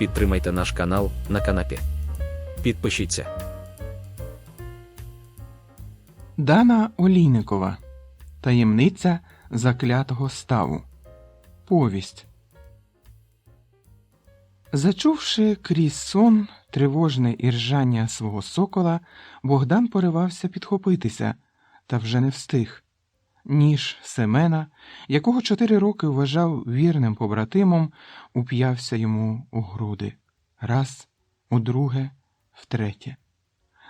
Підтримайте наш канал на канапі. Підпишіться. Дана Олійникова. Таємниця заклятого ставу. Повість. Зачувши крізь сон тривожне іржання свого сокола, Богдан поривався підхопитися, та вже не встиг. Ніж Семена, якого 4 роки вважав вірним побратимом, уп'явся йому у груди. Раз, удруге, втретє.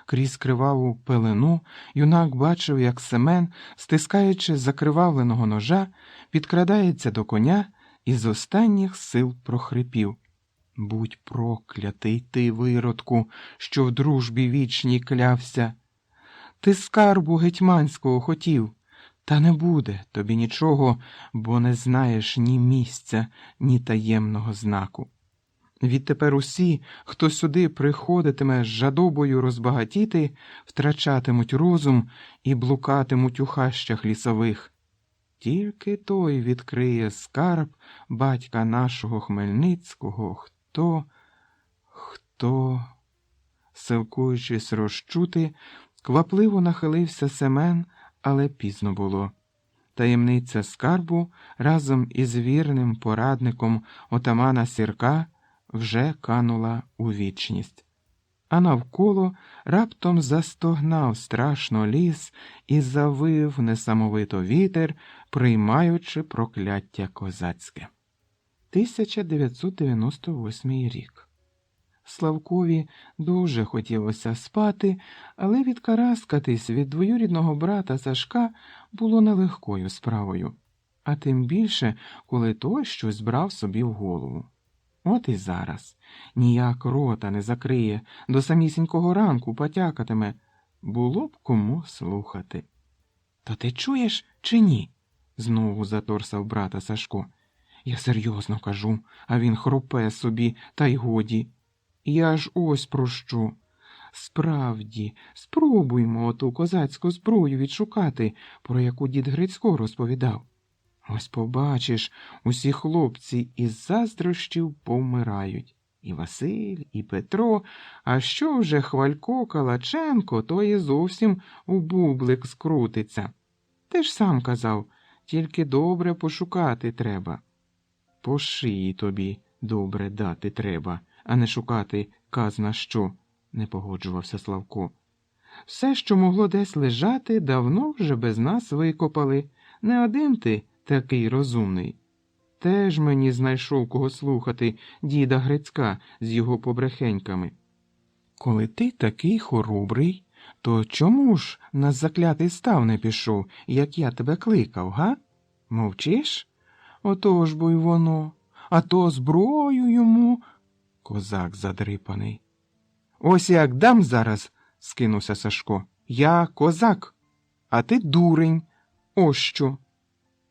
Крізь криваву пелену юнак бачив, як Семен, стискаючи закривавленого ножа, підкрадається до коня і з останніх сил прохрипів: «Будь проклятий ти, виродку, що в дружбі вічній клявся! Ти скарбу гетьманського хотів, та не буде тобі нічого, бо не знаєш ні місця, ні таємного знаку. Відтепер усі, хто сюди приходитиме з жадобою розбагатіти, втрачатимуть розум і блукатимуть у хащах лісових. Тільки той відкриє скарб батька нашого Хмельницького, хто, силкуючись розчути, квапливо нахилився Семен, але пізно було. Таємниця скарбу разом із вірним порадником отамана Сірка вже канула у вічність. А навколо раптом застогнав страшно ліс і завив несамовито вітер, приймаючи прокляття козацьке. 1998 рік. Славкові дуже хотілося спати, але відкараскатись від двоюрідного брата Сашка було нелегкою справою, а тим більше, коли той щось брав собі в голову. От і зараз ніяк рота не закриє, до самісінького ранку потякатиме. Було б кому слухати. — То ти чуєш чи ні? — знову заторсав брата Сашко. — Я серйозно кажу, а він хропе собі, та й годі. Я ж ось про що. Справді, спробуймо оту козацьку зброю відшукати, про яку дід Грицько розповідав. Ось побачиш, усі хлопці із заздрощів повмирають. І Василь, і Петро, а що вже Хвалько Калаченко, то і зовсім у бублик скрутиться. Ти ж сам казав, тільки добре пошукати треба. По шиї тобі добре дати треба, а не шукати казна що, не погоджувався Славко. Все, що могло десь лежати, давно вже без нас викопали. Не один ти такий розумний. Теж мені знайшов кого слухати діда Грицька з його побрехеньками. Коли ти такий хоробрий, то чому ж на заклятий став не пішов, як я тебе кликав, га? Мовчиш? Отож бо й воно. А то зброю йому... Козак задрипаний. Ось як дам зараз, скинувся Сашко. Я козак, а ти дурень. Ось що.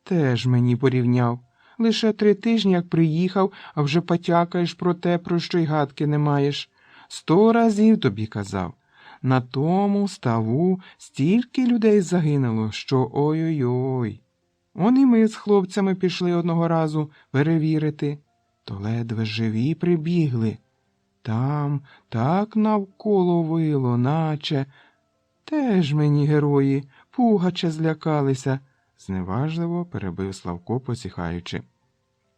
Теж мені порівняв. Лише 3 тижні, як приїхав, а вже потякаєш про те, про що й гадки не маєш. 100 разів тобі казав. На тому ставу стільки людей загинуло, що ой-ой-ой. Он і ми з хлопцями пішли одного разу перевірити. То ледве живі прибігли. Там так навколо вило, наче. Теж мені герої, пугача злякалися, зневажливо перебив Славко, посіхаючи.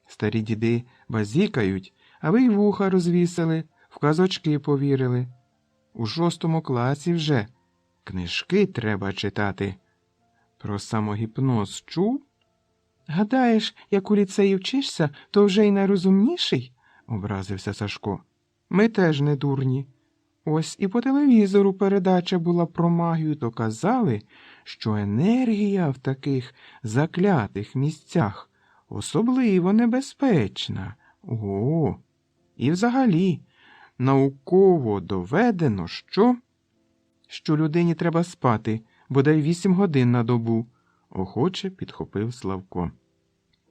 Старі діди базікають, а ви й вуха розвісили, в казочки повірили. У 6 класі вже книжки треба читати. Про самогіпноз чув? Гадаєш, як у ліцеї вчишся, то вже й найрозумніший? Образився Сашко. Ми теж не дурні. Ось і по телевізору передача була про магію, то казали, що енергія в таких заклятих місцях особливо небезпечна. О, і взагалі, науково доведено, що людині треба спати, бодай 8 годин на добу, охоче підхопив Славко.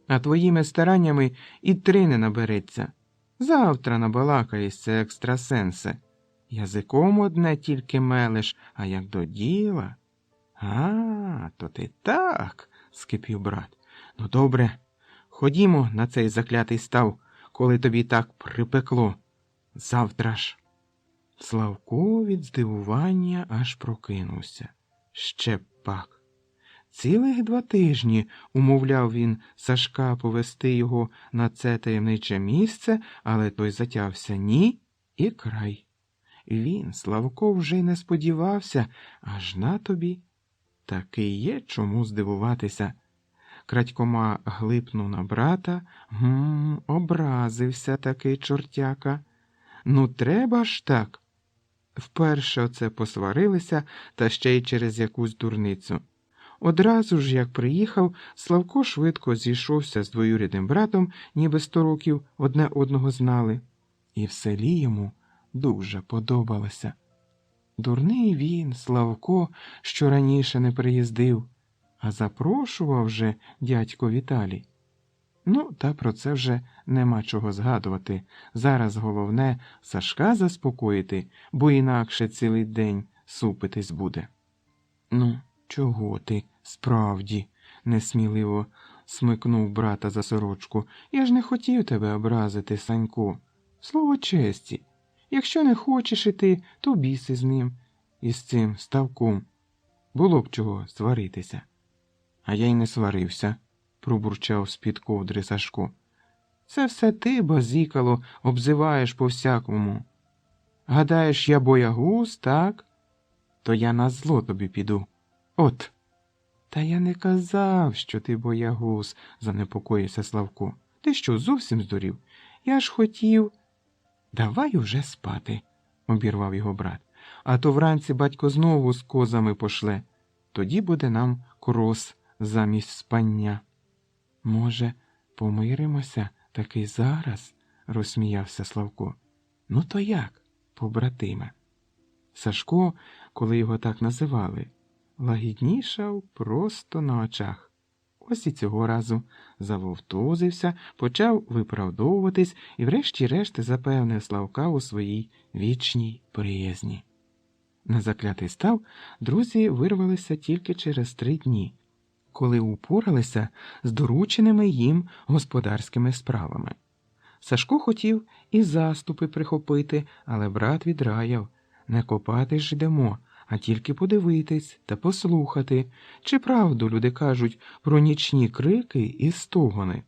А твоїми стараннями і 3 не набереться. Завтра набалакаєшся, екстрасенсе. Язиком одне тільки мелеш, а як до діла. А, то ти так, скипів брат. Ну добре, ходімо на цей заклятий став, коли тобі так припекло. Завтра ж. Славко від здивування аж прокинувся. Ще пак. Цілих 2 тижні умовляв він Сашка повести його на це таємниче місце, але той затявся ні і край. Він, Славко, вже й не сподівався, аж на тобі. Таки є чому здивуватися. Крадькома глипнув на брата, образився такий чортяка. Ну, треба ж так. Вперше оце посварилися, та ще й через якусь дурницю. Одразу ж, як приїхав, Славко швидко зійшовся з двоюрідним братом, ніби 100 років одне одного знали. І в селі йому дуже подобалося. Дурний він, Славко, що раніше не приїздив, а запрошував же дядько Віталій. Ну, та про це вже нема чого згадувати. Зараз головне Сашка заспокоїти, бо інакше цілий день супитись буде. Ну, чого ти, справді, несміливо смикнув брата за сорочку. Я ж не хотів тебе образити, Санько. Слово честі. Якщо не хочеш іти, то біси з ним, із цим Ставком. Було б чого сваритися. А я й не сварився, пробурчав з-під ковдри Сашко. Це все ти, базікало, обзиваєш по-всякому. Гадаєш, я боягуз, так? То я на зло тобі піду. От. Та я не казав, що ти боягуз, занепокоївся Славко. Ти що, зовсім здурів? Я ж хотів. Давай уже спати, обірвав його брат. А то вранці батько знову з козами пошле. Тоді буде нам крос замість спання. Може, помиримося таки зараз? Розсміявся Славко. Ну то як, побратиме? Сашко, коли його так називали, лагіднішав просто на очах. Ось і цього разу завовтузився, почав виправдовуватись і врешті-решт запевнив Славка у своїй вічній приязні. На заклятий став друзі вирвалися тільки через 3 дні, коли упоралися з дорученими їм господарськими справами. Сашко хотів і заступи прихопити, але брат відраяв: не копати ж йдемо, а тільки подивитись та послухати, чи правду люди кажуть про нічні крики і стогони.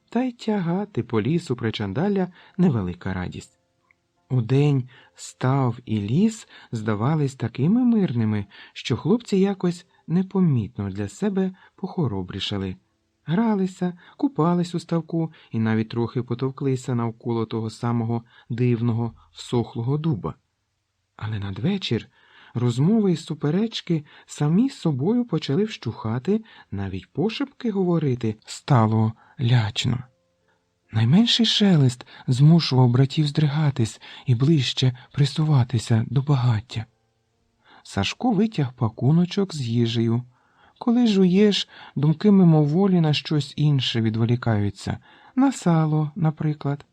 Та й тягати по лісу причандалля невелика радість. Удень став і ліс здавались такими мирними, що хлопці якось непомітно для себе похоробрішали. Гралися, купались у ставку і навіть трохи потовклися навколо того самого дивного всохлого дуба. Але надвечір розмови й суперечки самі собою почали вщухати, навіть пошепки говорити стало лячно. Найменший шелест змушував братів здригатись і ближче присуватися до багаття. Сашко витяг пакуночок з їжею. Коли жуєш, думки мимоволі на щось інше відволікаються, на сало, наприклад.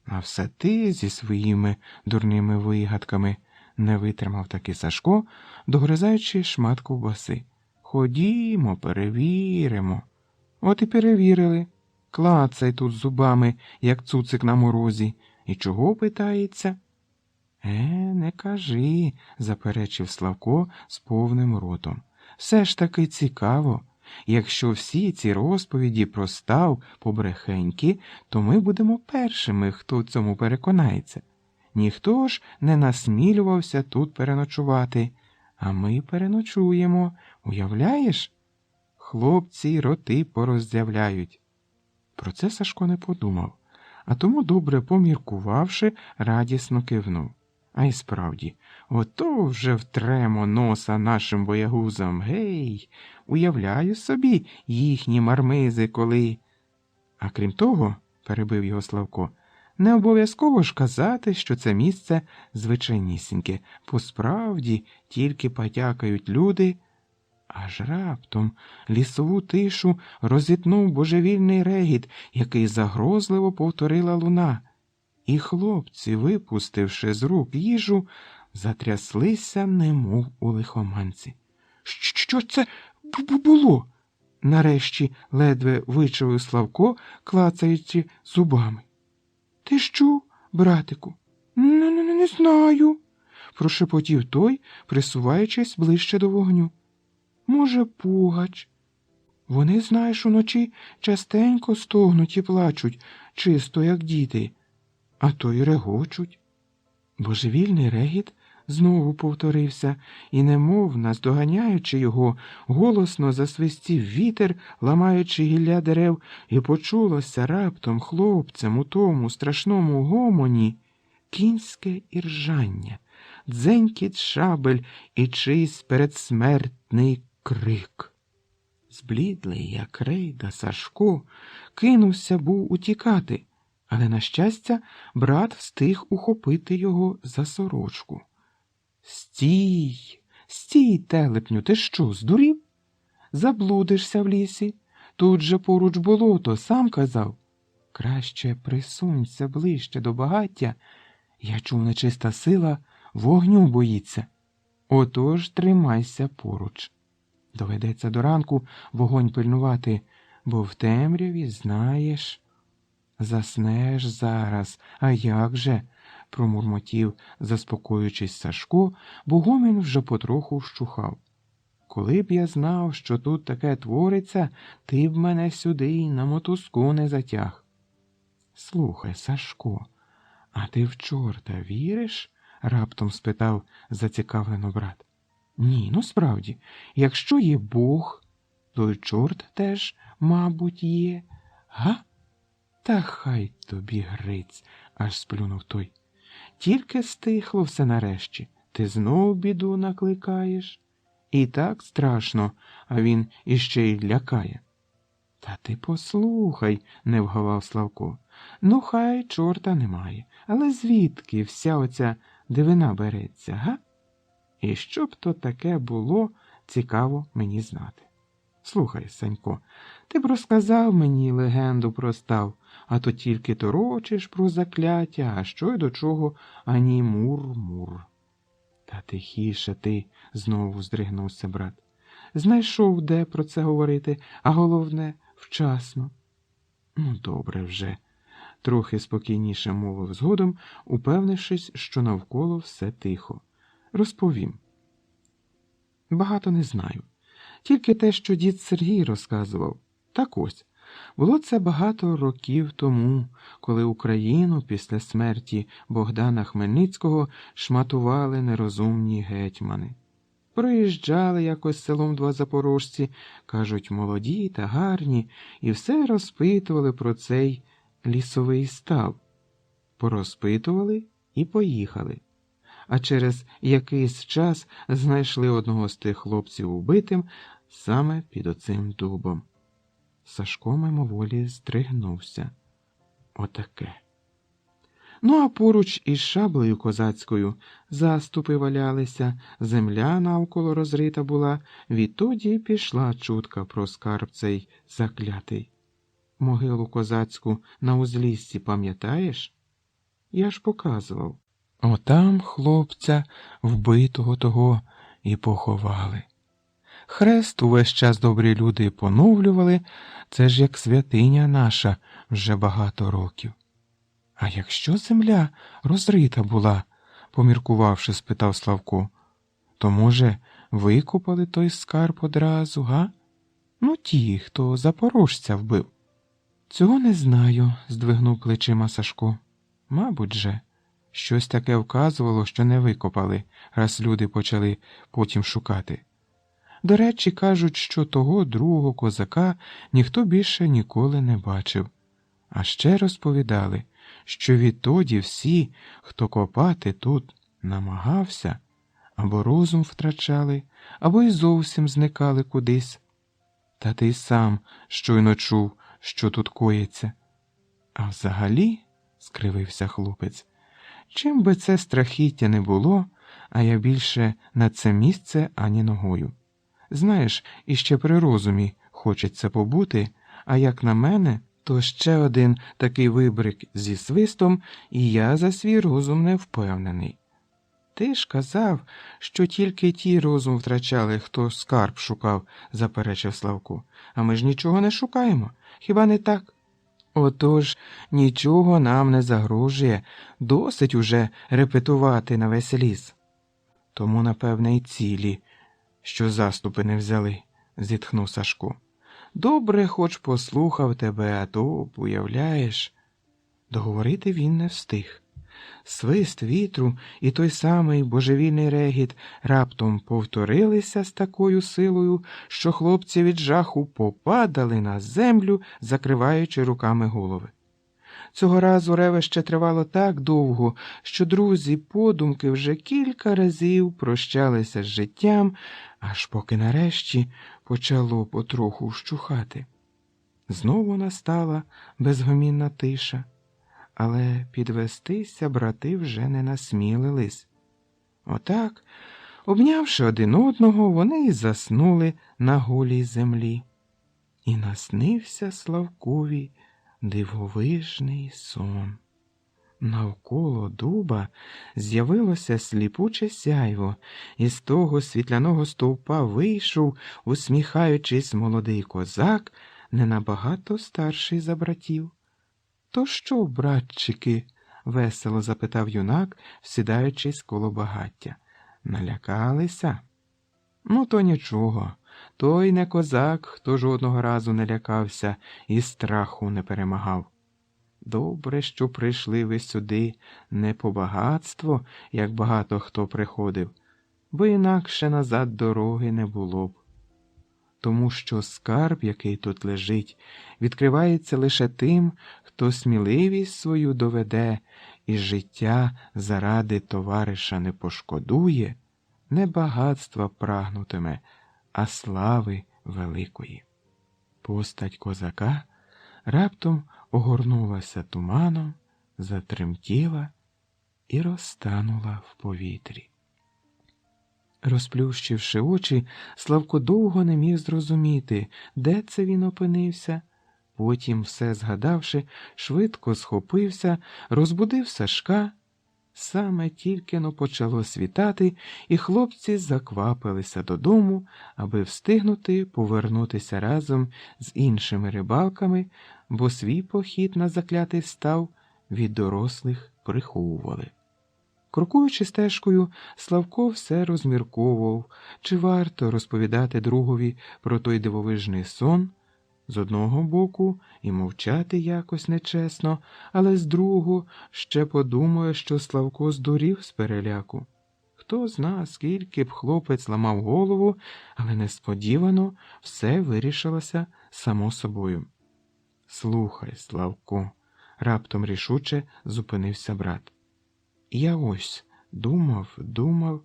А все ти зі своїми дурними вигадками, не витримав таки Сашко, догризаючи шмат ковбаси. Ходімо, перевіримо. От і перевірили. Клацай тут зубами, як цуцик на морозі. І чого, питається? Не кажи, заперечив Славко з повним ротом. Все ж таки цікаво. Якщо всі ці розповіді про став побрехеньки, то ми будемо першими, хто в цьому переконається. Ніхто ж не насмілювався тут переночувати, а ми переночуємо. Уявляєш? Хлопці роти пороздявляють. Про це Сашко не подумав, а тому, добре поміркувавши, радісно кивнув. А й справді, ото вже втремо носа нашим боягузам. Гей, уявляю собі їхні мармизи, коли... А крім того, перебив його Славко, не обов'язково ж казати, що це місце звичайнісіньке. По-справді тільки потякають люди. Аж раптом лісову тишу розітнув божевільний регіт, який загрозливо повторила луна. І хлопці, випустивши з рук їжу, затряслися, немов у лихоманці. Що це було? Нарешті ледве вичавив Славко, клацаючи зубами. Ти що, братику, Не знаю, прошепотів той, присуваючись ближче до вогню. Може, пугач. Вони, знаєш, уночі частенько стогнуть і плачуть, чисто як діти, а то й регочуть. Божевільний регіт знову повторився, і, немов наздоганяючи його, голосно засвистів вітер, ламаючи гілля дерев, і почулося раптом хлопцем у тому страшному гомоні кінське іржання, дзенькіт шабель і чийсь передсмертний крик. Зблідлий, як рейда, Сашко кинувся був утікати, але, на щастя, брат встиг ухопити його за сорочку. «Стій! Стій, телепню, ти що, здурів? Заблудишся в лісі. Тут же поруч болото, сам казав. Краще присунься ближче до багаття. Я чув, нечиста сила вогню боїться. Отож тримайся поруч. Доведеться до ранку вогонь пильнувати, бо в темряві, знаєш, заснеш зараз, а як же?» промурмотів, заспокоюючись Сашко, бо гомін вже потроху вщухав. «Коли б я знав, що тут таке твориться, ти б мене сюди й на мотузку не затяг». «Слухай, Сашко, а ти в чорта віриш?» – раптом спитав зацікавлено брат. «Ні, ну справді, якщо є Бог, то й чорт теж, мабуть, є. Га? Та хай тобі гриць», – аж сплюнув той. «Тільки стихло все нарешті, ти знов біду накликаєш. І так страшно, а він іще й лякає». «Та ти послухай», – не вгавав Славко. «Ну, хай чорта немає, але звідки вся оця дивина береться, га? І що б то таке було, цікаво мені знати. Слухай, Санько, ти б розказав мені легенду про став, а то тільки торочиш про закляття, а що й до чого, ані мур-мур». «Та тихіше ти», – знову здригнувся брат. «Знайшов, де про це говорити, а головне – вчасно». «Ну, добре вже», – трохи спокійніше мовив згодом, упевнившись, що навколо все тихо. «Розповім. Багато не знаю. Тільки те, що дід Сергій розказував. Так ось, було це багато років тому, коли Україну після смерті Богдана Хмельницького шматували нерозумні гетьмани. Проїжджали якось селом два запорожці, кажуть, молоді та гарні, і все розпитували про цей лісовий став. Порозпитували і поїхали. А через якийсь час знайшли одного з тих хлопців убитим саме під оцим дубом. Сашко мимоволі здригнувся. Отаке. Ну, а поруч із шаблею козацькою заступи валялися, земля навколо розрита була, відтоді пішла чутка про скарб цей заклятий. Могилу козацьку на узліссі пам'ятаєш? Я ж показував. Отам хлопця вбитого того і поховали. Хрест увесь час добрі люди поновлювали, це ж як святиня наша вже багато років. А якщо земля розрита була, поміркувавши, спитав Славко, то, може, викопали той скарб одразу, га? Ну, ті, хто запорожця вбив. Цього не знаю, здвигнув плечима Сашко. Мабуть же. Щось таке вказувало, що не викопали, раз люди почали потім шукати. До речі, кажуть, що того другого козака ніхто більше ніколи не бачив. А ще розповідали, що відтоді всі, хто копати тут намагався, або розум втрачали, або й зовсім зникали кудись. Та ти сам щойно чув, що тут коїться. А взагалі, скривився хлопець, чим би це страхіття не було, а я більше на це місце ані ногою. Знаєш, іще при розумі хочеться побути, а як на мене, то ще один такий вибрик зі свистом, і я за свій розум не впевнений. Ти ж казав, що тільки ті розум втрачали, хто скарб шукав, заперечив Славко. А ми ж нічого не шукаємо, хіба не так? Отож, нічого нам не загрожує, досить уже репетувати на весь ліс. Тому, напевне, й цілі, що заступи не взяли, зітхнув Сашко. Добре, хоч послухав тебе, а то, уявляєш. Договорити він не встиг. Свист вітру і той самий божевільний регіт раптом повторилися з такою силою, що хлопці від жаху попадали на землю, закриваючи руками голови. Цього разу ревище тривало так довго, що друзі подумки вже кілька разів прощалися з життям, аж поки нарешті почало потроху вщухати. Знову настала безгомінна тиша. Але підвестися брати вже не насмілились. Отак, обнявши один одного, вони й заснули на голій землі. І наснився Славкові дивовижний сон. Навколо дуба з'явилося сліпуче сяйво, і з того світляного стовпа вийшов, усміхаючись, молодий козак, не набагато старший за братів. «То що, братчики?» – весело запитав юнак, сідаючись коло багаття. «Налякалися?» «Ну, то нічого. Той не козак, хто жодного разу не лякався і страху не перемагав. Добре, що прийшли ви сюди не по багатство, як багато хто приходив, бо інакше назад дороги не було б. Тому що скарб, який тут лежить, відкривається лише тим, хто сміливість свою доведе і життя заради товариша не пошкодує, не багатства прагнутиме, а слави великої». Постать козака раптом огорнулася туманом, затремтіла і розтанула в повітрі. Розплющивши очі, Славко довго не міг зрозуміти, де це він опинився. Потім, все згадавши, швидко схопився, розбудив Сашка. Саме тільки-но почало світати, і хлопці заквапилися додому, аби встигнути повернутися разом з іншими рибалками, бо свій похід на заклятий став від дорослих приховували. Крокуючи стежкою, Славко все розмірковував, чи варто розповідати другові про той дивовижний сон, з одного боку і мовчати якось нечесно, але з другого ще подумає, що Славко здурів з переляку. Хто зна, скільки б хлопець ламав голову, але несподівано все вирішилося само собою. «Слухай, Славко», – раптом рішуче зупинився брат. «Я ось думав,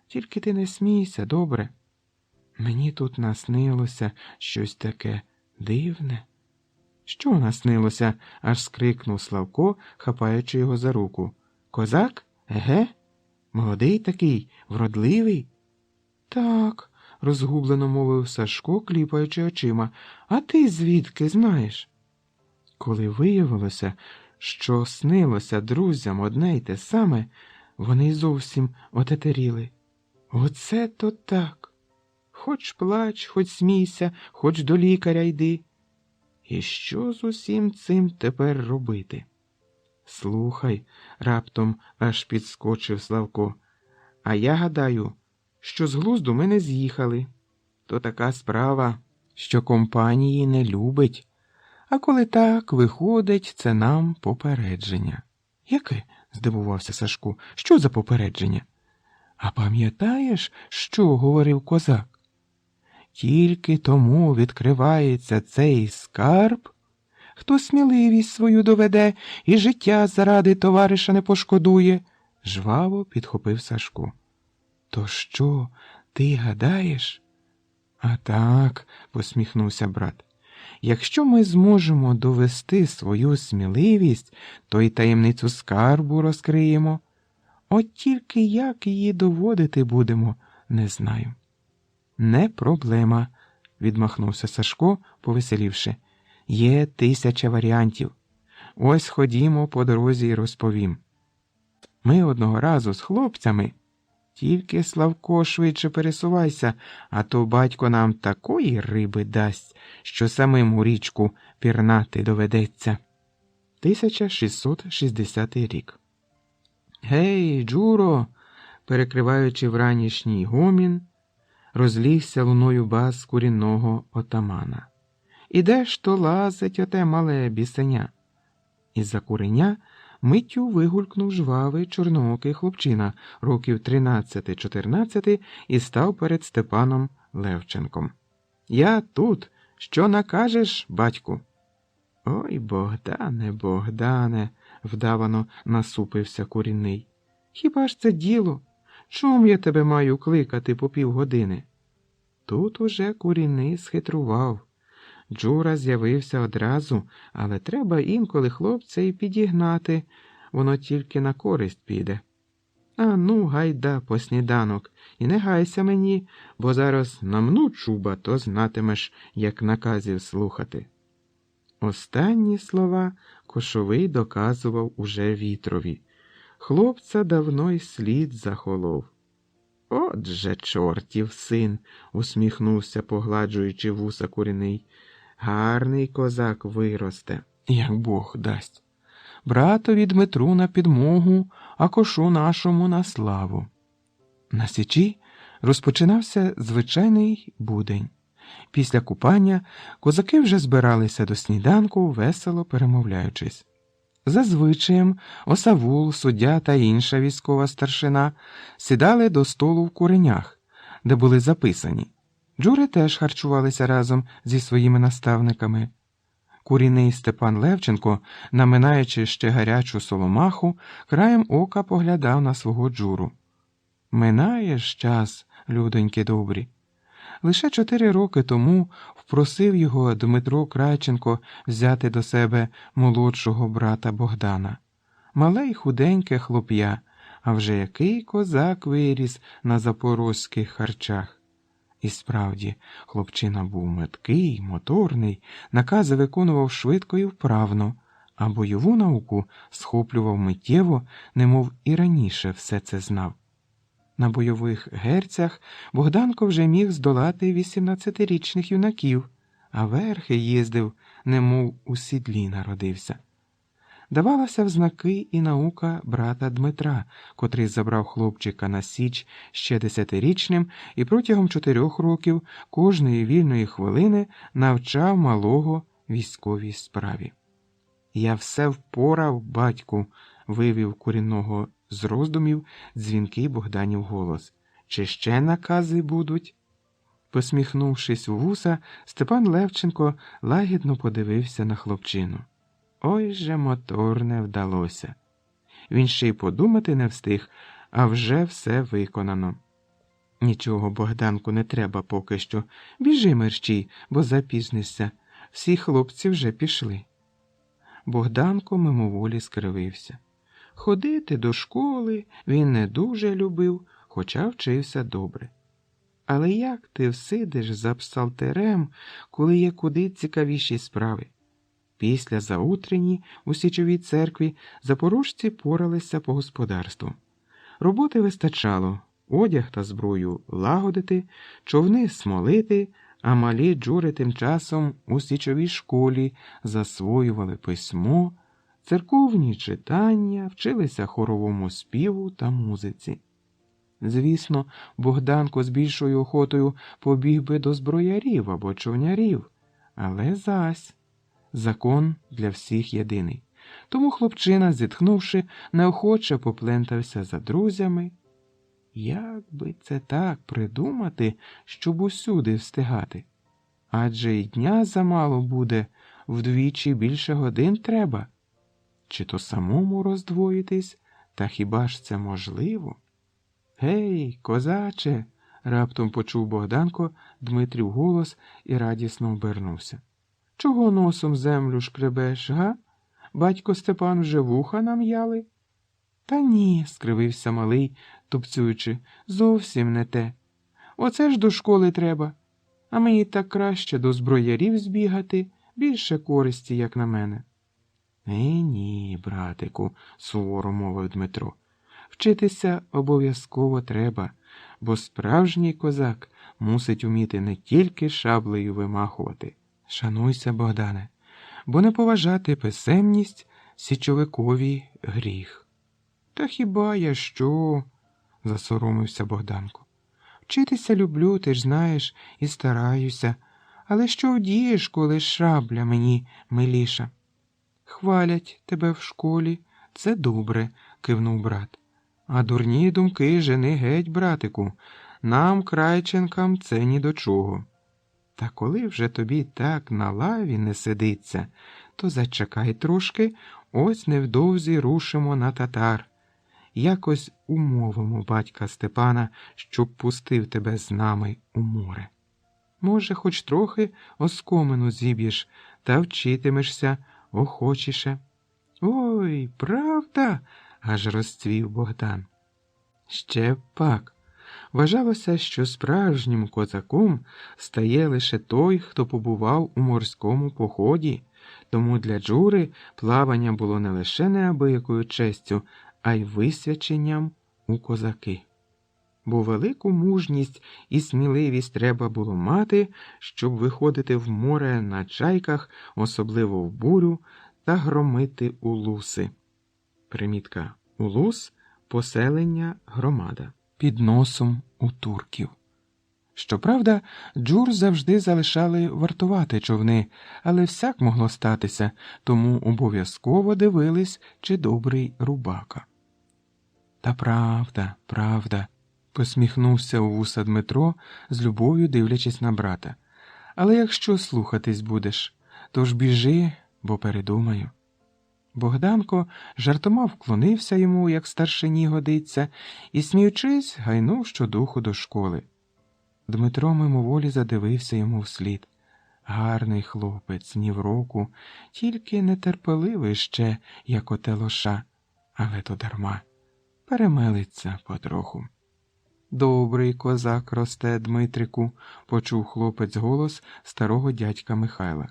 тільки ти не смійся, добре? Мені тут наснилося щось таке дивне». «Що наснилося?» – аж скрикнув Славко, хапаючи його за руку. «Козак? Еге? Молодий такий, вродливий?» «Так», – розгублено мовив Сашко, кліпаючи очима. «А ти звідки знаєш?» Коли виявилося, що снилося друзям одне й те саме, вони зовсім отетеріли. «Оце то так! Хоч плач, хоч смійся, хоч до лікаря йди. І що з усім цим тепер робити?» «Слухай», – раптом аж підскочив Славко, – «а я гадаю, що з глузду ми не з'їхали. То така справа, що компанії не любить. А коли так, виходить, це нам попередження». «Яке?» – здивувався Сашко. «Що за попередження?» «А пам'ятаєш, що говорив козак? Тільки тому відкривається цей скарб, хто сміливість свою доведе і життя заради товариша не пошкодує», – жваво підхопив Сашко. «То що, ти гадаєш?» «А так», – посміхнувся брат. «Якщо ми зможемо довести свою сміливість, то й таємницю скарбу розкриємо. От тільки як її доводити будемо, не знаю». «Не проблема», – відмахнувся Сашко, повеселівши. «Є 1000 варіантів. Ось ходімо по дорозі і розповім. Ми одного разу з хлопцями, Тільки, Славко, швидше пересувайся, а то батько нам такої риби дасть, що самим у річку пірнати доведеться. 1660 рік. Гей, Джуро, перекриваючи вранішній гомін, розлігся луною бас курінного отамана. Іде ж то лазить оте мале бісеня? Із-за куреня миттю вигулькнув жвавий чорноокий хлопчина років 13-14 і став перед Степаном Левченком. Я тут. Що накажеш, батьку? Ой, Богдане, Богдане, вдавано насупився курінний. Хіба ж це діло? Чом я тебе маю кликати по півгодини? Тут уже курінний схитрував. Джура з'явився одразу, але треба інколи хлопця і підігнати, воно тільки на користь піде. А ну, гайда по сніданок, і не гайся мені, бо зараз намну чуба, то знатимеш, як наказів слухати. Останні слова Кошовий доказував уже вітрові. Хлопця давно й слід захолов. От же чортів син, усміхнувся, погладжуючи вуса куріний. Гарний козак виросте, як Бог дасть. Братові Дмитру на підмогу, а кошу нашому на славу. На січі розпочинався звичайний будень. Після купання козаки вже збиралися до сніданку, весело перемовляючись. За звичаєм осавул, суддя та інша військова старшина сідали до столу в куренях, де були записані. Джури теж харчувалися разом зі своїми наставниками. Курінний Степан Левченко, наминаючи ще гарячу соломаху, краєм ока поглядав на свого Джуру. Минає ж час, людоньки добрі. Лише 4 роки тому впросив його Дмитро Крайченко взяти до себе молодшого брата Богдана. Мале й худеньке хлоп'я, а вже який козак виріс на запорозьких харчах. І справді, хлопчина був меткий, моторний, накази виконував швидко і вправно, а бойову науку схоплював миттєво, немов і раніше все це знав. На бойових герцях Богданко вже міг здолати 18-річних юнаків, а верхи їздив, немов у сідлі народився. Давалася в знаки і наука брата Дмитра, котрий забрав хлопчика на січ ще 10-річним і протягом 4 років кожної вільної хвилини навчав малого військовій справі. «Я все впорав, батьку», – вивів курінного з роздумів дзвінкий Богданів голос. «Чи ще накази будуть?» Посміхнувшись у вуса, Степан Левченко лагідно подивився на хлопчину. Ой же моторне вдалося. Він ще й подумати не встиг, а вже все виконано. Нічого, Богданку, не треба поки що. Біжи мерщій, бо запізнишся. Всі хлопці вже пішли. Богданко мимоволі скривився. Ходити до школи він не дуже любив, хоча вчився добре. Але як ти всидиш за псалтерем, коли є куди цікавіші справи? Після заутрені у Січовій церкві запорожці поралися по господарству. Роботи вистачало, одяг та зброю лагодити, човни смолити, а малі Джури тим часом у Січовій школі засвоювали письмо, церковні читання, вчилися хоровому співу та музиці. Звісно, Богданко з більшою охотою побіг би до зброярів або човнярів, але зась. Закон для всіх єдиний. Тому хлопчина, зітхнувши, неохоче поплентався за друзями. Як би це так придумати, щоб усюди встигати? Адже й дня замало буде, вдвічі більше годин треба. Чи то самому роздвоїтись, та хіба ж це можливо? Гей, козаче! Раптом почув Богданко Дмитрів голос і радісно обернувся. Чого носом землю шкребеш, га? Батько Степан вже вуха нам'яли? Та ні, скривився малий, тупцюючи, зовсім не те. Оце ж до школи треба. А мені так краще до зброярів збігати, більше користі, як на мене. Ні, братику, суворо мовив Дмитро. Вчитися обов'язково треба, бо справжній козак мусить уміти не тільки шаблею вимахувати. Шануйся, Богдане, бо не поважати писемність січовикові гріх. Та хіба я що? Засоромився Богданко. Вчитися люблю, ти ж знаєш, і стараюся. Але що вдієш, коли шабля мені миліша? Хвалять тебе в школі, це добре, кивнув брат. А дурні думки жени геть, братику. Нам, крайченкам, це ні до чого. Та коли вже тобі так на лаві не сидиться, то зачекай трошки, ось невдовзі рушимо на татар. Якось умовимо батька Степана, щоб пустив тебе з нами у море. Може, хоч трохи оскомину зіб'єш та вчитимешся охочіше. Ой, правда? Аж розцвів Богдан. Ще пак. Вважалося, що справжнім козаком стає лише той, хто побував у морському поході, тому для Джури плавання було не лише неабиякою честю, а й висвяченням у козаки. Бо велику мужність і сміливість треба було мати, щоб виходити в море на чайках, особливо в бурю, та громити улуси. Примітка. Улус – поселення, громада. Під носом у турків. Щоправда, Джур завжди залишали вартувати човни, але всяк могло статися, тому обов'язково дивились, чи добрий рубака. Та правда, правда, посміхнувся у вуса Дмитро, з любов'ю дивлячись на брата. Але якщо слухатись будеш, то ж біжи, бо передумаю. Богданко жартома вклонився йому, як старшині годиться, і, сміючись, гайнув щодуху до школи. Дмитро мимоволі задивився йому вслід. Гарний хлопець, ні в року, тільки нетерпеливий ще, як оте лоша, але то дарма. Перемелиться потроху. Добрий козак росте, Дмитрику, почув хлопець голос старого дядька Михайла.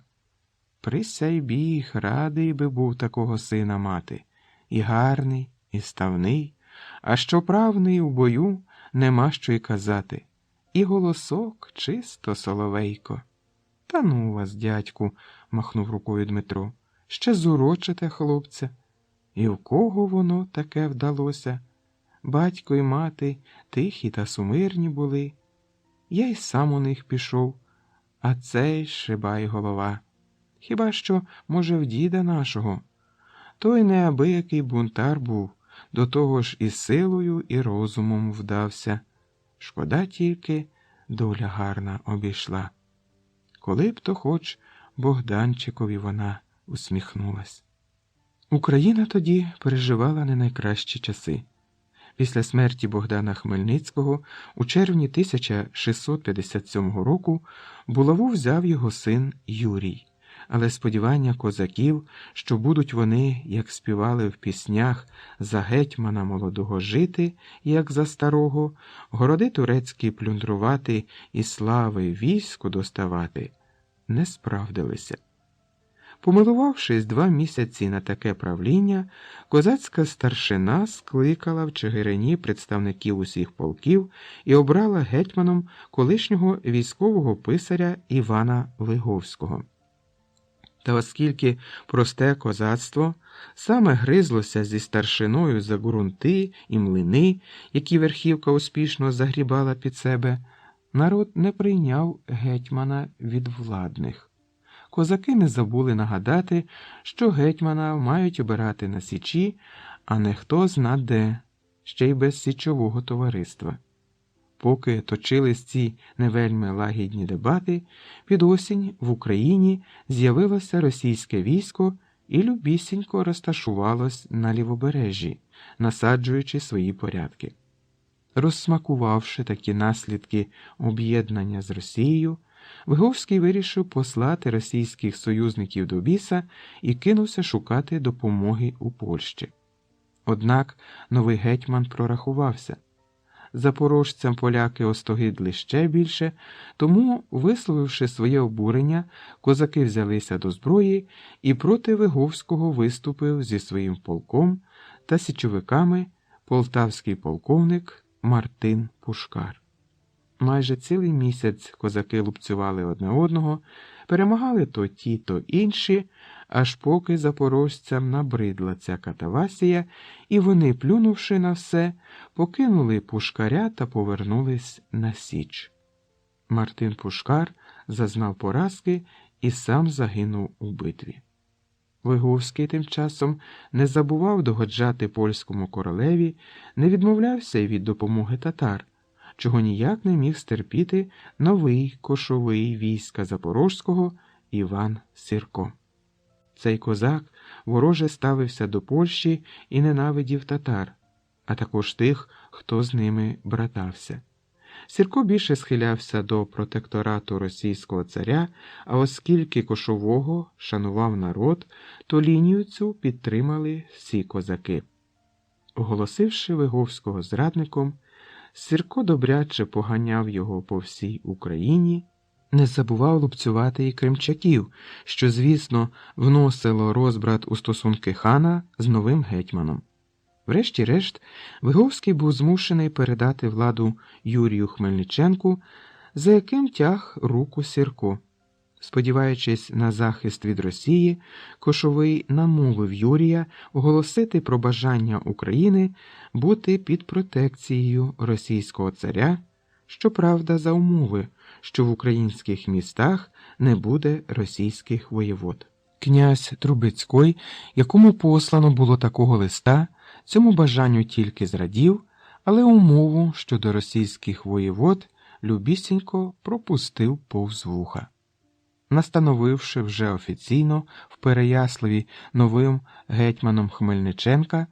Присяй біг, радий би був такого сина мати. І гарний, і ставний, а що правний у бою, нема що й казати. І голосок чисто соловейко. Та ну вас, дядьку, махнув рукою Дмитро, ще зурочите хлопця. І в кого воно таке вдалося? Батько і мати тихі та сумирні були. Я й сам у них пішов, а цей шибай голова. Хіба що, може, в діда нашого. Той неабиякий бунтар був, до того ж і силою, і розумом вдався. Шкода тільки, доля гарна обійшла. Коли б то хоч Богданчикові вона усміхнулась. Україна тоді переживала не найкращі часи. Після смерті Богдана Хмельницького у червні 1657 року булаву взяв його син Юрій. Але сподівання козаків, що будуть вони, як співали в піснях, за гетьмана молодого жити, як за старого, городи турецькі плюндрувати і слави війську доставати, не справдилися. Помилувавшись 2 місяці на таке правління, козацька старшина скликала в Чигирині представників усіх полків і обрала гетьманом колишнього військового писаря Івана Виговського. Та оскільки просте козацтво саме гризлося зі старшиною за ґрунти і млини, які верхівка успішно загрібала під себе, народ не прийняв гетьмана від владних. Козаки не забули нагадати, що гетьмана мають обирати на січі, а не хто зна де, ще й без січового товариства. Поки точились ці невельми лагідні дебати, під осінь в Україні з'явилося російське військо і любісінько розташувалось на лівобережжі, насаджуючи свої порядки. Розсмакувавши такі наслідки об'єднання з Росією, Виговський вирішив послати російських союзників до біса і кинувся шукати допомоги у Польщі. Однак новий гетьман прорахувався. Запорожцям поляки остогидли ще більше, тому, висловивши своє обурення, козаки взялися до зброї і проти Виговського виступив зі своїм полком та січовиками полтавський полковник Мартин Пушкар. Майже цілий місяць козаки лупцювали одне одного, перемагали то ті, то інші, аж поки запорожцям набридла ця катавасія, і вони, плюнувши на все, покинули Пушкаря та повернулись на Січ. Мартин Пушкар зазнав поразки і сам загинув у битві. Виговський тим часом не забував догоджати польському королеві, не відмовлявся й від допомоги татар, чого ніяк не міг стерпіти новий кошовий війська Запорозького Іван Сірко. Цей козак вороже ставився до Польщі і ненавидів татар, а також тих, хто з ними братався. Сірко більше схилявся до протекторату російського царя, а оскільки кошового шанував народ, то лінію цю підтримали всі козаки. Оголосивши Виговського зрадником, Сірко добряче поганяв його по всій Україні, не забував лупцювати і кримчаків, що, звісно, вносило розбрат у стосунки хана з новим гетьманом. Врешті-решт, Виговський був змушений передати владу Юрію Хмельниченку, за яким тяг руку Сірко. Сподіваючись на захист від Росії, Кошовий намовив Юрія оголосити про бажання України бути під протекцією російського царя, щоправда, за умови, що в українських містах не буде російських воєвод. Князь Трубецький, якому послано було такого листа, цьому бажанню тільки зрадів, але умову щодо російських воєвод любісінько пропустив повз вуха. Настановивши вже офіційно в Переяславі новим гетьманом Хмельниченка,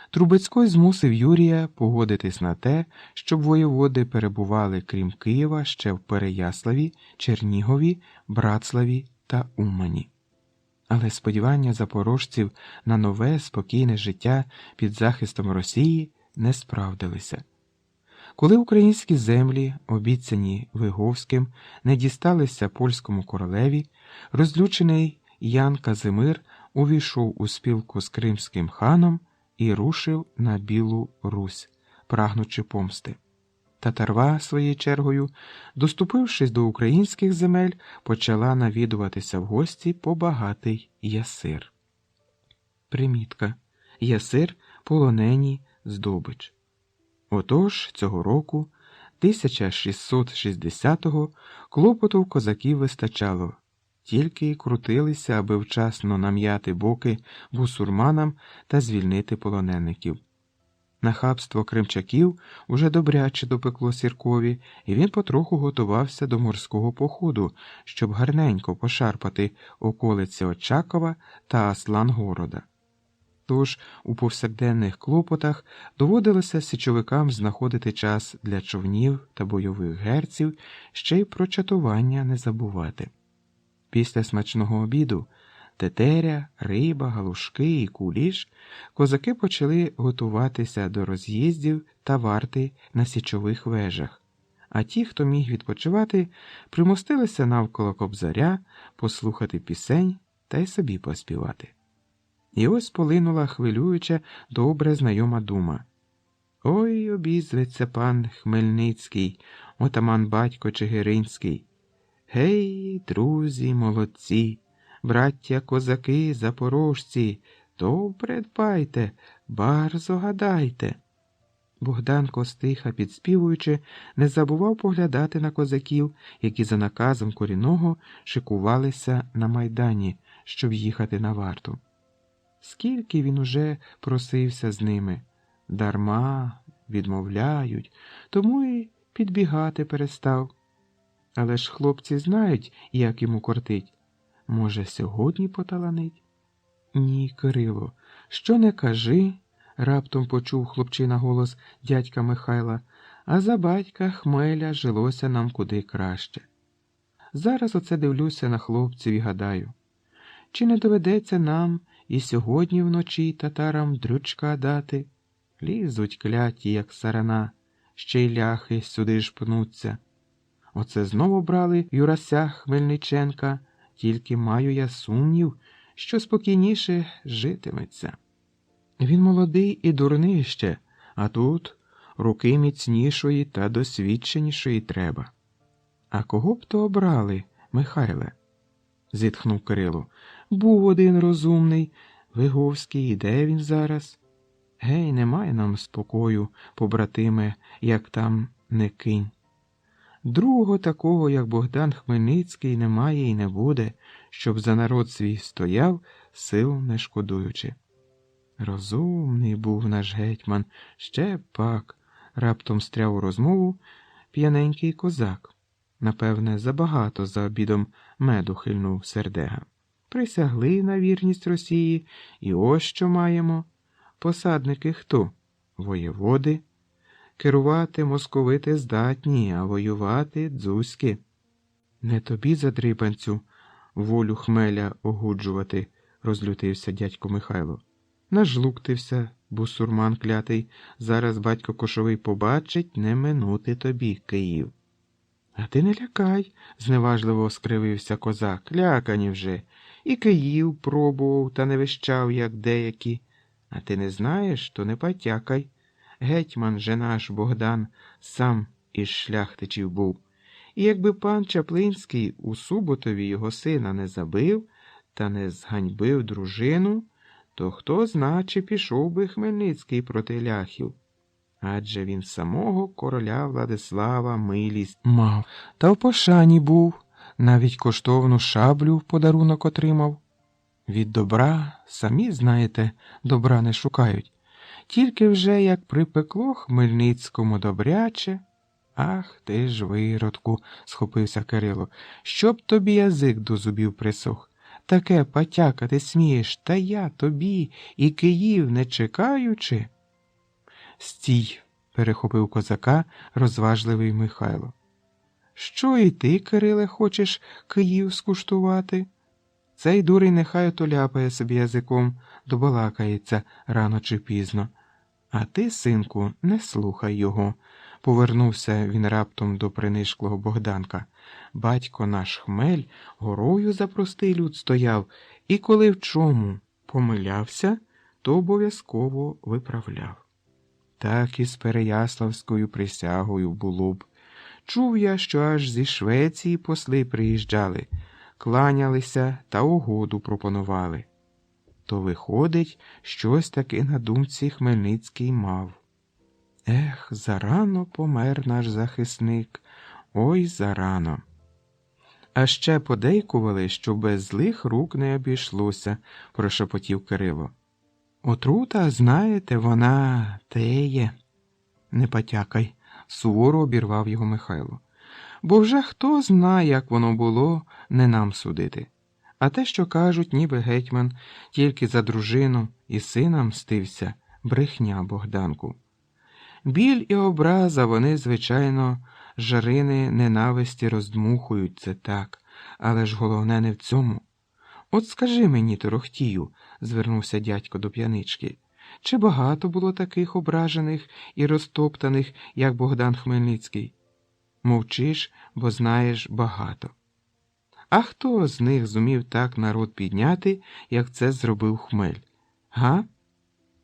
Трубецький змусив Юрія погодитись на те, щоб воєводи перебували крім Києва ще в Переяславі, Чернігові, Братславі та Умані. Але сподівання запорожців на нове спокійне життя під захистом Росії не справдилися. Коли українські землі, обіцяні Виговським, не дісталися польському королеві, розлючений Ян Казимир увійшов у спілку з кримським ханом і рушив на Білу Русь, прагнучи помсти. Татарва, своєю чергою, доступившись до українських земель, почала навідуватися в гості побагатий Ясир. Примітка. Ясир – полонені, здобич. Отож, цього року, 1660-го, клопоту в козаків вистачало, тільки й крутилися, аби вчасно нам'яти боки бусурманам та звільнити полонеників. Нахабство кримчаків уже добряче допекло Сіркові, і він потроху готувався до морського походу, щоб гарненько пошарпати околиці Очакова та Аслангорода. Тож у повсякденних клопотах доводилося січовикам знаходити час для човнів та бойових герців, ще й про чатування не забувати. Після смачного обіду тетеря, риба, галушки і куліш козаки почали готуватися до роз'їздів та варти на січових вежах, а ті, хто міг відпочивати, примостилися навколо кобзаря послухати пісень та й собі поспівати. І ось полинула хвилююча, добре знайома дума. Ой, обізветься пан Хмельницький, отаман батько Чигиринський. Гей, друзі, молодці, браття козаки, запорожці, добре дбайте, барзо гадайте. Богдан Костиха, підспівуючи, не забував поглядати на козаків, які за наказом Корінного шикувалися на майдані, щоб їхати на варту. Скільки він уже просився з ними. Дарма, відмовляють, тому і підбігати перестав. Але ж хлопці знають, як йому кортить. Може, сьогодні поталанить? Ні, Кирило, що не кажи, раптом почув хлопчина голос дядька Михайла, а за батька Хмеля жилося нам куди краще. Зараз оце дивлюся на хлопців і гадаю, чи не доведеться нам і сьогодні вночі татарам дрючка дати? Лізуть кляті, як сарана, ще й ляхи сюди ж пнуться. Оце знову брали Юрася Хмельниченка, тільки маю я сумнів, що спокійніше житиметься. Він молодий і дурний ще, А тут руки міцнішої та досвідченішої треба. А кого б то обрали, Михайле? Зітхнув Кирило. Був один розумний, Виговський, і де він зараз? Гей, немає нам спокою, побратиме, як там не кинь. Другого такого, як Богдан Хмельницький, немає і не буде, щоб за народ свій стояв, сил не шкодуючи. Розумний був наш гетьман, ще пак, раптом стряв у розмову п'яненький козак. Напевне, забагато за обідом меду хильнув Сердега. Присягли на вірність Росії, і ось що маємо. Посадники хто? Воєводи. Керувати московити здатні, а воювати дзузьки. Не тобі, задрипанцю, волю хмеля огуджувати, розлютився дядько Михайло. Нажлуктився, бусурман клятий, зараз батько Кошовий побачить, не минути тобі, Київ. А ти не лякай, зневажливо скривився козак, лякані вже. І Київ пробував та не вищав, як деякі. А ти не знаєш, то не потякай. Гетьман же наш Богдан сам із шляхтичів був. І якби пан Чаплинський у Суботові його сина не забив та не зганьбив дружину, то хто зна, чи пішов би Хмельницький проти ляхів. Адже він самого короля Владислава милість мав, та в пошані був, навіть коштовну шаблю в подарунок отримав. Від добра, самі знаєте, добра не шукають. Тільки вже як припекло Хмельницькому добряче. Ах ти ж, виродку, схопився Кирило, щоб тобі язик до зубів присох. Таке потякати смієш, та я тобі і Київ не чекаючи. Стій, перехопив козака розважливий Михайло. Що і ти, Кириле, хочеш Київ скуштувати? Цей дурень нехай ото ляпає собі язиком, добалакається рано чи пізно. А ти, синку, не слухай його. Повернувся він раптом до принишклого Богданка. Батько наш Хмель горою за простий люд стояв, і коли в чому помилявся, то обов'язково виправляв. Так і з Переяславською присягою було б. Чув я, що аж зі Швеції посли приїжджали, кланялися та угоду пропонували. То, виходить, щось таки на думці Хмельницький мав. Ех, зарано помер наш захисник, ой, зарано. А ще подейкували, що без злих рук не обійшлося, прошепотів Кирило. Отрута, знаєте, вона теє. Не потякай, суворо обірвав його Михайло. Бо вже хто знає, як воно було, не нам судити. А те, що кажуть, ніби гетьман тільки за дружину і сина мстився, брехня, Богданку. Біль і образа вони, звичайно, жарини ненависті роздмухують, це так, але ж головне не в цьому. От скажи мені, торохтію, звернувся дядько до п'янички, чи багато було таких ображених і розтоптаних, як Богдан Хмельницький? Мовчиш, бо знаєш багато. А хто з них зумів так народ підняти, як це зробив Хмель? Га?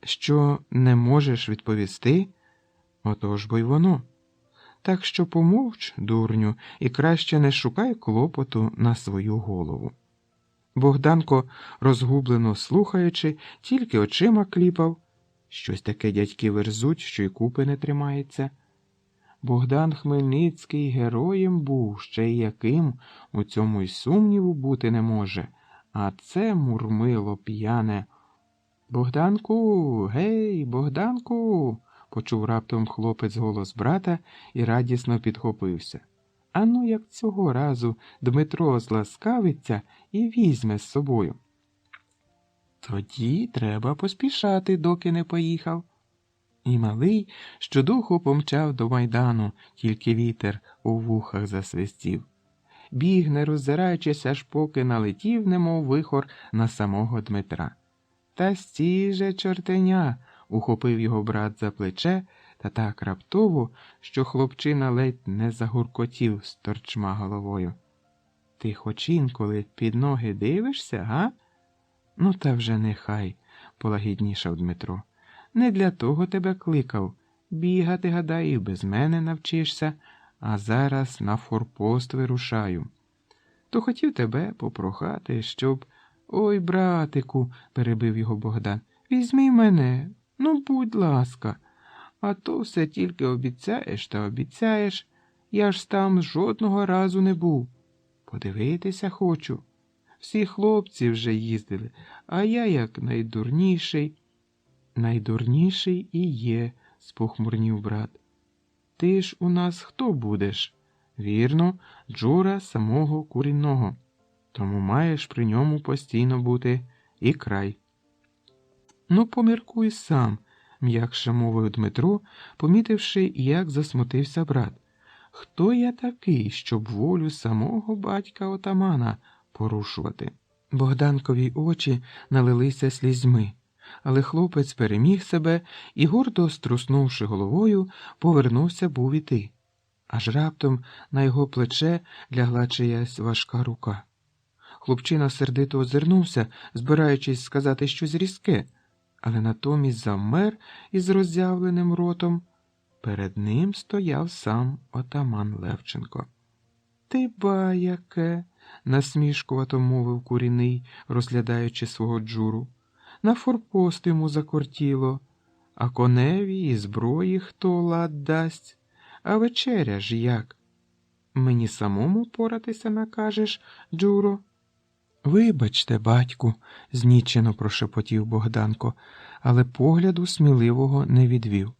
Що не можеш відповісти? Отож бо й воно. Так що помовч, дурню, і краще не шукай клопоту на свою голову. Богданко, розгублено слухаючи, тільки очима кліпав. Щось таке дядьки верзуть, що й купи не тримається. Богдан Хмельницький героєм був, ще й яким, у цьому й сумніву бути не може. А це мурмило п'яне. «Богданку, гей, Богданку!» – почув раптом хлопець голос брата і радісно підхопився. Ану, як цього разу Дмитро зласкавиться і візьме з собою. Тоді треба поспішати, доки не поїхав. І малий щодуху помчав до майдану, тільки вітер у вухах засвистів. Біг, не роззираючись, аж поки налетів, немов вихор, на самого Дмитра. «Та стій же, чортеня!» – ухопив його брат за плече, та так раптово, що хлопчина ледь не загуркотів з торчма головою. «Ти хоч інколи під ноги дивишся, га?» «Ну та вже нехай», – полагіднішав Дмитро. «Не для того тебе кликав, Бігати, гадаю, і без мене навчишся, а зараз на форпост вирушаю. То хотів тебе попрохати, щоб... Ой, братику, перебив його Богдан, візьми мене, ну, будь ласка. А то все тільки обіцяєш та обіцяєш. Я ж там жодного разу не був. Подивитися хочу. Всі хлопці вже їздили, а я як найдурніший. Найдурніший і є, спохмурнів брат. Ти ж у нас хто будеш? Вірно, Джура самого Курінного. Тому маєш при ньому постійно бути і край. Ну, поміркуй сам, м'якше мовив Дмитро, помітивши, як засмутився брат. Хто я такий, щоб волю самого батька отамана порушувати? Богданкові очі налилися слізьми, але хлопець переміг себе і, гордо струснувши головою, повернувся був іти. Аж раптом на його плече лягла чиясь важка рука. Хлопчина сердито озирнувся, збираючись сказати щось різке, але натомість завмер із роззявленим ротом. Перед ним стояв сам отаман Левченко. «Ти ба яке!» – насмішкувато мовив Куріний, розглядаючи свого Джуру. «На форпост йому закортіло, а коневі і зброї хто лад дасть, а вечеря ж як? Мені самому поратися накажеш, Джуро?» «Вибачте, батьку», – знічено прошепотів Богданко, але погляду сміливого не відвів.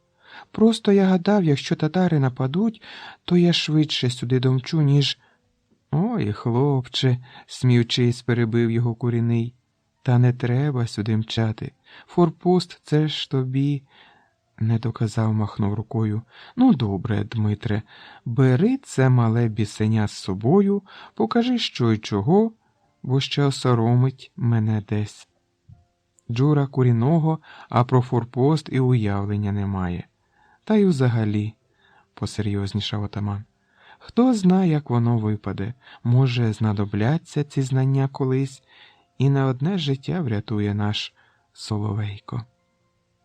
«Просто я гадав, якщо татари нападуть, то я швидше сюди домчу, ніж...» «Ой, хлопче», – сміючись, перебив його Куріний, – «та не треба сюди мчати. Форпост – це ж тобі...» Не доказав, махнув рукою. «Ну, добре, Дмитре, бери це мале бісеня з собою, покажи, що й чого, бо ще осоромить мене десь». Джура Куріного, а про форпост і уявлення немає. Та й взагалі, посерйознішав отаман. Хто знає, як воно випаде, може, знадобляться ці знання колись, і на одне життя врятує наш Соловейко.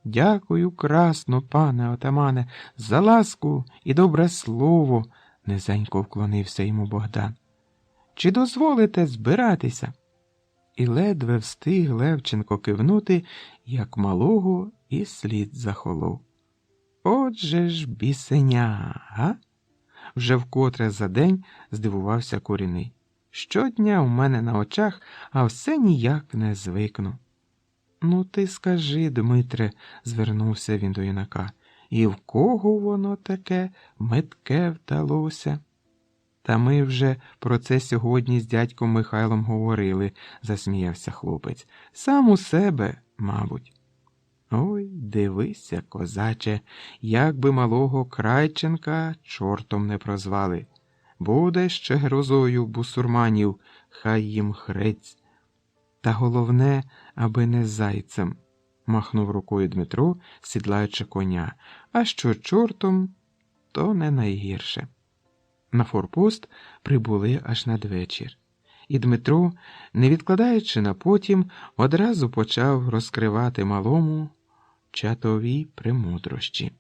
«Дякую красно, пане отамане, за ласку і добре слово», – низенько вклонився йому Богдан. «Чи дозволите збиратися?» І ледве встиг Левченко кивнути, як малого і слід захолов. «Отже ж бісеня, га?» Вже вкотре за день здивувався Куріний. «Щодня у мене на очах, а все ніяк не звикну». «Ну ти скажи, Дмитре», – звернувся він до юнака, – «і в кого воно таке метке вдалося?» «Та ми вже про це сьогодні з дядьком Михайлом говорили», – засміявся хлопець. «Сам у себе, мабуть». «Ой, дивися, козаче, як би малого Крайченка чортом не прозвали. Буде ще грозою бусурманів, хай їм хрець. Та головне, аби не зайцем», – махнув рукою Дмитро, сідлаючи коня. «А що чортом, то не найгірше». На форпост прибули аж надвечір. І Дмитро, не відкладаючи на потім, одразу почав розкривати малому чатові премудрощі.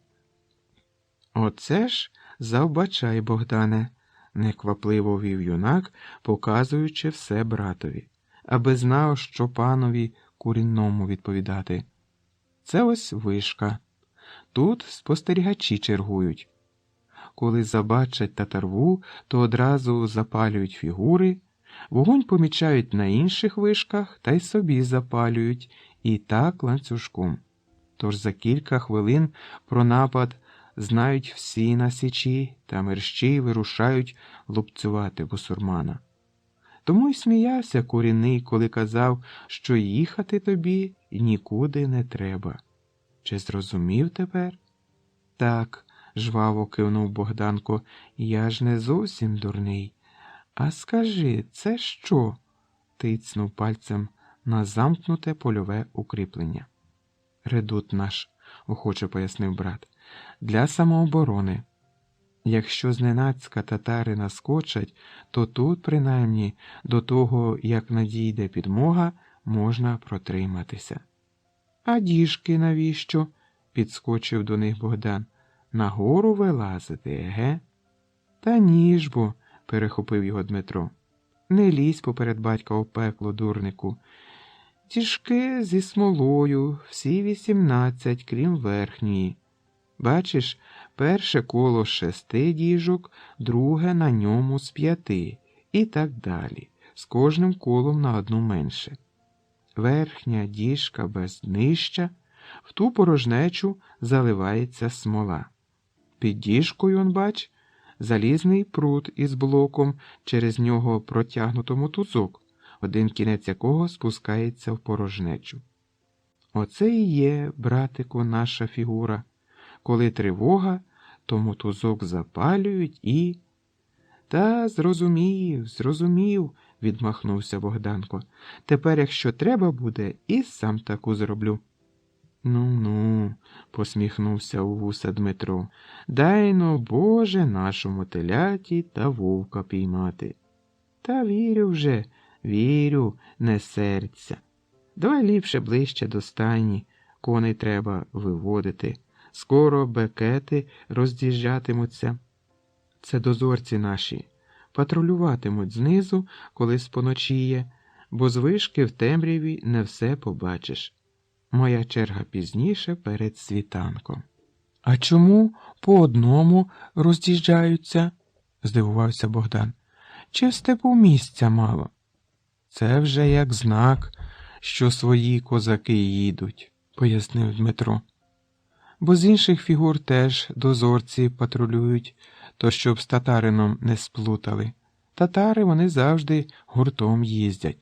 «Оце ж завбачай, Богдане», – неквапливо вів юнак, показуючи все братові, аби знав, що панові Курінному відповідати. «Це ось вишка. Тут спостерігачі чергують. Коли забачать татарву, то одразу запалюють фігури, вогонь помічають на інших вишках та й собі запалюють, і так ланцюжком. Тож за кілька хвилин про напад знають всі на січі та мерщій вирушають лупцювати бусурмана. Тому й сміявся Куріний, коли казав, що їхати тобі нікуди не треба. Чи зрозумів тепер?» «Так», – жваво кивнув Богданко, – «я ж не зовсім дурний. А скажи, це що?» – тицнув пальцем на замкнуте польове укріплення. «Редут наш», – охоче пояснив брат, – «для самооборони. Якщо зненацька татари наскочать, то тут, принаймні, до того, як надійде підмога, можна протриматися». «А діжки навіщо?» – підскочив до них Богдан. Нагору вилазити, еге? Та ні ж бо, перехопив його Дмитро. Не лізь поперед батька у пекло, дурнику. Діжки зі смолою, всі 18, крім верхньої. Бачиш, перше коло з 6 діжок, друге на ньому з 5, і так далі, з кожним колом на одну менше. Верхня діжка без днища, в ту порожнечу заливається смола. Під діжкою, он бач, залізний прут із блоком, через нього протягнуто мотузок, один кінець якого спускається в порожнечу. Оце і є, братику, наша фігура. Коли тривога, то мотузок запалюють і... Та зрозумів, відмахнувся Богданко. Тепер, якщо треба буде, і сам таку зроблю. Ну, посміхнувся у вуса Дмитро, дай-но, Боже, нашому теляті та вовка піймати. Та вірю вже, вірю, не серця. Давай ліпше ближче до стайні, коней треба виводити. Скоро бекети роз'їжджатимуться. Це дозорці наші. Патрулюватимуть знизу, коли споночіє, бо з вишки в темряві не все побачиш. Моя черга пізніше перед світанком. А чому по одному роз'їжджаються? Здивувався Богдан. Чи в степу місця мало? Це вже як знак, що свої козаки їдуть, пояснив Дмитро. Бо з інших фігур теж дозорці патрулюють, то щоб з татарином не сплутали. Татари вони завжди гуртом їздять.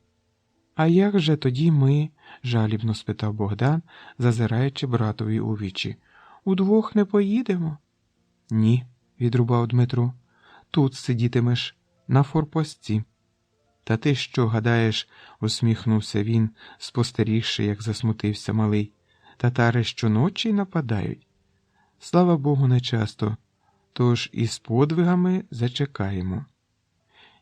А як же тоді ми, жалібно спитав Богдан, зазираючи братові у вічі. Удвох не поїдемо? Ні, відрубав Дмитро. Тут сидітимеш, на форпості. Та ти що, гадаєш, усміхнувся він, спостерігши, як засмутився малий. Татари щоночі нападають. Слава Богу, не часто, тож із подвигами зачекаємо.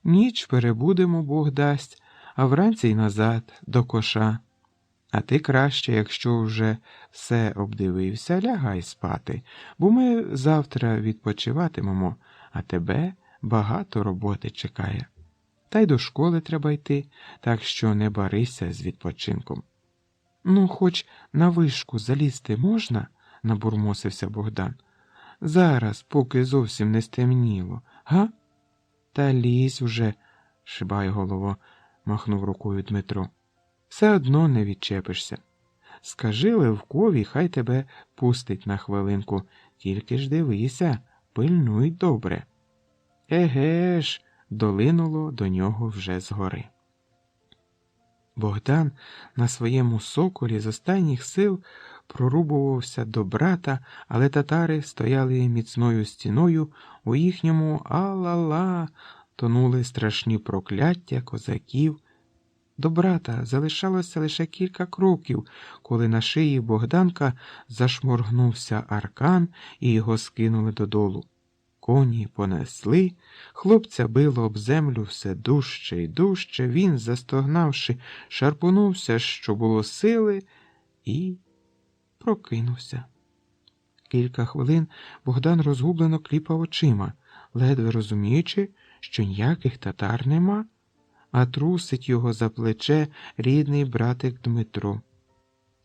Ніч перебудемо, Бог дасть, а вранці й назад, до коша. А ти краще, якщо вже все обдивився, лягай спати, бо ми завтра відпочиватимемо, а тебе багато роботи чекає. Та й до школи треба йти, так що не барися з відпочинком. Ну, хоч на вишку залізти можна? Набурмосився Богдан. Зараз, поки зовсім не стемніло, га? Та лізь уже, шибає голово, махнув рукою Дмитро. Все одно не відчепишся. Скажи Левкові, хай тебе пустить на хвилинку, тільки ж дивися, пильнуй добре. Еге ж, долинуло до нього вже згори. Богдан на своєму соколі з останніх сил прорубувався до брата, але татари стояли міцною стіною, у їхньому «а-ла-ла» тонули страшні прокляття козаків. До брата залишалося лише кілька кроків, коли на шиї Богданка зашморгнувся аркан і його скинули додолу. Коні понесли, хлопця било об землю все дужче й дужче, він, застогнавши, шарпонувся, що було сили, і прокинувся. Кілька хвилин Богдан розгублено кліпав очима, ледве розуміючи, що ніяких татар нема, а трусить його за плече рідний братик Дмитро.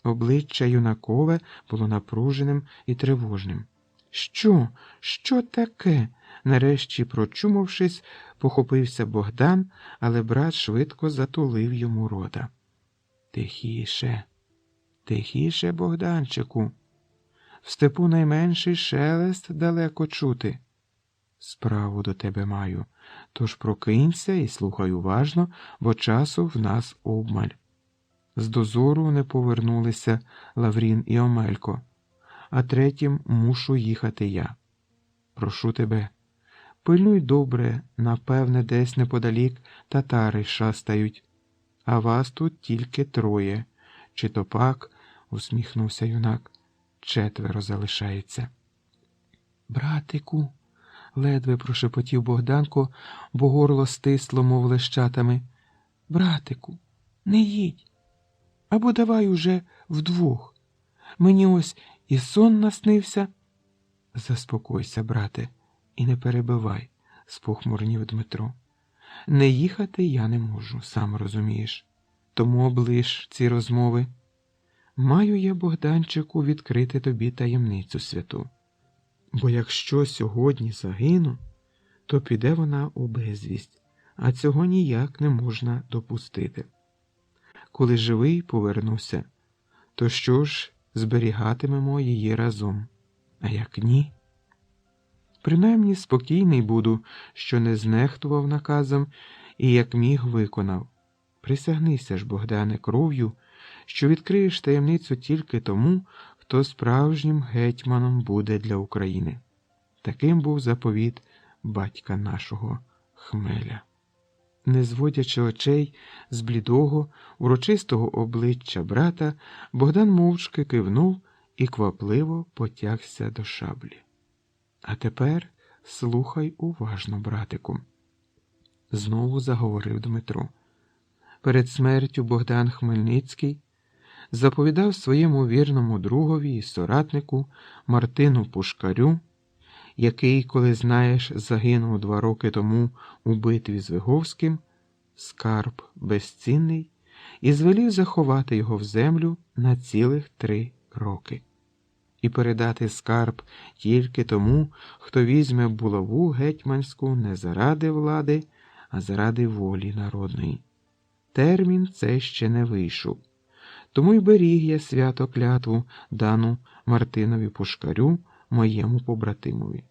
Обличчя юнакове було напруженим і тривожним. Що? Що таке? Нарешті, прочумавшись, похопився Богдан, але брат швидко затулив йому рота. Тихіше, тихіше, Богданчику. В степу найменший шелест далеко чути. Справу до тебе маю, тож прокинься і слухай уважно, бо часу в нас обмаль. З дозору не повернулися Лаврін і Омелько, а третім мушу їхати я. Прошу тебе, пильнуй добре, напевне, десь неподалік татари шастають, а вас тут тільки 3. Чи то пак, усміхнувся юнак, 4 залишається. Братику, ледве прошепотів Богданко, бо горло стисло, мов лещатами. Братику, не їдь. Або давай уже вдвох. Мені ось і сон наснився. Заспокойся, брате, і не перебивай, спохмурнів Дмитро. Не їхати я не можу, сам розумієш. Тому облиш ці розмови. Маю я, Богданчику, відкрити тобі таємницю святу. Бо якщо сьогодні загину, то піде вона у безвість, а цього ніяк не можна допустити. Коли живий повернуся, то що ж зберігатимемо її разом, а як ні? Принаймні спокійний буду, що не знехтував наказом і як міг виконав. Присягнися ж, Богдане, кров'ю, що відкриєш таємницю тільки тому, хто справжнім гетьманом буде для України. Таким був заповіт батька нашого Хмеля. Не зводячи очей з блідого, урочистого обличчя брата, Богдан мовчки кивнув і квапливо потягся до шаблі. А тепер слухай уважно, братику. Знову заговорив Дмитро. Перед смертю Богдан Хмельницький заповідав своєму вірному другові і соратнику Мартину Пушкарю, який, коли знаєш, загинув 2 роки тому у битві з Виговським, скарб безцінний, і звелів заховати його в землю на цілих 3 роки. І передати скарб тільки тому, хто візьме булаву гетьманську не заради влади, а заради волі народної. Термін цей ще не вийшов. Тому й беріг я свято клятву, дану Мартинові Пушкарю, моєму побратимові.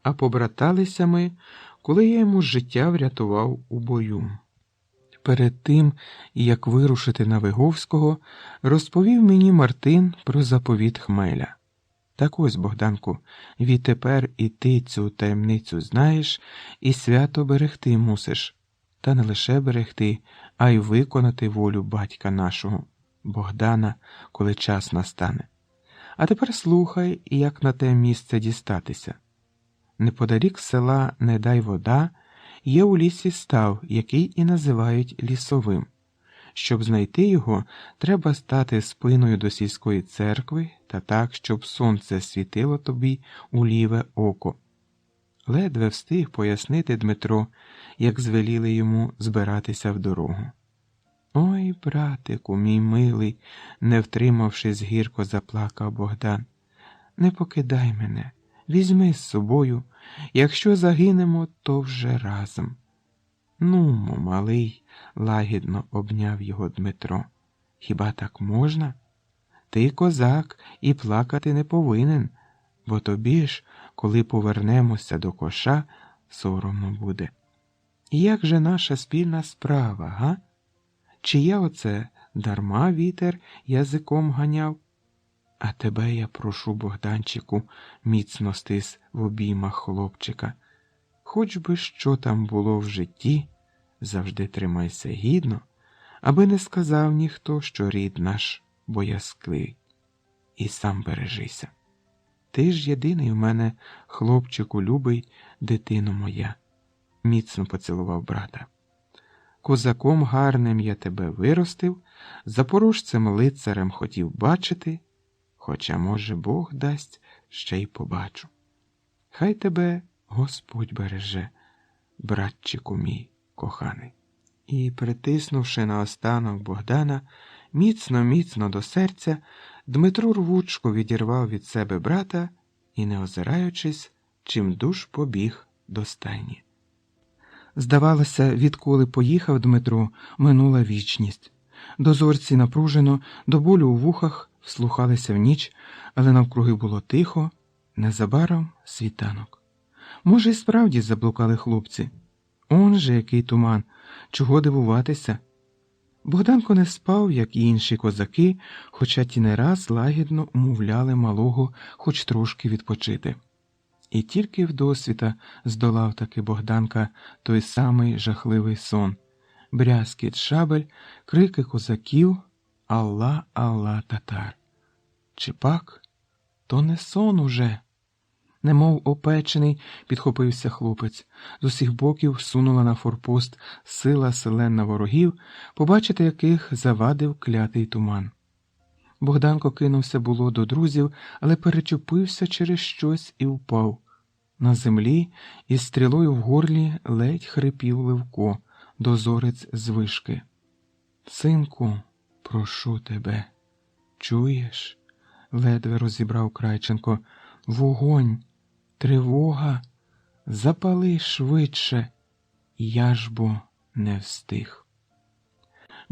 А побраталися ми, коли я йому життя врятував у бою. Перед тим, як вирушити на Виговського, розповів мені Мартин про заповіт Хмеля. Так ось, Богданку, відтепер і ти цю таємницю знаєш і свято берегти мусиш. Та не лише берегти, а й виконати волю батька нашого, Богдана, коли час настане. А тепер слухай, як на те місце дістатися. Неподалік села Недайвода є у лісі став, який і називають лісовим. Щоб знайти його, треба стати спиною до сільської церкви та так, щоб сонце світило тобі у ліве око. Ледве встиг пояснити Дмитро, як звеліли йому збиратися в дорогу. «Ой, братику, мій милий», – не втримавшись, гірко заплакав Богдан. «Не покидай мене, візьми з собою, якщо загинемо, то вже разом». «Нумо, малий», – лагідно обняв його Дмитро. «Хіба так можна? Ти козак і плакати не повинен, бо тобі ж, коли повернемося до коша, соромно буде. І як же наша спільна справа, га? Чи я оце дарма вітер язиком ганяв? А тебе я прошу, Богданчику, міцно стис в обіймах хлопчика. Хоч би що там було в житті, завжди тримайся гідно, аби не сказав ніхто, що рід наш боязкливий. І сам бережися. Ти ж єдиний у мене, хлопчику любий, дитино моя», – міцно поцілував брата. «Козаком гарним я тебе виростив, запорожцем лицарем хотів бачити, хоча, може, Бог дасть, ще й побачу. Хай тебе Господь береже, братчику мій коханий». І, притиснувши наостанок Богдана міцно-міцно до серця, Дмитро рвучко відірвав від себе брата і, не озираючись, чимдуж побіг до стайні. Здавалося, відколи поїхав Дмитро, минула вічність. Дозорці напружено, до болю у вухах вслухалися в ніч, але навкруги було тихо, незабаром світанок. Може, й справді заблукали хлопці. Он же який туман, чого дивуватися. Богданко не спав, як і інші козаки, хоча ті не раз лагідно умовляли малого хоч трошки відпочити. І тільки вдосвіта здолав таки Богданка той самий жахливий сон, брязкіт шабель, крики козаків «Алла, Алла, татар». Чи пак? То не сон уже. Немов опечений, підхопився хлопець. З усіх боків сунула на форпост сила селен ворогів, побачити яких завадив клятий туман. Богданко кинувся було до друзів, але перечепився через щось і впав. На землі із стрілою в горлі ледь хрипів Левко, дозорець з вишки. «Синку, прошу тебе, чуєш?» – ледве розібрав Крайченко. «Вогонь! Тривога! Запали швидше!» Я ж бо не встиг.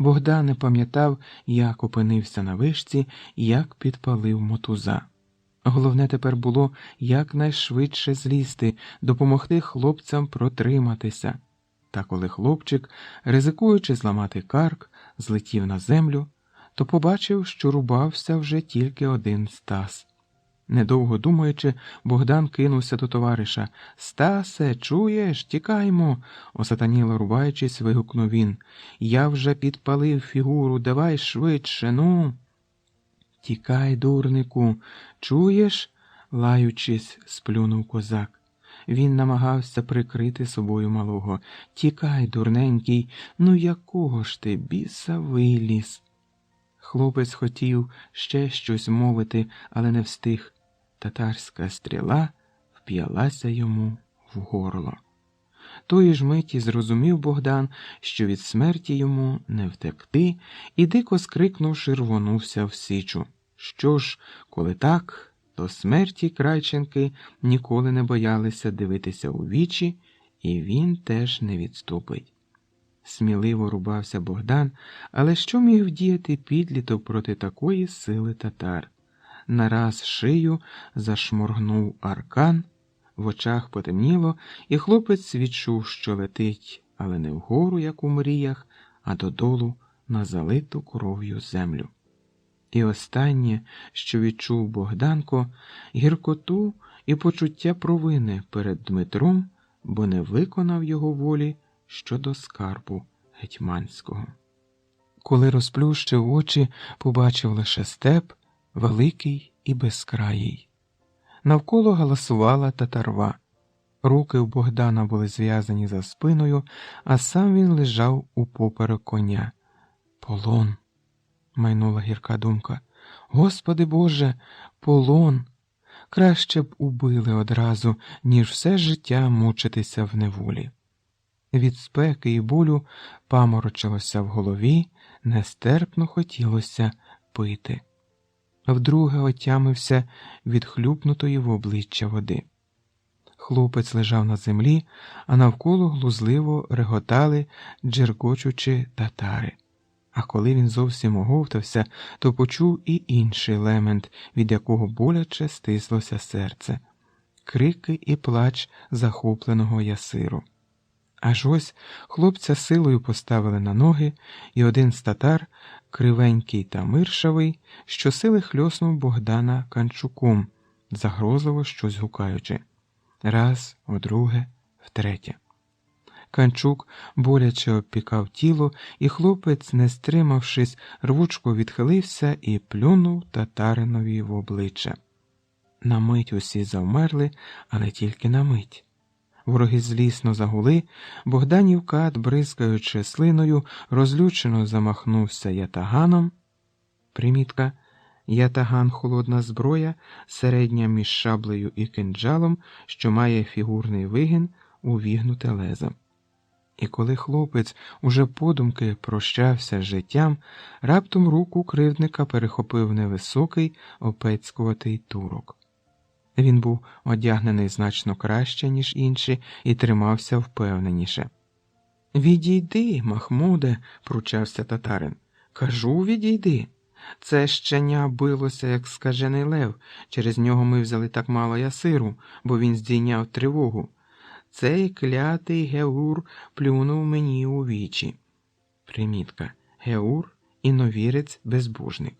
Богдан не пам'ятав, як опинився на вишці, як підпалив мотуза. Головне тепер було якнайшвидше злізти, допомогти хлопцям протриматися. Та коли хлопчик, ризикуючи зламати карк, злетів на землю, то побачив, що рубався вже тільки один Стас. Недовго думаючи, Богдан кинувся до товариша. «Стасе, чуєш? Тікаймо!» Осатаніло рубаючись, вигукнув він. «Я вже підпалив фігуру, давай швидше, ну!» «Тікай, дурнику, чуєш?» лаючись, сплюнув козак. Він намагався прикрити собою малого. «Тікай, дурненький, ну якого ж ти біса виліз?» Хлопець хотів ще щось мовити, але не встиг. Татарська стріла вп'ялася йому в горло. Тої ж миті зрозумів Богдан, що від смерті йому не втекти, і дико скрикнувши, рвонувся в січу. Що ж, коли так, то смерті Крайченки ніколи не боялися дивитися у вічі, і він теж не відступить. Сміливо рубався Богдан, але що міг вдіяти підліток проти такої сили татар? Нараз шию зашморгнув аркан, в очах потемніло, і хлопець відчув, що летить, але не вгору, як у мріях, а додолу на залиту кров'ю землю. І останнє, що відчув Богданко, гіркоту і почуття провини перед Дмитром, бо не виконав його волі щодо скарбу гетьманського. Коли розплющив очі, побачив лише степ, великий і безкраїй. Навколо галасувала татарва. Руки у Богдана були зв'язані за спиною, а сам він лежав упоперек коня. «Полон!» – майнула гірка думка. «Господи Боже, полон! Краще б убили одразу, ніж все життя мучитися в неволі». Від спеки і болю паморочилося в голові, нестерпно хотілося пити. Вдруге отямився від хлюпнутої в обличчя води. Хлопець лежав на землі, а навколо глузливо реготали, джеркочучи татари. А коли він зовсім оговтався, то почув і інший лемент, від якого боляче стислося серце. Крики і плач захопленого ясиру. Аж ось хлопця силою поставили на ноги, і один з татар, кривенький та миршавий, щосили хльоснув Богдана канчуком, загрозливо щось гукаючи. Раз, вдруге, втретє. Канчук боляче обпікав тіло, і хлопець, не стримавшись, рвучко відхилився і плюнув татаринові в обличчя. На мить усі завмерли, але тільки на мить. Вороги злісно загули, Богданів кат, бризкаючи слиною, розлючено замахнувся ятаганом. Примітка. Ятаган – холодна зброя, середня між шаблею і кинджалом, що має фігурний вигін, увігнуте лезо. І коли хлопець уже подумки прощався з життям, раптом руку кривдника перехопив невисокий, опецькуватий турок. Він був одягнений значно краще, ніж інші, і тримався впевненіше. «Відійди, Махмуде!» – пручався татарин. «Кажу, відійди! Це щеня билося, як скажений лев. Через нього ми взяли так мало ясиру, бо він здійняв тривогу. Цей клятий Геур плюнув мені у вічі». Примітка. Геур – іновірець-безбожник.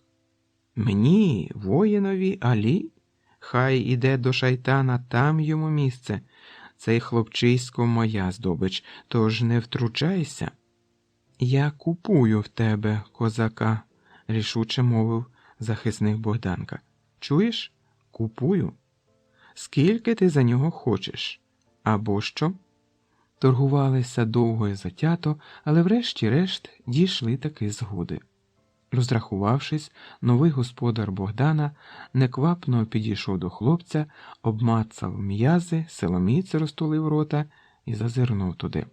«Мені, воїнові Алі? Хай іде до шайтана, там йому місце. Цей хлопчисько моя здобич, тож не втручайся». «Я купую в тебе, козака», – рішуче мовив захисник Богданка. «Чуєш? Купую. Скільки ти за нього хочеш? Або що?» Торгувалися довго і затято, але врешті-решт дійшли таки згоди. Розрахувавшись, новий господар Богдана неквапно підійшов до хлопця, обмацав м'язи, силоміць розтулив рота і зазирнув туди.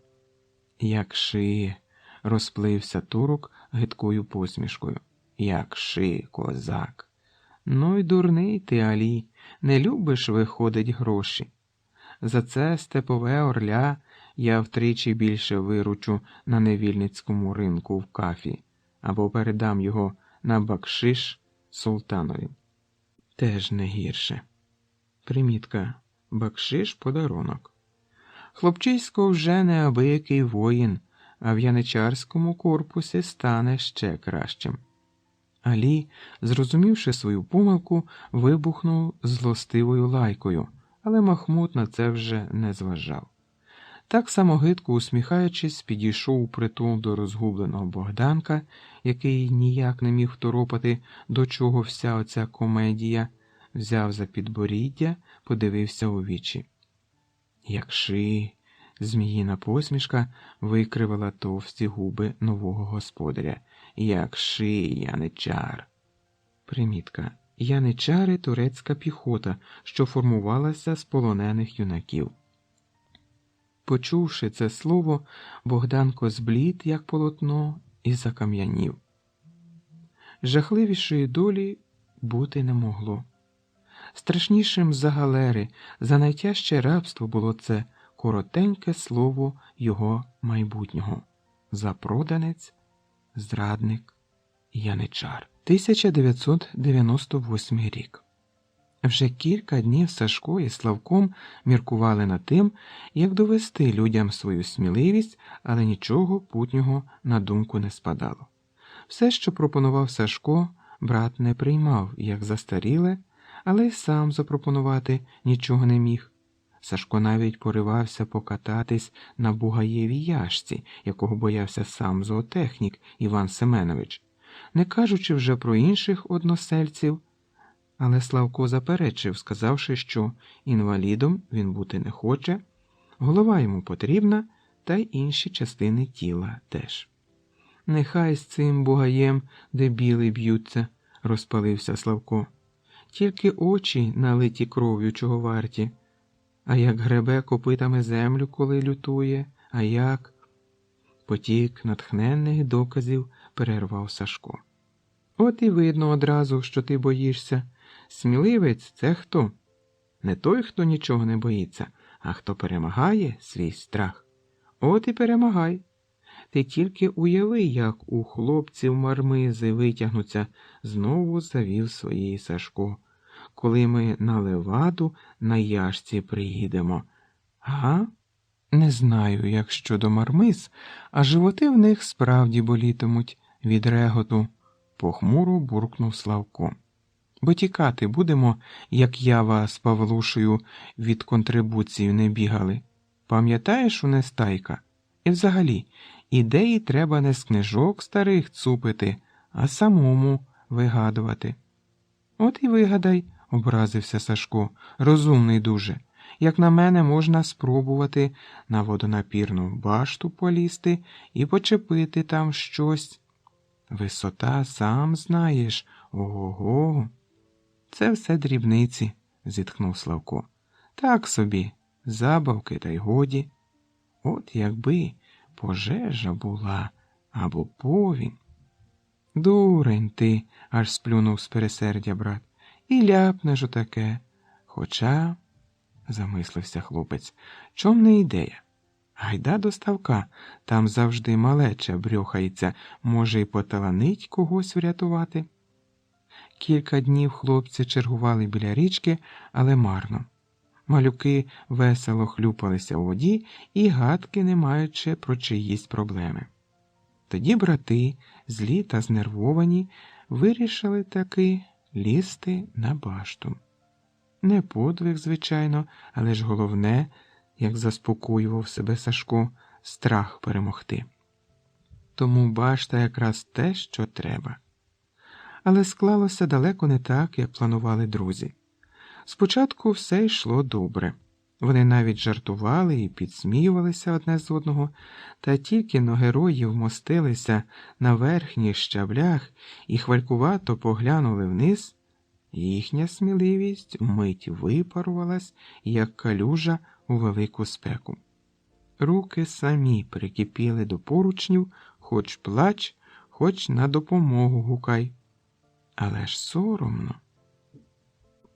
«Якши!» – розплився турок гидкою посмішкою. «Якши, козак! Ну й дурний ти, Алі, не любиш, виходить, гроші. За це степове орля я втричі більше виручу на невільницькому ринку в Кафі, або передам його на бакшиш султанові. Теж не гірше. Примітка. Бакшиш – подарунок. Хлопчисько вже неабиякий воїн, а в яничарському корпусі стане ще кращим». Алі, зрозумівши свою помилку, вибухнув злостивою лайкою, але Махмуд на це вже не зважав. Так само гидко усміхаючись, підійшов упритул до розгубленого Богданка, який ніяк не міг второпати, до чого вся оця комедія, взяв за підборіддя, подивився у вічі. «Якши!» – зміїна посмішка викривила товсті губи нового господаря. «Якши, яничар!» Примітка. Яничари – турецька піхота, що формувалася з полонених юнаків. Почувши це слово, Богданко зблід, як полотно, і закам'янів. Жахливішої долі бути не могло. Страшнішим за галери, за найтяжче рабство було це коротеньке слово його майбутнього. Запроданець, зрадник, яничар. 1998 рік. Вже кілька днів Сашко із Славком міркували над тим, як довести людям свою сміливість, але нічого путнього на думку не спадало. Все, що пропонував Сашко, брат не приймав, як застаріле, але й сам запропонувати нічого не міг. Сашко навіть поривався покататись на бугаєвій яшці, якого боявся сам зоотехнік Іван Семенович, не кажучи вже про інших односельців. Але Славко заперечив, сказавши, що інвалідом він бути не хоче, голова йому потрібна, та й інші частини тіла теж. «Нехай з цим бугаєм дебіли б'ються», – розпалився Славко. «Тільки очі налиті кров'ю чого варті. А як гребе копитами землю, коли лютує, а як...» Потік натхненних доказів перервав Сашко. «От і видно одразу, що ти боїшся. Сміливець – це хто? Не той, хто нічого не боїться, а хто перемагає свій страх. От і перемагай. Ти тільки уяви, як у хлопців мармизи витягнуться», – знову завів своїй Сашко, «коли ми на Леваду на яшці приїдемо. Га? Не знаю, як щодо мармиз, а животи в них справді болітимуть від реготу», – похмуро буркнув Славко. «Бо тікати будемо, як Ява з Павлушею від контрибуції не бігали. Пам'ятаєш у Нестайка? І взагалі, ідеї треба не з книжок старих цупити, а самому вигадувати». «От і вигадай», – образився Сашко, – «розумний дуже. Як на мене, можна спробувати на водонапірну башту полізти і почепити там щось. Висота, сам знаєш, ого-го». «Це все дрібниці», – зітхнув Славко. «Так собі, забавки та й годі. От якби пожежа була або повінь». «Дурень ти», – аж сплюнув з пересердя брат, – «і ляпнеш отаке. Хоча...» – замислився хлопець, – «чом не ідея? Гайда до ставка, там завжди малеча брьохається, може й поталанить когось врятувати». Кілька днів хлопці чергували біля річки, але марно. Малюки весело хлюпалися у воді і гадки не маючи про чиїсь проблеми. Тоді брати, злі та знервовані, вирішили таки лізти на башту. Не подвиг, звичайно, але ж головне, як заспокоював себе Сашко, страх перемогти. Тому башта якраз те, що треба. Але склалося далеко не так, як планували друзі. Спочатку все йшло добре. Вони навіть жартували і підсміювалися одне з одного, та тільки но герої вмостилися на верхніх щаблях і хвалькувато поглянули вниз, їхня сміливість вмить випарувалась, як калюжа у велику спеку. Руки самі прикипіли до поручнів, хоч плач, хоч на допомогу гукай. Але ж соромно.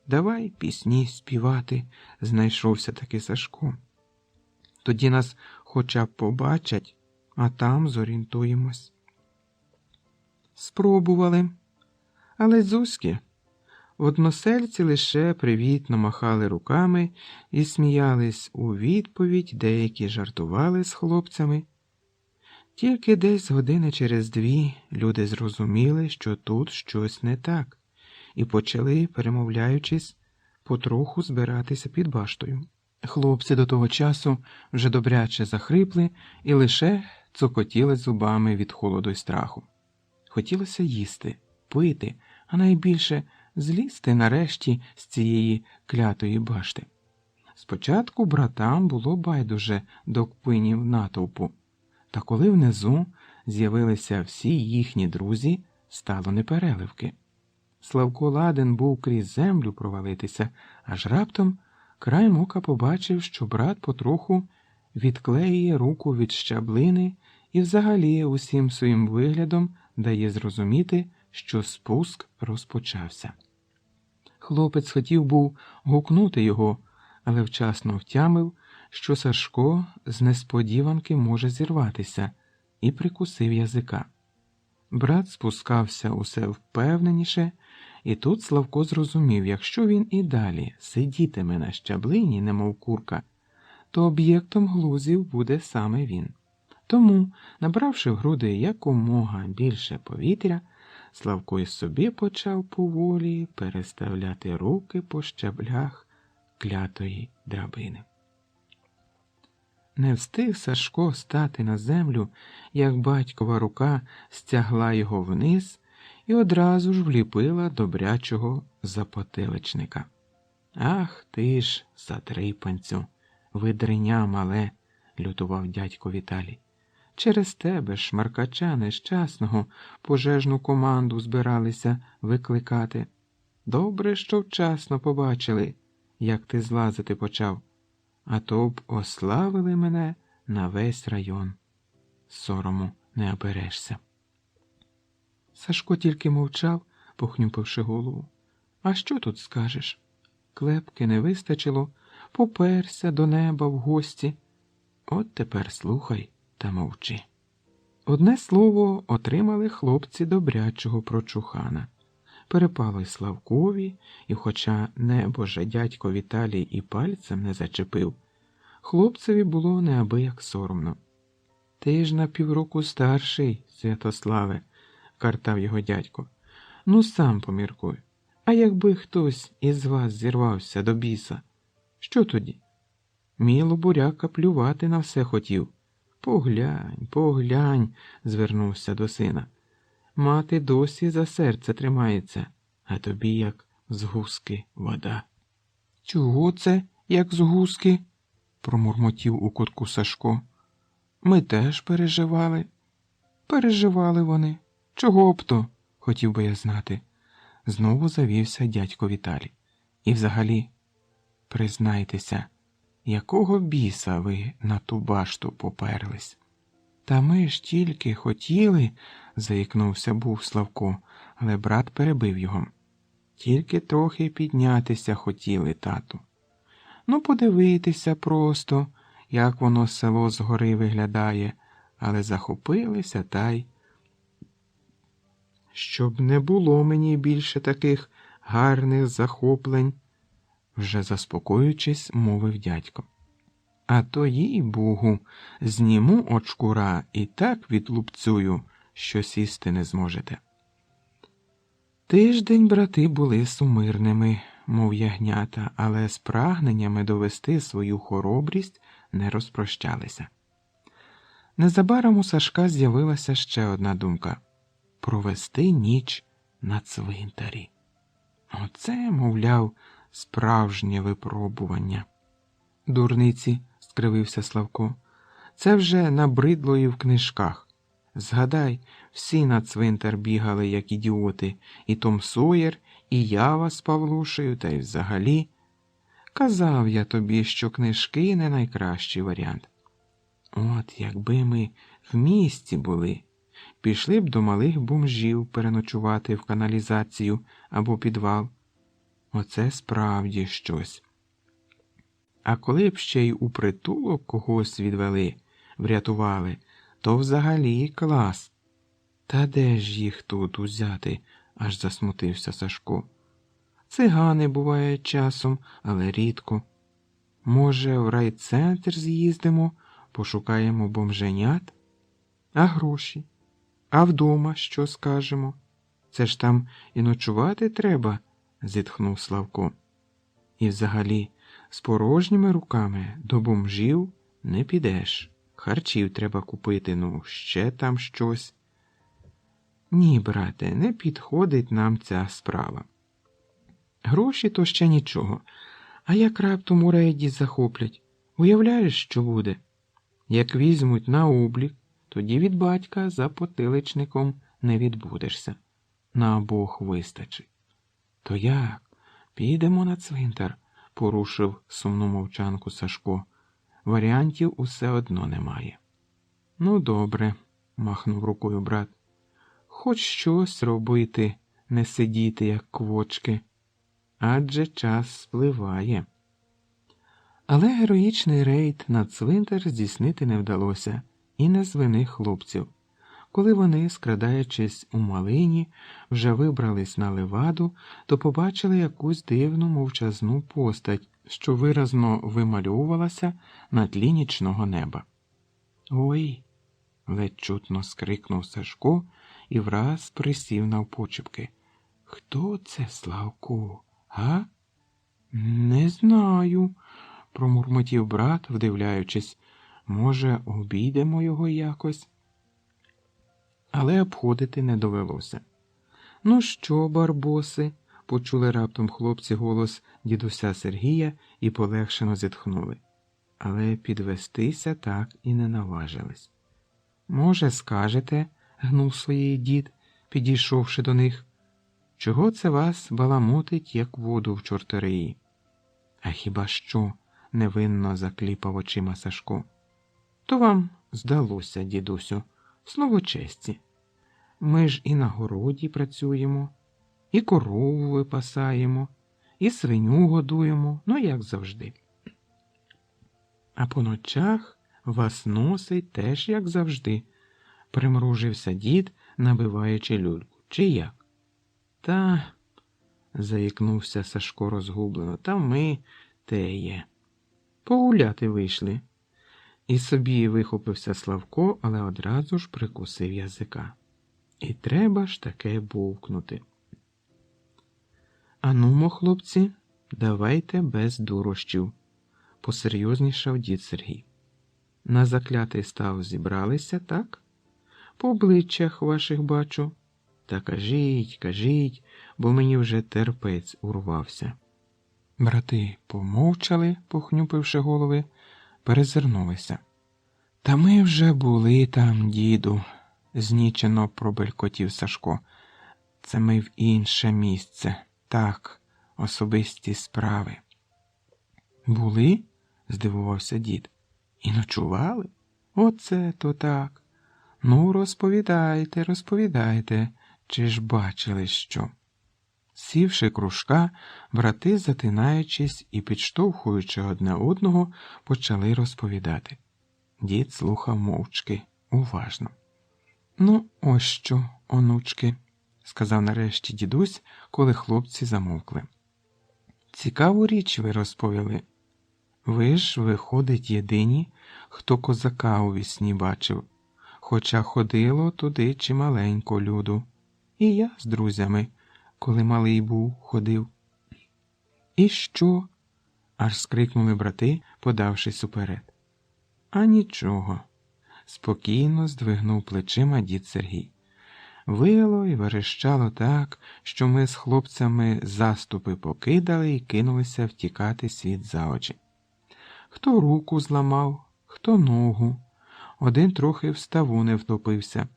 Давай пісні співати, знайшовся таки Сашко. Тоді нас хоча б побачать, а там зорієнтуємось. Спробували, але дзузьки. Односельці лише привітно махали руками і сміялись у відповідь, деякі жартували з хлопцями. Тільки десь години через дві люди зрозуміли, що тут щось не так, і почали, перемовляючись, потроху збиратися під баштою. Хлопці до того часу вже добряче захрипли і лише цокотіли зубами від холоду й страху. Хотілося їсти, пити, а найбільше злізти нарешті з цієї клятої башти. Спочатку братам було байдуже до кпинів натовпу, та коли внизу з'явилися всі їхні друзі, стало непереливки. Славко ладен був крізь землю провалитися, аж раптом краєм ока побачив, що брат потроху відклеює руку від щаблини і взагалі усім своїм виглядом дає зрозуміти, що спуск розпочався. Хлопець хотів був гукнути його, але вчасно втямив, що Сашко з несподіванки може зірватися, і прикусив язика. Брат спускався усе впевненіше, і тут Славко зрозумів, якщо він і далі сидітиме на щаблині, немов курка, то об'єктом глузів буде саме він. Тому, набравши в груди якомога більше повітря, Славко й собі почав поволі переставляти руки по щаблях клятої драбини. Не встиг Сашко стати на землю, як батькова рука стягла його вниз і одразу ж вліпила добрячого запотиличника. «Ах ти ж, затрипанцю, видриня мале!» – лютував дядько Віталій. «Через тебе, шмаркача нещасного, пожежну команду збиралися викликати. Добре, що вчасно побачили, як ти злазити почав. А то б ославили мене на весь район. Сорому не оберешся». Сашко тільки мовчав, похнюпивши голову. А що тут скажеш? Клепки не вистачило, поперся до неба в гості. От тепер слухай та мовчи. Одне слово отримали хлопці добрячого прочухана. Перепало й Славкові, і хоча небоже дядько Віталій і пальцем не зачепив, хлопцеві було неабияк соромно. «Ти ж на півроку старший, Святославе», – картав його дядько. «Ну сам поміркуй, а якби хтось із вас зірвався до біса, що тоді? Мій лобуряка плювати на все хотів. Поглянь, поглянь», – звернувся до сина. «Мати досі за серце тримається, а тобі як з гуски вода». «Чого це, як з гуски?» – промурмотів у кутку Сашко. «Ми теж переживали». «Переживали вони. Чого б то?» – хотів би я знати. Знову завівся дядько Віталій. «І взагалі, признайтеся, якого біса ви на ту башту поперлись?» «Та ми ж тільки хотіли», – заїкнувся був Славко, але брат перебив його. «Тільки трохи піднятися хотіли, тату. Ну, подивитися просто, як воно село згори виглядає, але захопилися та й...» «Щоб не було мені більше таких гарних захоплень», – вже заспокоюючись, мовив дядько. «А то, їй-богу, зніму очкура і так відлупцюю, що сісти не зможете». Тиждень брати були сумирними, мов ягнята, але з прагненнями довести свою хоробрість не розпрощалися. Незабаром у Сашка з'явилася ще одна думка – провести ніч на цвинтарі. Оце, мовляв, справжнє випробування. Дурниці, скривився Славко. Це вже набридло і в книжках. Згадай, всі на цвинтар бігали, як ідіоти, і Том Сойер, і Ява з Павлушею, та й взагалі. Казав я тобі, що книжки не найкращий варіант. От якби ми в місті були, пішли б до малих бомжів переночувати в каналізацію або підвал. Оце справді щось. А коли б ще й у притулок когось відвели, врятували, то взагалі клас. Та де ж їх тут узяти, аж засмутився Сашко. Цигани бувають часом, але рідко. Може, в райцентр з'їздимо, пошукаємо бомженят? А гроші? А вдома що скажемо? Це ж там і ночувати треба, зітхнув Славко. І взагалі, з порожніми руками до бомжів не підеш. Харчів треба купити, ну, ще там щось. Ні, брате, не підходить нам ця справа. Гроші то ще нічого. А як раптом у рейді захоплять? Уявляєш, що буде? Як візьмуть на облік, тоді від батька за потиличником не відбудешся. На обох вистачить. То як? Підемо на цвинтар, порушив сумну мовчанку Сашко. Варіантів усе одно немає. Ну, добре, махнув рукою брат. Хоч щось робити, не сидіти, як квочки. Адже час спливає. Але героїчний рейд на цвинтар здійснити не вдалося і не з вини хлопців. Коли вони, скрадаючись у малині, вже вибрались на леваду, то побачили якусь дивну мовчазну постать, що виразно вимальовувалася на тлі нічного неба. «Ой!» – ледь чутно скрикнув Сашко і враз присів навпочепки. «Хто це, Славко, га?» «Не знаю», – промурмотів брат, вдивляючись. «Може, обійдемо його якось?» Але обходити не довелося. «Ну що, барбоси?» – почули раптом хлопці голос дідуся Сергія і полегшено зітхнули. Але підвестися так і не наважились. «Може, скажете?» – гнув своєї дід, підійшовши до них. «Чого це вас баламутить, як воду в чорториї?» «А хіба що?» – невинно закліпав очима Сашко. «То вам здалося, дідусю, слово честі. Ми ж і на городі працюємо, і корову випасаємо, і свиню годуємо, ну як завжди. А по ночах вас носить теж як завжди», – примружився дід, набиваючи люльку. «Чи як?» «Та», – заїкнувся Сашко розгублено, – «та ми те є. Погуляти вийшли». І собі вихопився Славко, але одразу ж прикусив язика. І треба ж таке бовкнути. «Анумо, хлопці, давайте без дурощів», – посерйознішав дід Сергій. «На заклятий став зібралися, так? По обличчях ваших бачу. Та кажіть, кажіть, бо мені вже терпець урвався». Брати помовчали, похнюпивши голови, перезирнулися. «Та ми вже були там, діду», – знічено пробелькотів Сашко. «Це ми в інше місце. Так, особисті справи». «Були?» – здивувався дід. «І ночували? Оце то так. Ну, розповідайте, розповідайте, чи ж бачили що?» Сівши кружка, брати, затинаючись і підштовхуючи одне одного, почали розповідати. Дід слухав мовчки, уважно. «Ну, ось що, онучки», – сказав нарешті дідусь, коли хлопці замовкли. «Цікаву річ ви розповіли. Ви ж, виходить, єдині, хто козака у вісні бачив, хоча ходило туди чималенько люду. І я з друзями, коли малий був, ходив». «І що?» – аж скрикнули брати, подавшись уперед. «А нічого», – спокійно здвигнув плечима дід Сергій. «Вило і верещало так, що ми з хлопцями заступи покидали і кинулися втікати світ за очі. Хто руку зламав, хто ногу. Один трохи в ставу не втопився.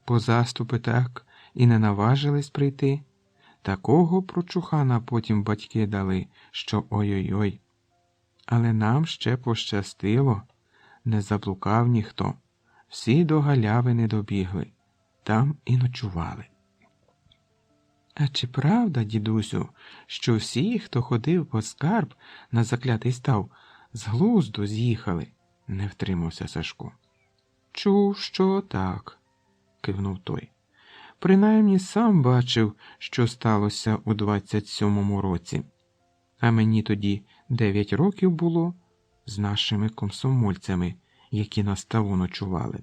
По заступи так і не наважились прийти. Такого прочухана потім батьки дали, що ой-ой-ой. Але нам ще пощастило, не заблукав ніхто. Всі до галявини добігли, там і ночували. А чи правда, дідусю, що всі, хто ходив по скарб на заклятий став, з глузду з'їхали? Не втримався Сашко. Чув, що так, кивнув той. Принаймні сам бачив, що сталося у 27-му році. А мені тоді 9 років було з нашими комсомольцями, які на ставу ночували.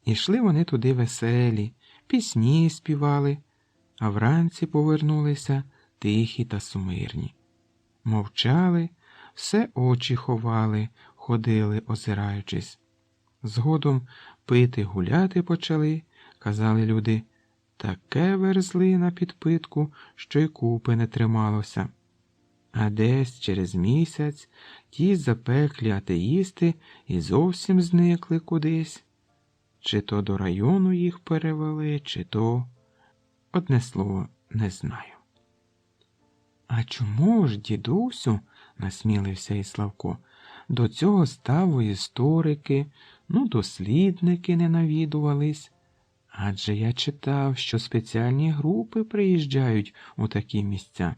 Ішли вони туди веселі, пісні співали, а вранці повернулися тихі та сумирні. Мовчали, все очі ховали, ходили, озираючись. Згодом пити, гуляти почали, казали люди, таке верзли на підпитку, що й купи не трималося. А десь через місяць ті запеклі атеїсти і зовсім зникли кудись. Чи то до району їх перевели, чи то... Одне слово, не знаю. А чому ж, дідусю, насмілився і Славко, до цього ставу історики, дослідники не навідувались? Адже я читав, що спеціальні групи приїжджають у такі місця.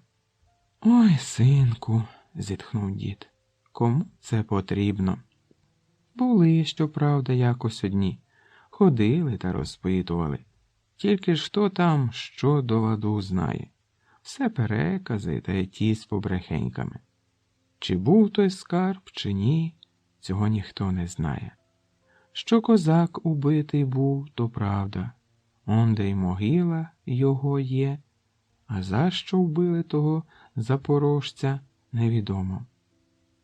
Ой, синку, зітхнув дід, кому це потрібно? Були, щоправда, якось одні. Ходили та розпитували. Тільки ж хто там, що до ладу знає. Все перекази та й ті з побрехеньками. Чи був той скарб, чи ні, цього ніхто не знає. Що козак убитий був, то правда. Онде й могила його є, а за що вбили того запорожця, невідомо.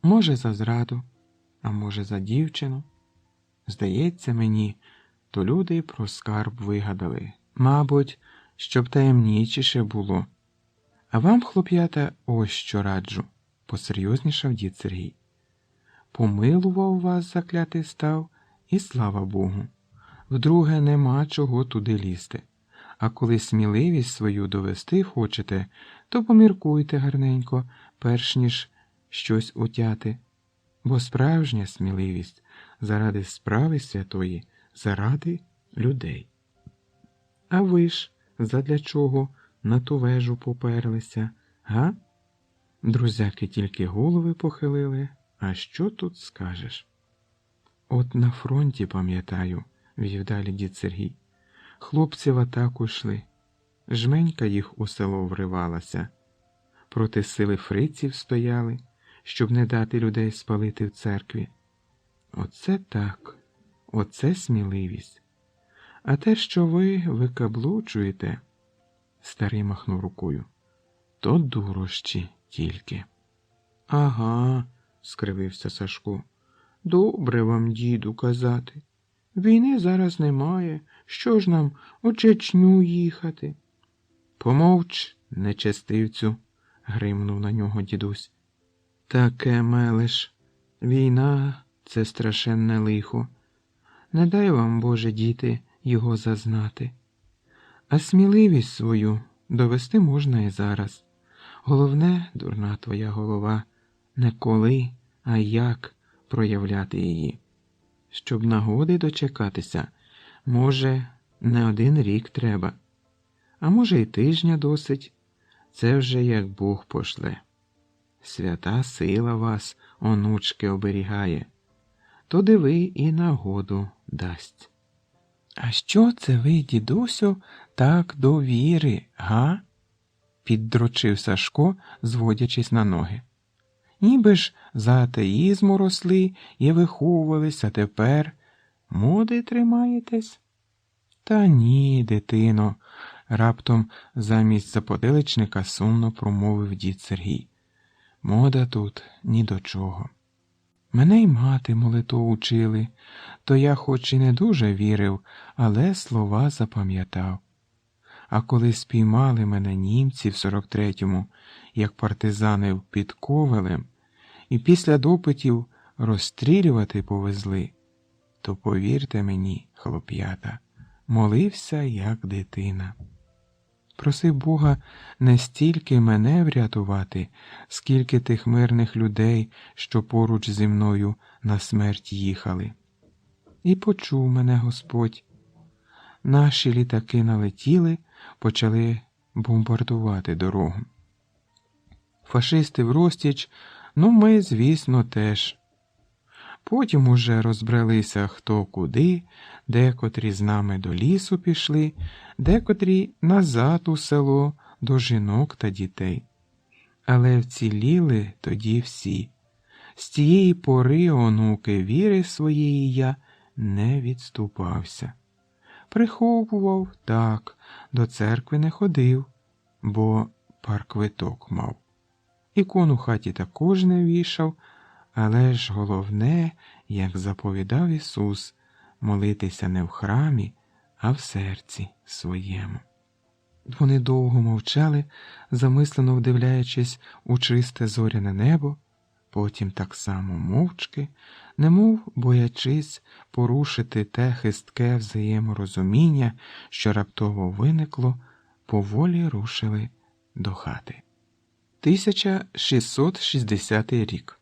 Може, за зраду, а може, за дівчину. Здається мені, то люди про скарб вигадали. Мабуть, щоб таємнічіше було. А вам, хлоп'ята, ось що раджу, посерйознішав дід Сергій. Помилував вас заклятий став, і слава Богу. Вдруге, нема чого туди лізти. А коли сміливість свою довести хочете, то поміркуйте гарненько, перш ніж щось утяти. Бо справжня сміливість заради справи святої, заради людей. А ви ж задля чого на ту вежу поперлися, га? Друзяки тільки голови похилили, а що тут скажеш? От на фронті, пам'ятаю, вів далі дід Сергій. Хлопці в атаку йшли. Жменька їх у село вривалася. Проти сили фриців стояли, щоб не дати людей спалити в церкві. Оце так, оце сміливість. А те, що ви викаблучуєте, старий махнув рукою, то дурощі тільки. Ага, скривився Сашко. Добре вам, діду, казати. Війни зараз немає, що ж нам у Чечню їхати? Помовч, нечестивцю, гримнув на нього дідусь. Таке мелеш. Війна – це страшенне лихо. Не дай вам, Боже, діти, його зазнати. А сміливість свою довести можна і зараз. Головне, дурна твоя голова, не коли, а як проявляти її. Щоб нагоди дочекатися, може, не 1 рік треба. А може, й тижня досить. Це вже як Бог пошле. Свята сила вас, онучки, оберігає. То диви і нагоду дасть. А що це ви, дідусю, так до віри, га? Піддрочив Сашко, зводячись на ноги. Ніби ж за атеїзму росли і виховувались, а тепер моди тримаєтесь? Та ні, дитино, раптом замість запотиличника сумно промовив дід Сергій. Мода тут ні до чого. Мене й мати молитву учили, то я хоч і не дуже вірив, але слова запам'ятав. А коли спіймали мене німці в 43-му, як партизанив під Ковелем, і після допитів розстрілювати повезли, то повірте мені, хлоп'ята, молився, як дитина. Просив Бога не стільки мене врятувати, скільки тих мирних людей, що поруч зі мною на смерть їхали. І почув мене Господь. Наші літаки налетіли, почали бомбардувати дорогу. Фашисти врозтіч, ну ми, звісно, теж. Потім уже розбралися хто куди, декотрі з нами до лісу пішли, декотрі назад у село до жінок та дітей. Але вціліли тоді всі. З тієї пори, онуки, віри своєї я не відступався. Приховував, так, до церкви не ходив, бо парквиток мав. Ікон у хаті також не вішав, але ж головне, як заповідав Ісус, молитися не в храмі, а в серці своєму. Вони довго мовчали, замислено вдивляючись у чисте зоряне небо, потім так само мовчки, немов боячись порушити те хистке взаєморозуміння, що раптово виникло, поволі рушили до хати. 1660 рік.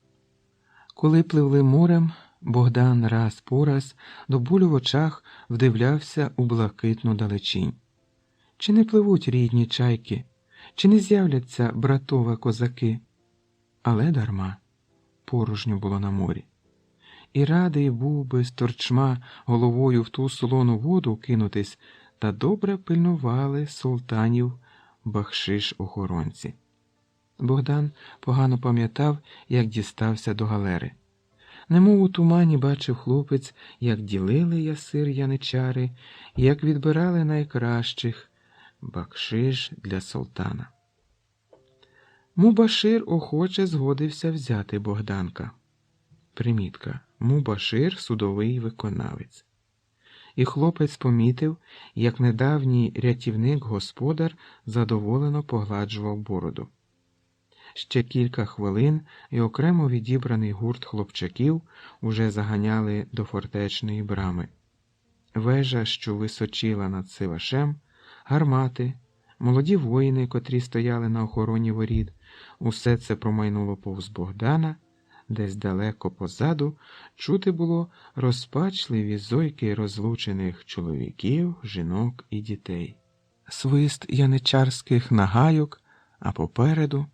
Коли пливли морем, Богдан раз по раз до болю в очах вдивлявся у блакитну далечінь. Чи не пливуть рідні чайки, чи не з'являться братове козаки? Але дарма, порожньо було на морі. І радий був би з торчма головою в ту солону воду кинутись, та добре пильнували султанів бахшиш-охоронці. Богдан погано пам'ятав, як дістався до галери. Немов у тумані бачив хлопець, як ділили ясир яничари, як відбирали найкращих бакшиш для султана. Мубашир охоче згодився взяти Богданка. Примітка. Мубашир – судовий виконавець. І хлопець помітив, як недавній рятівник-господар задоволено погладжував бороду. Ще кілька хвилин, і окремо відібраний гурт хлопчаків уже заганяли до фортечної брами. Вежа, що височила над Сивашем, гармати, молоді воїни, котрі стояли на охороні воріт, усе це промайнуло повз Богдана, десь далеко позаду чути було розпачливі зойки розлучених чоловіків, жінок і дітей. Свист яничарських нагайок, а попереду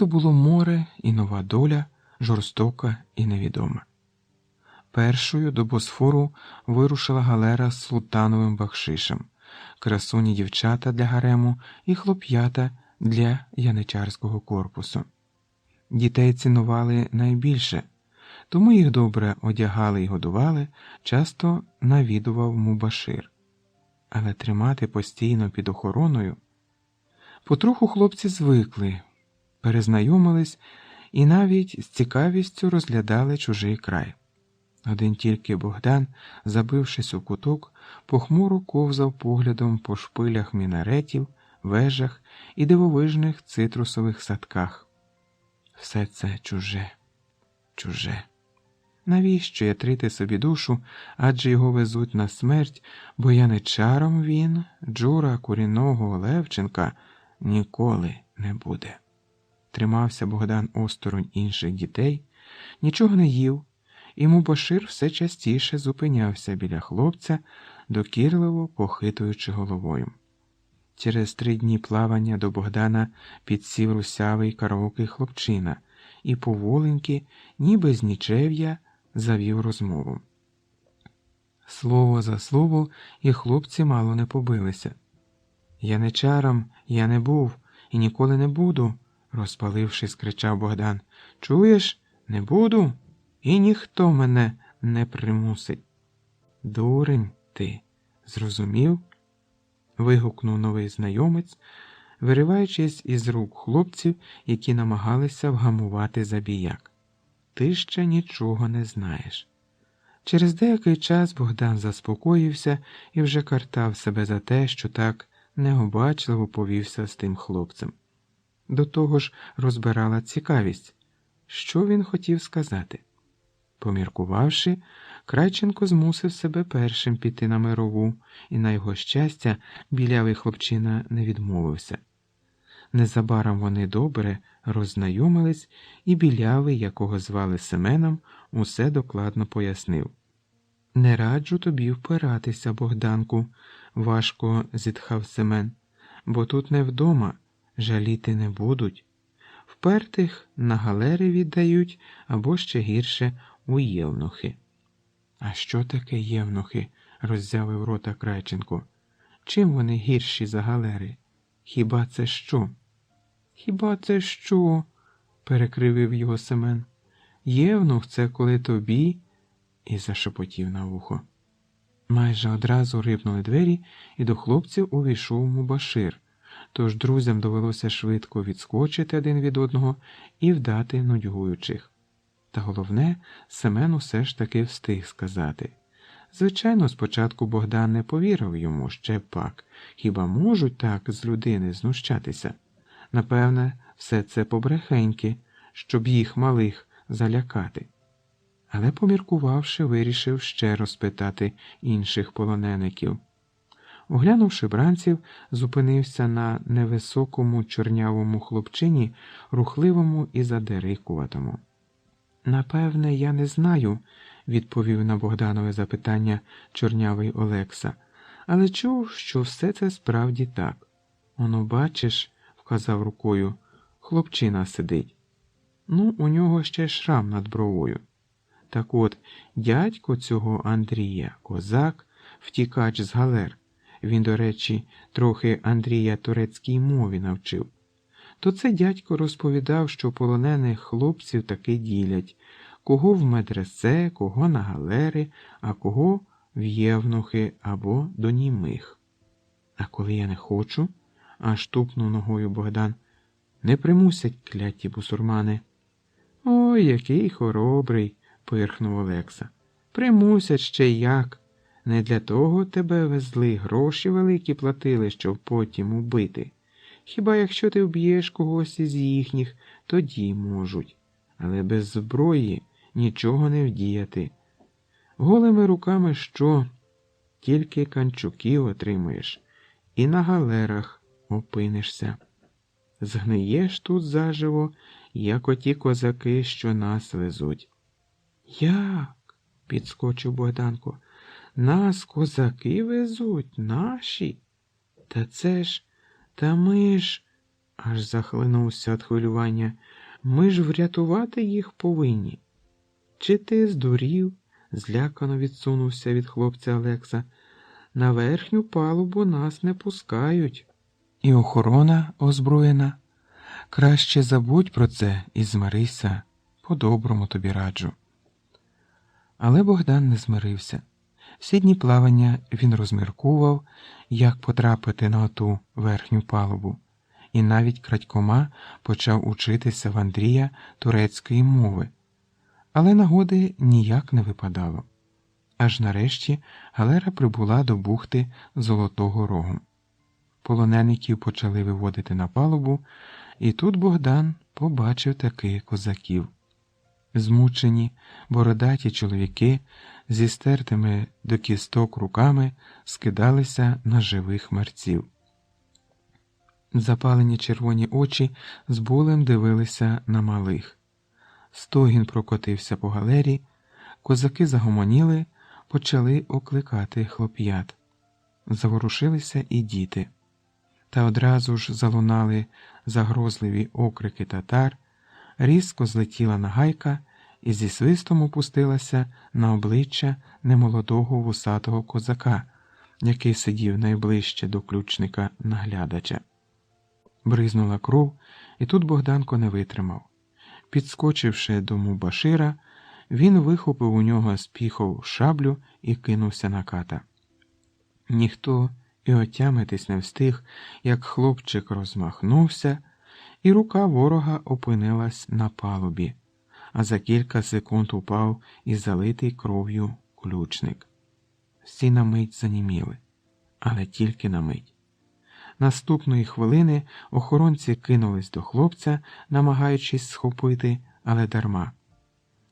було море і нова доля, жорстока і невідома. Першою до Босфору вирушила галера з султановим бахшишем, красуні дівчата для гарему і хлоп'ята для яничарського корпусу. Дітей цінували найбільше, тому їх добре одягали і годували, часто навідував Мубашир. Але тримати постійно під охороною. Потроху хлопці звикли, перезнайомились і навіть з цікавістю розглядали чужий край. Один тільки Богдан, забившись у куток, похмуро ковзав поглядом по шпилях мінаретів, вежах і дивовижних цитрусових садках. Все це чуже, чуже. Навіщо ятрити собі душу, адже його везуть на смерть, бо яничаром він, Джура Курінного Левченка, ніколи не буде. Тримався Богдан осторонь інших дітей, нічого не їв, і Мубашир все частіше зупинявся біля хлопця, докірливо похитуючи головою. Через 3 дні плавання до Богдана підсів русявий караокий хлопчина і поволеньки, ніби з нічев'я, завів розмову. Слово за слово, і хлопці мало не побилися. «Яничаром я не був і ніколи не буду», – розпалившись, кричав Богдан. «Чуєш? Не буду, і ніхто мене не примусить». «Дурень ти, зрозумів?» – вигукнув новий знайомець, вириваючись із рук хлопців, які намагалися вгамувати забіяк. «Ти ще нічого не знаєш». Через деякий час Богдан заспокоївся і вже картав себе за те, що так необачливо повівся з тим хлопцем. До того ж розбирала цікавість, Що він хотів сказати? Поміркувавши, Крайченко змусив себе першим піти на Мирову, і на його щастя білявий хлопчина не відмовився. Незабаром вони добре роззнайомились, і білявий, якого звали Семеном, усе докладно пояснив. «Не раджу тобі впиратися, Богданку», – важко зітхав Семен, – «бо тут не вдома, жаліти не будуть. Впертих на галери віддають, або ще гірше у євнухи». «А що таке євнухи?» – роззявив рота Крайченко. «Чим вони гірші за галери? Хіба це що?» «Хіба це що?» – перекривив його Семен. «Євнух – це коли тобі…» і зашепотів на вухо. Майже одразу рипнули двері, і до хлопців увійшов Мубашир, тож друзям довелося швидко відскочити один від одного і вдати нудьгуючих. Та головне, Семен усе ж таки встиг сказати. Звичайно, спочатку Богдан не повірив йому, ще пак. Хіба можуть так з людини знущатися? Напевне, все це побрехеньки, щоб їх малих залякати. Але, поміркувавши, вирішив ще розпитати інших полонеників. Оглянувши бранців, зупинився на невисокому чорнявому хлопчині, рухливому і задерикуватому. «Напевне, я не знаю», – відповів на Богданове запитання чорнявий Олекса, «але чув, що все це справді так. Оно, бачиш», – вказав рукою, – «хлопчина сидить. Ну, у нього ще шрам над бровою. Так от, дядько цього Андрія, козак, втікач з галер. Він, до речі, трохи Андрія турецькій мові навчив. То це дядько розповідав, що полонених хлопців таки ділять, кого в медресе, кого на галери, а кого в євнухи або до німих. А коли я не хочу, аж тупнув ногою Богдан, не примусять кляті бусурмани. Ой, який хоробрий, пирхнув Олекса. Примусять ще як. Не для того тебе везли, гроші великі платили, щоб потім убити. Хіба якщо ти вб'єш когось із їхніх, тоді можуть. Але без зброї нічого не вдіяти. Голими руками що? Тільки канчуків отримуєш. І на галерах опинишся. Згниєш тут заживо, як оті козаки, що нас везуть. Як? Підскочив Богданко. Нас козаки везуть, наші? Та це ж, та ми ж, аж захлинувся від хвилювання, ми ж врятувати їх повинні. Чи ти здурів? Злякано відсунувся від хлопця Олекса. На верхню палубу нас не пускають. І охорона озброєна. Краще забудь про це і змирися, по-доброму тобі раджу. Але Богдан не змирився. Всі дні плавання він розміркував, як потрапити на оту верхню палубу, і навіть крадькома почав учитися в Андрія турецької мови. Але нагоди ніяк не випадало. Аж нарешті галера прибула до бухти Золотого Рогу. Полонеників почали виводити на палубу, і тут Богдан побачив таки козаків. Змучені, бородаті чоловіки зі стертими до кісток руками скидалися на живих мерців. Запалені червоні очі з болем дивилися на малих. Стогін прокотився по галері, козаки загомоніли, почали окликати хлоп'ят. Заворушилися і діти. Та одразу ж залунали загрозливі окрики татар, різко злетіла нагайка і зі свистом опустилася на обличчя немолодого вусатого козака, який сидів найближче до ключника-наглядача. Бризнула кров, і тут Богданко не витримав. Підскочивши до Мубашира, він вихопив у нього з піхов шаблю і кинувся на ката. Ніхто і отямитись не встиг, як хлопчик розмахнувся, і рука ворога опинилась на палубі, а за кілька секунд упав і залитий кров'ю ключник. Всі на мить заніміли, але тільки на мить. Наступної хвилини охоронці кинулись до хлопця, намагаючись схопити, але дарма.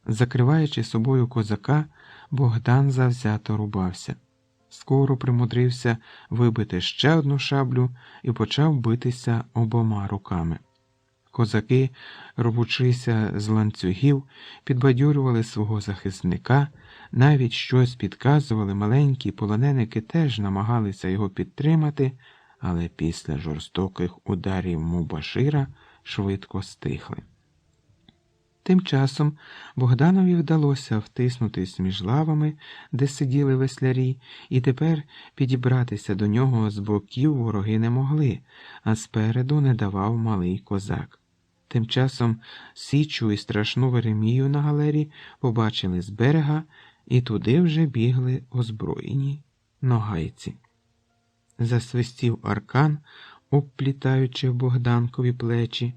Закриваючи собою козака, Богдан завзято рубався. Скоро примудрився вибити ще одну шаблю і почав битися обома руками. Козаки, рвучися з ланцюгів, підбадьорювали свого захисника, навіть щось підказували, маленькі полоненики теж намагалися його підтримати, але після жорстоких ударів Мубашира швидко стихли. Тим часом Богданові вдалося втиснутись між лавами, де сиділи веслярі, і тепер підібратися до нього з боків вороги не могли, а спереду не давав малий козак. Тим часом Січу і страшну Веремію на галері побачили з берега, і туди вже бігли озброєні ногайці. Засвистів аркан, обплітаючи Богданкові плечі.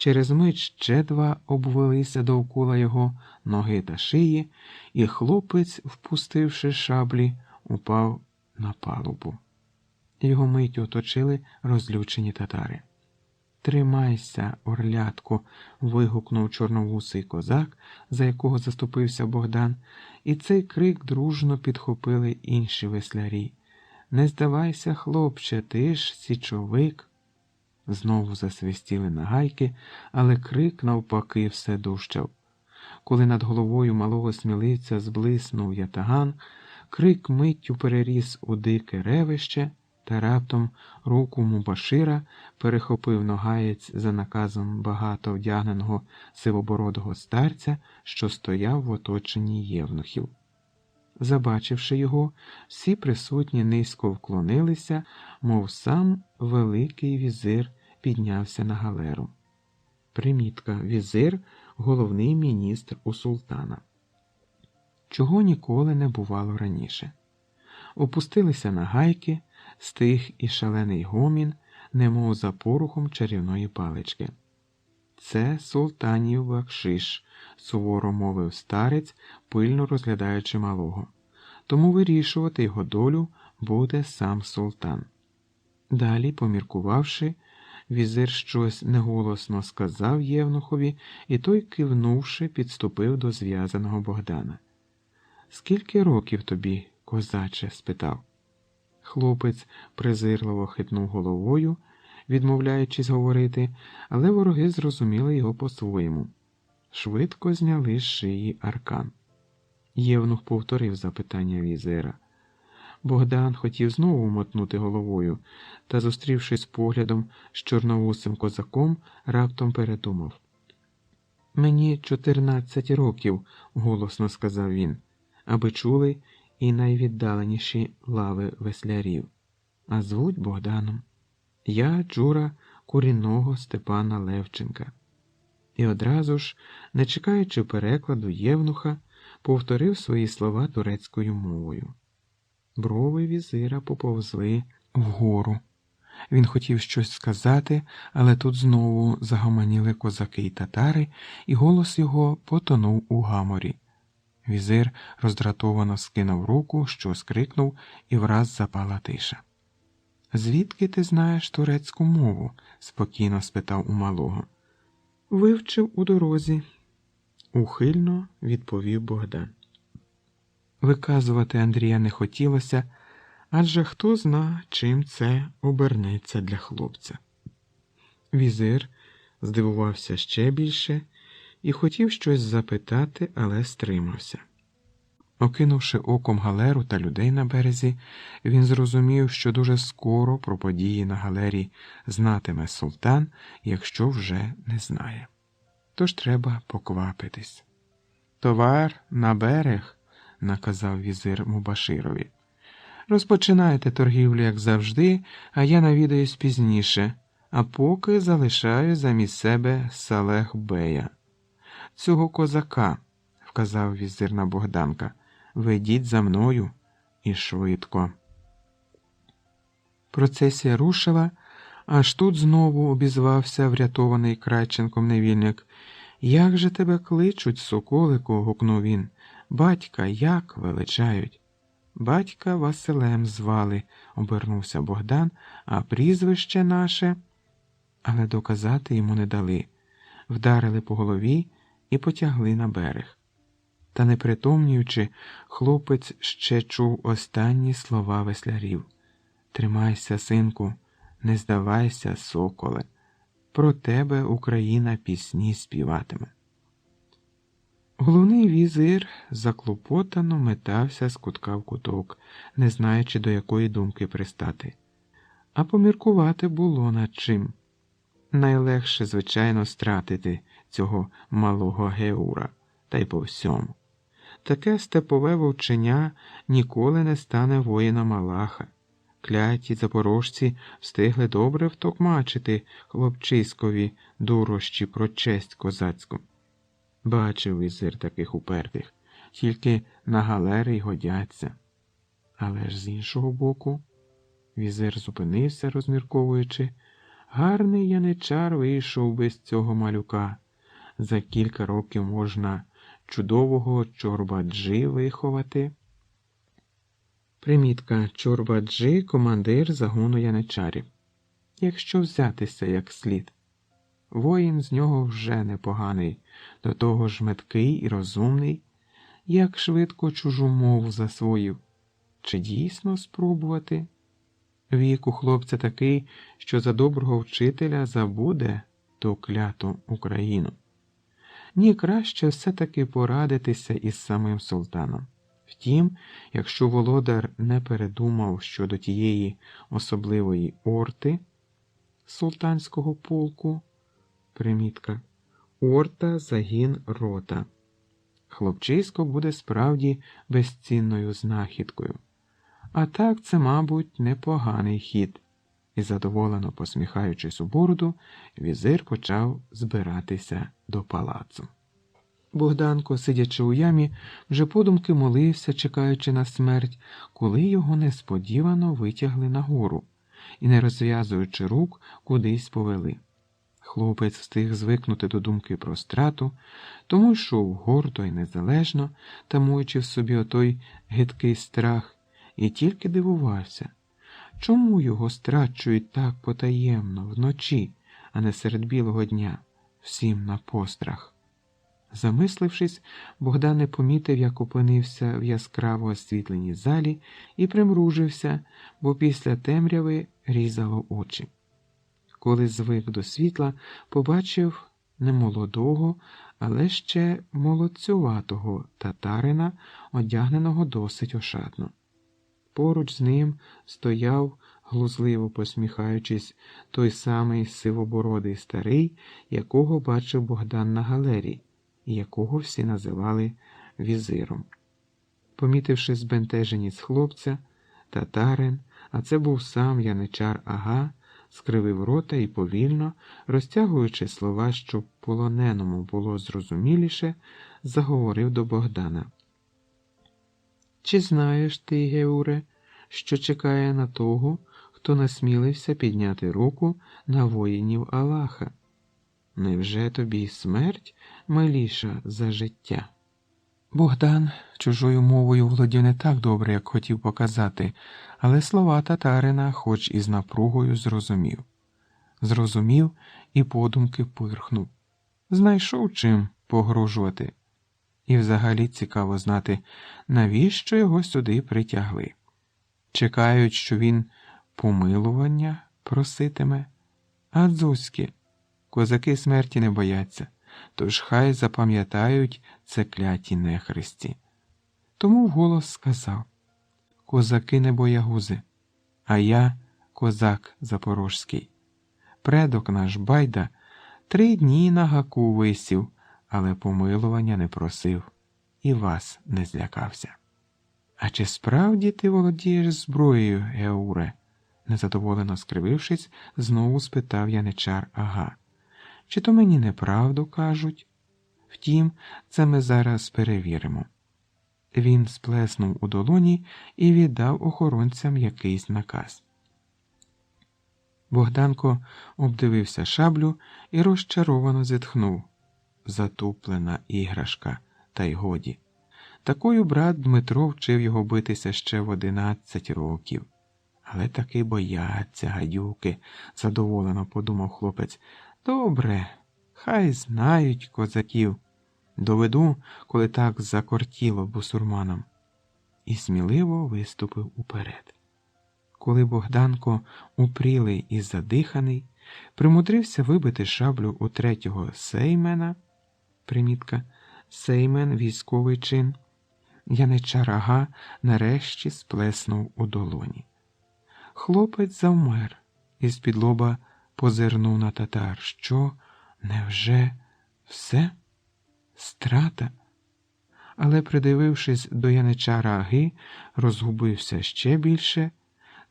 Через мить ще два обвелися довкола його ноги та шиї, і хлопець, впустивши шаблі, упав на палубу. Його миттю оточили розлючені татари. «Тримайся, орлятко!» – вигукнув чорновусий козак, за якого заступився Богдан, і цей крик дружно підхопили інші веслярі. «Не здавайся, хлопче, ти ж січовик!» Знову засвистіли нагайки, але крик навпаки все дужчав. Коли над головою малого сміливця зблиснув ятаган, крик миттю переріс у дике ревище, та раптом руку Мубашира перехопив ногаєць за наказом багато вдягненого сивобородого старця, що стояв в оточенні євнухів. Забачивши його, всі присутні низько вклонилися, мов сам Великий візир піднявся на галеру. Примітка. Візир – головний міністр у султана. Чого ніколи не бувало раніше. Опустилися на гайки, стих і шалений гомін, немов за порухом чарівної палички. «Це султанів бакшиш», – суворо мовив старець, пильно розглядаючи малого. «Тому вирішувати його долю буде сам султан». Далі, поміркувавши, візир щось неголосно сказав євнухові, і той, кивнувши, підступив до зв'язаного Богдана. «Скільки років тобі, козаче?» – спитав. Хлопець презирливо хитнув головою, відмовляючись говорити, але вороги зрозуміли його по-своєму. Швидко зняли з шиї аркан. Євнух повторив запитання візира. Богдан хотів знову мотнути головою, та, зустрівшись поглядом з чорновусим козаком, раптом передумав. «Мені 14 років», – голосно сказав він, аби чули і найвіддаленіші лави веслярів. «А звуть Богданом. Я Джура корінного Степана Левченка». І одразу ж, не чекаючи перекладу євнуха, повторив свої слова турецькою мовою. Брови візира поповзли вгору. Він хотів щось сказати, але тут знову загомоніли козаки й татари, і голос його потонув у гаморі. Візир роздратовано скинув руку, що скрикнув, і враз запала тиша. «Звідки ти знаєш турецьку мову?» – спокійно спитав у малого. «Вивчив у дорозі», – ухильно відповів Богдан. Виказувати Андрія не хотілося, адже хто зна, чим це обернеться для хлопця. Візир здивувався ще більше і хотів щось запитати, але стримався. Окинувши оком галеру та людей на березі, він зрозумів, що дуже скоро про події на галері знатиме султан, якщо вже не знає. Тож треба поквапитись. «Товар на берег», – наказав візир Мубаширові. «Розпочинайте торгівлю, як завжди, а я навідаюсь пізніше, а поки залишаю замість себе Салех-бея. Цього козака», – вказав візир на Богданка, – «ведіть за мною і швидко». Процесія рушила, аж тут знову обізвався врятований Крайченком невільник. «Як же тебе кличуть, соколику?» – гукнув він. «Батька як величають?» «Батька Василем звали», – обернувся Богдан, «а прізвище наше…» Але доказати йому не дали. Вдарили по голові, і потягли на берег. Та непритомнюючи, хлопець ще чув останні слова веслярів. «Тримайся, синку, не здавайся, соколе, про тебе Україна пісні співатиме». Головний візир заклопотано метався з кутка в куток, не знаючи, до якої думки пристати. А поміркувати було над чим. Найлегше, звичайно, стратити цього малого Геура, та й по всьому. Таке степове вовченя ніколи не стане воїном Аллаха. Кляті запорожці встигли добре втокмачити хлопчиськові дурощі про честь козацьку. Бачив візир таких упертих, тільки на галери й годяться. Але ж з іншого боку, візир зупинився, розмірковуючи, гарний яничар вийшов без цього малюка. За кілька років можна чудового Чорбаджі виховати. Примітка: Чорбаджі – командир загону яничарів. Якщо взятися як слід. Воїн з нього вже непоганий, до того ж меткий і розумний, як швидко чужу мову засвоїв. Чи дійсно спробувати? Вік у хлопця такий, що за доброго вчителя забуде ту кляту Україну. Ні, краще все-таки порадитися із самим султаном. Втім, якщо володар не передумав щодо тієї особливої орти султанського полку, примітка, орта, загін, рота, хлопчисько буде справді безцінною знахідкою. А так це, мабуть, непоганий хід. І задоволено посміхаючись у бороду, візир почав збиратися до палацу. Богданко, сидячи у ямі, вже подумки молився, чекаючи на смерть, коли його несподівано витягли нагору і, не розв'язуючи рук, кудись повели. Хлопець встиг звикнути до думки про страту, тому йшов гордо й незалежно, тамуючи в собі отой гидкий страх, і тільки дивувався, чому його страчують так потаємно, вночі, а не серед білого дня, всім на пострах. Замислившись, Богдан не помітив, як опинився в яскраво освітленій залі і примружився, бо після темряви різало очі. Коли звик до світла, побачив немолодого, але ще молодцюватого татарина, одягненого досить ошатно. Поруч з ним стояв, глузливо посміхаючись, той самий сивобородий старий, якого бачив Богдан на галері, і якого всі називали візиром. Помітивши збентеженість хлопця, татарин, а це був сам яничар Ага, скривив рота і повільно, розтягуючи слова, щоб полоненому було зрозуміліше, заговорив до Богдана. «Чи знаєш ти, Геуре, що чекає на того, хто насмілився підняти руку на воїнів Аллаха? Невже тобі смерть миліша за життя?» Богдан чужою мовою володів не так добре, як хотів показати, але слова татарина хоч із напругою зрозумів. Зрозумів і подумки пирхнув. Знайшов чим погрожувати. І взагалі цікаво знати, навіщо його сюди притягли. Чекають, що він помилування проситиме. А дзузьки, козаки смерті не бояться, тож хай запам'ятають це кляті нехристі. Тому вголос сказав: «Козаки не боягузи, а я козак запорожський. Предок наш Байда 3 дні на гаку висів, але помилування не просив і вас не злякався». «А чи справді ти володієш зброєю, Геуре?» Незадоволено скривившись, знову спитав яничар Ага. «Чи то мені неправду кажуть? Втім, це ми зараз перевіримо». Він сплеснув у долоні і віддав охоронцям якийсь наказ. Богданко обдивився шаблю і розчаровано зітхнув. Затуплена іграшка, та й годі. Такою брат Дмитро вчив його битися ще в 11 років. Але таки бояться гадюки, задоволено подумав хлопець. Добре, хай знають козаків. Доведу, коли так закортіло бусурманам. І сміливо виступив уперед. Коли Богданко, упрілий і задиханий, примудрився вибити шаблю у третього сеймена, примітка, сеймен – військовий чин, яничар Ага нарешті сплеснув у долоні. Хлопець завмер і з-під лоба позирнув на татар. Що? Невже все? Страта? Але, придивившись до яничара Аги, розгубився ще більше.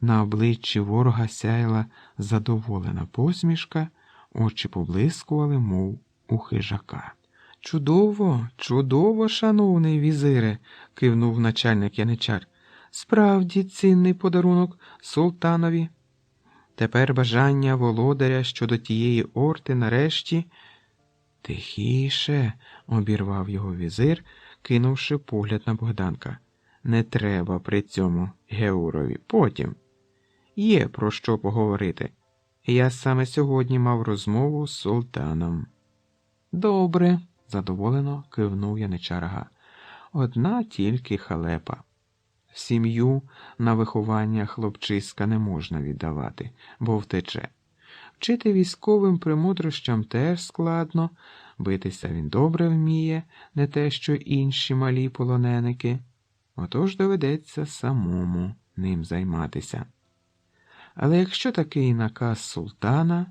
На обличчі ворога сяяла задоволена посмішка, очі поблискували, мов у хижака. «Чудово, чудово, шановний візире!» – кивнув начальник яничар. «Справді цінний подарунок султанові. Тепер бажання володаря щодо тієї орти нарешті...» «Тихіше!» – обірвав його візир, кинувши погляд на Богданка. «Не треба при цьому Геурові. Потім. Є про що поговорити. Я саме сьогодні мав розмову з султаном». «Добре», – задоволено кивнув яничар Ага. «Одна тільки халепа. Сім'ю на виховання хлопчиська не можна віддавати, бо втече. Вчити військовим премудрощам теж складно, битися він добре вміє, не те, що інші малі полоненики. Отож доведеться самому ним займатися. Але якщо такий наказ султана...»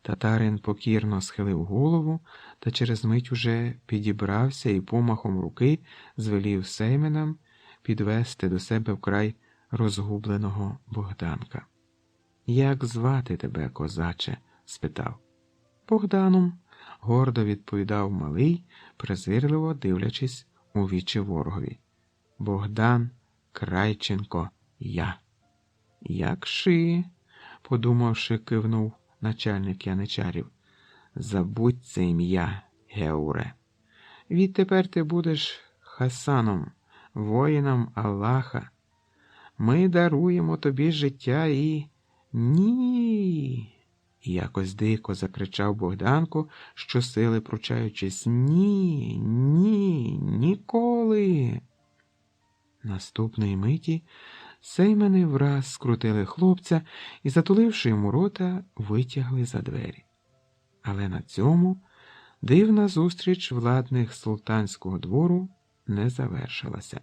Татарин покірно схилив голову та через мить уже підібрався і помахом руки звелів сейменам підвести до себе вкрай розгубленого Богданка. «Як звати тебе, козаче?» – спитав. «Богданом», – гордо відповідав малий, презирливо дивлячись у вічі ворогові. «Богдан Крайченко я». «Як ши?» – подумавши, кивнув начальник яничарів. «Забудь це ім'я, Геуре. Відтепер ти будеш Хасаном, воїном Аллаха. Ми даруємо тобі життя і...» «Ні!» – якось дико закричав Богданко, щосили пручаючись. «Ні, ні, ніколи!» Наступної миті сеймени враз скрутили хлопця і, затуливши йому рота, витягли за двері. Але на цьому дивна зустріч владних султанського двору не завершилася.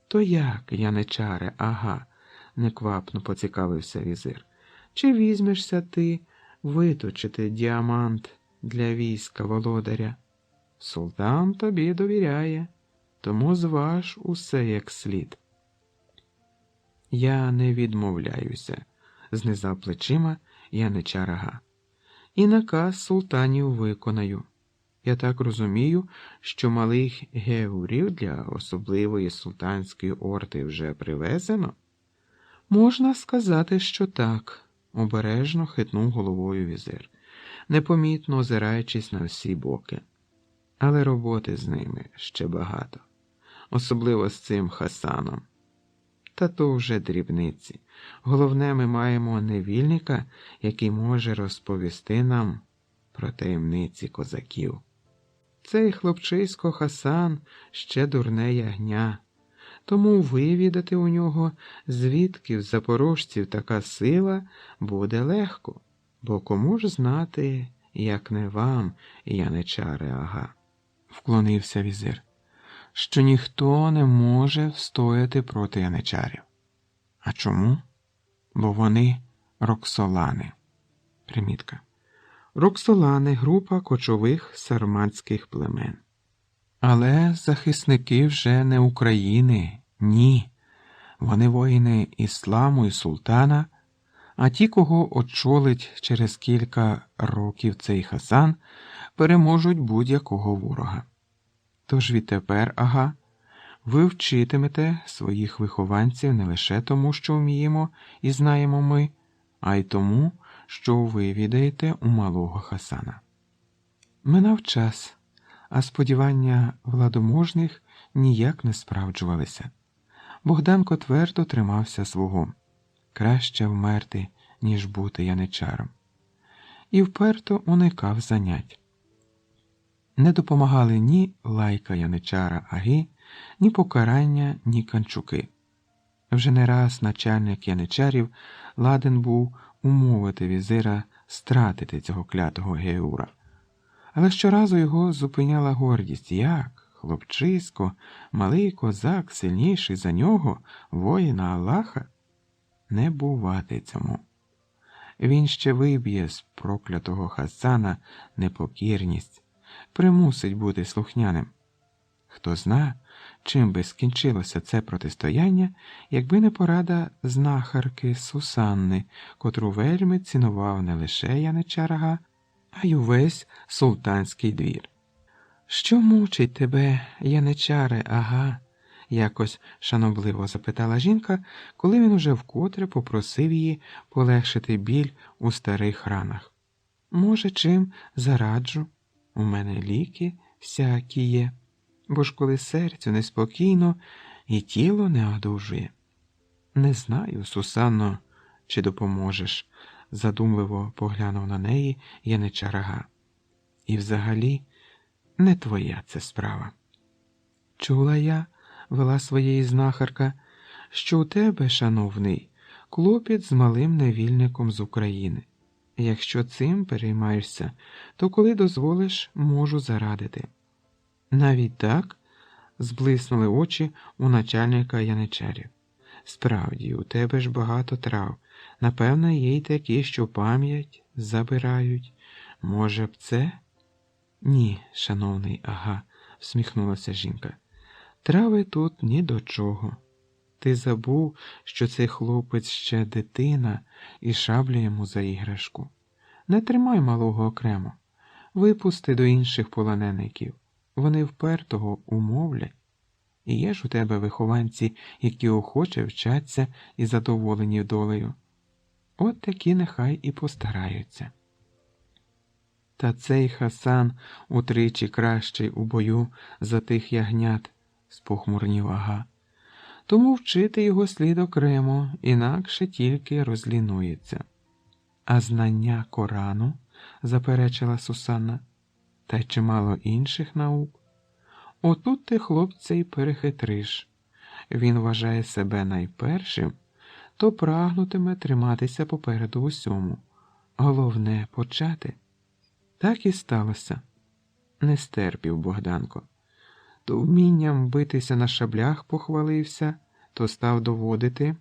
«То як, яничаре, Ага?» – неквапно поцікавився візир. «Чи візьмешся ти виточити діамант для війська володаря? Султан тобі довіряє, тому зваж усе як слід». «Я не відмовляюся», – знизав плечима яничар Ага. «І наказ султанів виконаю. Я так розумію, що малих геурів для особливої султанської орти вже привезено?» «Можна сказати, що так», – обережно хитнув головою візир, непомітно озираючись на всі боки. «Але роботи з ними ще багато, особливо з цим Хасаном. Та то вже дрібниці. Головне, ми маємо невільника, який може розповісти нам про таємниці козаків. Цей хлопчисько Хасан ще дурне ягня, тому вивідати у нього, звідки в запорожців така сила, буде легко, бо кому ж знати, як не вам, яничаре Ага». Вклонився візир. «Що ніхто не може встояти проти яничарів. А чому? Бо вони роксолани». Примітка. Роксолани – група кочових сарматських племен. Але захисники вже не України, ні. Вони воїни ісламу і султана, а ті, кого очолить через кілька років цей Хасан, переможуть будь-якого ворога. Тож відтепер, Ага, ви вчитимете своїх вихованців не лише тому, що вміємо і знаємо ми, а й тому, що ви відаєте у малого Хасана. Минав час, а сподівання владоможних ніяк не справджувалися. Богданко твердо тримався свого. Краще вмерти, ніж бути яничаром. І вперто уникав занять. Не допомагали ні лайка яничара Аги, ні покарання, ні канчуки. Вже не раз начальник яничарів ладен був умовити візира стратити цього клятого Геура. Але щоразу його зупиняла гордість. Як? Хлопчисько, малий козак, сильніший за нього, воїна Аллаха? Не бувати цьому. Він ще виб'є з проклятого Хасана непокірність, примусить бути слухняним. Хто зна, чим би скінчилося це протистояння, якби не порада знахарки Сусанни, котру вельми цінував не лише яничар Ага, а й увесь султанський двір. «Що мучить тебе, яничаре Ага?» – якось шанобливо запитала жінка, коли він уже вкотре попросив її полегшити біль у старих ранах. «Може, чим зараджу? У мене ліки всякі є, бо ж коли серцю неспокійно і тіло не одужує». «Не знаю, Сусанно, чи допоможеш», – задумливо поглянув на неї яничар Ага. «І взагалі не твоя це справа». «Чула я, – вела своєї знахарка, – що у тебе, шановний, клопіт з малим невільником з України. Якщо цим переймаєшся, то коли дозволиш, можу зарадити». «Навіть так?» – зблиснули очі у начальника яничарів. «Справді, у тебе ж багато трав. Напевно, є й такі, що пам'ять забирають. Може б це?» «Ні, шановний Ага», – всміхнулася жінка. «Трави тут ні до чого. Ти забув, що цей хлопець ще дитина і шабля йому за іграшку. Не тримай малого окремо. Випусти до інших полонеників. Вони впертого умовлять. І є ж у тебе вихованці, які охоче вчаться і задоволені долею. От такі нехай і постараються». «Та цей Хасан утричі кращий у бою за тих ягнят», – спохмурнів Ага. «Тому вчити його слід окремо, інакше тільки розлінується». «А знання Корану?» – заперечила Сусанна. «Та й чимало інших наук. Отут ти, хлопця, й перехитриш. Він вважає себе найпершим, то прагнутиме триматися попереду усьому. Головне – почати». Так і сталося. Не стерпів Богданко. То вмінням битися на шаблях похвалився, то став доводити,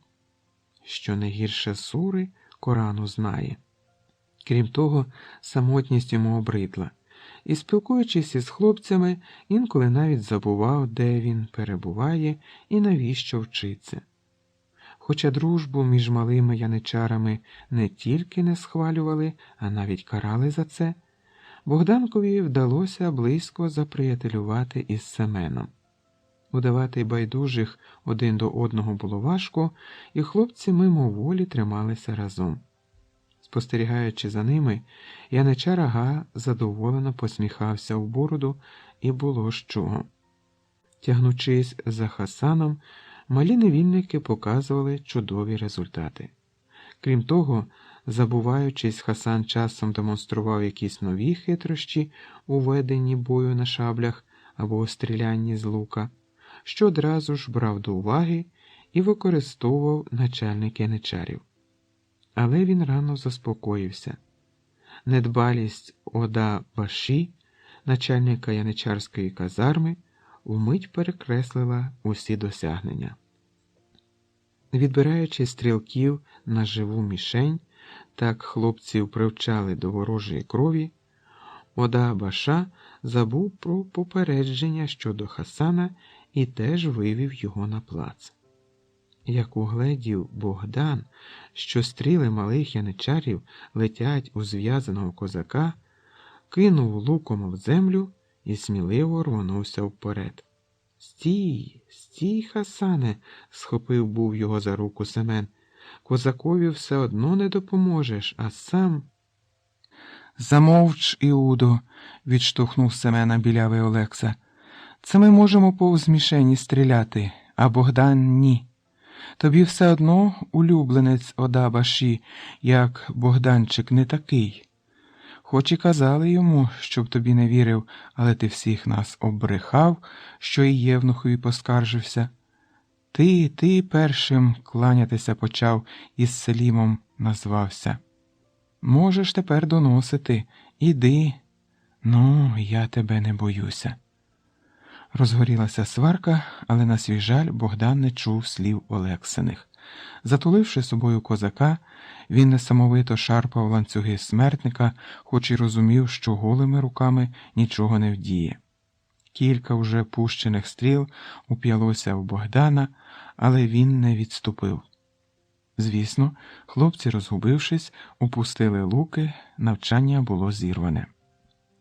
що не гірше сури Корану знає. Крім того, самотність йому обридла, і, спілкуючись із хлопцями, інколи навіть забував, де він перебуває і навіщо вчиться. Хоча дружбу між малими яничарами не тільки не схвалювали, а навіть карали за це, Богданкові вдалося близько заприятелювати із Семеном. Удавати байдужих один до одного було важко, і хлопці мимоволі трималися разом. Спостерігаючи за ними, яничар Ага задоволено посміхався в бороду, і було з чого. Тягнучись за Хасаном, малі невільники показували чудові результати. Крім того, забуваючись, Хасан часом демонстрував якісь нові хитрощі у веденні бою на шаблях або стрілянні з лука, що одразу ж брав до уваги і використовував начальник яничарів. Але він рано заспокоївся. Недбалість Ода Баші, начальника яничарської казарми, вмить перекреслила усі досягнення. Відбираючи стрілків на живу мішень, так хлопців привчали до ворожої крові, Ода Баша забув про попередження щодо Хасана і теж вивів його на плац. Як угледів Богдан, що стріли малих яничарів летять у зв'язаного козака, кинув луком в землю і сміливо рвонувся вперед. «Стій, стій, Хасане!» – схопив був його за руку Семен. «Козакові все одно не допоможеш, а сам...» «Замовч, Іудо!» – відштовхнув Семена білявий Олекса. «Це ми можемо повз мішені стріляти, а Богдан – ні. Тобі все одно улюбленець Ода Баші, як Богданчик, не такий. Хоч і казали йому, щоб тобі не вірив, але ти всіх нас обрехав, що і Євнухові поскаржився. Ти першим кланятися почав і з Селімом назвався. Можеш тепер доносити, іди. Ну, я тебе не боюся. Розгорілася сварка, але на свій жаль Богдан не чув слів Олексиних. Затуливши собою козака, він несамовито шарпав ланцюги смертника, хоч і розумів, що голими руками нічого не вдіє. Кілька вже пущених стріл уп'ялося в Богдана, але він не відступив. Звісно, хлопці, розгубившись, упустили луки, навчання було зірване.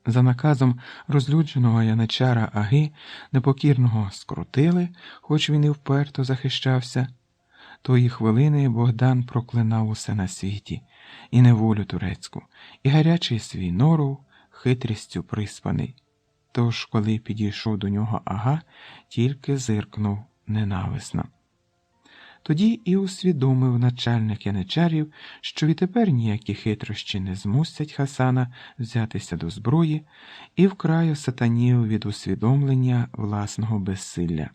За наказом розлюдженого яничара Аги непокірного скрутили, хоч він і вперто захищався. Тої хвилини Богдан проклинав усе на світі, і неволю турецьку, і гарячий свій норов, хитрістю приспаний. Тож, коли підійшов до нього Ага, тільки зиркнув ненависно. Тоді і усвідомив начальник яничарів, що відтепер ніякі хитрощі не змусять Хасана взятися до зброї, і вкрай осатанів від усвідомлення власного безсилля.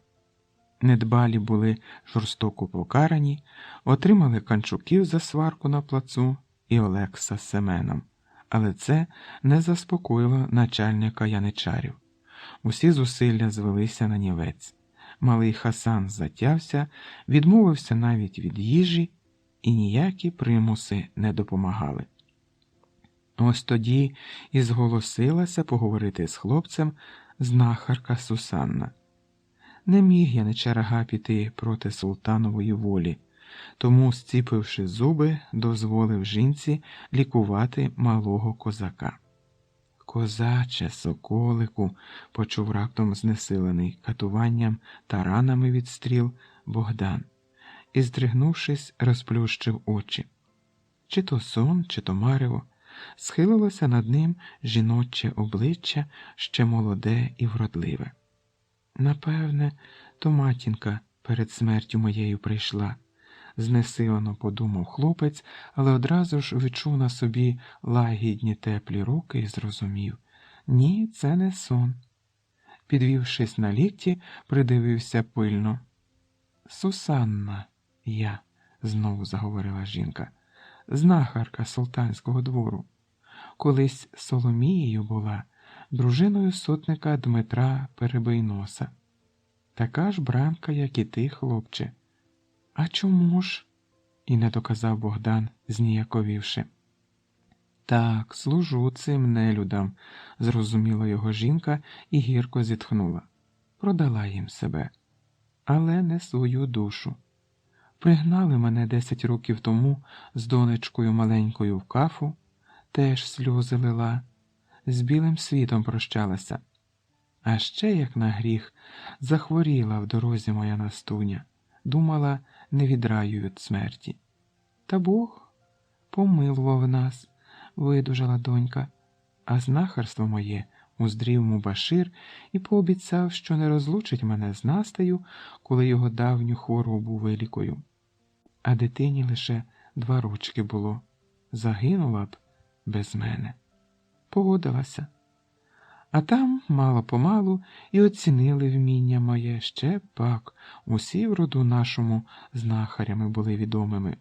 Недбалі були жорстоко покарані, отримали канчуків за сварку на плацу і Олекса з Семеном. Але це не заспокоїло начальника яничарів. Усі зусилля звелися на нівець. Малий Хасан затявся, відмовився навіть від їжі, і ніякі примуси не допомагали. Ось тоді і зголосилася поговорити з хлопцем знахарка Сусанна. Не міг яничар Ага піти проти султанової волі, тому, зціпивши зуби, дозволив жінці лікувати малого козака. «Козаче, соколику», – почув раптом знесилений катуванням та ранами від стріл Богдан, і, здригнувшись, розплющив очі. Чи то сон, чи то марево, схилилося над ним жіноче обличчя, ще молоде і вродливе. «Напевне, то матінка перед смертю моєю прийшла», – знесилено подумав хлопець, але одразу ж відчув на собі лагідні теплі руки і зрозумів – ні, це не сон. Підвівшись на лікті, придивився пильно. «Сусанна, я», – знову заговорила жінка, – «знахарка султанського двору. Колись Соломією була, дружиною сотника Дмитра Перебийноса. Така ж бранка, як і ти, хлопче». «А чому ж?» – і не доказав Богдан, зніяковівши. «Так, служу цим нелюдам», – зрозуміла його жінка і гірко зітхнула. «Продала їм себе, але не свою душу. Пригнали мене 10 років тому з донечкою маленькою в Кафу, теж сльози лила, з білим світом прощалася. А ще, як на гріх, захворіла в дорозі моя Настуня. Думала, не відраю від смерті. Та Бог помилував нас, видужала донька, а знахарство моє уздрів Мубашир і пообіцяв, що не розлучить мене з Настею, коли його давню хворобу вилікую. А дитині лише 2 рочки було. Загинула б без мене. Погодилася. А там, мало-помалу, і оцінили вміння моє, ще пак, усі в роду нашому знахарями були відомими.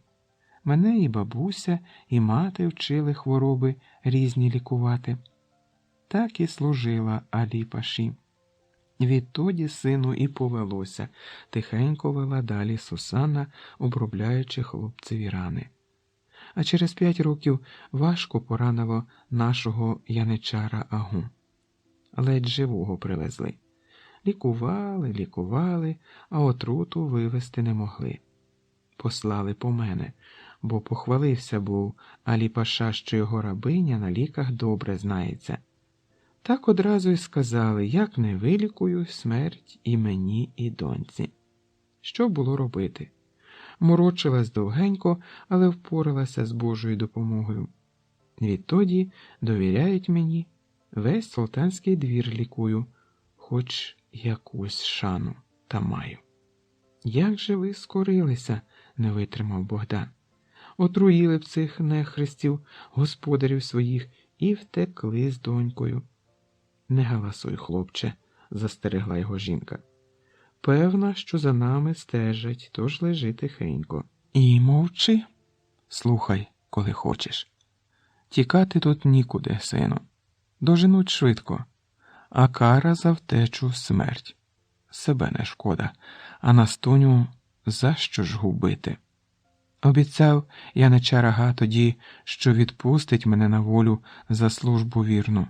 Мене і бабуся, і мати вчили хвороби різні лікувати. Так і служила Алі-Паші. Відтоді, сину, і повелося, тихенько вела далі Сусанна, обробляючи хлопцеві рани. А через 5 років важко поранило нашого яничара Агу. Ледь живого привезли. Лікували, а отруту вивести не могли. Послали по мене, бо похвалився був Алі-Паша, що його рабиня на ліках добре знається. Так одразу й сказали, як не вилікую, смерть і мені, і доньці. Що було робити? Морочилась довгенько, але впоралася з Божою допомогою. Відтоді довіряють мені, весь султанський двір лікую, хоч якусь шану та маю. Як же ви скорилися, не витримав Богдан. Отруїли б цих нехристів, господарів своїх, і втекли з донькою. Не галасуй, хлопче, застерегла його жінка. Певна, що за нами стежать, тож лежи тихенько. І мовчи, слухай, коли хочеш. Тікати тут нікуди, сину. Доженуть швидко, а кара за втечу смерть. Себе не шкода, а Настуню за що ж губити? Обіцяв яничар Ага тоді, що відпустить мене на волю за службу вірну.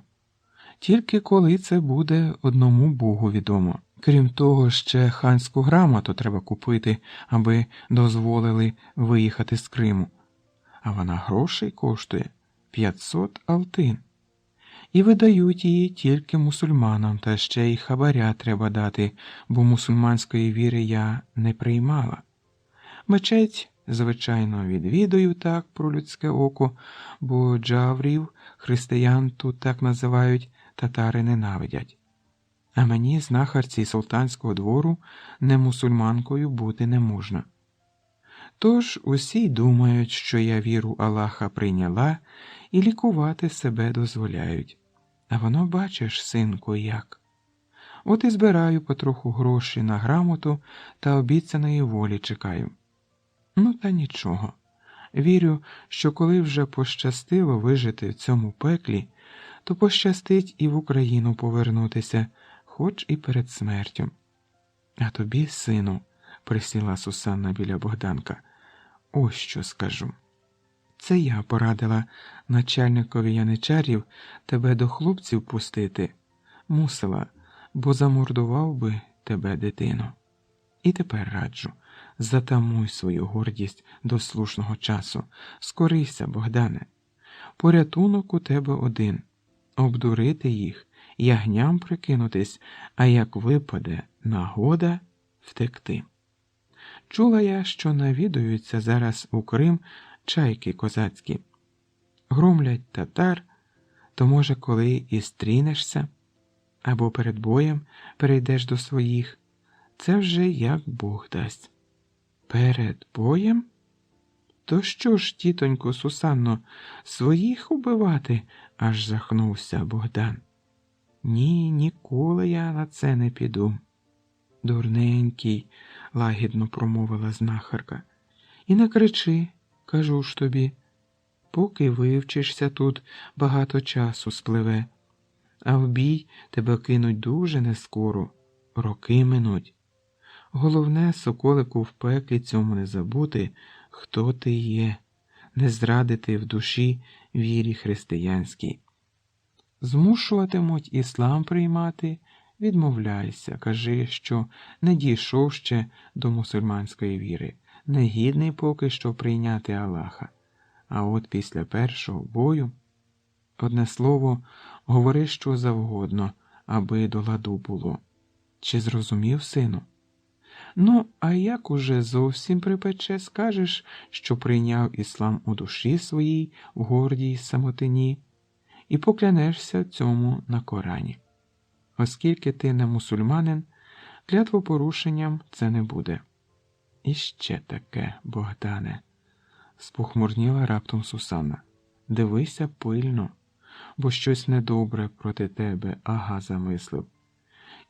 Тільки коли це буде одному Богу відомо. Крім того, ще ханську грамоту треба купити, аби дозволили виїхати з Криму. А вона грошей коштує 500 алтин. І видають її тільки мусульманам, та ще й хабаря треба дати, бо мусульманської віри я не приймала. Мечеть, звичайно, відвідую так про людське око, бо джаврів, християн тут так називають, татари ненавидять. А мені, знахарці султанського двору, не мусульманкою бути не можна. Тож усі думають, що я віру Аллаха прийняла і лікувати себе дозволяють. А воно, бачиш, синку, як. От і збираю потроху гроші на грамоту та обіцяної волі чекаю. Ну, та нічого. Вірю, що коли вже пощастило вижити в цьому пеклі, то пощастить і в Україну повернутися, хоч і перед смертю. А тобі, сину, присіла Сусанна біля Богданка, ось що скажу. Це я порадила начальникові яничарів тебе до хлопців пустити. Мусила, бо замордував би тебе дитину. І тепер раджу, затамуй свою гордість до слушного часу. Скорися, Богдане. Порятунок у тебе один – обдурити їх, ягням прикинутись, а як випаде нагода – втекти. Чула я, що навідуються зараз у Крим чайки козацькі. Громлять татар, то, може, коли і стрінешся, або перед боєм перейдеш до своїх, це вже як Бог дасть. Перед боєм? То що ж, тітонько Сусанно, своїх убивати? Аж жахнувся Богдан. Ні, ніколи я на це не піду. Дурненький, лагідно промовила знахарка. І не кричи, кажу ж тобі. Поки вивчишся тут, багато часу спливе. А в бій тебе кинуть дуже нескоро, роки минуть. Головне, соколику, в пеклі цьому не забути, хто ти є, не зрадити в душі вірі християнській. Змушуватимуть іслам приймати, відмовляйся, кажи, що не дійшов ще до мусульманської віри, не гідний поки що прийняти Аллаха. А от після першого бою, одне слово, говори що завгодно, аби до ладу було. Чи зрозумів, сину? Ну, а як уже зовсім припече, скажеш, що прийняв іслам у душі своїй, в гордій самотині, і поклянешся цьому на Корані. Оскільки ти не мусульманин, клятвопорушенням це не буде. І ще таке, Богдане, спохмурніла раптом Сусанна. Дивися пильно, бо щось недобре проти тебе Ага замислив.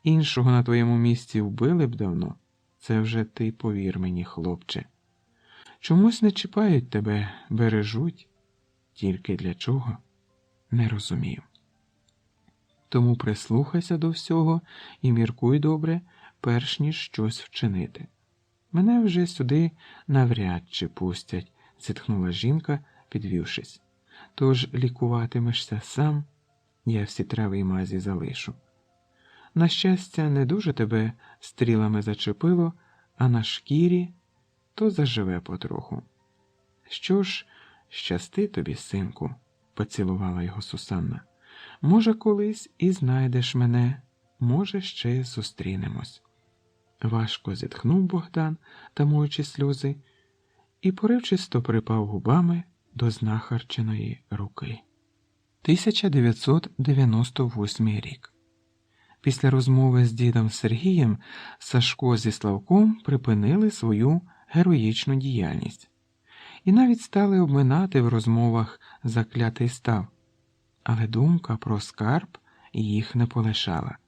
Іншого на твоєму місці вбили б давно. Це вже ти, повір мені, хлопче. Чомусь не чіпають тебе, бережуть. Тільки для чого? Не розумію. Тому прислухайся до всього і міркуй добре, перш ніж щось вчинити. Мене вже сюди навряд чи пустять, зітхнула жінка, підвівшись. Тож лікуватимешся сам, я всі трави й мазі залишу. На щастя, не дуже тебе стрілами зачепило, а на шкірі то заживе потроху. Що ж, щасти тобі, синку, поцілувала його Сусанна. Може, колись і знайдеш мене, може, ще зустрінемось. Важко зітхнув Богдан, тамуючи сльози, і поривчисто припав губами до знахарчиної руки. 1998 рік. Після розмови з дідом Сергієм Сашко зі Славком припинили свою героїчну діяльність і навіть стали обминати в розмовах заклятий став. але думка про скарб їх не полишала.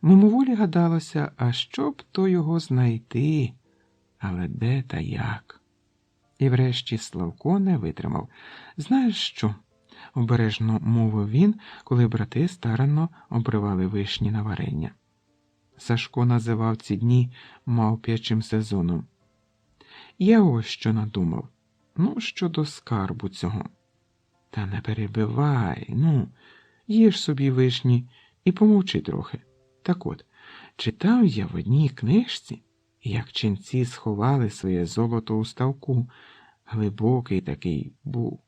Мимоволі гадалося, а що б то його знайти, але де та як? І врешті Славко не витримав. «Знаєш що?» – обережно мовив він, коли брати старанно обривали вишні на варення. Сашко називав ці дні мавп'ячим сезоном. «Я ось що надумав. Ну, щодо скарбу цього. Та не перебивай, ну, їж собі вишні і помовчи трохи. Так от, читав я в одній книжці, як ченці сховали своє золото у ставку. Глибокий такий був.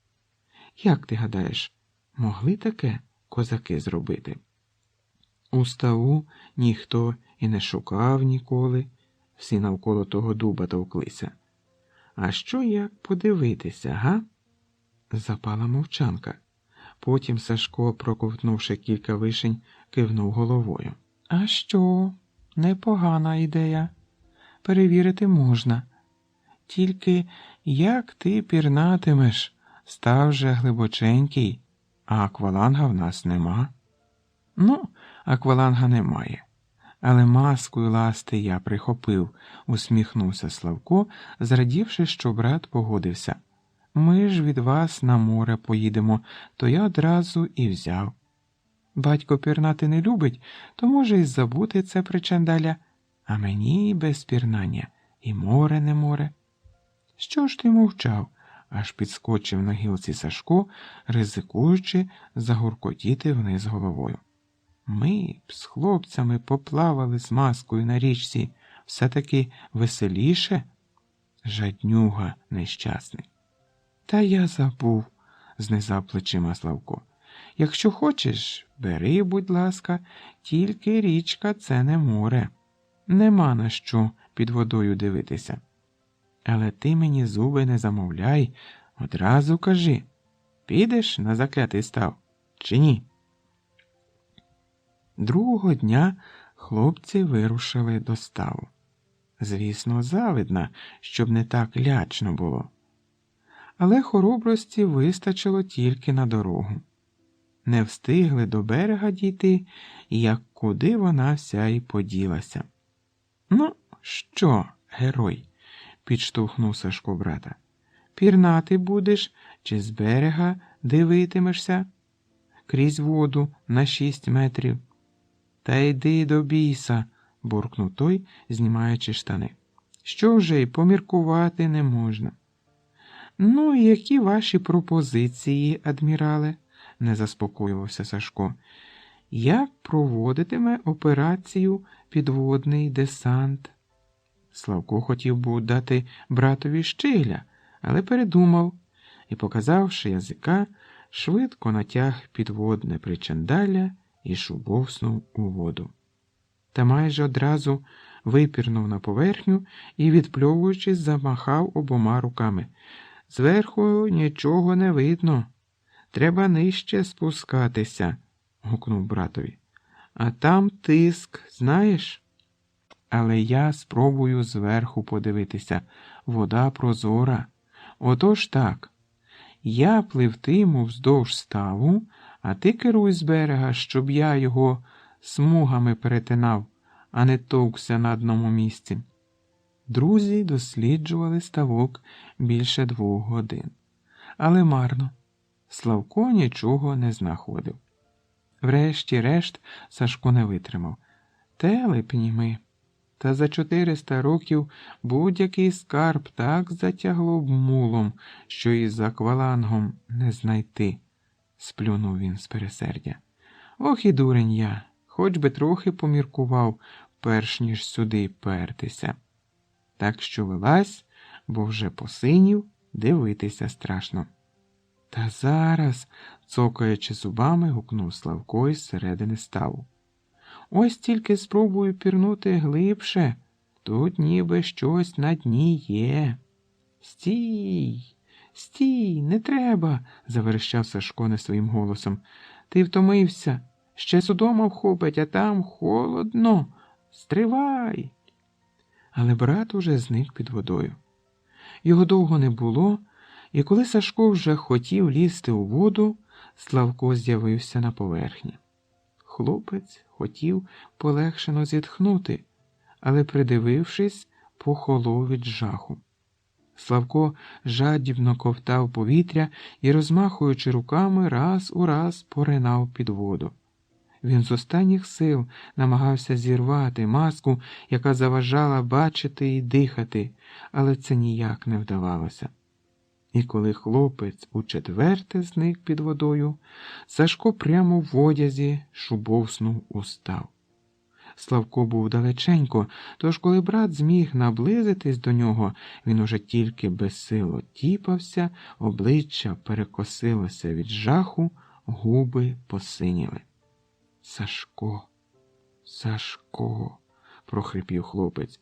Як ти гадаєш, могли таке козаки зробити? У ставу ніхто і не шукав ніколи, всі навколо того дуба товклися. А що як подивитися, га?» Запала мовчанка. Потім Сашко, проковтнувши кілька вишень, кивнув головою. «А що? Непогана ідея. Перевірити можна. Тільки як ти пірнатимеш? Став же глибоченький, а акваланга в нас нема». «Ну, акваланга немає. Але маску й ласти я прихопив», – усміхнувся Славко, зрадівши, що брат погодився. «Ми ж від вас на море поїдемо, то я одразу і взяв. Батько пірнати не любить, то може й забути це причандаля, а мені без пірнання і море не море». «Що ж ти мовчав?» – аж підскочив на гілці Сашко, ризикуючи загуркотіти вниз головою. «Ми б з хлопцями поплавали з маскою на річці, все-таки веселіше?» «Жаднюга нещасний». «Та я забув», – знизав плечима Славко. «Якщо хочеш, бери, будь ласка, тільки річка – це не море. Нема на що під водою дивитися. Але ти мені зуби не замовляй, одразу кажи, підеш на заклятий став чи ні?» Другого дня хлопці вирушили до ставу. Звісно, завидно, щоб не так лячно було. Але хоробрості вистачило тільки на дорогу. Не встигли до берега дійти, як куди вона вся й поділася. «Ну, що, герой?» – підштовхнув Сашко брата. «Пірнати будеш чи з берега дивитимешся? Крізь воду на 6 метрів». «Та йди до біса», – буркнув той, знімаючи штани. «Що вже й поміркувати не можна». «Ну, і які ваші пропозиції, адмірале?» – не заспокоювався Сашко. «Як проводитиме операцію підводний десант?» Славко хотів був дати братові щигля, але передумав і, показавши язика, швидко натяг підводне причандалля і шубовснув у воду. Та майже одразу випірнув на поверхню і, відпльовуючись, замахав обома руками. «Зверху нічого не видно. Треба нижче спускатися», – гукнув братові. «А там тиск, знаєш? Але я спробую зверху подивитися. Вода прозора. Отож так. Я пливтиму вздовж ставу, а ти керуй з берега, щоб я його смугами перетинав, а не товкся на одному місці». Друзі досліджували ставок більше 2 годин. Але марно. Славко нічого не знаходив. Врешті-решт Сашко не витримав. «Телепні ми. Та за 400 років будь-який скарб так затягло б мулом, що і з аквалангом не знайти», – сплюнув він з пересердя. «Ох і дурень я, хоч би трохи поміркував, перш ніж сюди пертися. Так що вилазь, бо вже посинів, дивитися страшно». «Та зараз», – цокаючи зубами, гукнув Славко із середини ставу. «Ось тільки спробую пірнути глибше. Тут ніби щось на дні є». «Стій! Стій! Не треба!» – заверещав Сашко не своїм голосом. «Ти втомився. Ще судома вхопить, а там холодно. Стривай!» Але брат уже зник під водою. Його довго не було, і коли Сашко вже хотів лізти у воду, Славко з'явився на поверхні. Хлопець хотів полегшено зітхнути, але, придивившись, похолов від жаху. Славко жадібно ковтав повітря і, розмахуючи руками, раз у раз поринав під воду. Він з останніх сил намагався зірвати маску, яка заважала бачити і дихати, але це ніяк не вдавалося. І коли хлопець учетверте зник під водою, Сашко прямо в одязі шубовснув устав. Славко був далеченько, тож коли брат зміг наблизитись до нього, він уже тільки безсило тіпався, обличчя перекосилося від жаху, губи посиніли. Сашко, Сашко, прохрипів хлопець.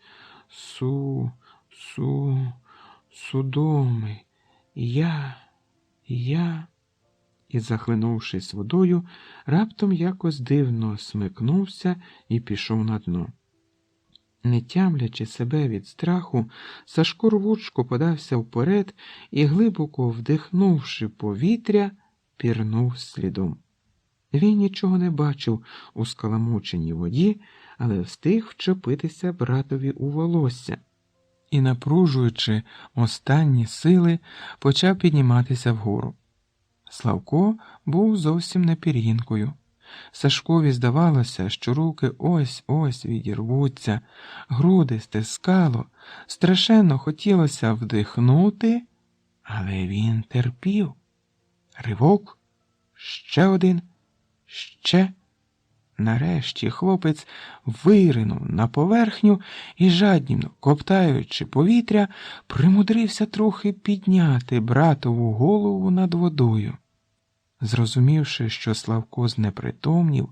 Судоми, я. І, захлинувшись водою, раптом якось дивно смикнувся і пішов на дно. Не тямлячи себе від страху, Сашко рвучко подався вперед і, глибоко вдихнувши повітря, пірнув слідом. Він нічого не бачив у скаламученій воді, але встиг вчепитися братові у волосся і, напружуючи останні сили, почав підніматися вгору. Славко був зовсім не пір'їнкою. Сашкові здавалося, що руки ось-ось відірвуться, груди стискало, страшенно хотілося вдихнути, але він терпів. Ривок, ще один, ще. Нарешті хлопець виринув на поверхню і, жадібно ковтаючи повітря, примудрився трохи підняти братову голову над водою. Зрозумівши, що Славко знепритомнів,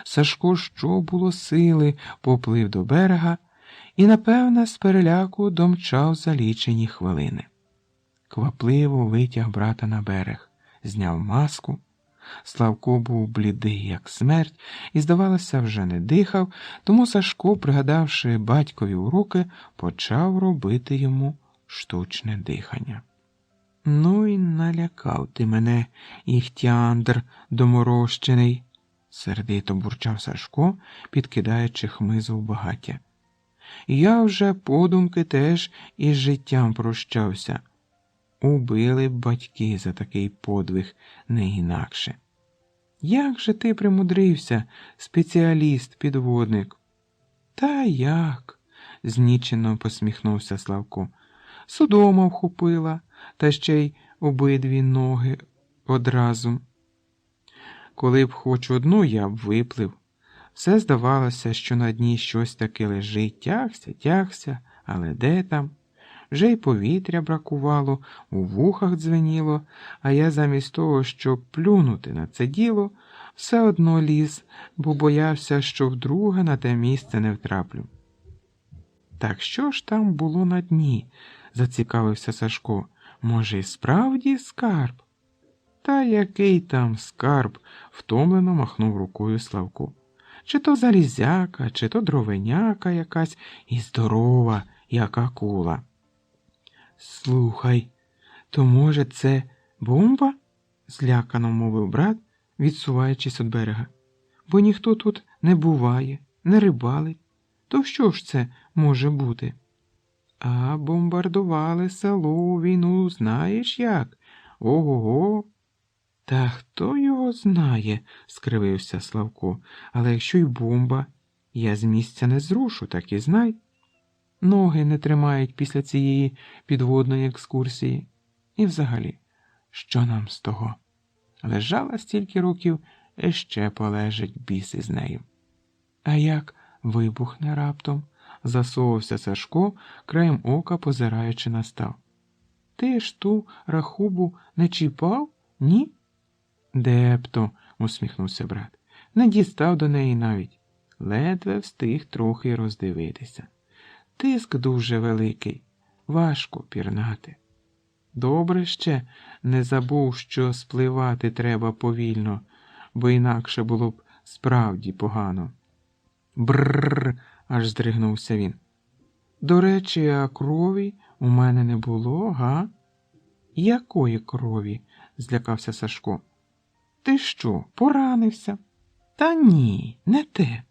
Сашко, що було сили, поплив до берега і, напевне, з переляку домчав за лічені хвилини. Квапливо витяг брата на берег, зняв маску. Славко був блідий, як смерть, і, здавалося, вже не дихав, тому Сашко, пригадавши батькові уроки, почав робити йому штучне дихання. «Ну й налякав ти мене, Іхтіандр доморощений», – сердито бурчав Сашко, підкидаючи хмизу в багаття. «Я вже подумки теж із життям прощався. Убили б батьки за такий подвиг, не інакше. Як же ти примудрився, спеціаліст-підводник?» «Та як?» – знічено посміхнувся Славко. «Судома вхопила, та ще й обидві ноги одразу. Коли б хоч одну, я б виплив. Все здавалося, що на дні щось таке лежить, тягся, але де там? Вже й повітря бракувало, у вухах дзвеніло, а я замість того, щоб плюнути на це діло, все одно ліз, бо боявся, що вдруге на те місце не втраплю». «Так що ж там було на дні?» – зацікавився Сашко. «Може, і справді скарб?» «Та який там скарб?» – втомлено махнув рукою Славко. «Чи то залізяка, чи то дровеняка якась, і здорова, як акула». «Слухай, то, може, це бомба?» – злякано мовив брат, відсуваючись від берега. «Бо ніхто тут не буває, не рибалить. То що ж це може бути?» «А бомбардували село у війну, знаєш як? Ого-го!» «Та хто його знає?» – скривився Славко. «Але якщо й бомба, я з місця не зрушу, так і знай. Ноги не тримають після цієї підводної екскурсії. І взагалі, що нам з того? Лежала стільки років, і ще полежить біс із нею». «А як вибухне раптом?» – засовувався Сашко, краєм ока позираючи на став. «Ти ж ту рахубу не чіпав, ні?» «Де б то?» – усміхнувся брат. «Не дістав до неї навіть. Ледве встиг трохи роздивитися. Тиск дуже великий, важко пірнати. Добре ще не забув, що спливати треба повільно, бо інакше було б справді погано». «Брррр!» – аж здригнувся він. «До речі, а крові у мене не було, га?» «Якої крові?» – злякався Сашко. Ти що, поранився? Та ні, не те.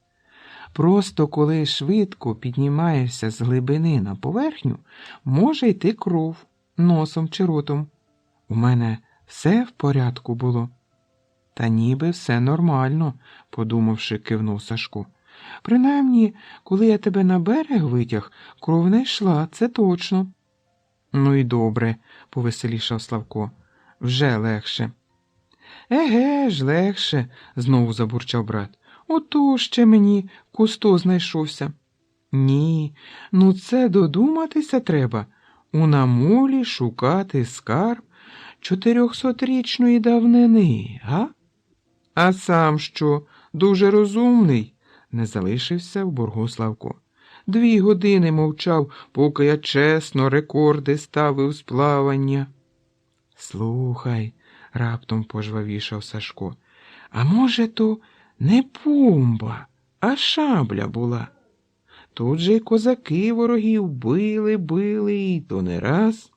Просто коли швидко піднімаєшся з глибини на поверхню, може йти кров носом чи ротом. У мене все в порядку було. Та ніби все нормально, подумавши, кивнув Сашко. Принаймні, коли я тебе на берег витяг, кров не йшла, це точно. Ну і добре, повеселішав Славко. Вже легше. Еге ж, легше, знову забурчав брат. Ото ще мені Кусто знайшовся. Ні, ну це додуматися треба. У намолі шукати скарб 400-річної давнини, га? А сам що, дуже розумний? Не залишився в боргу Славко. 2 години мовчав, поки я чесно рекорди ставив з плавання. Слухай, раптом пожвавішав Сашко, а може то не бомба, а шабля була? Тут же й козаки ворогів били, і то не раз.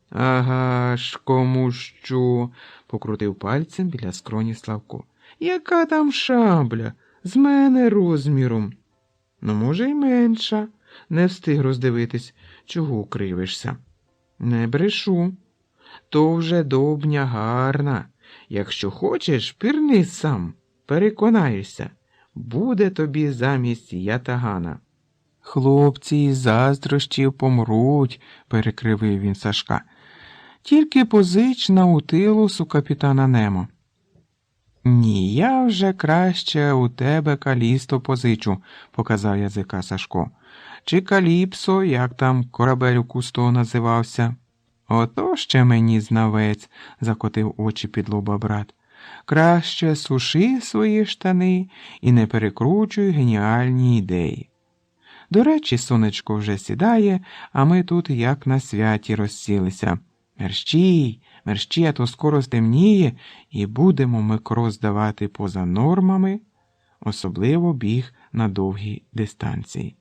Ага ж, кому що, покрутив пальцем біля скроні Славко. Яка там шабля? З мене розміром. Ну, може, й менша. Не встиг роздивитись, чого кривишся. Не брешу. То вже добня гарна. Якщо хочеш, пірни сам, переконаєшся. Буде тобі замість ятагана. Хлопці із заздрощів помруть, перекривив він Сашка. Тільки позич Наутилус у капітана Немо. Ні, я вже краще у тебе Калісто позичу, показав язика Сашко. Чи Каліпсо, як там корабель у Кусто називався? Ото ще мені знавець, закотив очі під лоба брат. Краще суши свої штани і не перекручуй геніальні ідеї. До речі, сонечко вже сідає, а ми тут як на святі розсілися. Мерщій, а то скоро стемніє, і будемо ми крос давати поза нормами, особливо біг на довгій дистанції.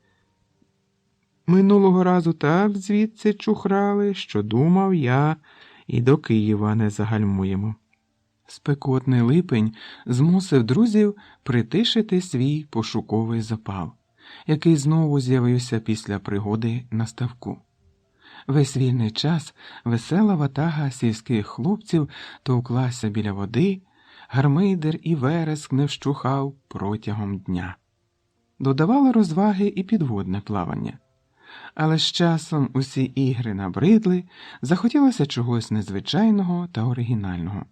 Минулого разу так звідси чухрали, що думав я, і до Києва не загальмуємо. Спекотний липень змусив друзів притишити свій пошуковий запал, який знову з'явився після пригоди на ставку. Весь вільний час весела ватага сільських хлопців товклася біля води, гармидер і вереск не вщухав протягом дня. Додавало розваги і підводне плавання. Але з часом усі ігри набридли, захотілося чогось незвичайного та оригінального.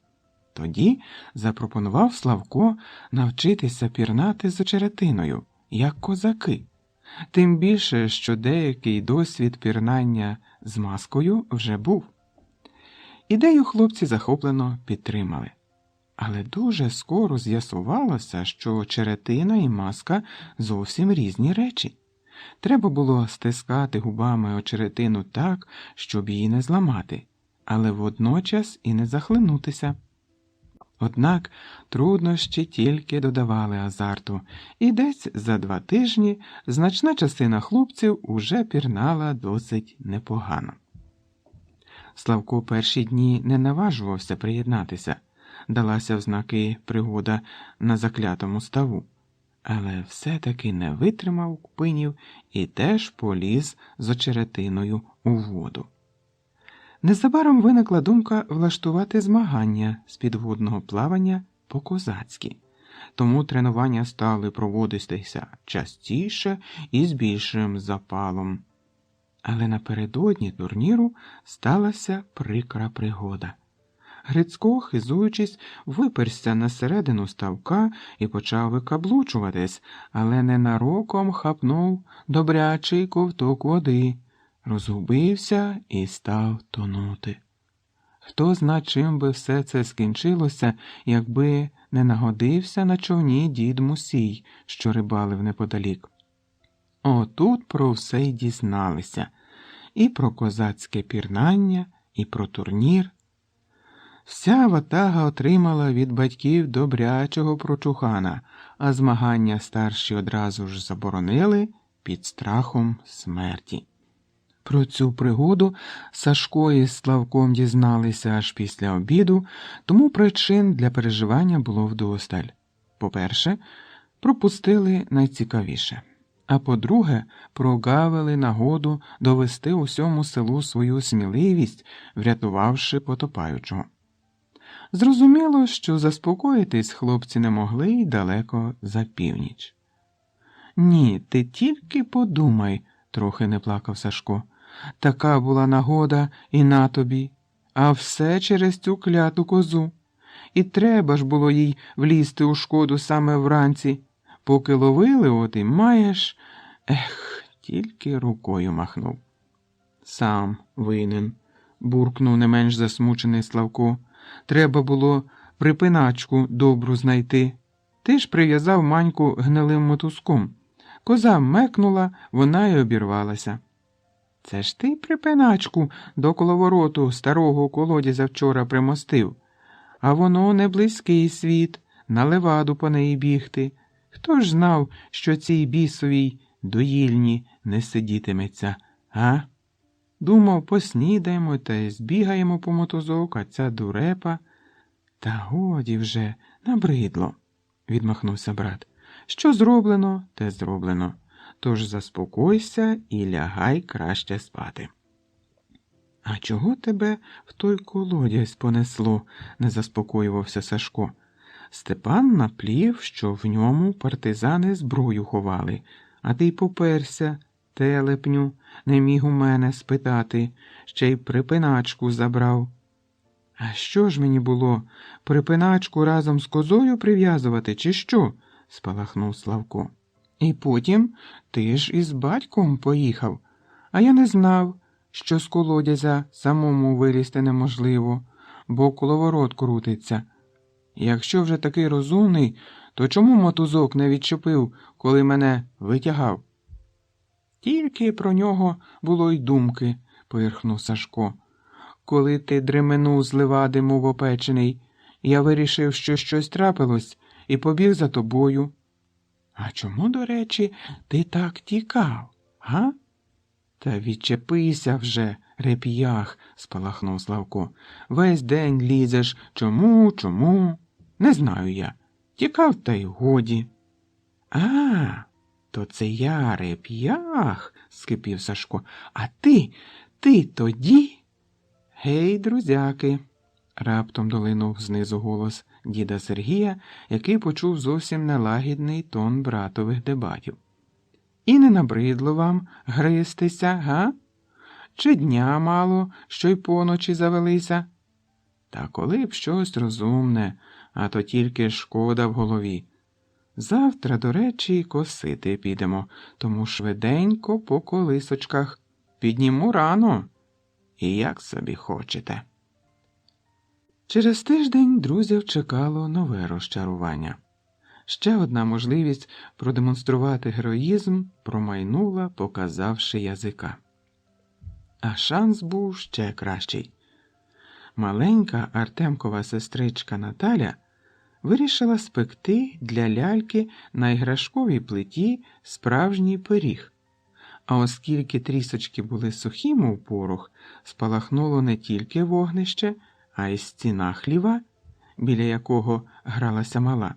Тоді запропонував Славко навчитися пірнати з очеретиною, як козаки. Тим більше, що деякий досвід пірнання з маскою вже був. Ідею хлопці захоплено підтримали. Але дуже скоро з'ясувалося, що очеретина і маска зовсім різні речі. Треба було стискати губами очеретину так, щоб її не зламати, але водночас і не захлинутися. Однак труднощі тільки додавали азарту, і десь за 2 тижні значна частина хлопців уже пірнала досить непогано. Славко перші дні не наважувався приєднатися, далася в знаки пригода на заклятому ставу, але все-таки не витримав купинів і теж поліз з очеретиною у воду. Незабаром виникла думка влаштувати змагання з підводного плавання по-козацьки, тому тренування стали проводитися частіше і з більшим запалом. Але напередодні турніру сталася прикра пригода. Грицько, хизуючись, виперся на середину ставка і почав викаблучуватись, але ненароком хапнув добрячий ковток води, розгубився і став тонути. Хто зна, чим би все це скінчилося, якби не нагодився на човні дід Мусій, що рибалив неподалік. Отут про все й дізналися. І про козацьке пірнання, і про турнір. Вся ватага отримала від батьків добрячого прочухана, а змагання старші одразу ж заборонили під страхом смерті. Про цю пригоду Сашко із Славком дізналися аж після обіду, тому причин для переживання було вдосталь. По-перше, пропустили найцікавіше. А по-друге, прогавили нагоду довести усьому селу свою сміливість, врятувавши потопаючого. Зрозуміло, що заспокоїтись хлопці не могли й далеко за північ. «Ні, ти тільки подумай», – трохи не плакав Сашко. «Така була нагода і на тобі, а все через цю кляту козу. І треба ж було їй влізти у шкоду саме вранці. Поки ловили, от і маєш...» Ех, тільки рукою махнув. «Сам винен», – буркнув не менш засмучений Славко. «Треба було припиначку добру знайти. Ти ж прив'язав Маньку гнилим мотузком. Коза мекнула, вона й обірвалася». «Це ж ти припиначку до коловороту старого колодязя вчора примостив. А воно не близький світ, на леваду по неї бігти. Хто ж знав, що цій бісовій доїльні не сидітиметься, а? Думав, поснідаємо та й збігаємо по мотузок, а ця дурепа...» «Та годі вже, набридло», – відмахнувся брат. «Що зроблено, те зроблено. Тож заспокойся і лягай краще спати». «А чого тебе в той колодязь понесло?» – не заспокоювався Сашко. «Степан наплів, що в ньому партизани зброю ховали, а ти й поперся, телепню, не міг у мене спитати, ще й припиначку забрав». «А що ж мені було, припиначку разом з козою прив'язувати, чи що?» – спалахнув Славко. «І потім ти ж із батьком поїхав, а я не знав, що з колодязя самому вилізти неможливо, бо коловорот крутиться. Якщо вже такий розумний, то чому мотузок не відчепив, коли мене витягав?» «Тільки про нього було й думки», – поірхнув Сашко. «Коли ти дременув з левади, мов опечений, я вирішив, що щось трапилось, і побіг за тобою». «А чому, до речі, ти так тікав, га?» «Та відчепися вже, реп'ях», – спалахнув Славко. «Весь день лізеш. Чому? Не знаю я. Тікав, та й годі». «А, то це я, реп'ях», – скипів Сашко. «А ти тоді?» «Гей, друзяки», – раптом долинув знизу голос діда Сергія, який почув зовсім нелагідний тон братових дебатів. «І не набридло вам гристися, га? Чи дня мало, що й поночі завелися? Та коли б щось розумне, а то тільки шкода в голові. Завтра, до речі, косити підемо, тому швиденько по колисочках. Підніму рано, і як собі хочете». Через тиждень друзів чекало нове розчарування. Ще одна можливість продемонструвати героїзм промайнула, показавши язика. А шанс був ще кращий. Маленька Артемкова сестричка Наталя вирішила спекти для ляльки на іграшковій плиті справжній пиріг. А оскільки трісочки були сухі, мов порох, спалахнуло не тільки вогнище, а й стіна хліва, біля якого гралася мала.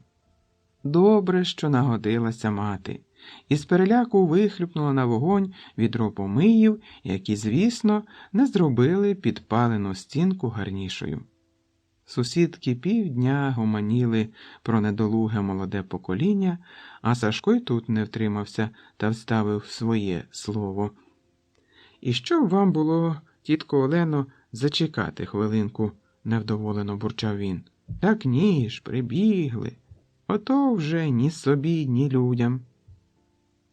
Добре, що нагодилася мати, і з переляку вихлюпнула на вогонь відро помиїв, які, звісно, не зробили підпалену стінку гарнішою. Сусідки півдня гомоніли про недолуге молоде покоління, а Сашко й тут не втримався та вставив своє слово. «І що б вам було, тітко Олено, зачекати хвилинку?» – невдоволено бурчав він. «Так ні ж, прибігли. Ото вже ні собі, ні людям».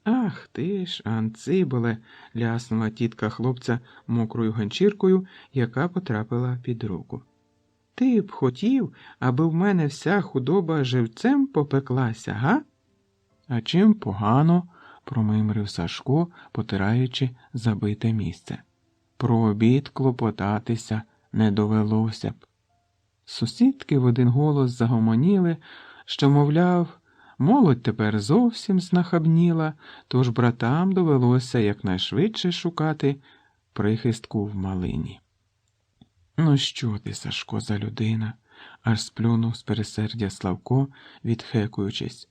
«Ах ти ж, Анциболе!» – ляснула тітка хлопця мокрою ганчіркою, яка потрапила під руку. «Ти б хотів, аби в мене вся худоба живцем попеклася, га?» «А чим погано?» – промимрив Сашко, потираючи забите місце. «Про обід клопотатися не довелося б». Сусідки в один голос загомоніли, що, мовляв, молодь тепер зовсім знахабніла, тож братам довелося якнайшвидше шукати прихистку в малині. Ну що ти, Сашко, за людина? Аж сплюнув з пересердя Славко, відхекуючись.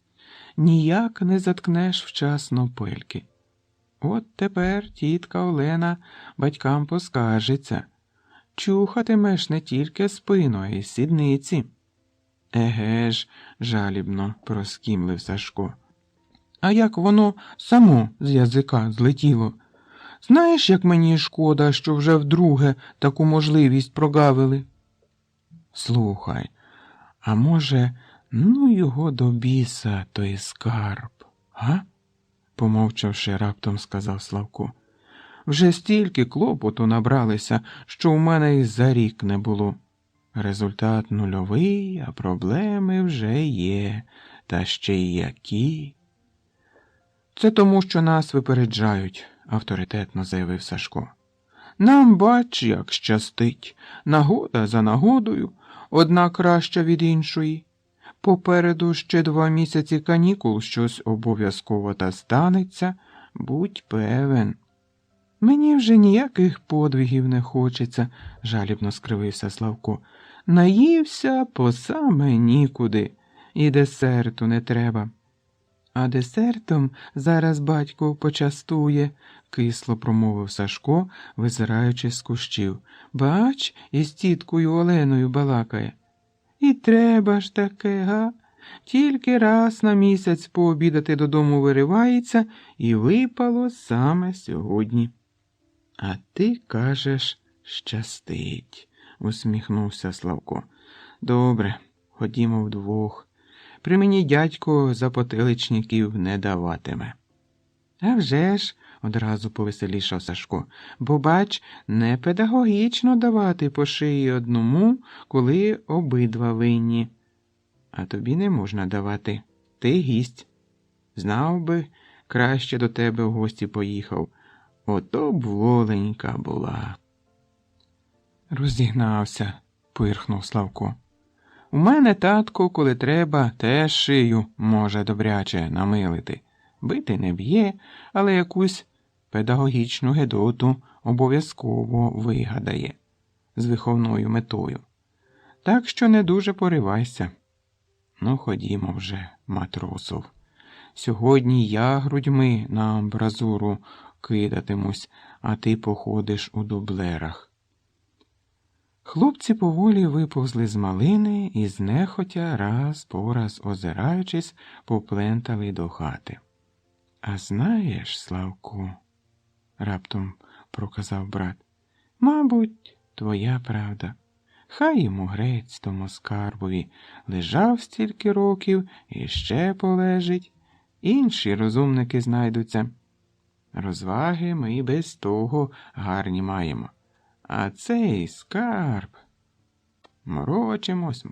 Ніяк не заткнеш вчасно пельки. От тепер тітка Олена батькам поскаржиться. Чухатимеш не тільки спину, а й сідниці. Еге ж, жалібно проскімлив Сашко. А як воно само з язика злетіло? Знаєш, як мені шкода, що вже вдруге таку можливість прогавили? Слухай, а може, ну його до біса, той скарб, га? Помовчавши, раптом сказав Славко. Вже стільки клопоту набралися, що у мене і за рік не було. Результат нульовий, а проблеми вже є, та ще й які. Це тому, що нас випереджають, авторитетно заявив Сашко. Нам, бач, як щастить, нагода за нагодою, одна краща від іншої. Попереду ще 2 місяці канікул щось обов'язково та станеться, будь певен. Мені вже ніяких подвигів не хочеться, жалібно скривився Славко. Наївся по саме нікуди, і десерту не треба. А десертом зараз батько почастує, кисло промовив Сашко, визираючи з кущів. Бач, із тіткою Оленою балакає. І треба ж таке, га? Тільки раз на місяць пообідати додому виривається, і випало саме сьогодні. А ти кажеш, щастить, усміхнувся Славко. Добре, ходімо вдвох. При мені дядько запотиличників не даватиме. А вже ж, одразу повеселішав Сашко, бо, бач, не педагогічно давати по шиї одному, коли обидва винні. А тобі не можна давати. Ти гість. Знав би, краще до тебе в гості поїхав. Ото б воленька була. Розігнався, пирхнув Славко. У мене, татко, коли треба, теж шию може добряче намилити. Бити не б'є, але якусь педагогічну гедоту обов'язково вигадає з виховною метою. Так що не дуже поривайся. Ну, ходімо вже, Матросов. Сьогодні я грудьми на амбразуру кидатимусь, а ти походиш у дублерах. Хлопці поволі виповзли з малини і знехотя раз по раз озираючись, поплентали до хати. А знаєш, Славку, раптом проказав брат, мабуть, твоя правда. Хай йому грець тому скарбові, лежав стільки років і ще полежить, інші розумники знайдуться. Розваги ми і без того гарні маємо. А цей скарб. Морочимось,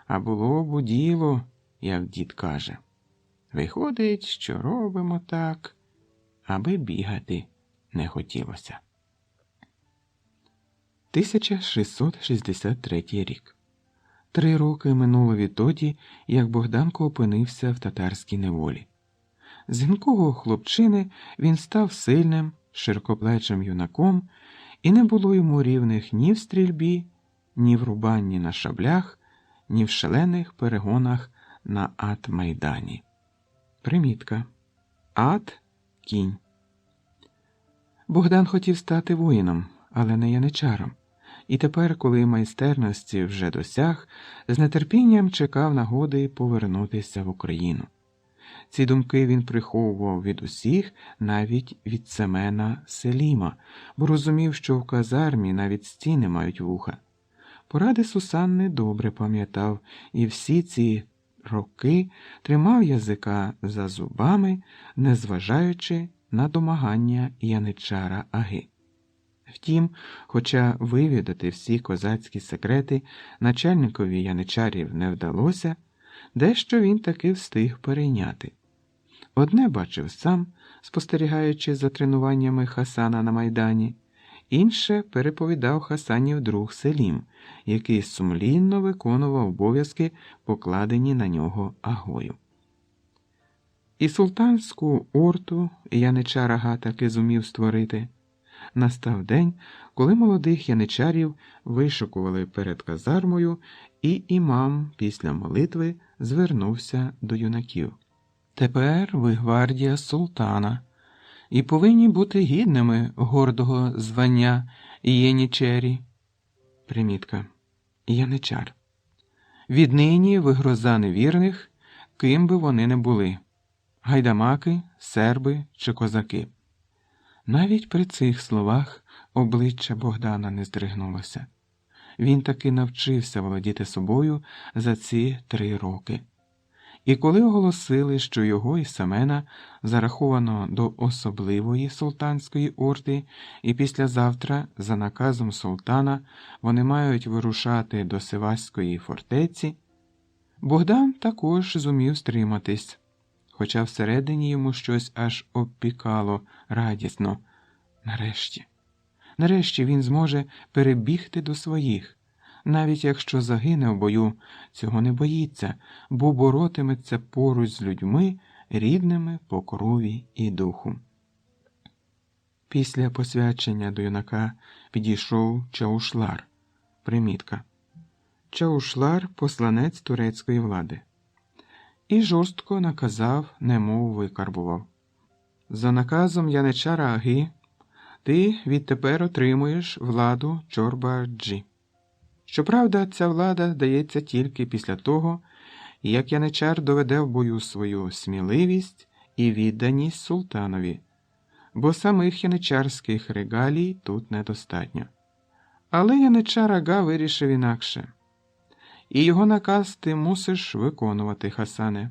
а було б у діло, як дід каже. Виходить, що робимо так, аби бігати не хотілося. 1663 рік. 3 роки минуло відтоді, як Богданко опинився в татарській неволі. З гінкого хлопчини він став сильним, широкоплечим юнаком, і не було йому рівних ні в стрільбі, ні в рубанні на шаблях, ні в шалених перегонах на ат-майдані. Примітка. Ат – кінь. Богдан хотів стати воїном, але не яничаром. І тепер, коли майстерності вже досяг, з нетерпінням чекав нагоди повернутися в Україну. Ці думки він приховував від усіх, навіть від Семена Селіма, бо розумів, що в казармі навіть стіни мають вуха. Поради Сусанни добре пам'ятав, і всі ці роки тримав язика за зубами, незважаючи на домагання яничара Аги. Втім, хоча вивідати всі козацькі секрети начальникові яничарів не вдалося, дещо він таки встиг перейняти. Одне бачив сам, спостерігаючи за тренуваннями Хасана на Майдані, інше переповідав Хасанів друг Селім, який сумлінно виконував обов'язки, покладені на нього Агою. І султанську орту яничар Ага таки зумів створити, настав день, коли молодих яничарів вишукували перед казармою, і імам після молитви звернувся до юнаків. «Тепер ви гвардія султана і повинні бути гідними гордого звання єнічері». Примітка. Яничар. Віднині ви гроза невірних, ким би вони не були – гайдамаки, серби чи козаки. Навіть при цих словах обличчя Богдана не здригнулося. Він таки навчився володіти собою за ці 3 роки. І коли оголосили, що його і Семена зараховано до особливої султанської орди, і післязавтра, за наказом султана, вони мають вирушати до Сиваської фортеці, Богдан також зумів стриматись, хоча всередині йому щось аж обпікало радісно. Нарешті він зможе перебігти до своїх. Навіть якщо загине в бою, цього не боїться, бо боротиметься поруч з людьми, рідними по крові і духу. Після посвячення до юнака підійшов Чаушлар. Примітка. Чаушлар – посланець турецької влади. І жорстко наказав, немов викарбував. За наказом яничара Аги ти відтепер отримуєш владу Чорба-Аджі. Щоправда, ця влада дається тільки після того, як яничар доведе в бою свою сміливість і відданість султанові, бо самих яничарських регалій тут недостатньо. Але яничар Ага вирішив інакше. І його наказ ти мусиш виконувати, Хасане.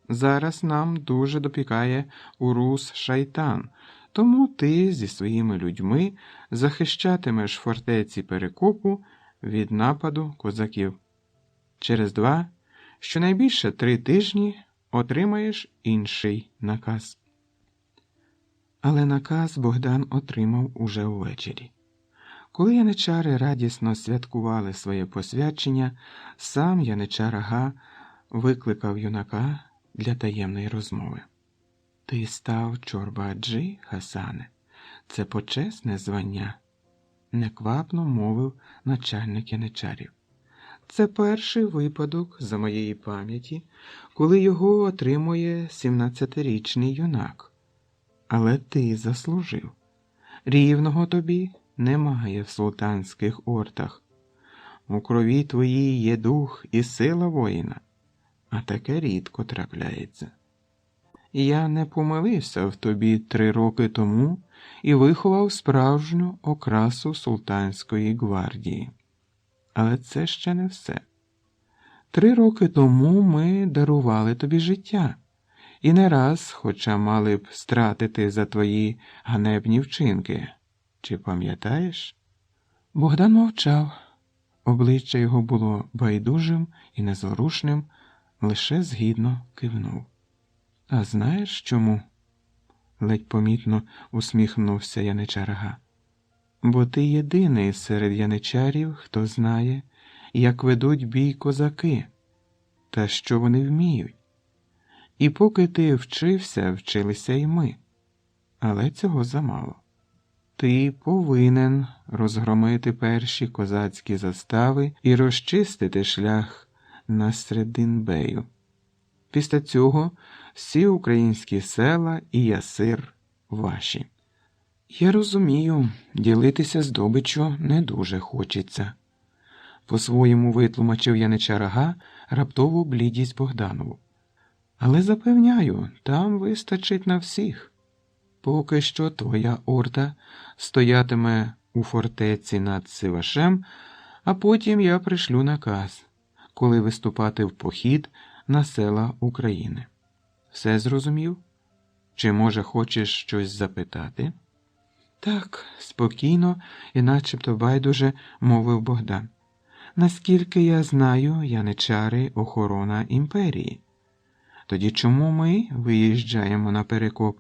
Зараз нам дуже допікає Урус Шайтан, тому ти зі своїми людьми захищатимеш фортеці Перекопу від нападу козаків. Через 2, щонайбільше 3 тижні отримаєш інший наказ. Але наказ Богдан отримав уже увечері. Коли яничари радісно святкували своє посвячення, сам яничар Ага викликав юнака для таємної розмови. «Ти став Чорба-Аджі, Хасане. Це почесне звання», – неквапно мовив начальник яничарів. «Це перший випадок за моєї пам'яті, коли його отримує 17-річний юнак. Але ти заслужив. Рівного тобі немає в султанських ордах. У крові твоїй є дух і сила воїна, а таке рідко трапляється. Я не помилився в тобі 3 роки тому і виховав справжню окрасу султанської гвардії. Але це ще не все. 3 роки тому ми дарували тобі життя, і не раз, хоча мали б стратити за твої ганебні вчинки. Чи пам'ятаєш?» Богдан мовчав. Обличчя його було байдужим і незворушним, лише згідно кивнув. «А знаєш чому?» – ледь помітно усміхнувся яничар Ага. «Бо ти єдиний серед яничарів, хто знає, як ведуть бій козаки, та що вони вміють. І поки ти вчився, вчилися й ми. Але цього замало. Ти повинен розгромити перші козацькі застави і розчистити шлях на Серединбею. Після цього всі українські села і ясир ваші. Я розумію, ділитися здобиччю не дуже хочеться». По-своєму витлумачив яничар Ага раптову блідість Богданову. «Але запевняю, там вистачить на всіх. Поки що твоя орда стоятиме у фортеці над Сивашем, а потім я пришлю наказ, коли виступати в похід на села України. Все зрозумів? Чи, може, хочеш щось запитати?» «Так», – спокійно і начебто байдуже мовив Богдан. «Наскільки я знаю, яничари – охорона імперії. Тоді чому ми виїжджаємо на Перекоп?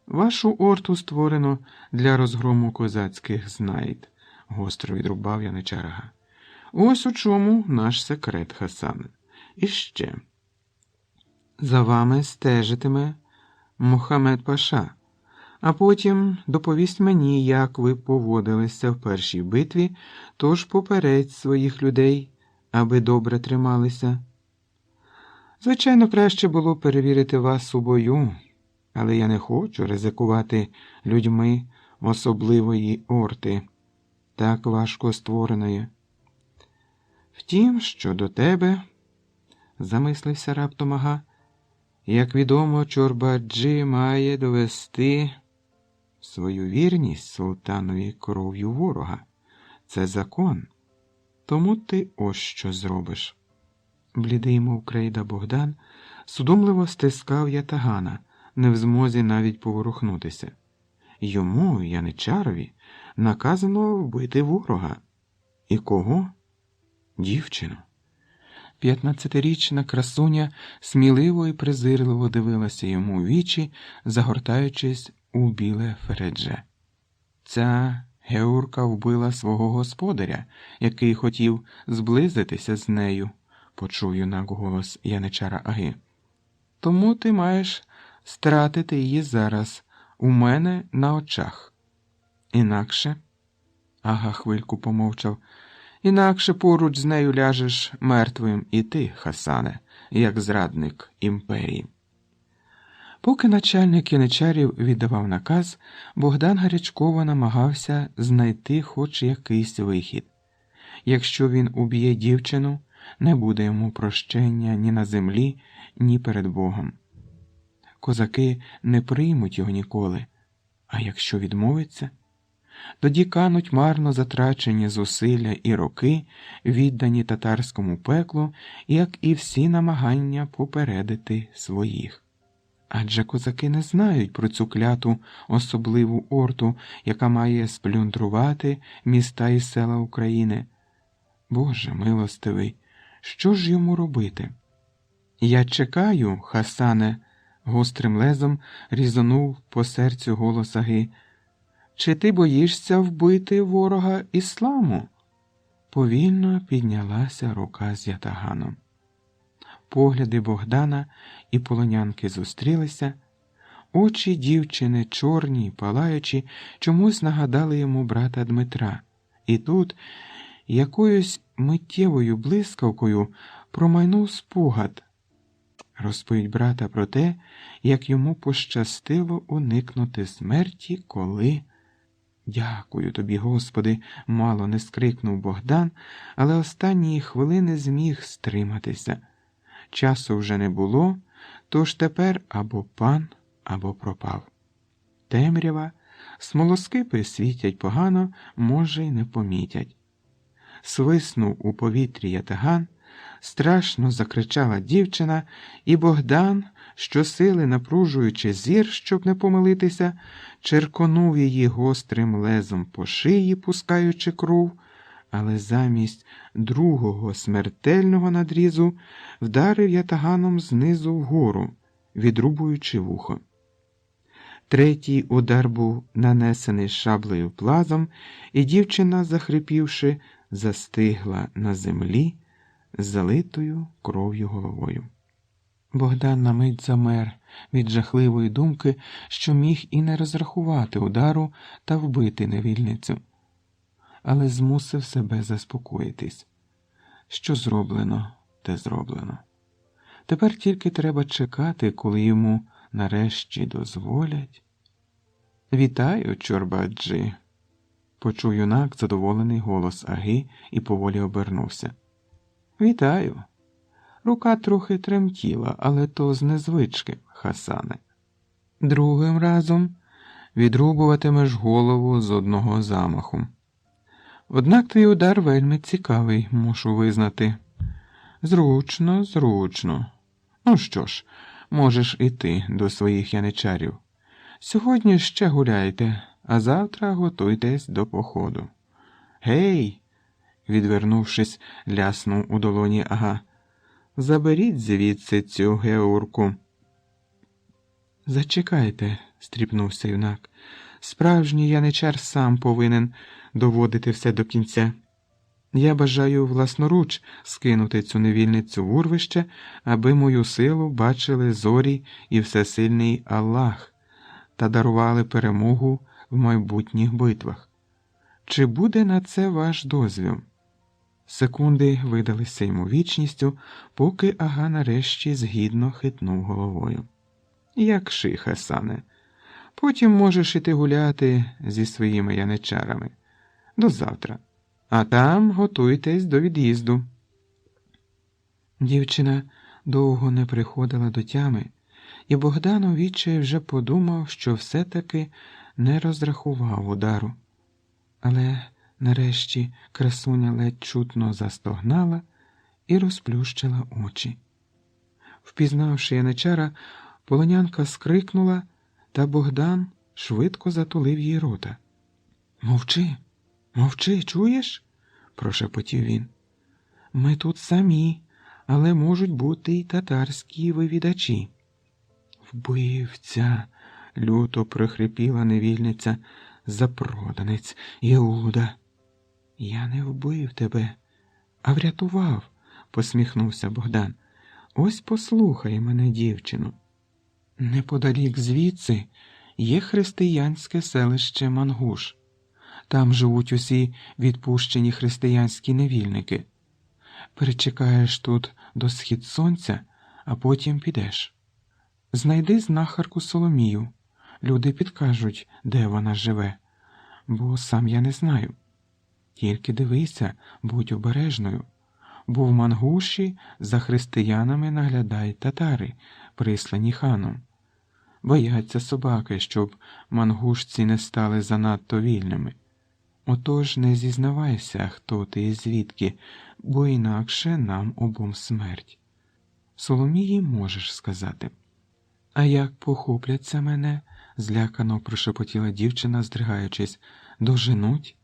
Вашу орду створено для розгрому козацьких знайд», – гостро відрубав яничар Ага. «Ось у чому наш секрет, Хасане. І ще. За вами стежитиме Мохамед Паша, А потім доповість мені, як ви поводилися в першій битві, тож попередь своїх людей, аби добре трималися. Звичайно, краще було перевірити вас у бою, але я не хочу ризикувати людьми особливої орти, так важко створеної. Втім, щодо тебе, замислився раптом Ага, як відомо, Чорба-Аджі має довести свою вірність султанові кров'ю ворога. Це закон. Тому ти ось що зробиш. Блідий, мов крейда Богдан, судомливо стискав ятагана, не в змозі навіть поворухнутися. Йому, яничарові, наказано вбити ворога. І кого? Дівчину. 15-річна красуня сміливо і презирливо дивилася йому у вічі, загортаючись у біле фередже. Ця Геурка вбила свого господаря, який хотів зблизитися з нею, почув юнак голос яничара Аги. Тому ти маєш стратити її зараз, у мене на очах. Інакше, Ага хвильку помовчав, інакше поруч з нею ляжеш мертвим і ти, Хасане, як зрадник імперії. Поки начальник яничарів віддавав наказ, Богдан гарячково намагався знайти хоч якийсь вихід. Якщо він уб'є дівчину, не буде йому прощення ні на землі, ні перед Богом. Козаки не приймуть його ніколи, а якщо відмовиться, тоді кануть марно затрачені зусилля і роки, віддані татарському пеклу, як і всі намагання попередити своїх. Адже козаки не знають про цю кляту особливу орту, яка має сплюндрувати міста і села України. Боже милостивий, що ж йому робити? Я чекаю, Хасане, гострим лезом різонув по серцю голос Аги. Чи ти боїшся вбити ворога ісламу? Повільно піднялася рука з ятаганом. Погляди Богдана і полонянки зустрілися, очі дівчини, чорні й палаючі, чомусь нагадали йому брата Дмитра. І тут якоюсь миттєвою блискавкою промайнув спогад. Розповідь брата про те, як йому пощастило уникнути смерті, коли... «Дякую тобі, Господи!» – мало не скрикнув Богдан, але останньої хвилини зміг стриматися. Часу вже не було, тож тепер або пан, або пропав. Темрява, смолоскипи світять погано, може й не помітять. Свиснув у повітрі ятаган, страшно закричала дівчина, і Богдан, щосили напружуючи зір, щоб не помилитися, черконув її гострим лезом по шиї, пускаючи кров, але замість другого смертельного надрізу вдарив ятаганом знизу вгору, відрубуючи вухо. Третій удар був нанесений шаблею плазом, і дівчина, захрипівши, застигла на землі, залитою кров'ю головою. Богдан на мить замер від жахливої думки, що міг і не розрахувати удару та вбити невільницю. Але змусив себе заспокоїтись. Що зроблено, те зроблено. Тепер тільки треба чекати, коли йому нарешті дозволять. «Вітаю, Чорба-Аджі!» – почув юнак задоволений голос Аги і поволі обернувся. «Вітаю!» Рука трохи тремтіла, але то з незвички, Хасане. Другим разом відрубуватимеш голову з одного замаху. Однак твій удар вельми цікавий, мушу визнати. Зручно, зручно. Ну що ж, можеш іти до своїх яничарів. Сьогодні ще гуляйте, а завтра готуйтесь до походу. Гей! Відвернувшись, ляснув у долоні Ага. Заберіть звідси цю Геурку. Зачекайте, стріпнувся юнак. Справжній яничар сам повинен доводити все до кінця. Я бажаю власноруч скинути цю невільницю в урвище, аби мою силу бачили зорі і всесильний Аллах. та дарували перемогу в майбутніх битвах. Чи буде на це ваш дозвіл? Секунди видалися йому вічністю, поки Ага нарешті згідно хитнув головою. Як ши, Хасане. Потім можеш іти гуляти зі своїми яничарами. До завтра. А там готуйтесь до від'їзду. Дівчина довго не приходила до тями, і Богдан у відчаї вже подумав, що все-таки не розрахував удару. Але нарешті красуня ледь чутно застогнала і розплющила очі. Впізнавши яничара, полонянка скрикнула, та Богдан швидко затулив їй рота. «Мовчи, мовчи, чуєш?» – прошепотів він. «Ми тут самі, але можуть бути й татарські вивідачі». «Вбивця!» – люто прохрипіла невільниця. «Запроданець, Іуда!» «Я не вбив тебе, а врятував», – посміхнувся Богдан. «Ось послухай мене, дівчину. Неподалік звідси є християнське селище Мангуш. Там живуть усі відпущені християнські невільники. Перечекаєш тут до схід сонця, а потім підеш. Знайди знахарку Соломію. Люди підкажуть, де вона живе, бо сам я не знаю. Тільки дивися, будь обережною, бо в Мангуші за християнами наглядають татари, прислані ханом. Бояться собаки, щоб мангушці не стали занадто вільними. Отож не зізнавайся, хто ти і звідки, бо інакше нам обом смерть. Соломії можеш сказати». «А як похопляться мене?» – злякано прошепотіла дівчина, здригаючись. «Доженуть?»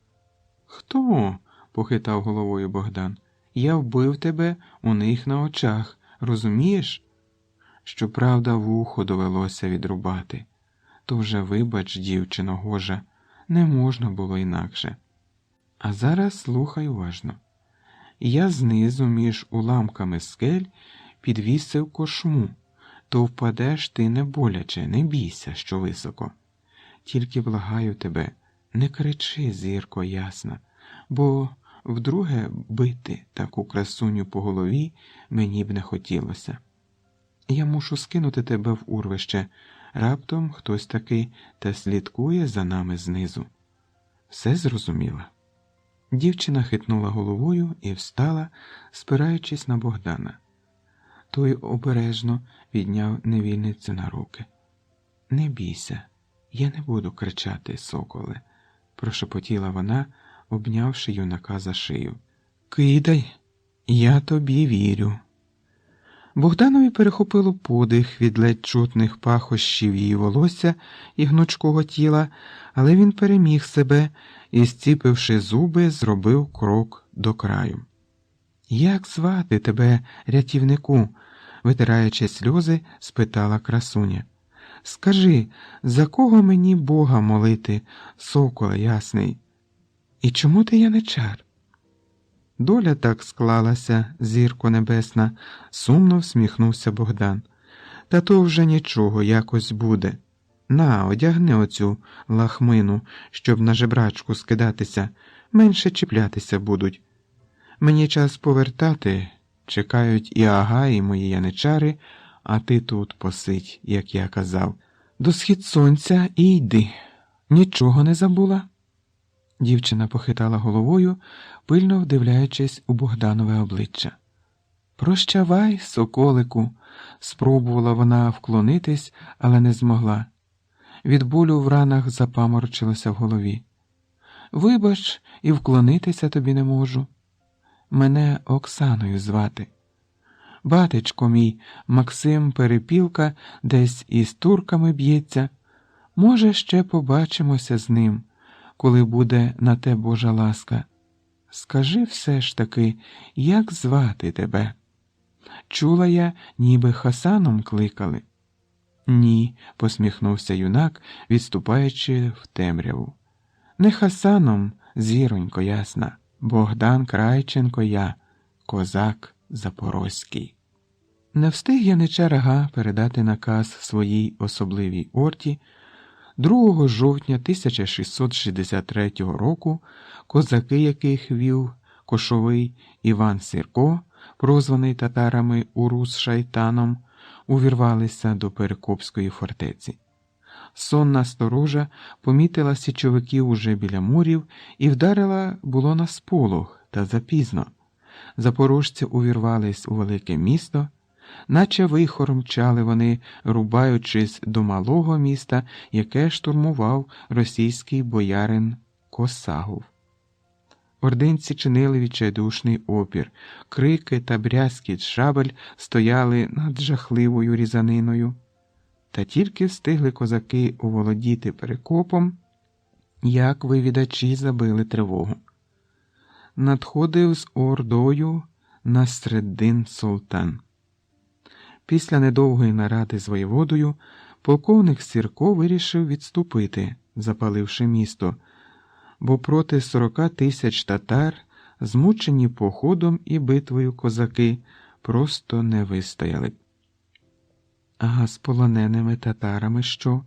«Хто?» – похитав головою Богдан. «Я вбив тебе у них на очах, розумієш?» Щоправда, вухо довелося відрубати. То вже вибач, дівчино гожа, не можна було інакше. А зараз слухай уважно. Я знизу між уламками скель підвісив кошму, то впадеш ти не боляче, не бійся, що високо. Тільки благаю тебе, не кричи, зірко ясна, бо вдруге бити таку красуню по голові мені б не хотілося. Я мушу скинути тебе в урвище, раптом хтось таки та слідкує за нами знизу. Все зрозуміла?» Дівчина хитнула головою і встала, спираючись на Богдана. Той обережно підняв невільницю на руки. «Не бійся, я не буду кричати, соколе», – прошепотіла вона, обнявши юнака за шию. «Кидай, я тобі вірю». Богданові перехопило подих від ледь чутних пахощів її волосся і гнучкого тіла, але він переміг себе і, зціпивши зуби, зробив крок до краю. «Як звати тебе, рятівнику?» – витираючи сльози, спитала красуня. «Скажи, за кого мені Бога молити, соколе ясний? І чому ти яничар?» «Доля так склалася, зірко небесна», – сумно всміхнувся Богдан. «Та то вже нічого, якось буде. На, одягни оцю лахмину, щоб на жебрачку скидатися, менше чіплятися будуть. Мені час повертати, чекають і Ага, і мої яничари, а ти тут посидь, як я казав. До схід сонця і йди. Нічого не забула?» Дівчина похитала головою, пильно вдивляючись у Богданове обличчя. «Прощавай, соколику», – спробувала вона вклонитись, але не змогла. Від болю в ранах запаморочилося в голові. «Вибач, і вклонитися тобі не можу. Мене Оксаною звати. Батечко мій, Максим Перепілка, десь із турками б'ється. Може, ще побачимося з ним, коли буде на те Божа ласка. Скажи все ж таки, як звати тебе? Чула я, ніби Хасаном кликали». «Ні», – посміхнувся юнак, відступаючи в темряву. «Не Хасаном, зіронько ясна. Богдан Крайченко я, козак запорозький». Не встиг яничар Ага передати наказ своїй особливій орді, 2 жовтня 1663 року козаки, яких вів кошовий Іван Сірко, прозваний татарами Урус Шайтаном, увірвалися до Перекопської фортеці. Сонна сторожа помітила січовиків уже біля мурів і вдарила було на сполох, та запізно. Запорожці увірвались у велике місто, наче вихор мчали вони, рубаючись до малого міста, яке штурмував російський боярин Косагов. Ординці чинили відчайдушний опір, крики та брязкіт шабель стояли над жахливою різаниною. Та тільки встигли козаки оволодіти Перекопом, як вивідачі забили тривогу. Надходив з ордою Насреддин Султан. Після недовгої наради з воєводою полковник Сірко вирішив відступити, запаливши місто, бо проти 40 тисяч татар, змучені походом і битвою козаки, просто не вистояли. А з полоненими татарами що?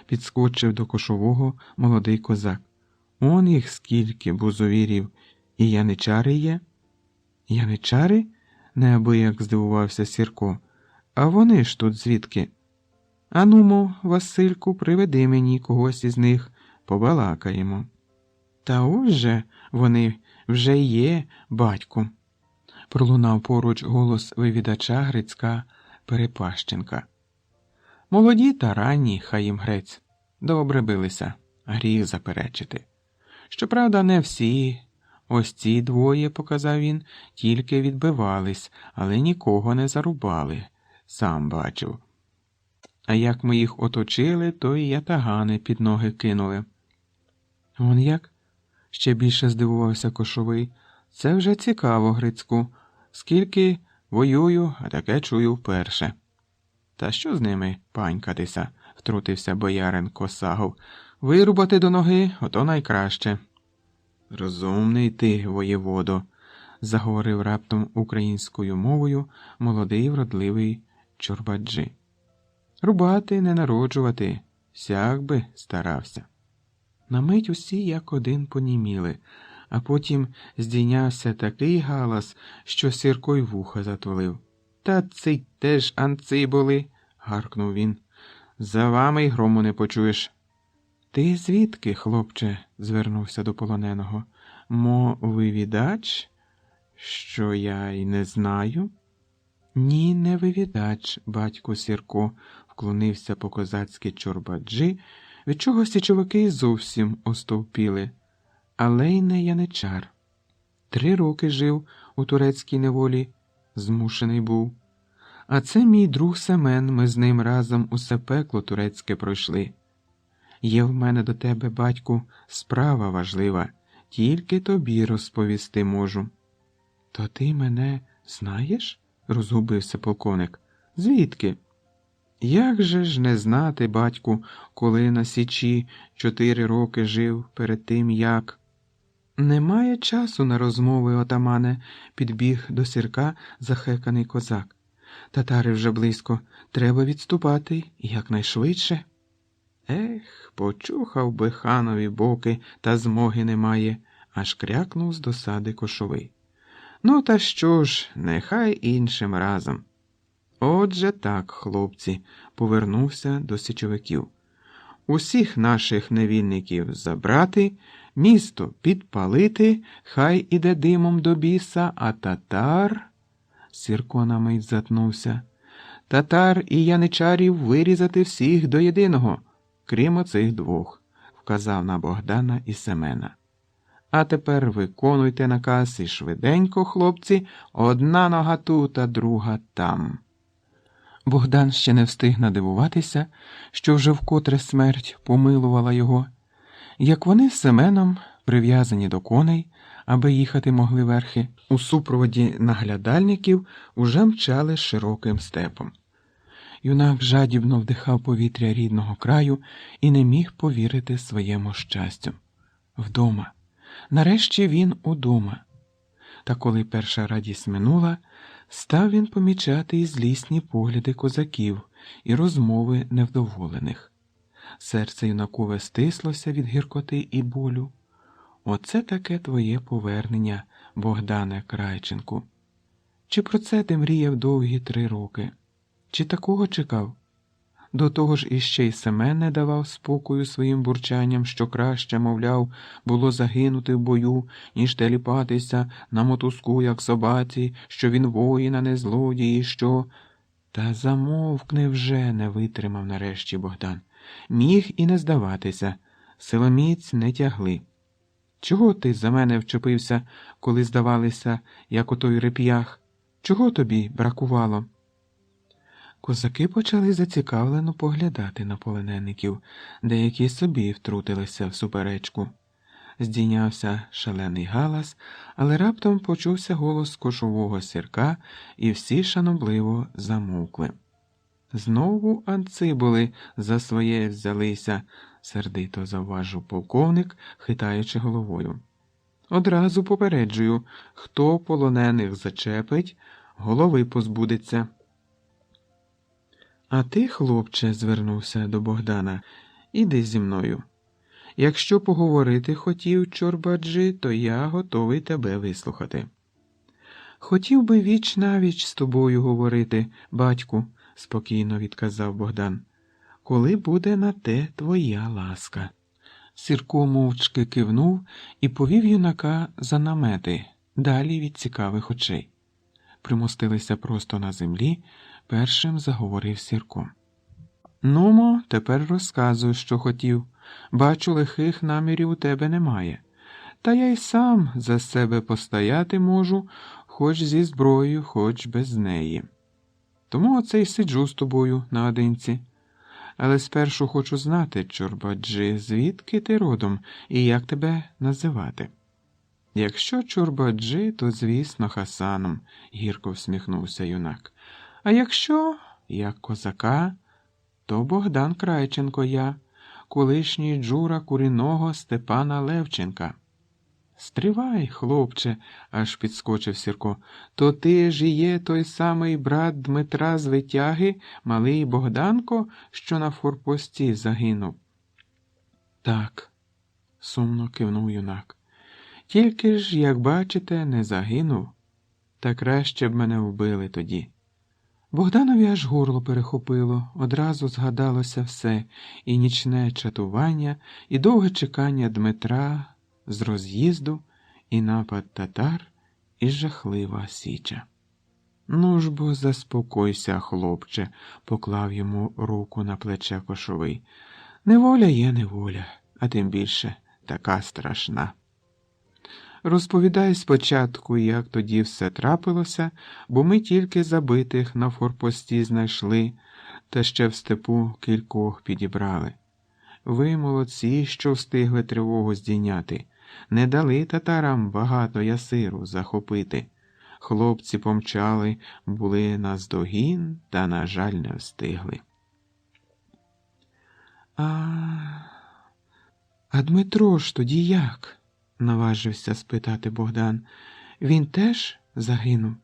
Підскочив до кошового молодий козак. Он їх скільки бузовірів і яничари є? Яничари? Неабияк здивувався Сірко. А вони ж тут звідки? Анумо, Васильку, приведи мені когось із них, побалакаємо. Та ось же вони вже є, батьку. Пролунав поруч голос вивідача Грицька Перепащенка. Молоді та ранні, хай їм грець. Добре билися, гріх заперечити. Щоправда, не всі. Ось ці двоє, показав він, тільки відбивались, але нікого не зарубали. Сам бачив. А як ми їх оточили, то і ятагани під ноги кинули. Он як? Ще більше здивувався Кошовий. Це вже цікаво, Грицьку. Скільки воюю, а таке чую вперше. Та що з ними панькатися, втрутився боярин Косагов. Вирубати до ноги, ото найкраще. Розумний ти, воєводо, заговорив раптом українською мовою молодий вродливий Чорбаджі. Рубати, не народжувати, сяк би старався. На мить усі як один поніміли, а потім здійнявся такий галас, що Сірко й вуха затулив. Та цей теж анци були, гаркнув він. За вами й грому не почуєш. Ти звідки, хлопче? Звернувся до полоненого. Мо вивідач? Що я й не знаю? Ні, не вивідач, батько Сірко, вклонився по-козацьки Чорбаджі, від чого січовики зовсім остовпіли. Але й не яничар. 3 роки жив у турецькій неволі, змушений був. А це мій друг Семен, ми з ним разом усе пекло турецьке пройшли. Є в мене до тебе, батьку, справа важлива, тільки тобі розповісти можу. То ти мене знаєш? Розгубився полковник. Звідки? Як же ж не знати, батьку, коли на Січі 4 роки жив перед тим, як... Немає часу на розмови, отамане, підбіг до Сірка захеканий козак. Татари вже близько, треба відступати якнайшвидше. Ех, почухав би ханові боки, та змоги немає, аж крякнув з досади Кошовий. Ну та що ж, нехай іншим разом. Отже так, хлопці, повернувся до січовиків. Усіх наших невільників забрати, місто підпалити, хай іде димом до біса, а татар... Сірко на мить затнувся. Татар і яничарів вирізати всіх до єдиного, крім оцих 2, вказав на Богдана і Семена. А тепер виконуйте наказ і швиденько, хлопці, одна нога тут, а друга там. Богдан ще не встиг надивуватися, що вже вкотре смерть помилувала його, як вони з Семеном, прив'язані до коней, аби їхати могли верхи, у супроводі наглядальників уже мчали широким степом. Юнак жадібно вдихав повітря рідного краю і не міг повірити своєму щастю. Вдома. Нарешті він удома. Та коли перша радість минула, став він помічати і злісні погляди козаків, і розмови невдоволених. Серце юнакове стислося від гіркоти і болю. Оце таке твоє повернення, Богдане Крайченку. Чи про це ти мріяв довгі 3 роки? Чи такого чекав? До того ж іще й Семен не давав спокою своїм бурчанням, що краще, мовляв, було загинути в бою, ніж теліпатися на мотузку, як собаці, що він воїн, а не злодій, і що... Та замовкни вже, не витримав нарешті Богдан. Міг і не здаватися, силоміць не тягли. Чого ти за мене вчепився, коли здавалися, як отой реп'ях? Чого тобі бракувало? Козаки почали зацікавлено поглядати на полонеників, деякі собі втрутилися в суперечку. Здійнявся шалений галас, але раптом почувся голос кошового Сірка, і всі шанобливо замовкли. Знову анцибули за своє взялися, сердито завважив полковник, хитаючи головою. Одразу попереджую, хто полонених зачепить, голови позбудеться. А ти, хлопче, звернувся до Богдана, іди зі мною. Якщо поговорити хотів, Чорбаджі, то я готовий тебе вислухати. Хотів би віч навіч з тобою говорити, батьку, спокійно відказав Богдан. Коли буде на те твоя ласка. Сірко мовчки кивнув і повів юнака за намети, далі від цікавих очей. Примостилися просто на землі, першим заговорив Сірко. Нумо, тепер розказуй, що хотів. Бачу, лихих намірів у тебе немає. Та я й сам за себе постояти можу, хоч зі зброєю, хоч без неї. Тому оце й сиджу з тобою наодинці. Але спершу хочу знати, Чорбаджі, звідки ти родом і як тебе називати? Якщо Чорбаджі, то, звісно, Хасаном, гірко всміхнувся юнак. А якщо, як козака, то Богдан Крайченко я, колишній джура курінного Степана Левченка. Стривай, хлопче, аж підскочив Сірко, то ти ж і є той самий брат Дмитра з Витяги, малий Богданко, що на форпості загинув. Так, сумно кивнув юнак. Тільки ж, як бачите, не загинув. Та краще б мене вбили тоді. Богданові аж горло перехопило, одразу згадалося все, і нічне чатування, і довге чекання Дмитра з роз'їзду, і напад татар, і жахлива січа. Ну ж бо заспокойся, хлопче, поклав йому руку на плече Кошовий. Неволя є неволя, а тим більше така страшна. Розповідай спочатку, як тоді все трапилося, бо ми тільки забитих на форпості знайшли, та ще в степу кількох підібрали. Ви, молодці, що встигли тривогу здійняти, не дали татарам багато ясиру захопити. Хлопці помчали, були наздогін, та, на жаль, не встигли. А Дмитро ж тоді як? Наважився спитати Богдан. Він теж загинув?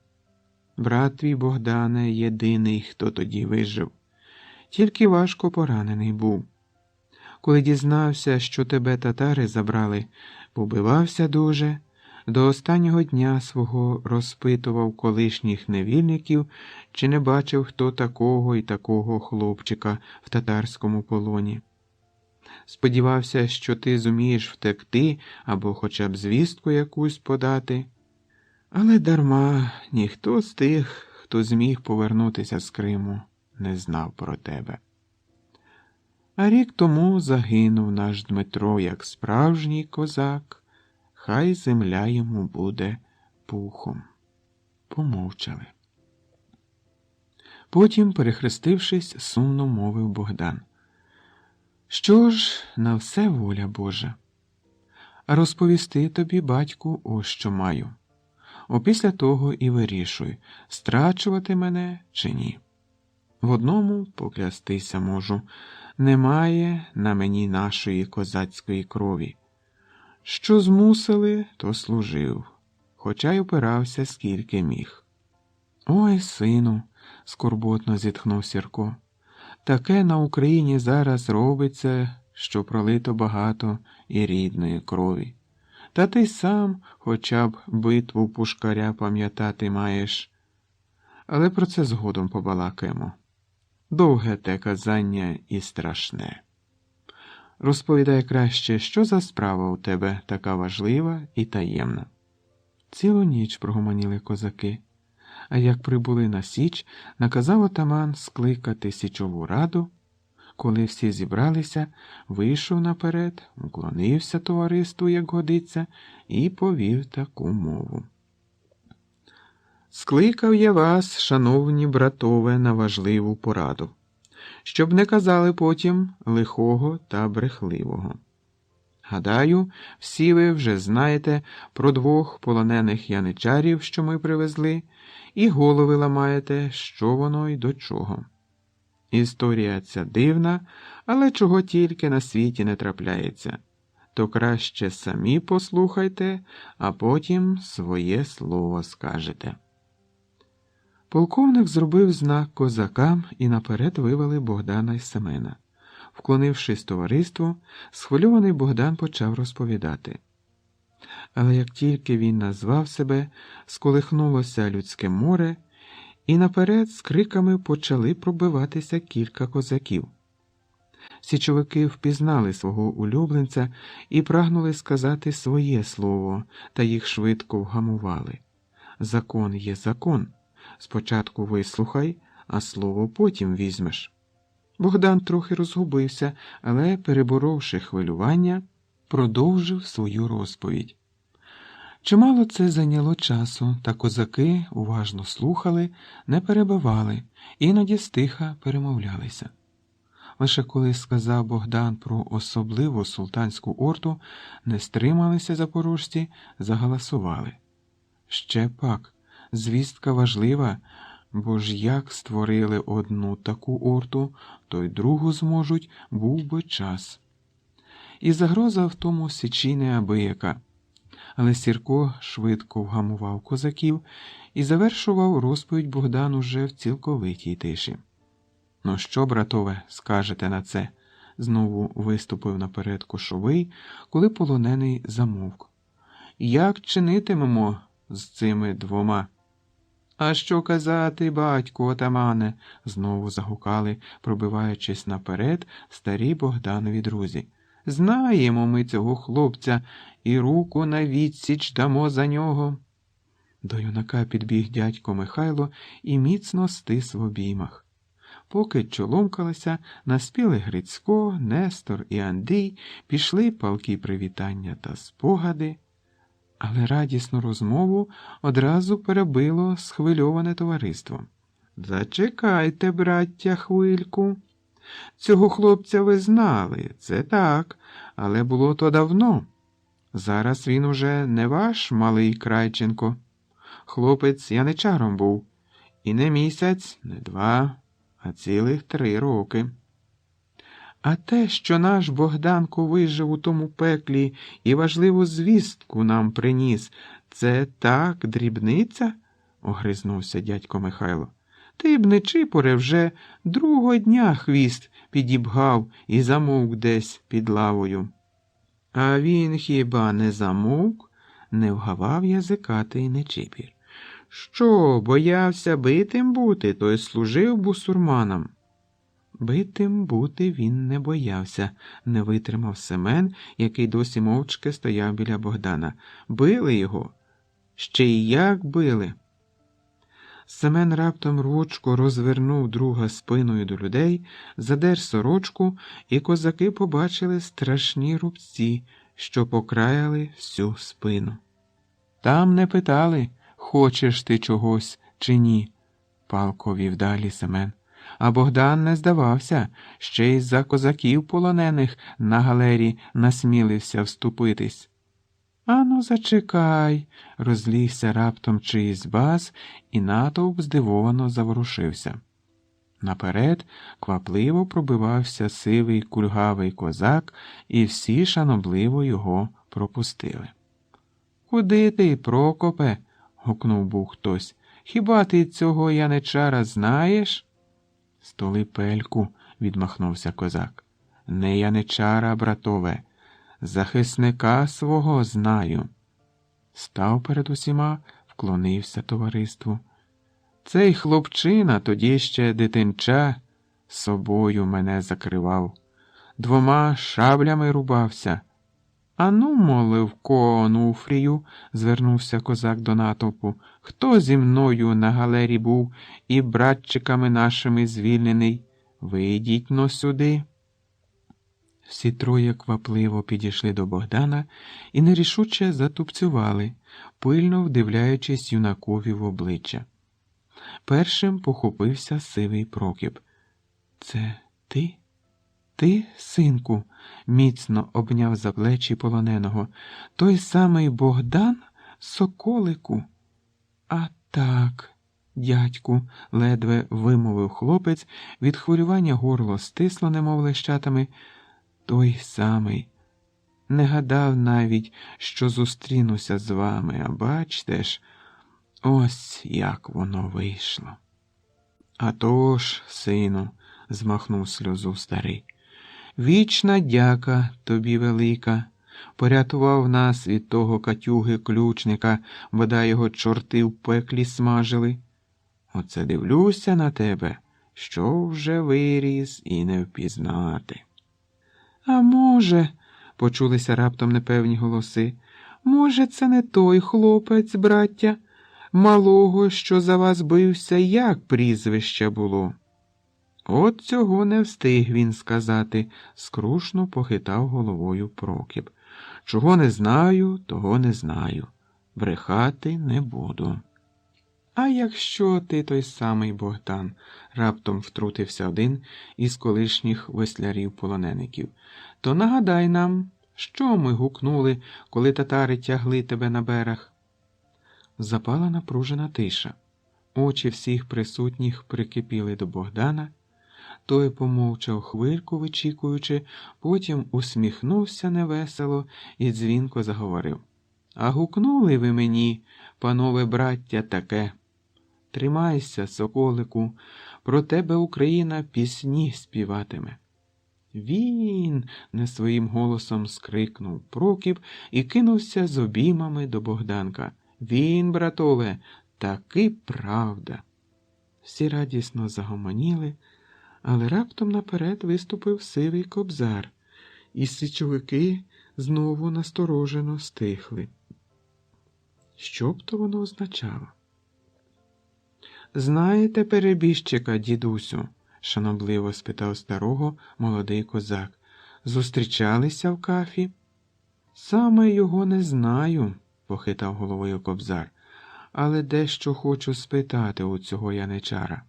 Брат твій, Богдане, єдиний, хто тоді вижив. Тільки важко поранений був. Коли дізнався, що тебе татари забрали, побивався дуже. До останнього дня свого розпитував колишніх невільників, чи не бачив хто такого і такого хлопчика в татарському полоні. Сподівався, що ти зумієш втекти або хоча б звістку якусь подати. Але дарма, ніхто з тих, хто зміг повернутися з Криму, не знав про тебе. А рік тому загинув наш Дмитро як справжній козак, хай земля йому буде пухом. Помовчали. Потім, перехрестившись, сумно мовив Богдан. Що ж, на все воля Божа. А розповісти тобі, батьку, ось що маю. Опісля того і вирішуй, страчувати мене чи ні. В одному поклястися можу, немає на мені нашої козацької крові. Що змусили, то служив, хоча й опирався скільки міг. Ой, сину, скорботно зітхнув Сірко, Таке на Україні зараз робиться, що пролито багато і рідної крові. Та ти сам хоча б битву Пушкаря пам'ятати маєш. Але про це згодом побалакаємо. Довге те казання і страшне. Розповідай краще, що за справа у тебе така важлива і таємна. Цілу ніч прогомоніли козаки. А як прибули на Січ, наказав отаман скликати січову раду. Коли всі зібралися, вийшов наперед, уклонився товариству, як годиться, і повів таку мову. Скликав я вас, шановні братове, на важливу пораду, щоб не казали потім лихого та брехливого. Гадаю, всі ви вже знаєте про 2 полонених яничарів, що ми привезли, і голови ламаєте, що воно й до чого. Історія ця дивна, але чого тільки на світі не трапляється. То краще самі послухайте, а потім своє слово скажете. Полковник зробив знак козакам і наперед вивели Богдана й Семена. Вклонившись товариству, схвильований Богдан почав розповідати. Але як тільки він назвав себе, сколихнулося людське море, і наперед з криками почали пробиватися кілька козаків. Січовики впізнали свого улюбленця і прагнули сказати своє слово, та їх швидко вгамували. Закон є закон. Спочатку вислухай, а слово потім візьмеш. Богдан трохи розгубився, але, переборовши хвилювання, продовжив свою розповідь. Чимало це зайняло часу, та козаки уважно слухали, не перебивали, іноді стиха перемовлялися. Лише коли сказав Богдан про особливу султанську орду, не стрималися запорожці, загаласували. Ще пак, звістка важлива, бо ж як створили одну таку орду, то й другу зможуть, був би час. І загроза в тому Січі неабияка. Але Сірко швидко вгамував козаків і завершував розповідь Богдан уже в цілковитій тиші. «Ну що, братове, скажете на це?» – знову виступив наперед Кошовий, коли полонений замовк. «Як чинитимемо з цими 2?» «А що казати, батьку отамане?» – знову загукали, пробиваючись наперед, старі Богданові друзі. «Знаємо ми цього хлопця і руку на відсіч дамо за нього». До юнака підбіг дядько Михайло і міцно стис в обіймах. Поки чоломкалися, наспіли Грицько, Нестор і Андрій, пішли палкі привітання та спогади, але радісну розмову одразу перебило схвильоване товариство. «Зачекайте, браття, хвильку. Цього хлопця ви знали, це так, але було то давно. Зараз він уже не ваш малий Крайченко. Хлопець яничаром був. І не місяць, не 2, а цілих 3 роки. А те, що наш Богданко вижив у тому пеклі і важливу звістку нам приніс, це так дрібниця?» – огризнувся дядько Михайло. «Ти б не чіпоре вже 2-го дня хвіст підібгав і замовк десь під лавою». «А він хіба не замовк?» – не вгавав язикатий Нечипір. «Що, боявся битим бути, то й служив бусурманам?» Битим бути він не боявся, не витримав Семен, який досі мовчки стояв біля Богдана. «Били його? Ще й як били!» Семен раптом рвучко розвернув друга спиною до людей, задер сорочку, і козаки побачили страшні рубці, що покраяли всю спину. «Там не питали, хочеш ти чогось чи ні», – палко вів далі Семен. А Богдан не здавався, ще й за козаків полонених на галері насмілився вступитись. «Ану, зачекай!» – розлігся раптом чиїсь бас, і натовп здивовано заворушився. Наперед квапливо пробивався сивий кульгавий козак, і всі шанобливо його пропустили. «Куди ти, Прокопе?» – гукнув був хтось. «Хіба ти цього яничара знаєш?» «Столи пельку», відмахнувся козак. Не яничара, братове, захисника свого знаю. Став перед усіма, вклонився товариству. Цей хлопчина, тоді ще дитинча, собою мене закривав. 2 шаблями рубався. Ану, Моливко Онуфрію, звернувся козак до натовпу, хто зі мною на галері був і братчиками нашими звільнений? Вийдіть-но сюди. Всі 3 квапливо підійшли до Богдана і нерішуче затупцювали, пильно вдивляючись юнакові в обличчя. Першим похопився сивий Прокіп. Це ти? Ти, синку, міцно обняв за плечі полоненого. Той самий Богдан, соколику? А так, дядьку, ледве вимовив хлопець, від хвилювання горло стисло, немов лещатами. Той самий. Не гадав навіть, що зустрінуся з вами, а бачте ж, ось як воно вийшло. А то ж, сину, змахнув сльозу старий, вічна дяка тобі велика, порятував нас від того катюги-ключника, бодай його чорти в пеклі смажили. Оце дивлюся на тебе, що вже виріс і не впізнати. А може, почулися раптом непевні голоси, може, це не той хлопець, браття, малого, що за вас бився, як прізвище було? От цього не встиг він сказати, скрушно похитав головою Прокіп. Чого не знаю, того не знаю. Брехати не буду. А якщо ти той самий Богдан, раптом втрутився один із колишніх веслярів-полонеників, то нагадай нам, що ми гукнули, коли татари тягли тебе на берег. Запала напружена тиша. Очі всіх присутніх прикипіли до Богдана. Той помовчав хвильку, вичікуючи, потім усміхнувся невесело і дзвінко заговорив. А гукнули ви мені, панове браття, таке. Тримайся, соколику, про тебе Україна пісні співатиме. Він, не своїм голосом скрикнув Прокіп і кинувся з обіймами до Богданка. Він, братове, таки правда. Всі радісно загомоніли, але раптом наперед виступив сивий Кобзар, і січовики знову насторожено стихли. Що б то воно означало? Знаєте перебіжчика, дідусю? Шанобливо спитав старого молодий козак. Зустрічалися в кафі? Саме його не знаю, похитав головою Кобзар, але дещо хочу спитати у цього яничара.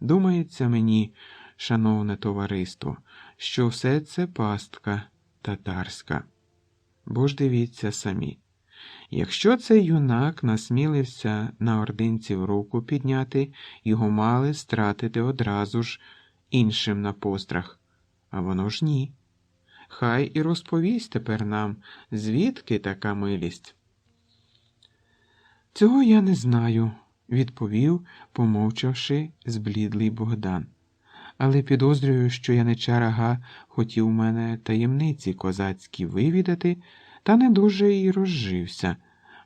Думається мені, шановне товариство, що все це пастка татарська. Бо ж дивіться самі. Якщо цей юнак насмілився на ординців руку підняти, його мали стратити одразу ж іншим на пострах. А воно ж ні. Хай і розповість тепер нам, звідки така милість. Цього я не знаю, відповів, помовчавши, зблідлий Богдан. Але підозрюю, що яничар Ага хотів у мене таємниці козацькі вивідати, та не дуже й розжився,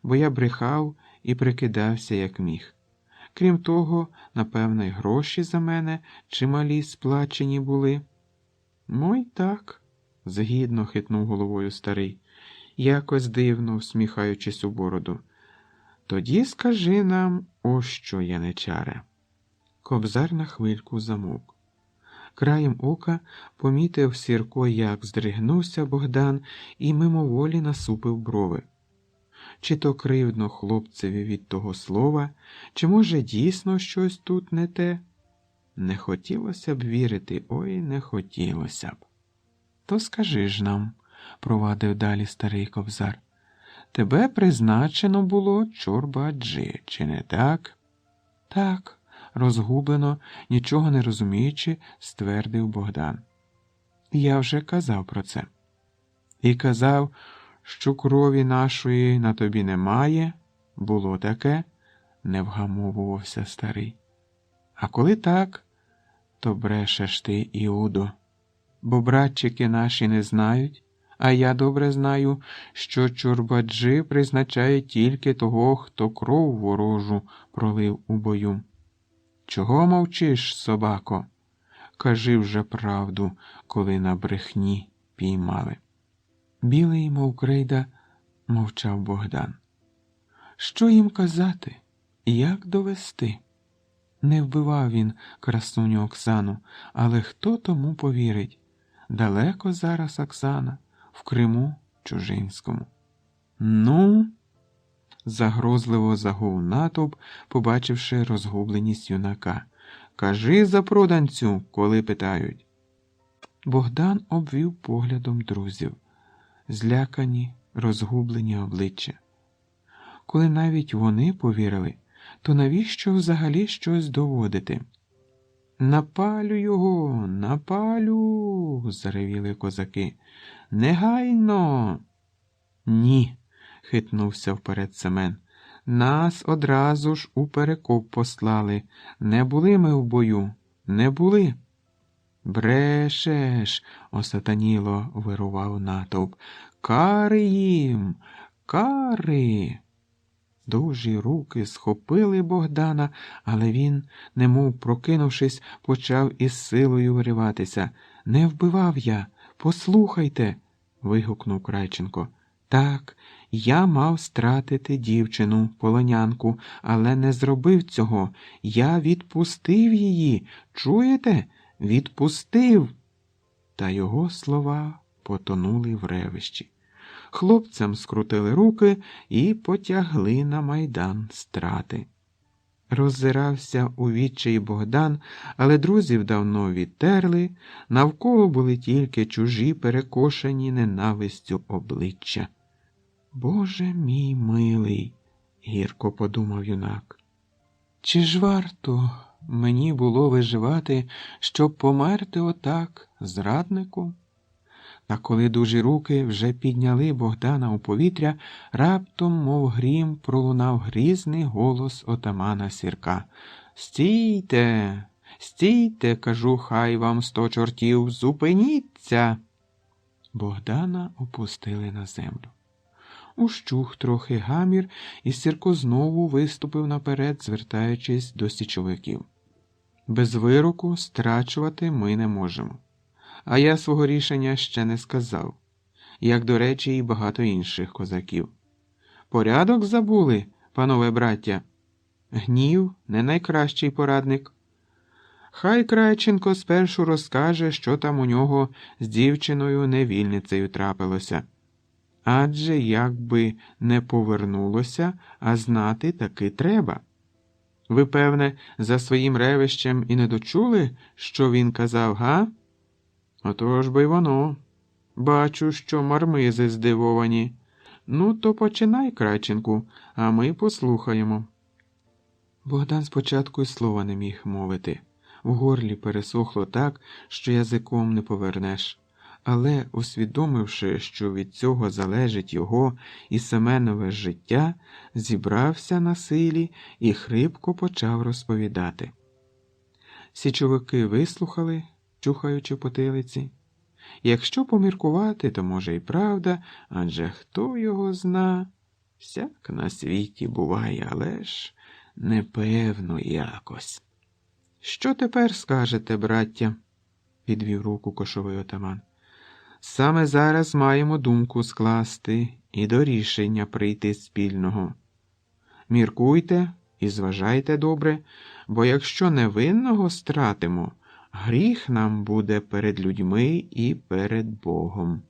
бо я брехав і прикидався, як міг. Крім того, напевно, й гроші за мене чималі сплачені були. Мой так, згідно хитнув головою старий, якось дивно всміхаючись у бороду. Тоді скажи нам, ось що, яничаре. Кобзар на хвильку замовк. Краєм ока помітив Сірко, як здригнувся Богдан і мимоволі насупив брови. Чи то кривдно хлопцеві від того слова, чи, може, дійсно щось тут не те? Не хотілося б вірити, ой, не хотілося б. То скажи ж нам, провадив далі старий Кобзар, тебе призначено було Чорба-Аджи, чи не так? Так, розгублено, нічого не розуміючи, ствердив Богдан. Я вже казав про це. І казав, що крові нашої на тобі немає, було таке, не вгамовувався старий. А коли так, То брешеш ти, Іудо, бо братчики наші не знають, а я добре знаю, що чорбаджи призначає тільки того, хто кров ворожу пролив у бою. Чого мовчиш, собако? Кажи вже правду, коли на брехні піймали. Білий, мов крейда, мовчав Богдан. Що їм казати? Як довести? Не вбивав він красуню Оксану, але хто тому повірить? Далеко зараз Оксана, в Криму чужинському. Ну, загрозливо загув натовп, побачивши розгубленість юнака. Кажи, запроданцю, коли питають. Богдан обвів поглядом друзів. Злякані, розгублені обличчя. Коли навіть вони повірили, то навіщо взагалі щось доводити? «Напалю його, напалю!» – заревіли козаки. «Негайно!» «Ні!» – хитнувся вперед Семен. «Нас одразу ж у перекоп послали. Не були ми в бою, не були!» «Брешеш!» – осатаніло вирував натовп. «Кари їм! Кари!» Дужі руки схопили Богдана, але він, немов прокинувшись, почав із силою вириватися. «Не вбивав я! Послухайте!» – вигукнув Крайченко. «Так, я мав стратити дівчину, полонянку, але не зробив цього. Я відпустив її. Чуєте? Відпустив!» Та його слова потонули в ревищі. Хлопцям скрутили руки і потягли на майдан страти. Роззирався у відчаї Богдан, але друзів давно відтерли, навколо були тільки чужі перекошені ненавистю обличчя. «Боже мій милий!» – гірко подумав юнак. «Чи ж варто мені було виживати, щоб померти отак, зраднику?» А коли дужі руки вже підняли Богдана у повітря, раптом, мов грім, пролунав грізний голос отамана Сірка. «Стійте! Стійте, кажу, хай вам 100 чортів, зупиніться!» Богдана опустили на землю. Ущух трохи гамір, і Сірко знову виступив наперед, звертаючись до січовиків. «Без вироку страчувати ми не можемо. А я свого рішення ще не сказав, як, до речі, і багато інших козаків. Порядок забули, панове браття? Гнів не найкращий порадник. Хай Крайченко спершу розкаже, що там у нього з дівчиною-невільницею трапилося. Адже якби не повернулося, а знати таки треба. Ви, певне, за своїм ревищем і не дочули, що він казав, га? Отож би й воно. Бачу, що мармизи здивовані. Ну, то починай, Крайченку, а ми послухаємо». Богдан спочатку й слова не міг мовити. В горлі пересохло так, що язиком не повернеш. Але, усвідомивши, що від цього залежить його і Семенове життя, зібрався на силі і хрипко почав розповідати. Січовики вислухали, чухаючи потилиці. Якщо поміркувати, то може й правда, адже хто його зна? Всяк на світі буває, але ж непевно якось. «Що тепер скажете, браття?» – підвів руку кошовий отаман. «Саме зараз маємо думку скласти і до рішення прийти спільного. Міркуйте і зважайте добре, бо якщо невинного стратимо, гріх нам буде перед людьми і перед Богом».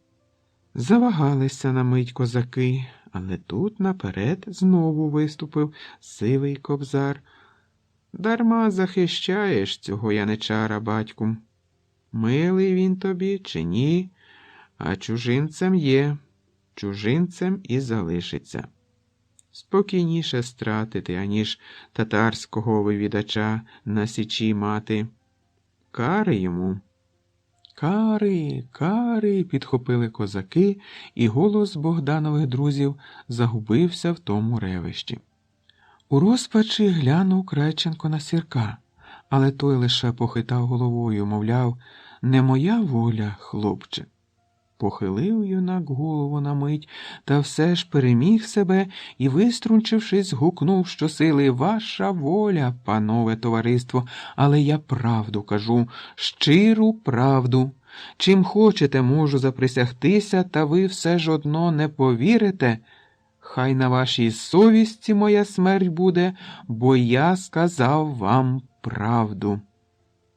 Завагалися на мить козаки, але тут наперед знову виступив сивий кобзар. «Дарма захищаєш цього яничара, батьку. Милий він тобі чи ні, а чужинцем є, чужинцем і залишиться. Спокійніше стратити, аніж татарського вивідача на січі мати. Кари йому». «Кари, кари!» – підхопили козаки, і голос Богданових друзів загубився в тому ревищі. У розпачі глянув Крайченко на Сірка, Але той лише похитав головою, мовляв, не моя воля, хлопче. Похилив юнак голову на мить, та все ж переміг себе і, виструнчившись, гукнув щосили: «Ваша воля, панове товариство, але я правду кажу, щиру правду. Чим хочете, можу заприсягтися, та ви все ж одно не повірите. Хай на вашій совісті моя смерть буде, бо я сказав вам правду».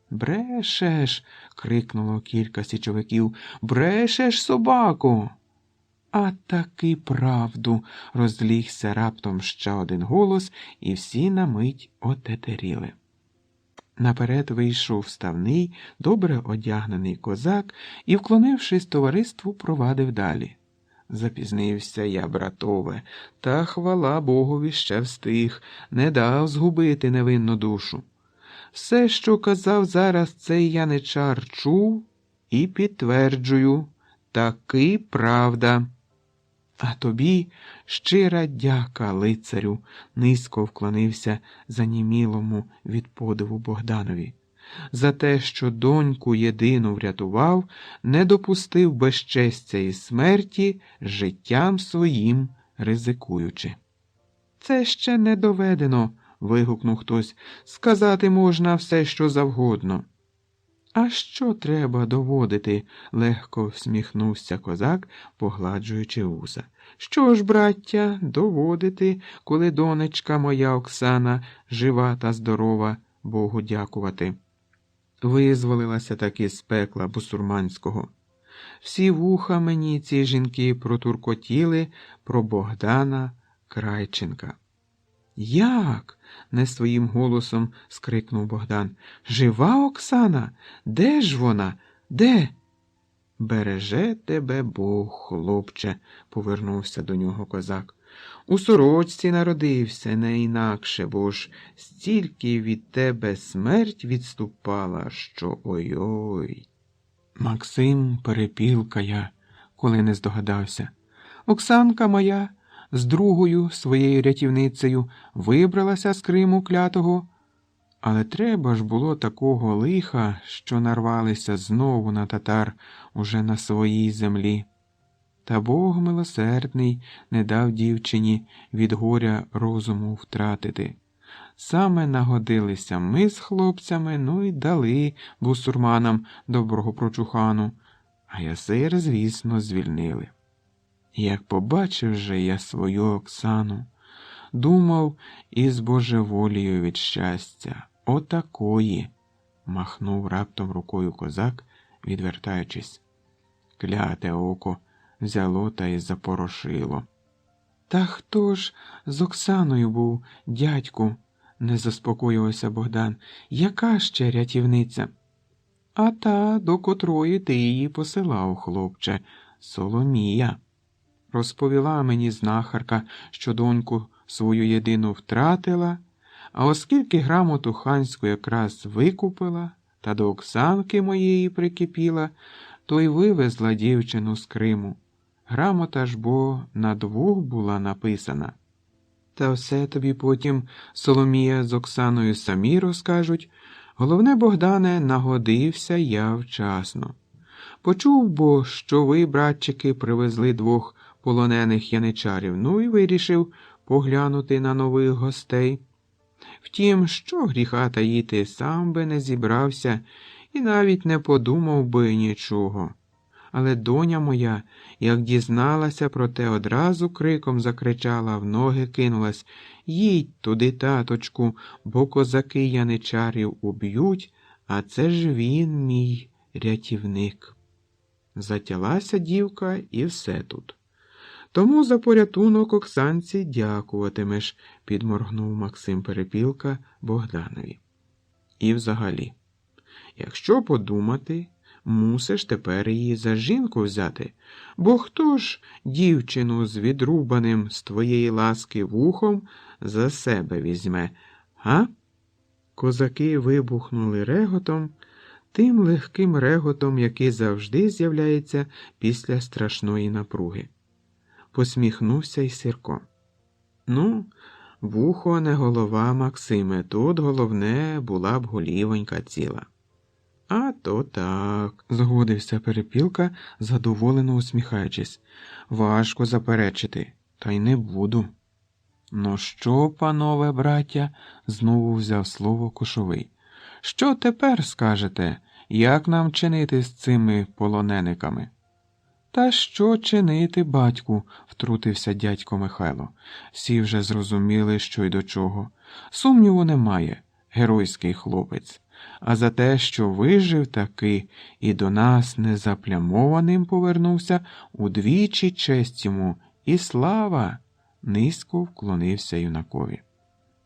«Брешеш!» – крикнуло кілька січовиків. «Брешеш, собако!» «А таки правду!» – розлігся раптом ще один голос, і всі на мить отетеріли. Наперед вийшов ставний, добре одягнений козак і, вклонившись товариству, провадив далі. «Запізнився я, братове, та хвала Богові ще встиг, не дав згубити невинну душу. Все, що казав зараз цей яничар, чув і підтверджую, таки правда. А тобі щира дяка, лицарю», – низько вклонився занімілому від подиву Богданові, «за те, що доньку єдину врятував, не допустив безчестя і смерті, життям своїм ризикуючи». «Це ще не доведено», – вигукнув хтось. «Сказати можна все, що завгодно». «А що треба доводити?» – легко всміхнувся козак, погладжуючи вуса. «Що ж, браття, доводити, коли донечка моя Оксана жива та здорова, Богу дякувати. Визволилася таки з пекла бусурманського. Всі вуха мені ці жінки протуркотіли про Богдана Крайченка». «Як?» – не своїм голосом скрикнув Богдан. «Жива Оксана? Де ж вона? Де?» «Береже тебе Бог, хлопче», – повернувся до нього козак. «У сорочці народився, не інакше, бо ж стільки від тебе смерть відступала, що ой-ой». Максим Перепілка я, коли не здогадався. Оксанка моя з другою своєю рятівницею вибралася з Криму клятого, але треба ж було такого лиха, що нарвалися знову на татар уже на своїй землі. Та Бог милосердний не дав дівчині від горя розуму втратити. Саме нагодилися ми з хлопцями, ну й дали бусурманам доброго прочухану, а ясир, звісно, звільнили. Як побачив же я свою Оксану, думав із божеволію від щастя. Отакої, махнув раптом рукою козак, відвертаючись. Кляте око взяло та й запорошило. «Та хто ж з Оксаною був, дядьку?» – не заспокоювався Богдан. «Яка ще рятівниця?» «А та, до котрої ти її посилав, хлопче, Соломія. Розповіла мені знахарка, що доньку свою єдину втратила, а оскільки грамоту ханську якраз викупила та до Оксанки моєї прикипіла, то й вивезла дівчину з Криму. Грамота ж бо на двох була написана. Та все тобі потім Соломія з Оксаною самі розкажуть. Головне, Богдане, нагодився я вчасно. Почув бо, що ви, братчики, привезли двох полонених яничарів, ну і вирішив поглянути на нових гостей. Втім, що гріха таїти, сам би не зібрався і навіть не подумав би нічого. Але доня моя, як дізналася про те, одразу криком закричала, в ноги кинулась: «Їдь туди, таточку, бо козаки яничарів уб'ють, а це ж він, мій рятівник». Затялася дівка, і все тут. «Тому за порятунок Оксанці дякуватимеш», – підморгнув Максим Перепілка Богданові. «І взагалі, якщо подумати, мусиш тепер її за жінку взяти, бо хто ж дівчину з відрубаним з твоєї ласки вухом за себе візьме, га?» Козаки вибухнули реготом, тим легким реготом, який завжди з'являється після страшної напруги. Посміхнувся й Сірко. «Ну, Вухо не голова, Максиме, тут головне була б голівонька ціла. А то так, згодився Перепілка, задоволено усміхаючись. Важко заперечити, та й не буду. Ну що, панове браття, знову взяв слово Кошовий. Що тепер скажете, як нам чинити з цими полонениками? Та що чинити, батьку, втрутився дядько Михайло. Всі вже зрозуміли, що й до чого. Сумніву немає, геройський хлопець. А за те, що вижив таки і до нас незаплямованим повернувся, удвічі честь йому і слава, низько вклонився юнакові.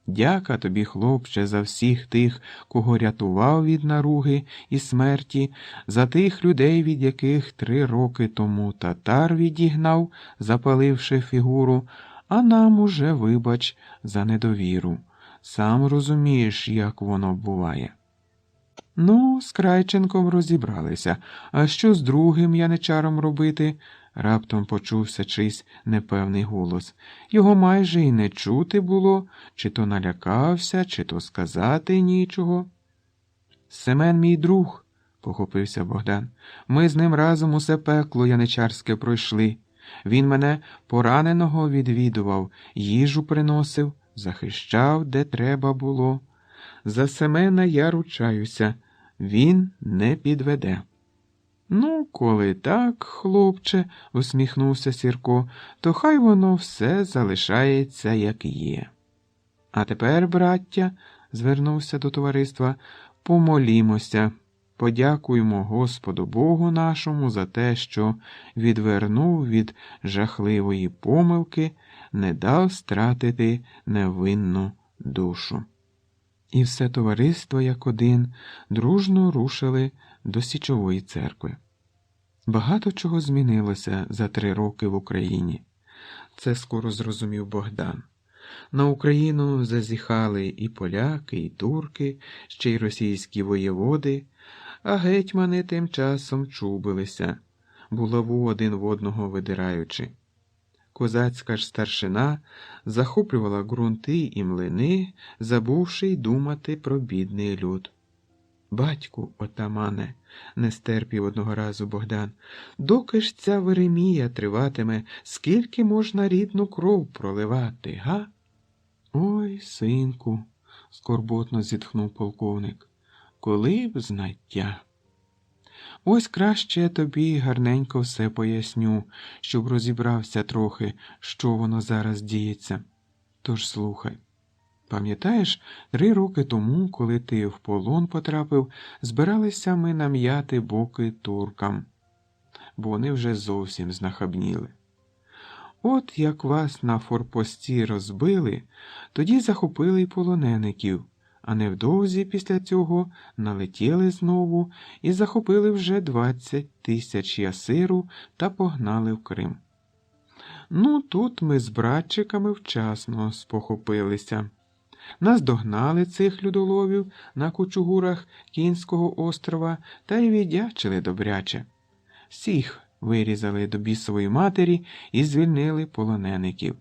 Дяка тобі, хлопче, за всіх тих, кого рятував від наруги і смерті, за тих людей, від яких 3 роки тому татар відігнав, запаливши фігуру, а нам уже, вибач, за недовіру. Сам розумієш, як воно буває. Ну, з Крайченком розібралися, а що з другим яничаром робити? Раптом почувся чийсь непевний голос. Його майже й не чути було, чи то налякався, чи то сказати нічого. Семен мій друг, похопився Богдан. Ми з ним разом усе пекло яничарське пройшли. Він мене пораненого відвідував, їжу приносив, захищав, де треба було. За Семена я ручаюся, він не підведе. Ну, коли так, хлопче, усміхнувся Сірко, то хай воно все залишається, як є. А тепер, браття, звернувся до товариства, помолімося, подякуймо Господу Богу нашому за те, що відвернув від жахливої помилки, не дав стратити невинну душу. І все товариство, як один, дружно рушили до Січової церкви. Багато чого змінилося за 3 роки в Україні. Це скоро зрозумів Богдан. На Україну зазіхали і поляки, і турки, ще й російські воєводи, а гетьмани тим часом чубилися, булаву один в одного видираючи. Козацька ж старшина захоплювала ґрунти і млини, забувши й думати про бідний люд. Батьку, отамане, не стерпів одного разу Богдан, доки ж ця веремія триватиме, скільки можна рідну кров проливати, га? Ой, синку, скорботно зітхнув полковник, коли б знаття. Ось краще я тобі гарненько все поясню, щоб розібрався трохи, що воно зараз діється. Тож слухай. Пам'ятаєш, 3 роки тому, коли ти в полон потрапив, збиралися ми нам'яти боки туркам, бо вони вже зовсім знахабніли. От як вас на форпості розбили, тоді захопили й полонеників, а невдовзі після цього налетіли знову і захопили вже 20 000 ясиру та погнали в Крим. Ну, тут ми з братчиками вчасно спохопилися. Наздогнали цих людоловів на кучугурах Кінського острова та й віддячили добряче. Всіх вирізали до бісової матері і звільнили полонеників.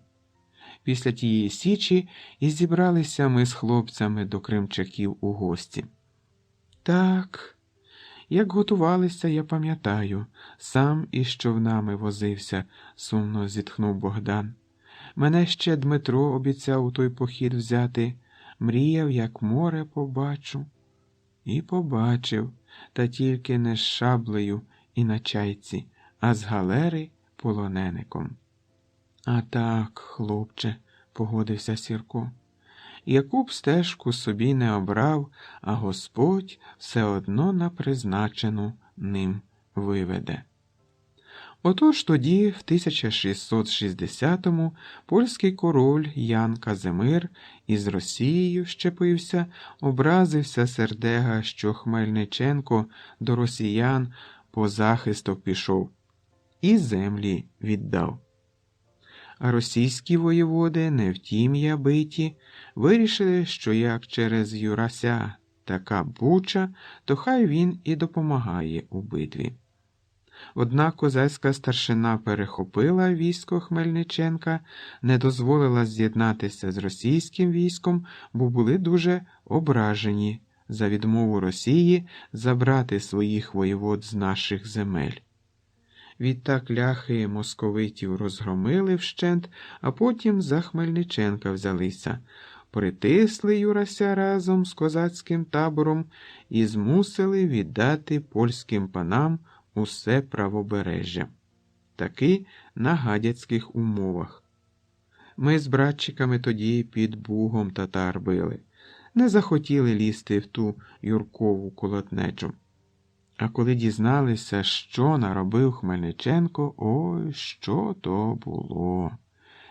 Після тієї січі і зібралися ми з хлопцями до кримчаків у гості. Так, як готувалися, я пам'ятаю, сам із човнами возився, сумно зітхнув Богдан. Мене ще Дмитро обіцяв у той похід взяти, мріяв, як море побачу. І побачив, та тільки не з шаблею і на чайці, а з галери полонеником. А так, хлопче, погодився Сірко, яку б стежку собі не обрав, а Господь все одно на призначену ним виведе. Отож тоді, в 1660-му, польський король Ян Казимир із Росією щепився, образився сердега, що Хмельниченко до росіян по захисток пішов і землі віддав. А російські воєводи, не втім'я биті, вирішили, що як через Юрася така буча, то хай він і допомагає у битві. Однак козацька старшина перехопила військо Хмельниченка, не дозволила з'єднатися з російським військом, бо були дуже ображені за відмову Росії забрати своїх воєвод з наших земель. Відтак ляхи московитів розгромили вщент, а потім за Хмельниченка взялися, притисли Юрася разом з козацьким табором і змусили віддати польським панам усе правобережжя. Таки на гадяцьких умовах. Ми з братчиками тоді під Бугом татар били. Не захотіли лізти в ту Юркову колотнечу. А коли дізналися, що наробив Хмельниченко, ой, що то було.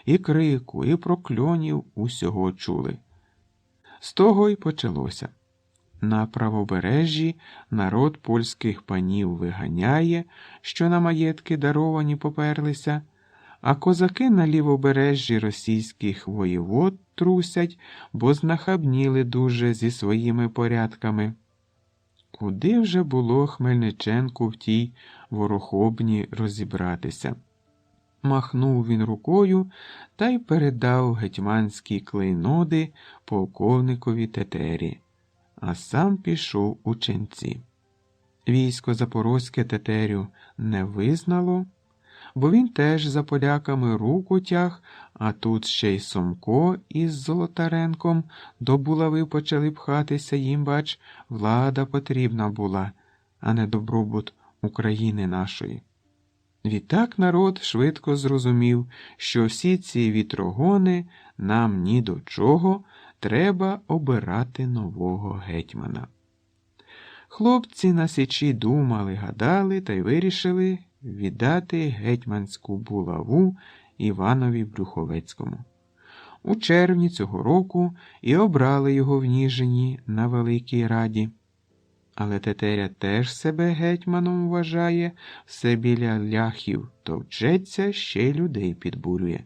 І крику, і прокльонів усього чули. З того й почалося. На правобережжі народ польських панів виганяє, що на маєтки даровані поперлися, а козаки на лівобережжі російських воєвод трусять, бо знахабніли дуже зі своїми порядками. Куди вже було Хмельниченку в тій ворохобні розібратися? Махнув він рукою та й передав гетьманські клейноди полковникові Тетері, а сам пішов у ченці. Військо запорозьке Тетерю не визнало, бо він теж за поляками руку тяг, а тут ще й Сомко із Золотаренком до булави почали пхатися, їм, бач, влада потрібна була, а не добробут України нашої. Відтак народ швидко зрозумів, що всі ці вітрогони нам ні до чого, треба обирати нового гетьмана. Хлопці на січі думали, гадали та й вирішили віддати гетьманську булаву Іванові Брюховецькому. У червні цього року і обрали його в Ніжині на Великій Раді. Але Тетеря теж себе гетьманом вважає, все біля ляхів товчеться, ще й людей підбурює.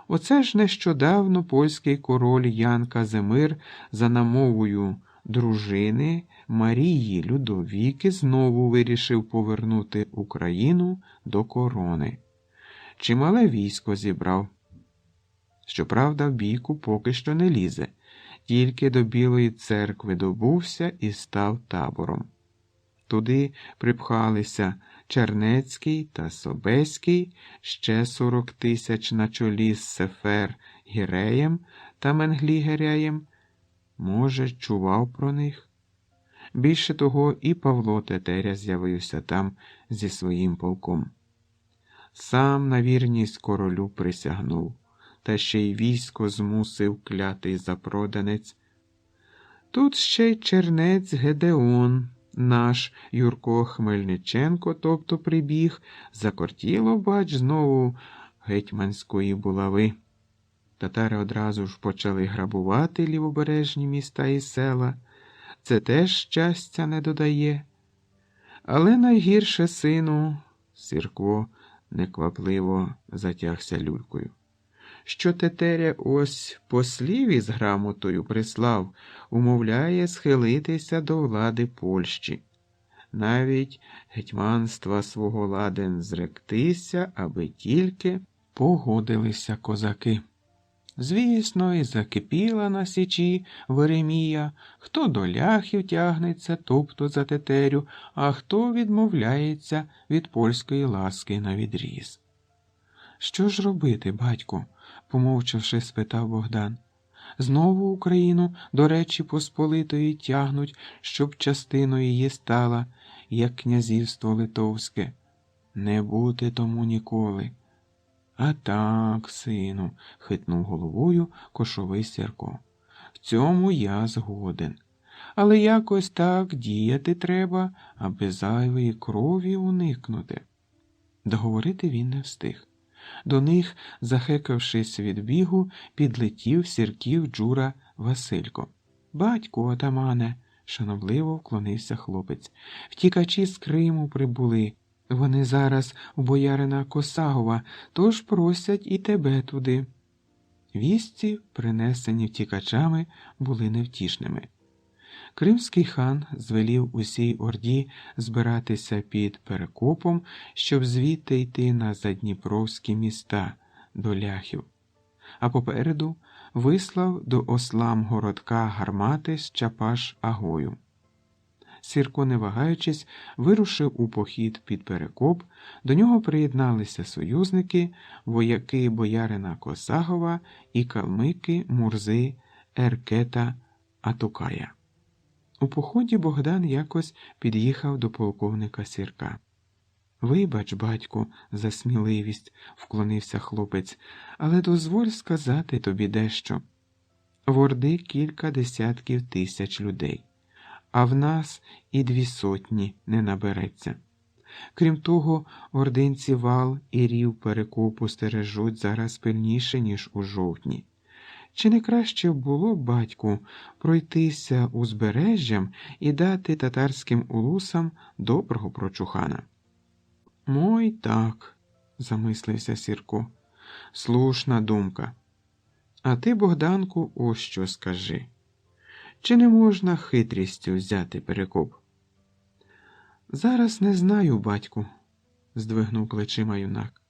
Оце ж нещодавно польський король Ян Казимир за намовою дружини Марії Людовіки знову вирішив повернути Україну до корони. Чимале військо зібрав. Щоправда, в бійку поки що не лізе, тільки до Білої церкви добувся і став табором. Туди припхалися Чернецький та Собеський, ще 40 тисяч на чолі з Сефер Гіреєм та Менглі-Гіреєм. Може, чував про них? Більше того, і Павло Тетеря з'явився там зі своїм полком. Сам на вірність королю присягнув, та ще й військо змусив клятий запроданець. Тут ще й чернець Гедеон, наш Юрко Хмельниченко, тобто прибіг, закортіло, бач, знову гетьманської булави. Татари одразу ж почали грабувати лівобережні міста і села. Це теж щастя не додає. Але найгірше, сину, Сірко неквапливо затягся люлькою, що Тетеря ось послів із грамотою прислав, умовляє схилитися до влади Польщі. Навіть гетьманства свого ладен зректися, аби тільки погодилися козаки. Звісно, і закипіла на січі Веремія, хто до ляхів тягнеться, тобто за Тетерю, а хто відмовляється від польської ласки навідріз. «Що ж робити, батьку?» – помовчавши, спитав Богдан. «Знову Україну до Речі Посполитої тягнуть, щоб частиною її стала, як князівство Литовське. Не бути тому ніколи». «А так, сину», – хитнув головою кошовий Сірко. «В цьому я згоден. Але якось так діяти треба, аби зайвої крові уникнути». Договорити він не встиг. До них, захекавшись від бігу, підлетів Сірків Джура Василько. «Батьку, отамане», – шанобливо вклонився хлопець, – «втікачі з Криму прибули. Вони зараз у боярина Косагова, тож просять і тебе туди». Вісті, принесені втікачами, були невтішними. Кримський хан звелів усій орді збиратися під Перекопом, щоб звідти йти на задніпровські міста до ляхів, а попереду вислав до Осламгородка гармати з Чапаш-Агою. Сірко, не вагаючись, вирушив у похід під Перекоп, до нього приєдналися союзники, вояки боярина Косагова і калмики Мурзи Еркета Атукая. У поході Богдан якось під'їхав до полковника Сірка. «Вибач, батьку, за сміливість», – вклонився хлопець, – «але дозволь сказати тобі дещо. В Орди кілька десятків тисяч людей, а в нас і 200 не набереться. Крім того, ординці вал і рів Перекопу стережуть зараз пильніше, ніж у жовтні. Чи не краще було, батьку, пройтися узбережжям і дати татарським улусам доброго прочухана?» «Мой так», – замислився Сірко, – «слушна думка. А ти, Богданку, ось що скажи. Чи не можна хитрістю взяти Перекоп?» «Зараз не знаю, батьку», – здвигнув плечима юнак.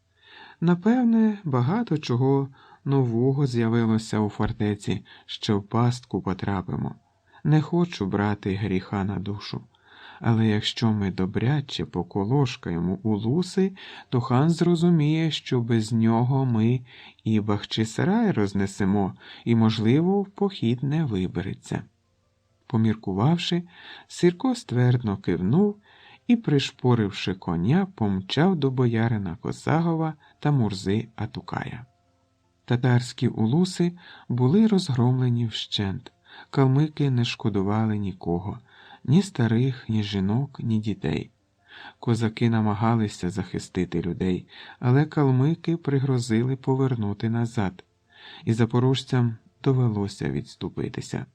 «Напевне, багато чого нового з'явилося у фортеці, що в пастку потрапимо. Не хочу брати гріха на душу. Але якщо ми добряче поколошкаємо улуси, то хан зрозуміє, що без нього ми і Бахчисарай рознесемо, і, можливо, в похід не вибереться». Поміркувавши, Сірко ствердно кивнув і, пришпоривши коня, помчав до боярина Косагова та Мурзи Атукая. Татарські улуси були розгромлені вщент, калмики не шкодували нікого, ні старих, ні жінок, ні дітей. Козаки намагалися захистити людей, але калмики пригрозили повернути назад, і запорожцям довелося відступитися.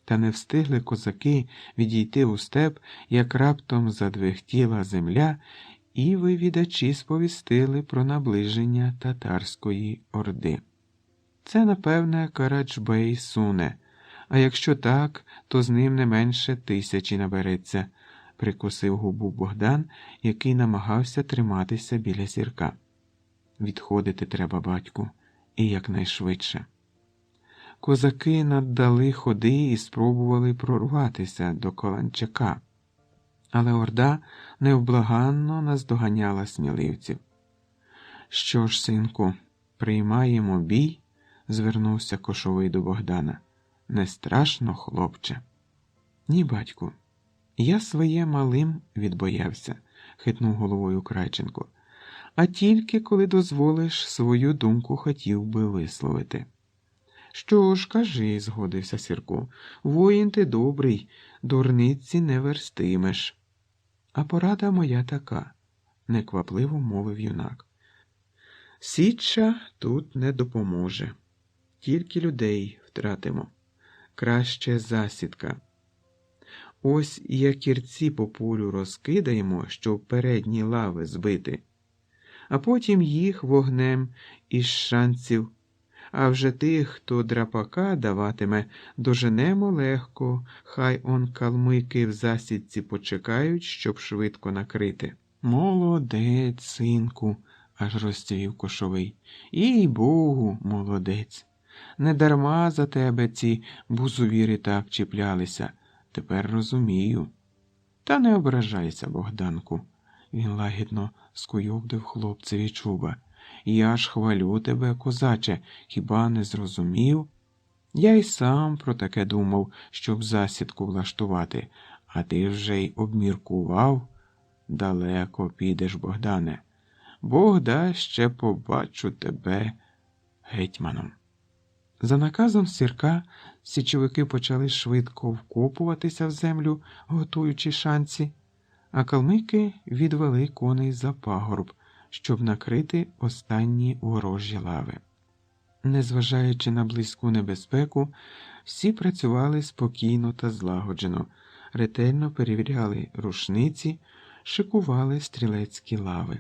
Та не встигли козаки відійти у степ, як раптом задвигтіла земля, і вивідачі сповістили про наближення татарської орди. «Це, напевне, Караджбей суне, а якщо так, то з ним не менше 1000 набереться», – прикусив губу Богдан, який намагався триматися біля Сірка. «Відходити треба, батьку, і якнайшвидше». Козаки наддали ходи і спробували прорватися до Каланчака, але орда невблаганно наздоганяла сміливців. «Що ж, синку, приймаємо бій?» – звернувся Кошовий до Богдана. «Не страшно, хлопче?» «Ні, батьку, я своє малим відбоявся», – хитнув головою Крайченко. «А тільки, коли дозволиш, свою думку хотів би висловити». «Що ж, кажи», – згодився Сірко, – «воїн ти добрий, дурниці не верстимеш». «А порада моя така», – неквапливо мовив юнак. «Січа тут не допоможе, тільки людей втратимо. Краще засідка. Ось якірці по полю розкидаємо, щоб передні лави збити, а потім їх вогнем із шанців, а вже тих, хто драпака даватиме, доженемо легко, хай он калмики в засідці почекають, щоб швидко накрити». «Молодець, синку», – аж розцвів Кошовий. «Їй-богу, молодець. Недарма за тебе ці бузувіри так чіплялися. Тепер розумію». «Та не ображайся, Богданку», – він лагідно скуйовдив хлопцеві чуба. «Я ж хвалю тебе, козаче, хіба не зрозумів? Я й сам про таке думав, щоб засідку влаштувати, а ти вже й обміркував. Далеко підеш, Богдане. Бог дасть, ще побачу тебе гетьманом». За наказом Сірка січовики почали швидко вкопуватися в землю, готуючи шанці, а калмики відвели коней за пагорб, щоб накрити останні ворожі лави. Незважаючи на близьку небезпеку, всі працювали спокійно та злагоджено, ретельно перевіряли рушниці, шикували стрілецькі лави.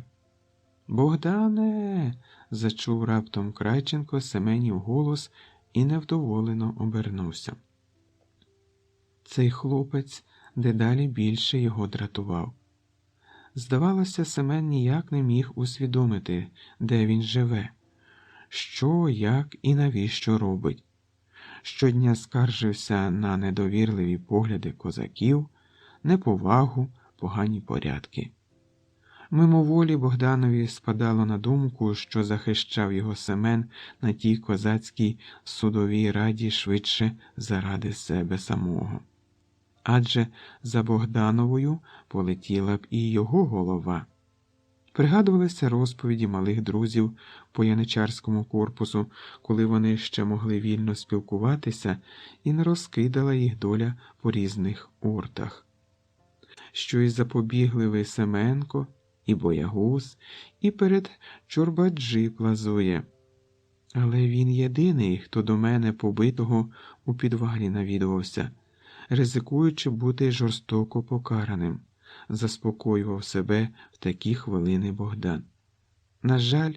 «Богдане!» – зачув раптом Крайченко Семенів голос і невдоволено обернувся. Цей хлопець дедалі більше його дратував. Здавалося, Семен ніяк не міг усвідомити, де він живе, що, як і навіщо робить. Щодня скаржився на недовірливі погляди козаків, неповагу, погані порядки. Мимоволі Богданові спадало на думку, що захищав його Семен на тій козацькій судовій раді швидше заради себе самого. Адже за Богдановою полетіла б і його голова. Пригадувалися розповіді малих друзів по яничарському корпусу, коли вони ще могли вільно спілкуватися, і не розкидала їх доля по різних ортах. Що й запобігливий Семенко, і боягуз, і перед Чорбаджі плазує. Але він єдиний, хто до мене побитого у підвалі навідувався, ризикуючи бути жорстоко покараним, заспокоював себе в такі хвилини Богдан. На жаль,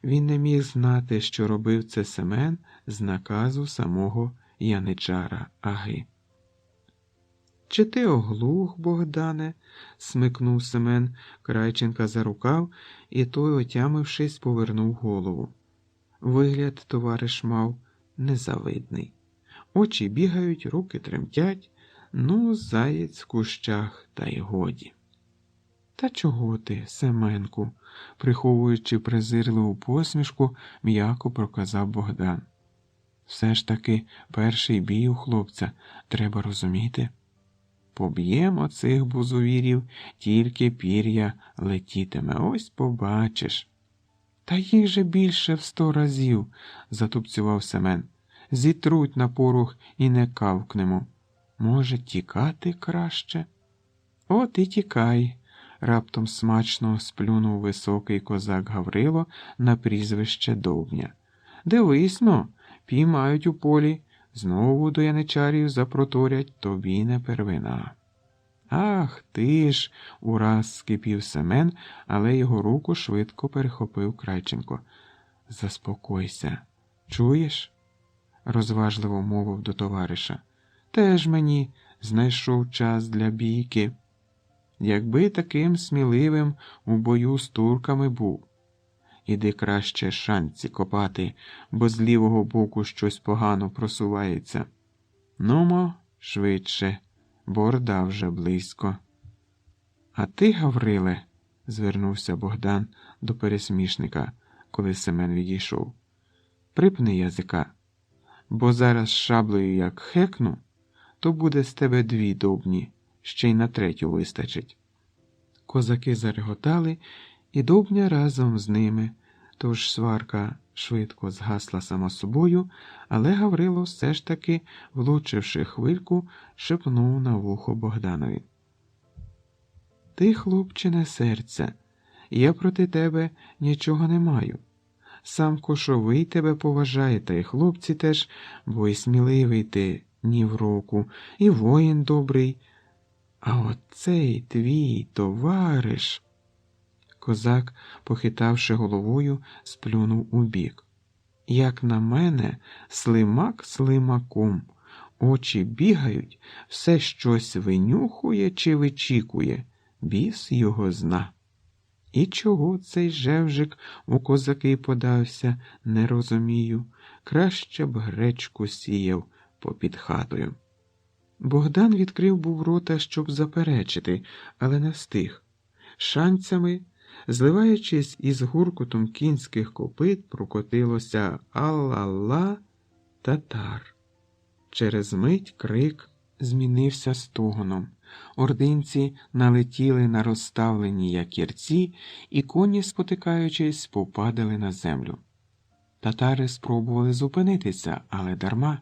він не міг знати, що робив це Семен з наказу самого яничара Аги. «Чи ти оглух, Богдане?» – смикнув Семен Крайченка за рукав, і той, отямившись, повернув голову. Вигляд товариш мав незавидний. Очі бігають, руки тремтять, ну, заєць в кущах, та й годі. «Та чого ти, Семенку?» – приховуючи презирливу посмішку, м'яко проказав Богдан. «Все ж таки перший бій у хлопця, треба розуміти. Поб'ємо цих бузувірів, тільки пір'я летітиме, ось побачиш». «Та їх же більше в 100 разів», – затупцював Семен. «Зітруть на порох і не кавкнемо. Може, тікати краще?» «От і тікай», – раптом смачно сплюнув високий козак Гаврило на прізвище Довбня. «Дивись-но, піймають у полі, знову до яничарів запроторять, тобі не первина». «Ах ти ж!» – ураз скипів Семен, але його руку швидко перехопив Крайченко. «Заспокойся. Чуєш?» – розважливо мовив до товариша. «Теж мені знайшов час для бійки. Якби таким сміливим у бою з турками був. Іди краще шанці копати, бо з лівого боку щось погано просувається. Нумо, швидше, бо орда вже близько». «А ти, Гавриле», – звернувся Богдан до пересмішника, коли Семен відійшов, – «припни язика, бо зараз шаблею як хекну, то буде з тебе 2 Довбні, ще й на 3 вистачить». Козаки зареготали, і Довбня разом з ними, тож сварка швидко згасла сама собою, але Гаврило все ж таки, влучивши хвильку, шепнув на вухо Богданові. «Ти, хлопчине, серця, я проти тебе нічого не маю. Сам Кошовий тебе поважає, та й хлопці теж, бо й сміливий ти, ні в року, і воїн добрий. А от цей твій товариш...» Козак, похитавши головою, сплюнув убік. «Як на мене, слимак слимаком. Очі бігають, все щось винюхує чи вичікує. Біс його зна. І чого цей жевжик у козаки подався, не розумію. Краще б гречку сіяв попід хатою». Богдан відкрив був рота, щоб заперечити, але не встиг. Шанцями, зливаючись із гуркотом кінських копит, прокотилося «Алла-ла, татар». Через мить крик змінився стогоном. Ординці налетіли на розставлені якірці, і коні, спотикаючись, попадали на землю. Татари спробували зупинитися, але дарма.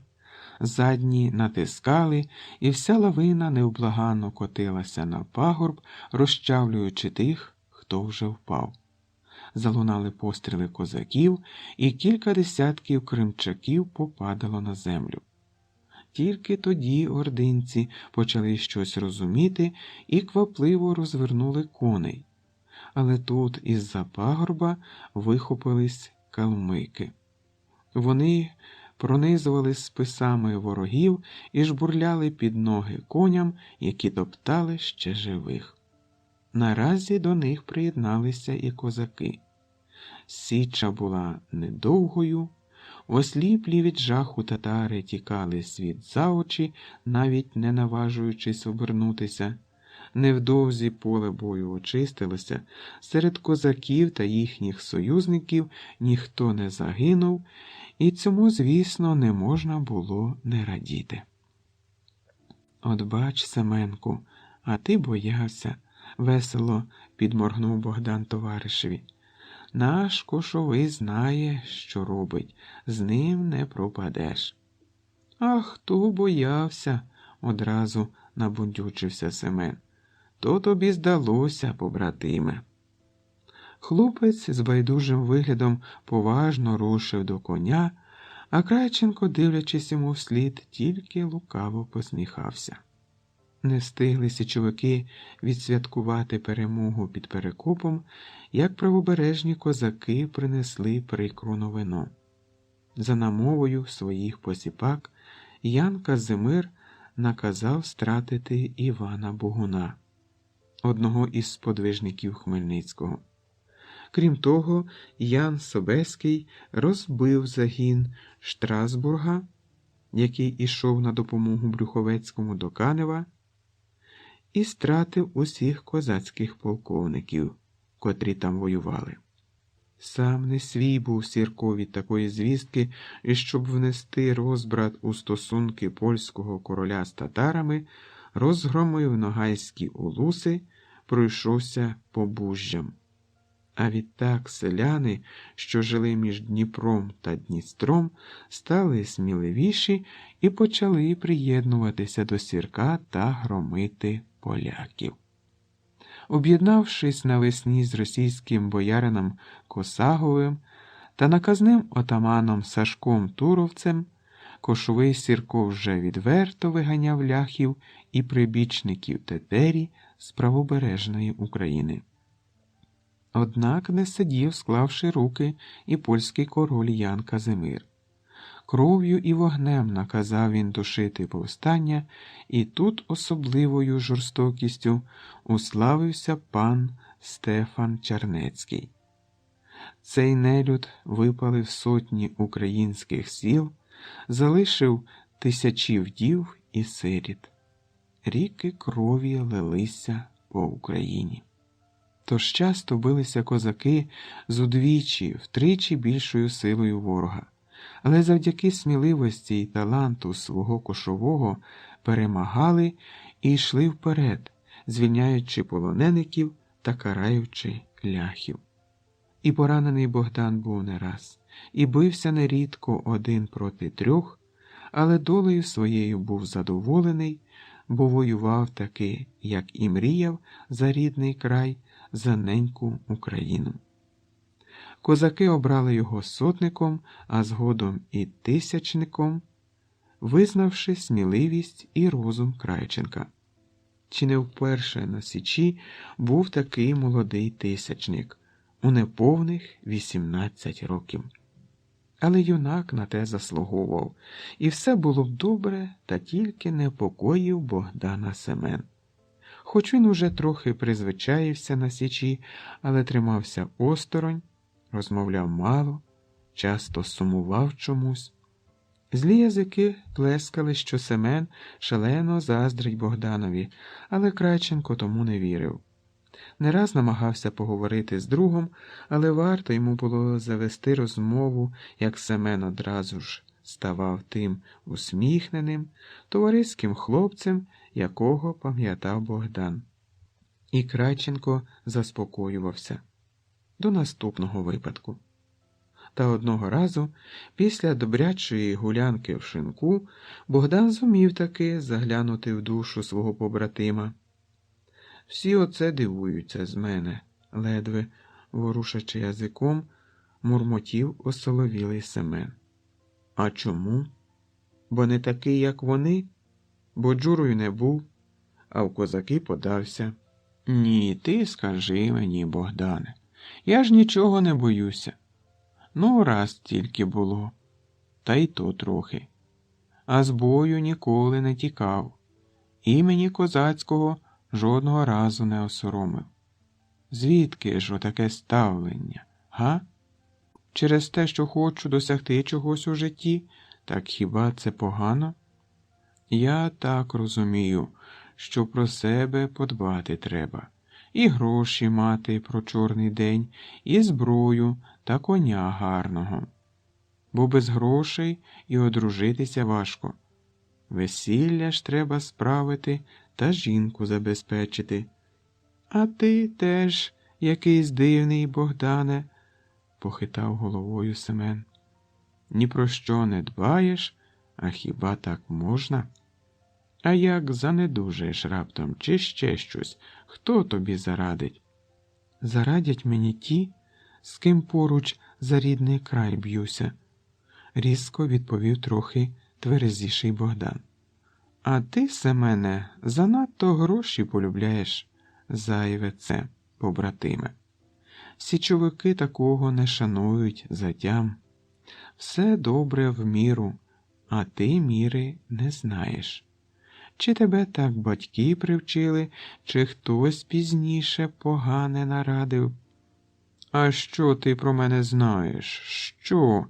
Задні натискали, і вся лавина невблаганно котилася на пагорб, розчавлюючи тих, хто вже впав. Залунали постріли козаків, і кілька десятків кримчаків попадало на землю. Тільки тоді ординці почали щось розуміти і квапливо розвернули коней. Але тут із-за пагорба вихопились калмики. Вони пронизували списами ворогів і жбурляли під ноги коням, які топтали ще живих. Наразі до них приєдналися і козаки. Січа була недовгою, осліплі від жаху татари тікали світ за очі, навіть не наважуючись обернутися. Невдовзі поле бою очистилося, серед козаків та їхніх союзників ніхто не загинув, і цьому, звісно, не можна було не радіти. «От бач, Семенку, а ти боявся», – весело підморгнув Богдан товаришеві. «Наш кошовий знає, що робить, з ним не пропадеш». «А хто боявся?» – одразу набундючився Семен. «То тобі здалося, побратиме». Хлопець з байдужим виглядом поважно рушив до коня, а Крайченко, дивлячись йому вслід, тільки лукаво посміхався. Не встигли січовики відсвяткувати перемогу під Перекопом, як правобережні козаки принесли прикру новину. За намовою своїх посіпак Ян Казимир наказав стратити Івана Богуна, одного із сподвижників Хмельницького. Крім того, Ян Собеський розбив загін Штрасбурга, який ішов на допомогу Брюховецькому до Канева, і стратив усіх козацьких полковників, котрі там воювали. Сам не свій був Сірко від такої звістки, і щоб внести розбрат у стосунки польського короля з татарами, розгромив ногайські улуси, пройшовся побужжям. А відтак селяни, що жили між Дніпром та Дністром, стали сміливіші і почали приєднуватися до Сірка та громити поляків. Об'єднавшись навесні з російським боярином Косаговим та наказним отаманом Сашком Туровцем, кошовий Сірко вже відверто виганяв ляхів і прибічників тетері з правобережної України. Однак не сидів, склавши руки, і польський король Ян Казимир. Кров'ю і вогнем наказав він душити повстання, і тут особливою жорстокістю уславився пан Стефан Чарнецький. Цей нелюд випалив сотні українських сіл, залишив тисячі вдів і сиріт. Ріки крові лилися по Україні. Тож часто билися козаки з удвічі, втричі більшою силою ворога, але завдяки сміливості й таланту свого кошового перемагали і йшли вперед, звільняючи полонеників та караючи ляхів. І поранений Богдан був не раз, і бився нерідко 1 проти 3, але долею своєю був задоволений, бо воював таки, як і мріяв, за рідний край, за неньку Україну. Козаки обрали його сотником, а згодом і тисячником, визнавши сміливість і розум Крайченка. Чи не вперше на Січі був такий молодий тисячник, у неповних 18 років. Але юнак на те заслуговував, і все було б добре, та тільки непокоїв Богдана Семен. Хоч він уже трохи призвичаївся на Січі, але тримався осторонь, розмовляв мало, часто сумував чомусь. Злі язики плескали, що Семен шалено заздрить Богданові, але Крайченко тому не вірив. Не раз намагався поговорити з другом, але варто йому було завести розмову, як Семен одразу ж ставав тим усміхненим, товариським хлопцем, якого пам'ятав Богдан. І Крайченко заспокоювався до наступного випадку. Та одного разу, після добрячої гулянки в шинку, Богдан зумів таки заглянути в душу свого побратима. «Всі оце дивуються з мене», – ледве ворушачи язиком, мурмотів осоловілий Семен. «А чому? Бо не такий, як вони? Бо джурою не був, а в козаки подався». «Ні, ти скажи мені, Богдане, я ж нічого не боюся. Ну, раз тільки було. та й то трохи. А з бою ніколи не тікав. Імені козацького жодного разу не осоромив. Звідки ж отаке ставлення, га? Через те, що хочу досягти чогось у житті, так хіба це погано? Я так розумію, що про себе подбати треба. І гроші мати про чорний день, і зброю та коня гарного. Бо без грошей і одружитися важко. Весілля ж треба справити та жінку забезпечити. А ти теж якийсь дивний, Богдане, похитав головою Семен. Ні про що не дбаєш, а хіба так можна? А як занедужаєш раптом, чи ще щось, хто тобі зарадить? Зарадять мені ті, з ким поруч за рідний край б'юся, різко відповів трохи тверезіший Богдан. А ти, Семене, занадто гроші полюбляєш, зайве це, побратиме. Січовики такого не шанують затям. Все добре в міру, а ти міри не знаєш. Чи тебе так батьки привчили, чи хтось пізніше погане нарадив? А що ти про мене знаєш? Що?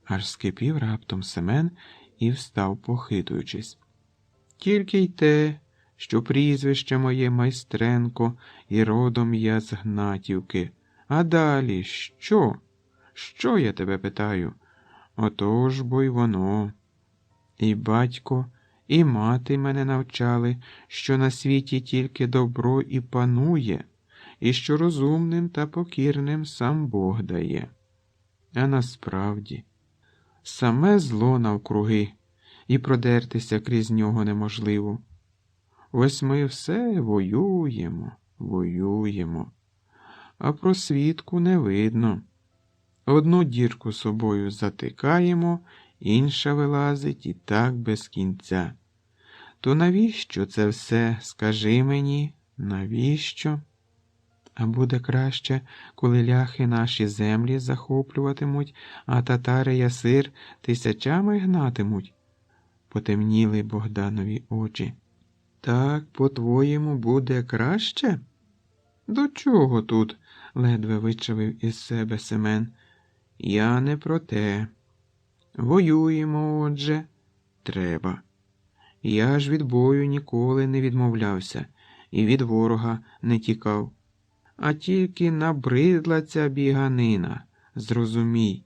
Аж скипів раптом Семен і встав, похитуючись. Тільки й те, що прізвище моє Майстренко, і родом я з Гнатівки. А далі що? Що я тебе питаю? Отож бо й воно. І батько, і мати мене навчали, що на світі тільки добро і панує, і що розумним та покірним сам Бог дає. А насправді, саме зло навкруги, і продертися крізь нього неможливо. Ось ми все воюємо, а просвітку не видно. Одну дірку собою затикаємо, інша вилазить і так без кінця. То навіщо це все, скажи мені, навіщо? А буде краще, коли ляхи наші землі захоплюватимуть, а татари ясир тисячами гнатимуть? Потемніли Богданові очі. Так, по-твоєму, буде краще? До чого тут? Ледве вичавив із себе Семен. Я не про те. Воюємо, отже, треба. Я ж від бою ніколи не відмовлявся і від ворога не тікав. А тільки набридла ця біганина, зрозумій.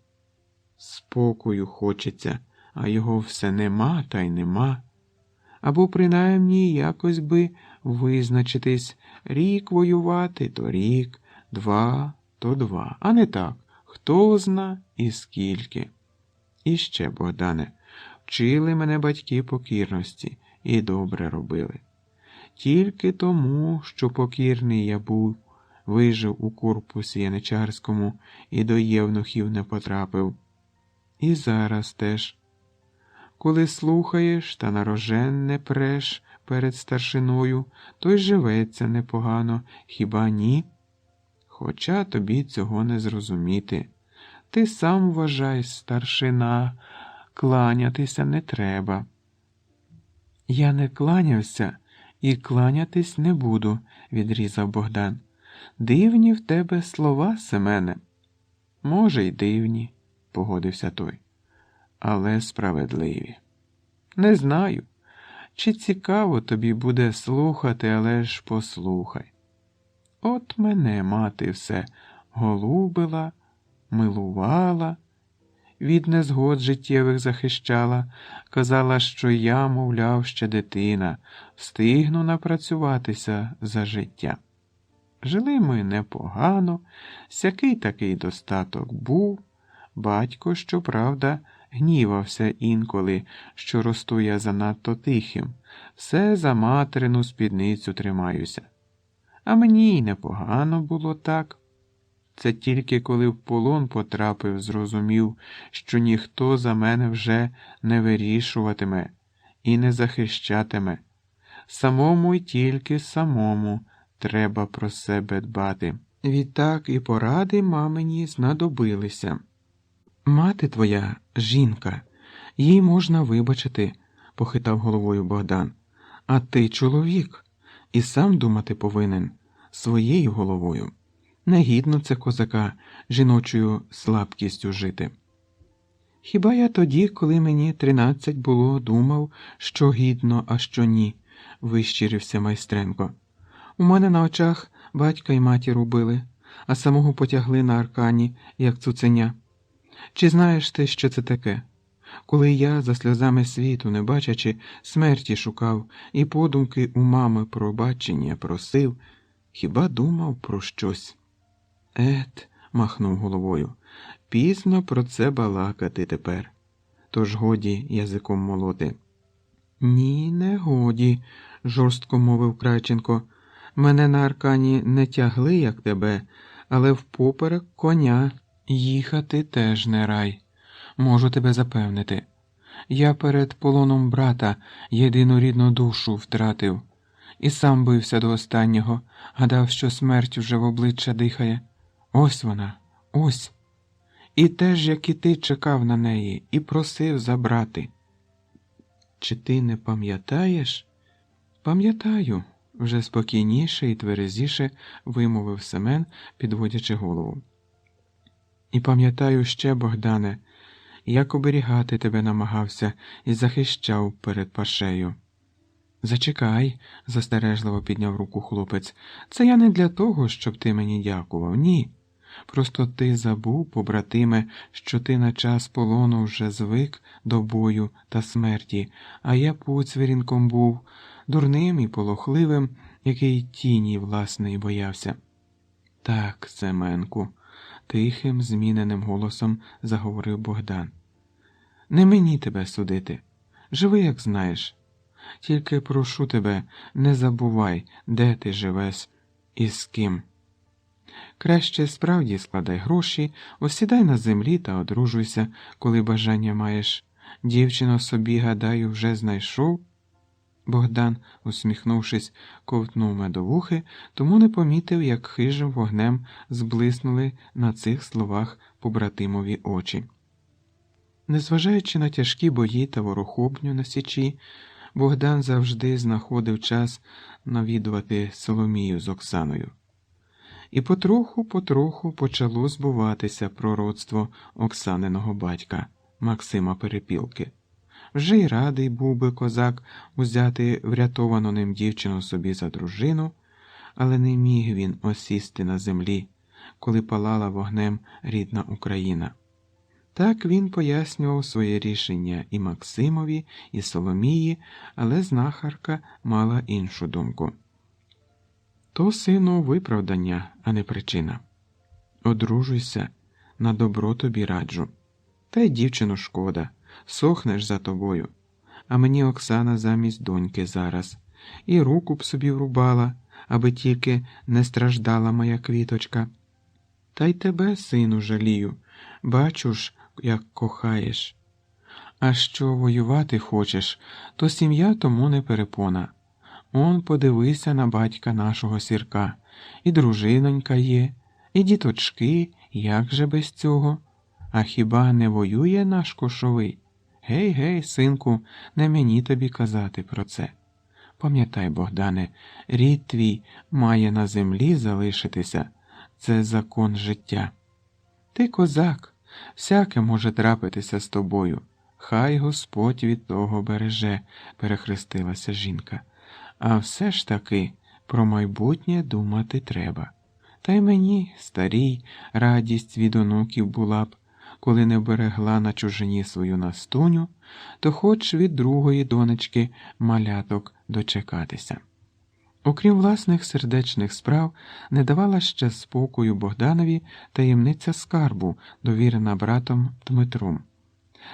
Спокою хочеться, а його все нема та й нема. Або принаймні якось би визначитись, рік воювати, то рік, 2, то 2, а не так, хто зна і скільки. І ще, Богдане, вчили мене батьки покірності і добре робили. Тільки тому, що покірний я був, вижив у корпусі яничарському і до євнухів не потрапив. І зараз теж. Коли слухаєш та на рожен не преш перед старшиною, то й живеться непогано, хіба ні? Хоча тобі цього не зрозуміти. Ти сам вважай, старшина, кланятися не треба. Я не кланявся і кланятись не буду, відрізав Богдан. Дивні в тебе слова, Семене. Може, й дивні, погодився той, але справедливі. Не знаю, чи цікаво тобі буде слухати, але ж послухай. От мене мати все голубила, милувала, від незгод життєвих захищала, казала, що я, мовляв, ще дитина, встигну напрацюватися за життя. Жили ми непогано, сякий такий достаток був. Батько, щоправда, гнівався інколи, що росту я занадто тихим, все за материну спідницю тримаюся. А мені й непогано було так. Це тільки коли в полон потрапив, зрозумів, що ніхто за мене вже не вирішуватиме і не захищатиме. Самому й тільки самому треба про себе дбати. Відтак і поради мамині знадобилися. Мати твоя, жінка, Їй можна вибачити, похитав головою Богдан. А ти чоловік, і сам думати повинен своєю головою. Негідно це козака жіночою слабкістю жити. Хіба я тоді, коли мені 13 було, думав, що гідно, а що ні, вищирився Майстренко. У мене на очах батька й матір убили, а самого потягли на аркані, як цуценя. Чи знаєш ти, що це таке? Коли я, за сльозами світу, не бачачи, смерті шукав і подумки у мами про бачення просив, хіба думав про щось? Махнув головою, пізно про це балакати тепер. Тож годі язиком молоти. Ні, не годі, жорстко мовив Крайченко. Мене на аркані не тягли, як тебе, але впоперек коня. Їхати теж не рай. Можу тебе запевнити. Я перед полоном брата єдину рідну душу втратив. І сам бився до останнього, гадав, що смерть уже в обличчя дихає. Ось вона, ось. І теж, як і ти, чекав на неї і просив забрати. Чи ти не пам'ятаєш? Пам'ятаю, вже спокійніше і тверезіше вимовив Семен, підводячи голову. І пам'ятаю ще, Богдане, як оберігати тебе намагався і захищав перед пашею. Зачекай, застережливо підняв руку хлопець, це я не для того, щоб ти мені дякував, ні. Просто ти забув, побратиме, що ти на час полону вже звик до бою та смерті, а я поцвірінком був, дурним і полохливим, який тіні власної боявся. Так, Семенку, тихим, зміненим голосом заговорив Богдан. Не мені тебе судити. Живи, як знаєш. Тільки прошу тебе, не забувай, де ти живеш і з ким. Краще справді складай гроші, осідай на землі та одружуйся, коли бажання маєш. Дівчину собі, гадаю, вже знайшов. Богдан, усміхнувшись, ковтнув медовухи, тому не помітив, як хижим вогнем зблиснули на цих словах побратимові очі. Незважаючи на тяжкі бої та ворохобню на січі, Богдан завжди знаходив час навідувати Соломію з Оксаною. І потроху почало збуватися пророцтво Оксаниного батька, Максима Перепілки. Вже й радий був би козак узяти врятовану ним дівчину собі за дружину, але не міг він осісти на землі, коли палала вогнем рідна Україна. Так він пояснював своє рішення і Максимові, і Соломії, але знахарка мала іншу думку. То, сину, виправдання, а не причина. Одружуйся, на добро тобі раджу. Та й дівчину шкода, сохнеш за тобою. А мені Оксана замість доньки зараз. І руку б собі врубала, аби тільки не страждала моя квіточка. Та й тебе, сину, жалію, бачу ж, як кохаєш. А що воювати хочеш, то сім'я тому не перепона. Он подивися на батька нашого Сірка. І дружинонька є, і діточки, як же без цього? А хіба не воює наш Кошовий? Гей, синку, не мені тобі казати про це. Пам'ятай, Богдане, рід твій має на землі залишитися. Це закон життя. Ти козак, всяке може трапитися з тобою. Хай Господь від того береже, перехрестилася жінка. А все ж таки про майбутнє думати треба. Та й мені, старій, радість від онуків була б, коли не берегла на чужині свою настуню, то хоч від другої донечки маляток дочекатися. Окрім власних сердечних справ, не давала ще спокою Богданові таємниця скарбу, довірена братом Дмитром.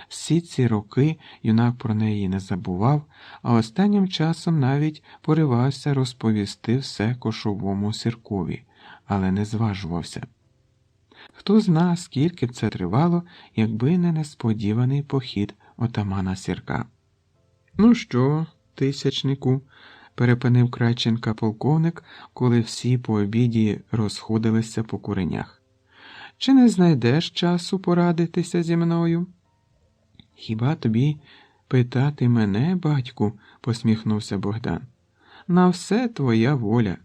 Всі ці роки юнак про неї не забував, а останнім часом навіть поривався розповісти все Кошовому Сіркові, але не зважувався. Хто зна, скільки б це тривало, якби не несподіваний похід отамана Сірка. «Ну що, тисячнику?» – перепинив Крайченка полковник, коли всі по обіді розходилися по куренях. «Чи не знайдеш часу порадитися зі мною?» Хіба тобі питати мене, батьку? Посміхнувся Богдан. На все твоя воля.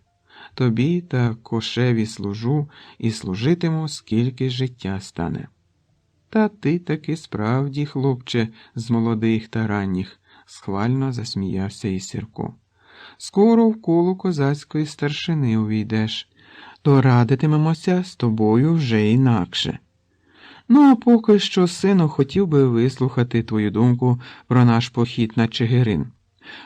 Тобі та кошеві служу і служитиму, скільки життя стане. Та ти таки справді, хлопче, з молодих та ранніх, схвально засміявся і Сірко. Скоро в коло козацької старшини увійдеш, то радитимемося з тобою вже інакше. Ну, а поки що, сину, хотів би вислухати твою думку про наш похід на Чигирин.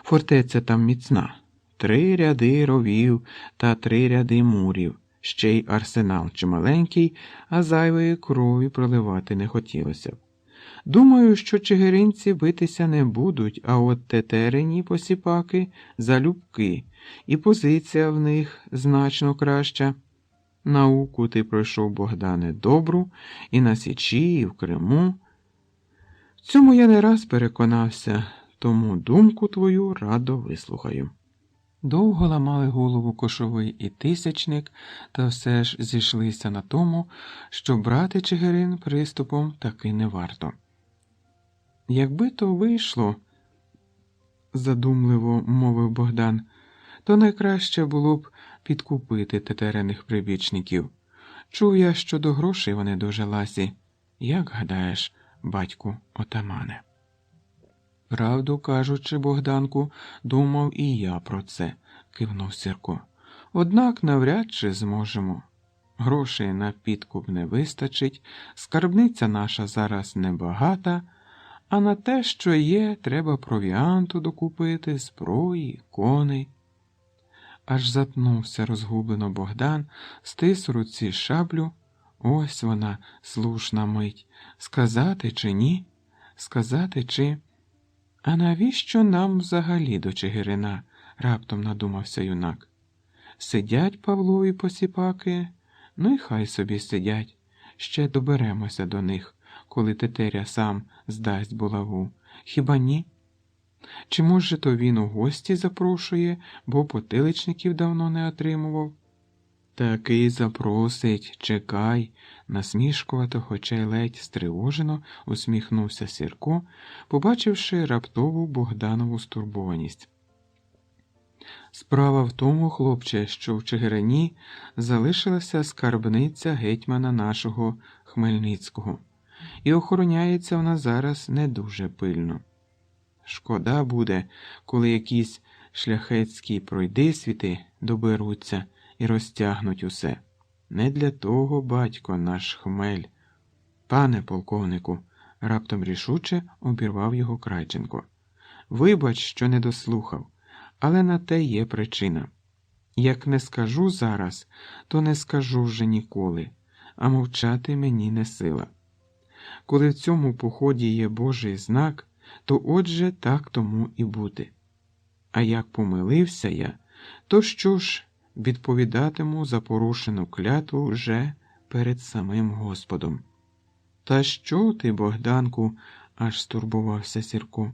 Фортеця там міцна. 3 ряди ровів та 3 ряди мурів, ще й арсенал чималенький, а зайвої крові проливати не хотілося б. Думаю, що чигиринці битися не будуть, а от тетерині посіпаки залюбки, і позиція в них значно краща. Науку ти пройшов, Богдане, добру, і на Січі, і в Криму. В цьому я не раз переконався, тому думку твою радо вислухаю. Довго ламали голову Кошовий і Тисячник, та все ж зійшлися на тому, що брати Чигирин приступом таки не варто. Якби то вийшло, задумливо мовив Богдан, то найкраще було б підкупити тетерених прибічників. Чув я, що до грошей вони дуже ласі. Як гадаєш, батьку отамане? Правду кажучи, Богданку, думав і я про це, кивнув Сірко. Однак навряд чи зможемо. Грошей на підкуп не вистачить, скарбниця наша зараз небагата, а на те, що є, треба провіанту докупити, зброї, коней. Аж затнувся розгублено Богдан, стис у руці шаблю. Ось вона, слушна мить. Сказати чи ні? Сказати чи... А навіщо нам взагалі до Чигирина? Раптом надумався юнак. Сидять Павлові посіпаки? Ну й хай собі сидять. Ще доберемося до них, коли тетеря сам здасть булаву. Хіба ні? Чи, може, то він у гості запрошує, бо потиличників давно не отримував? Таки запросить, чекай, насмішкувато, хоча й ледь стривожено усміхнувся Сірко, побачивши раптову Богданову стурбованість. Справа в тому, хлопче, що в Чигирині залишилася скарбниця гетьмана нашого Хмельницького, і охороняється вона зараз не дуже пильно. Шкода буде, коли якісь шляхетські пройдисвіти доберуться і розтягнуть усе. Не для того, батько, наш Хмель. Пане полковнику, раптом рішуче обірвав його Крайченко. Вибач, що не дослухав, але на те є причина. Як не скажу зараз, то не скажу вже ніколи, а мовчати мені не сила. Коли в цьому поході є Божий знак, то отже так тому і бути. А як помилився я, то що ж, відповідатиму за порушену клятву вже перед самим Господом. Та що ти, Богданку, аж стурбувався Сірко,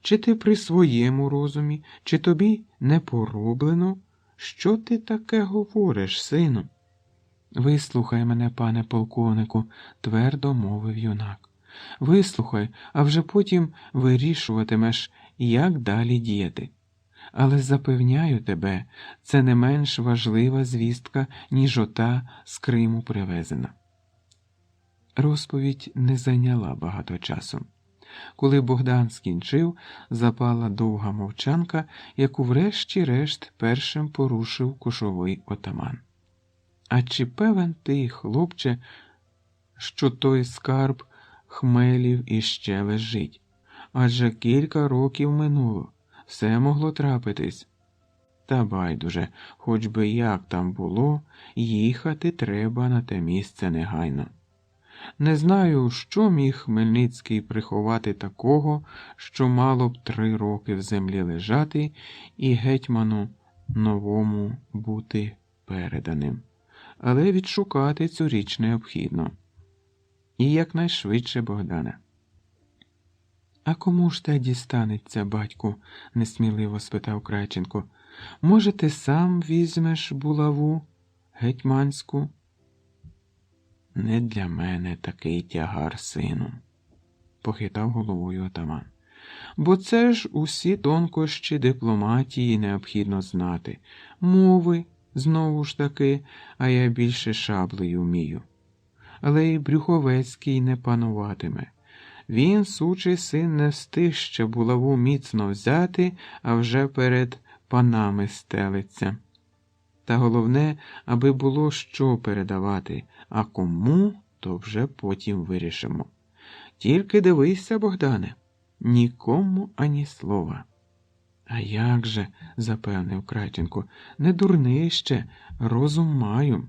чи ти при своєму розумі, чи тобі не пороблено? Що ти таке говориш, сину? Вислухай мене, пане полковнику, твердо мовив юнак. Вислухай, а вже потім вирішуватимеш, як далі діяти. Але запевняю тебе, це не менш важлива звістка, ніж ота з Криму привезена. Розповідь не зайняла багато часу. Коли Богдан скінчив, запала довга мовчанка, яку врешті-решт першим порушив Кошовий отаман. А чи певен ти, хлопче, що той скарб Хмелів іще лежить? Адже кілька років минуло, все могло трапитись. Та байдуже, хоч би як там було, їхати треба на те місце негайно. Не знаю, що міг Хмельницький приховати такого, що мало б 3 роки в землі лежати і гетьману новому бути переданим. Але відшукати цю річ необхідно. І якнайшвидше, Богдане. А кому ж те дістанеться, батьку? Несміливо спитав Крайченко. Може, ти сам візьмеш булаву гетьманську? Не для мене такий тягар, сину. похитав головою отаман. Бо це ж усі тонкощі дипломатії необхідно знати. Мови, знову ж таки, а я більше шаблею вмію. Але й Брюховецький не пануватиме. Він, сучий син, не встиг ще булаву міцно взяти, а вже перед панами стелиться. Та головне, аби було що передавати, а кому, то вже потім вирішимо. Тільки дивися, Богдане, нікому ані слова. А як же, запевнив Крайченко, не дурний ще, розум маю.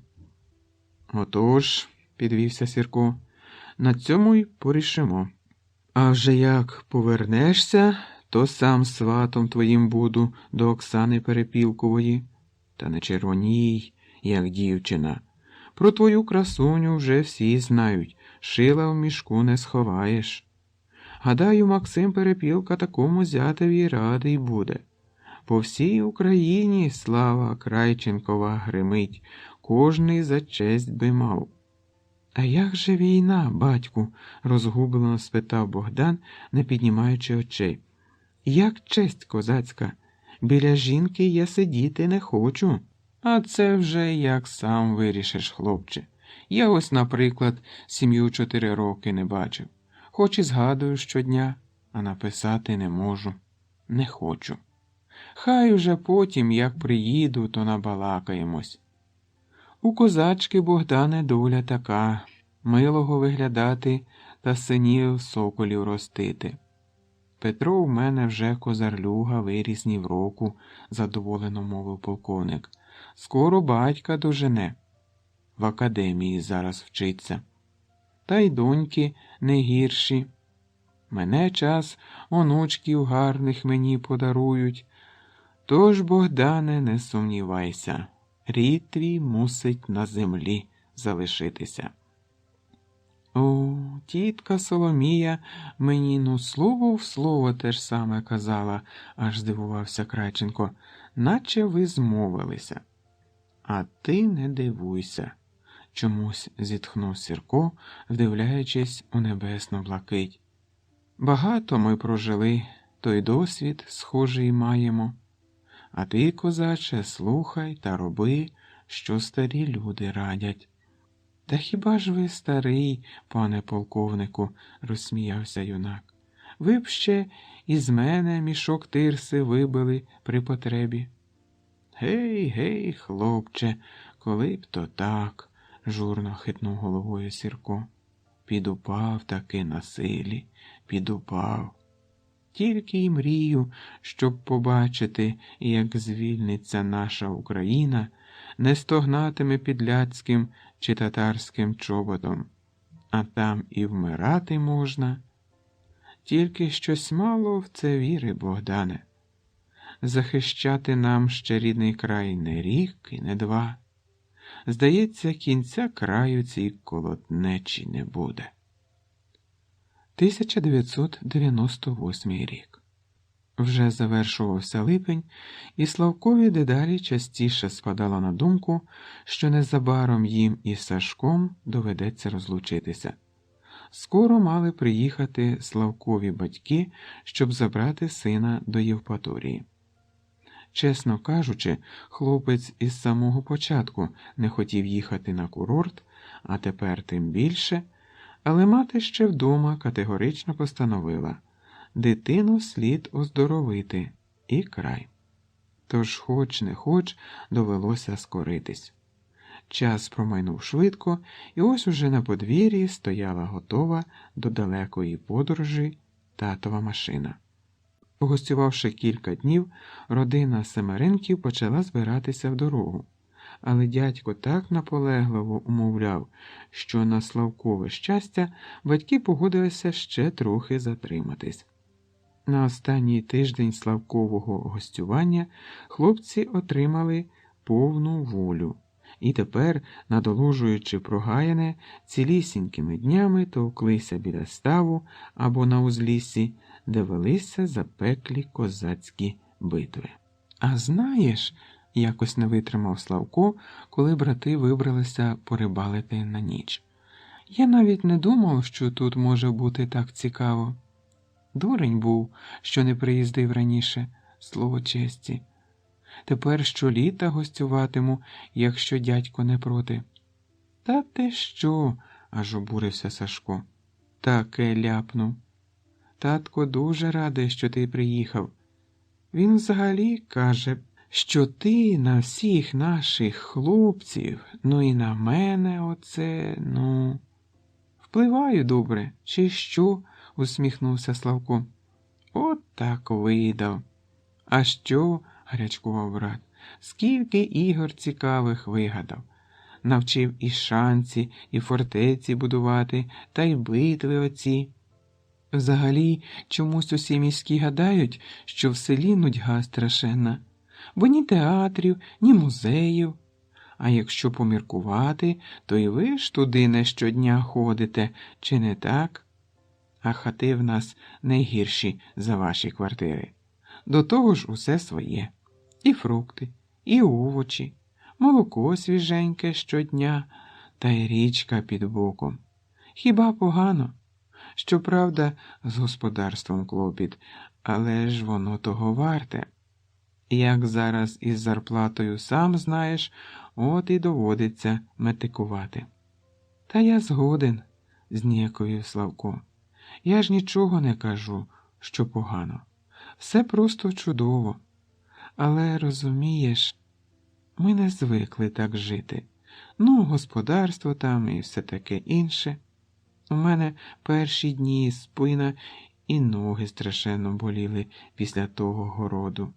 Отож, підвівся Сірко, на цьому й порішимо. А вже як повернешся, то сам сватом твоїм буду до Оксани Перепілкової. Та не червоній, як дівчина. Про твою красуню вже всі знають, шила в мішку не сховаєш. Гадаю, Максим Перепілка такому зятеві радий буде. По всій Україні слава Крайченкова гримить, кожний за честь би мав. А як же війна, батьку? Розгублено спитав Богдан, не піднімаючи очей. Як честь козацька? Біля жінки я сидіти не хочу. А це вже як сам вирішиш, хлопче. Я ось, наприклад, сім'ю 4 роки не бачив. Хоч і згадую щодня, а написати не можу. Не хочу. Хай уже потім, як приїду, то набалакаємось. У козачки, Богдане, доля така, милого виглядати та синів соколів ростити. Петро в мене вже козарлюга виріс ні в року, задоволено мовив полковник. Скоро батька дожене. В академії зараз вчиться. Та й доньки не гірші. Мене час онучків гарних мені подарують. Тож, Богдане, не сумнівайся, рід твій мусить на землі залишитися. О, тітка Соломія мені, слово в слово те ж саме казала, аж здивувався Крайченко, наче ви змовилися. А ти не дивуйся, чомусь зітхнув Сірко, вдивляючись у небесну блакить. Багато ми прожили, той досвід схожий маємо. А ти, козаче, слухай та роби, що старі люди радять. Та хіба ж ви старий, пане полковнику, розсміявся юнак. Ви б ще із мене мішок тирси вибили при потребі. Гей, гей, хлопче, коли б то так, журно хитнув головою Сірко. Підупав таки на силі, підупав. Тільки й мрію, щоб побачити, як звільниться наша Україна, не стогнатиме підляцьким чи татарським чоботом, а там і вмирати можна. Тільки щось мало в це віри, Богдане. Захищати нам ще рідний край не рік і не 2. Здається, кінця краю цій колотнечі не буде. 1998 рік. Вже завершувався липень, і Славкові дедалі частіше спадало на думку, що незабаром їм із Сашком доведеться розлучитися. Скоро мали приїхати Славкові батьки, щоб забрати сина до Євпаторії. Чесно кажучи, хлопець із самого початку не хотів їхати на курорт, а тепер тим більше, але мати ще вдома категорично постановила – дитину слід оздоровити і край. Тож хоч не хоч довелося скоритись. Час промайнув швидко, і ось уже на подвір'ї стояла готова до далекої подорожі татова машина. Погостювавши кілька днів, родина Семеренків почала збиратися в дорогу. Але дядько так наполегливо умовляв, що на Славкове щастя батьки погодилися ще трохи затриматись. На останній тиждень Славкового гостювання хлопці отримали повну волю. І тепер, надолужуючи прогаяне, цілісінькими днями товклися біля ставу або на узліссі, де велися запеклі козацькі битви. А знаєш, якось не витримав Славко, коли брати вибралися порибалити на ніч. Я навіть не думав, що тут може бути так цікаво. Дурень був, що не приїздив раніше, слово честі. Тепер щоліта гостюватиму, якщо дядько не проти. Та ти що? Аж обурився Сашко. Таке ляпнув. Татко дуже радий, що ти приїхав. Він взагалі каже, що ти на всіх наших хлопців, ну і на мене оце, ну. Впливаю добре, чи що? Усміхнувся Славко. От так видав. А що? Гарячкував брат. Скільки ігор цікавих вигадав. Навчив і шанці, і фортеці будувати, та й битви оці. Взагалі, чомусь усі міські гадають, що в селі нудьга страшенна, бо ні театрів, ні музеїв. А якщо поміркувати, то і ви ж туди не щодня ходите, чи не так? А хати в нас не гірші за ваші квартири. До того ж усе своє. І фрукти, і овочі, молоко свіженьке щодня, та й річка під боком. Хіба погано? Щоправда, з господарством клопіт, але ж воно того варте. Як зараз із зарплатою сам знаєш, от і доводиться метикувати. Та я згоден, зніяковів Славко. Я ж нічого не кажу, що погано. Все просто чудово. Але, розумієш, ми не звикли так жити. Ну, господарство там і все таке інше. У мене перші дні спина і ноги страшенно боліли після того городу.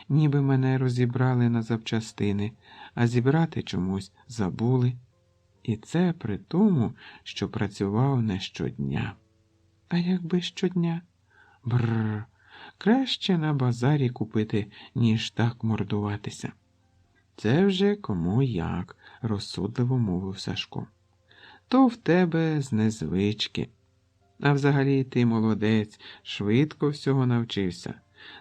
Ніби мене розібрали на запчастини, а зібрати чомусь забули. І це при тому, що працював не щодня. А якби щодня? Бррр, краще на базарі купити, ніж так мордуватися. Це вже кому як, розсудливо мовив Сашко. То в тебе з незвички. А взагалі ти молодець, швидко всього навчився.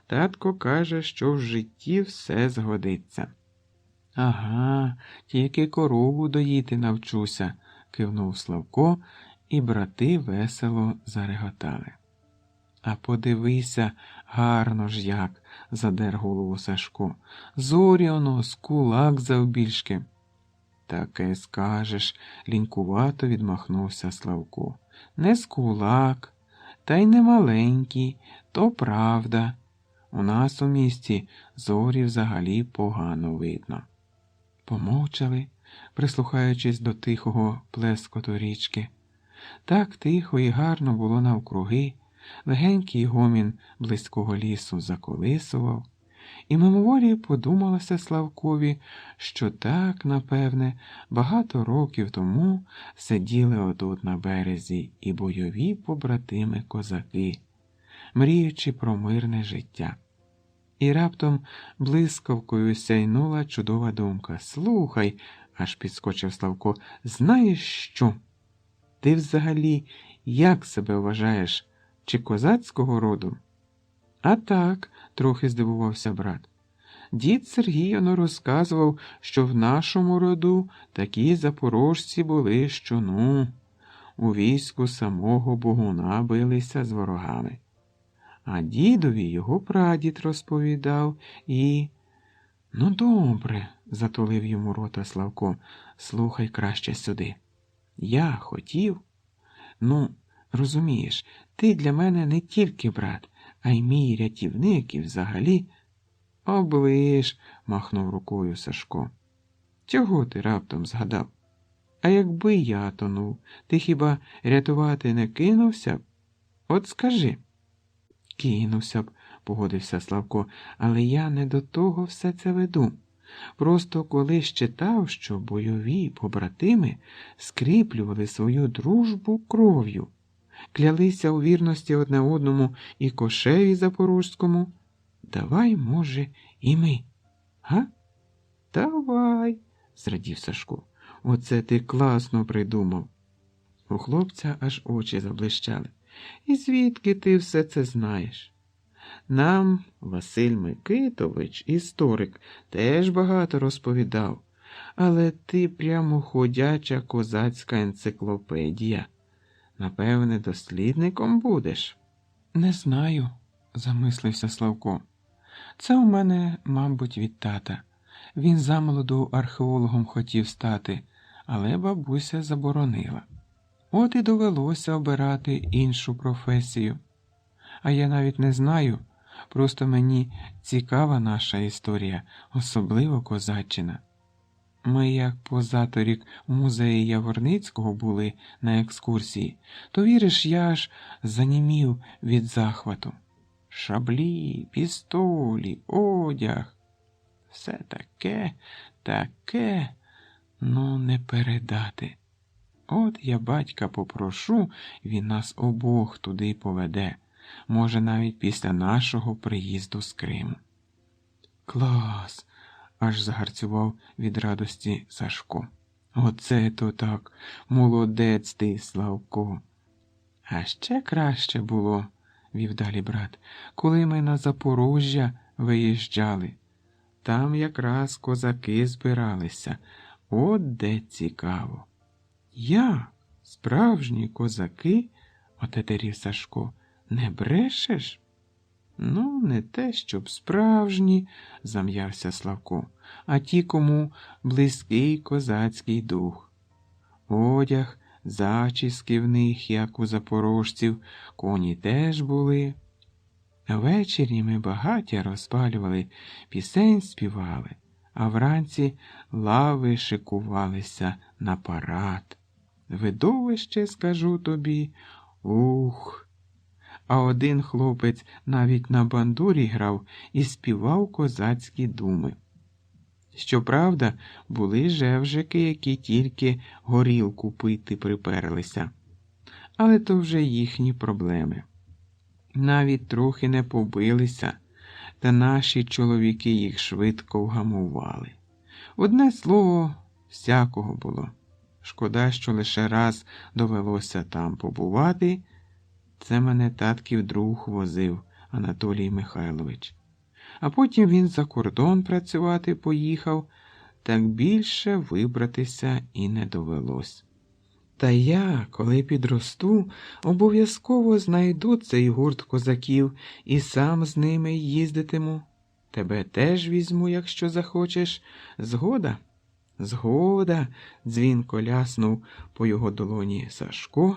Татко каже, що в житті все згодиться. Ага, тільки корову доїти навчуся, кивнув Славко, і брати весело зареготали. А подивися, гарно ж як, задер голову Сашко. Зорі оно, з кулак завбільшки. Таке скажеш, лінькувато відмахнувся Славко. Не з кулак, та й не маленький, то правда. У нас у місті зорі взагалі погано видно. Помовчали, прислухаючись до тихого плескоту річки. Так тихо і гарно було навкруги, легенький гомін близького лісу заколисував, і мимоволі подумалося Славкові, що так, напевне, багато років тому сиділи отут на березі і бойові побратими-козаки, мріючи про мирне життя. І раптом блискавкою сяйнула чудова думка. «Слухай», – аж підскочив Славко, – «знаєш що? Ти взагалі як себе вважаєш? Чи козацького роду?» «А так», – трохи здивувався брат. «Дід Сергій оно розказував, що в нашому роду такі запорожці були, що, ну, у війську самого Богуна билися з ворогами. А дідові його прадід розповідав і...» «Ну, добре», – затулив йому рота Славко, – «слухай краще сюди. Я хотів... Ну, розумієш, ти для мене не тільки брат, а й мій рятівник і взагалі...» «Оближ», – махнув рукою Сашко. «Чого ти раптом згадав? А якби я тонув, ти хіба рятувати не кинувся б? От скажи». «Кинувся б», – погодився Славко, – «але я не до того все це веду. Просто колись читав, що бойові побратими скріплювали свою дружбу кров'ю, клялися у вірності одне одному і Кошеві Запорозькому. Давай, може, і ми, га?» «Давай», – зрадів Сашко, – «оце ти класно придумав». У хлопця аж очі заблищали. «І звідки ти все це знаєш?» «Нам Василь Микитович, історик, теж багато розповідав. Але ти прямо ходяча козацька енциклопедія. Напевне, дослідником будеш. Не знаю, замислився Славко. Це у мене, мабуть, від тата. Він замолоду археологом хотів стати, але бабуся заборонила. От і довелося обирати іншу професію. А я навіть не знаю, просто мені цікава наша історія, особливо козаччина. Ми як позаторік в музеї Яворницького були на екскурсії, то, віриш, я аж занімів від захвату. Шаблі, пістолі, одяг. Все таке, ну не передати. От я батька попрошу, він нас обох туди поведе, може навіть після нашого приїзду з Криму. Клас! Аж загарцював від радості Сашко. Оце то так, молодець ти, Славко. А ще краще було, вів далі брат, коли ми на Запорожжя виїжджали. Там якраз козаки збиралися. От де цікаво. Я, справжні козаки, отетерів Сашко, не брешеш? Ну, не те, щоб справжні, зам'явся Славко, а ті, кому близький козацький дух. Одяг, зачіски в них, як у запорожців, коні теж були. Ввечері ми багаття розпалювали, пісень співали, а вранці лави шикувалися на парад. Видовище, скажу тобі, ух! А один хлопець навіть на бандурі грав і співав козацькі думи. Щоправда, були жевжики, які тільки горілку пити приперлися. Але то вже їхні проблеми. Навіть трохи не побилися, та наші чоловіки їх швидко вгамували. Одне слово, всякого було. Шкода, що лише раз довелося там побувати. Це мене татків друг возив, Анатолій Михайлович. А потім він за кордон працювати поїхав, так більше вибратися і не довелось. Та я, коли підросту, обов'язково знайду цей гурт козаків і сам з ними їздитиму. Тебе теж візьму, якщо захочеш. Згода? Згода, дзвінко ляснув по його долоні Сашко.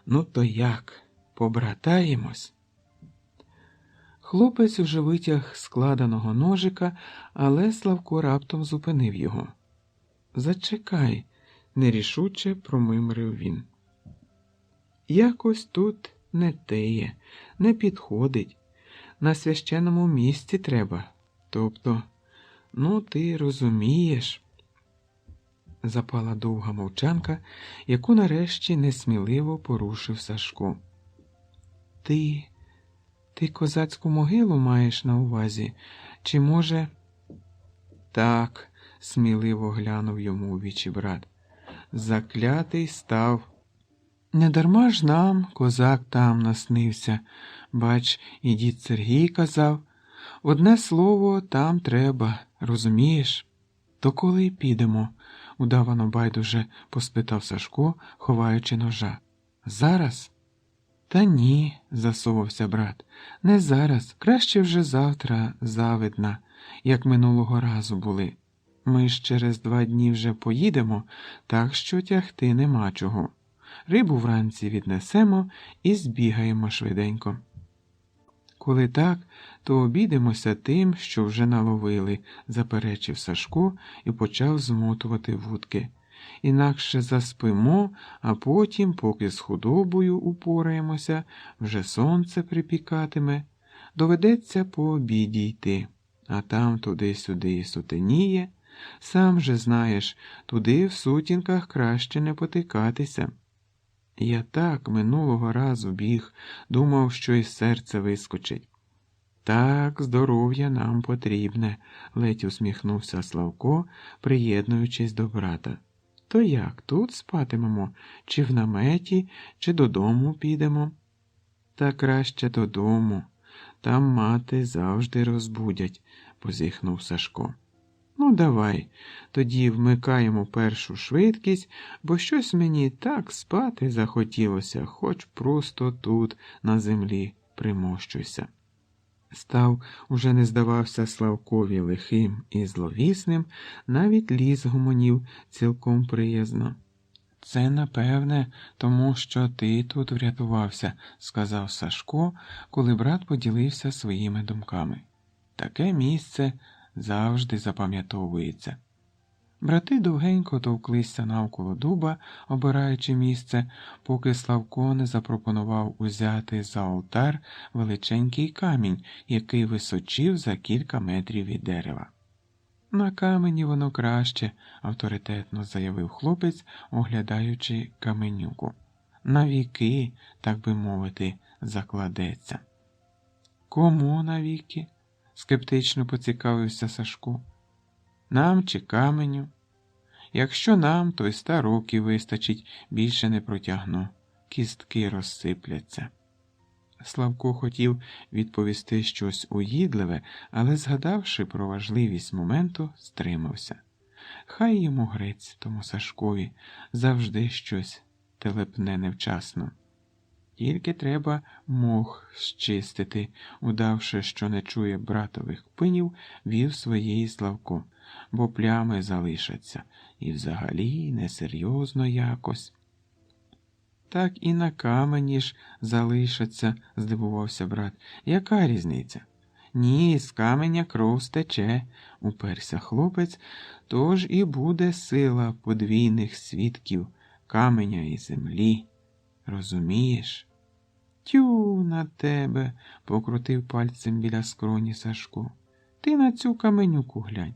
Ну то як, побратаємось? Хлопець уже витяг складеного ножика, але Славко раптом зупинив його. Зачекай, нерішуче промимрив він. Якось тут не теє, не підходить. На священному місці треба. Тобто, ну ти розумієш. Запала довга мовчанка, яку нарешті несміливо порушив Сашко. Ти козацьку могилу маєш на увазі? Чи, може... Так, сміливо глянув йому у вічі брат. Заклятий став. Недарма ж нам козак там наснився. Бач, і дід Сергій казав. Одне слово, там треба, розумієш? То коли підемо? Удавано байдуже поспитав Сашко, ховаючи ножа. Зараз? Та ні, засовався брат. Не зараз, краще вже завтра, завидна, як минулого разу були. Ми ж через 2 дні вже поїдемо, так що тягти нема чого. Рибу вранці віднесемо і збігаємо швиденько. Коли так, то обійдемося тим, що вже наловили, заперечив Сашко і почав змотувати вудки. Інакше заспимо, а потім, поки з худобою упораємося, вже сонце припікатиме, доведеться по обіді йти, а там туди-сюди сутеніє. Сам же знаєш, туди в сутінках краще не потикатися. Я так минулого разу біг, думав, що із серця вискочить. Так, здоров'я нам потрібне, ледь усміхнувся Славко, приєднуючись до брата. То як, тут спатимемо? Чи в наметі, чи додому підемо? Та краще додому. Там мати завжди розбудять, позіхнув Сашко. Ну, давай, тоді вмикаємо першу швидкість, бо щось мені так спати захотілося, хоч просто тут, на землі, примощуйся. Став уже не здавався Славкові лихим і зловісним, навіть ліс гомонів цілком приязно. «Це, напевне, тому що ти тут врятувався», – сказав Сашко, коли брат поділився своїми думками. «Таке місце завжди запам'ятовується». Брати довгенько товклися навколо дуба, обираючи місце, поки Славко не запропонував узяти за алтар величенький камінь, який височив за кілька метрів від дерева. «На камені воно краще», – авторитетно заявив хлопець, оглядаючи каменюку. «Навіки, так би мовити, закладеться». «Кому навіки?» – скептично поцікавився Сашко. «Нам чи каменю? Якщо нам, то й 100 років вистачить, більше не протягну. Кістки розсипляться». Славко хотів відповісти щось угідливе, але, згадавши про важливість моменту, стримався. Хай йому грець, тому Сашкові, завжди щось телепне невчасно. Тільки треба мох щистити, удавши, що не чує братових пинів, вів своєї Славко, бо плями залишаться, і взагалі несерйозно якось. «Так і на камені ж залишаться», – здивувався брат. «Яка різниця?» «Ні, з каменя кров стече», – уперся хлопець, «тож і буде сила подвійних свідків каменя і землі. Розумієш?» «Тю на тебе», – покрутив пальцем біля скроні Сашко. «Ти на цю каменюку глянь.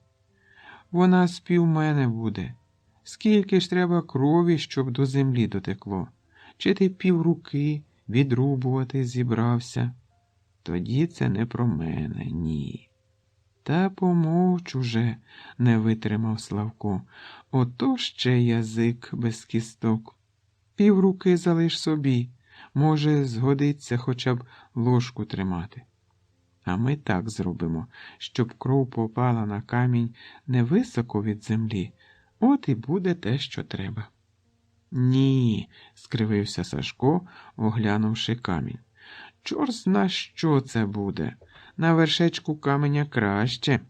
Вона з-пів мене буде. Скільки ж треба крові, щоб до землі дотекло? Чи ти півруки відрубувати зібрався? Тоді це не про мене, ні». «Та помовч уже», – не витримав Славко. «Ото ще язик без кісток. Півруки залиш собі, може, згодиться хоча б ложку тримати. А ми так зробимо, щоб кров попала на камінь невисоко від землі, от і буде те, що треба». «Ні», – скривився Сашко, оглянувши камінь. «Чорт зна, що це буде. На вершечку каменя краще».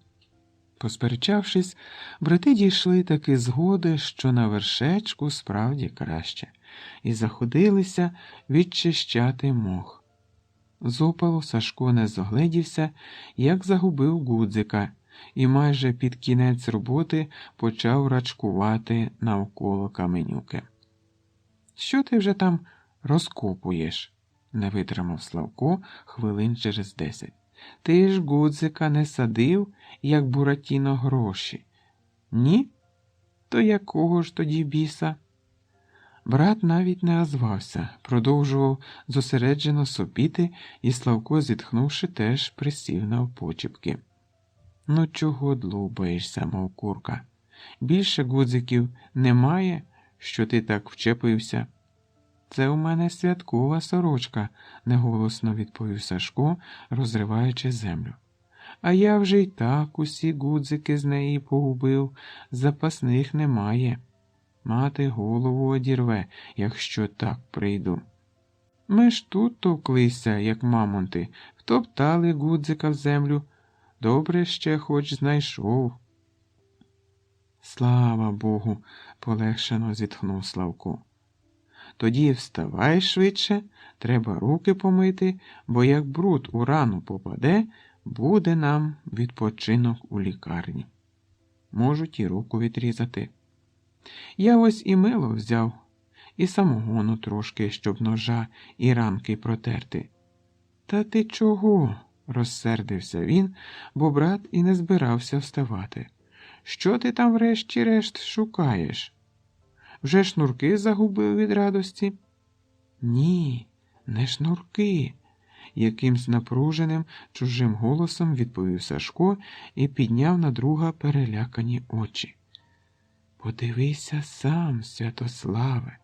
Посперечавшись, брати дійшли таки згоди, що на вершечку справді краще, і заходилися відчищати мох. З опалу Сашко не зогледівся, як загубив гудзика, і майже під кінець роботи почав рачкувати навколо каменюки. «Що ти вже там розкопуєш?» – не витримав Славко хвилин через 10. «Ти ж гудзика не садив, як Буратіно гроші. Ні? То якого ж тоді біса?» Брат навіть не озвався, продовжував зосереджено сопіти, і Славко, зітхнувши, теж присів навпочіпки. «Ну чого длубаєшся, мов курка? Більше гудзиків немає, що ти так вчепився?» «Це у мене святкова сорочка», – неголосно відповів Сашко, розриваючи землю. «А я вже й так усі гудзики з неї погубив, запасних немає. Мати голову одірве, якщо так прийду. Ми ж тут товклися, як мамонти, втоптали гудзика в землю. Добре ще хоч знайшов». «Слава Богу», – полегшено зітхнув Славко. «Тоді вставай швидше, треба руки помити, бо як бруд у рану попаде, буде нам відпочинок у лікарні. Можуть і руку відрізати. Я ось і мило взяв, і самогону трошки, щоб ножа і ранки протерти». «Та ти чого?» – розсердився він, бо брат і не збирався вставати. «Що ти там врешті-решт шукаєш? Вже шнурки загубив від радості?» «Ні, не шнурки», – якимсь напруженим чужим голосом відповів Сашко і підняв на друга перелякані очі. «Подивися сам, Святославе,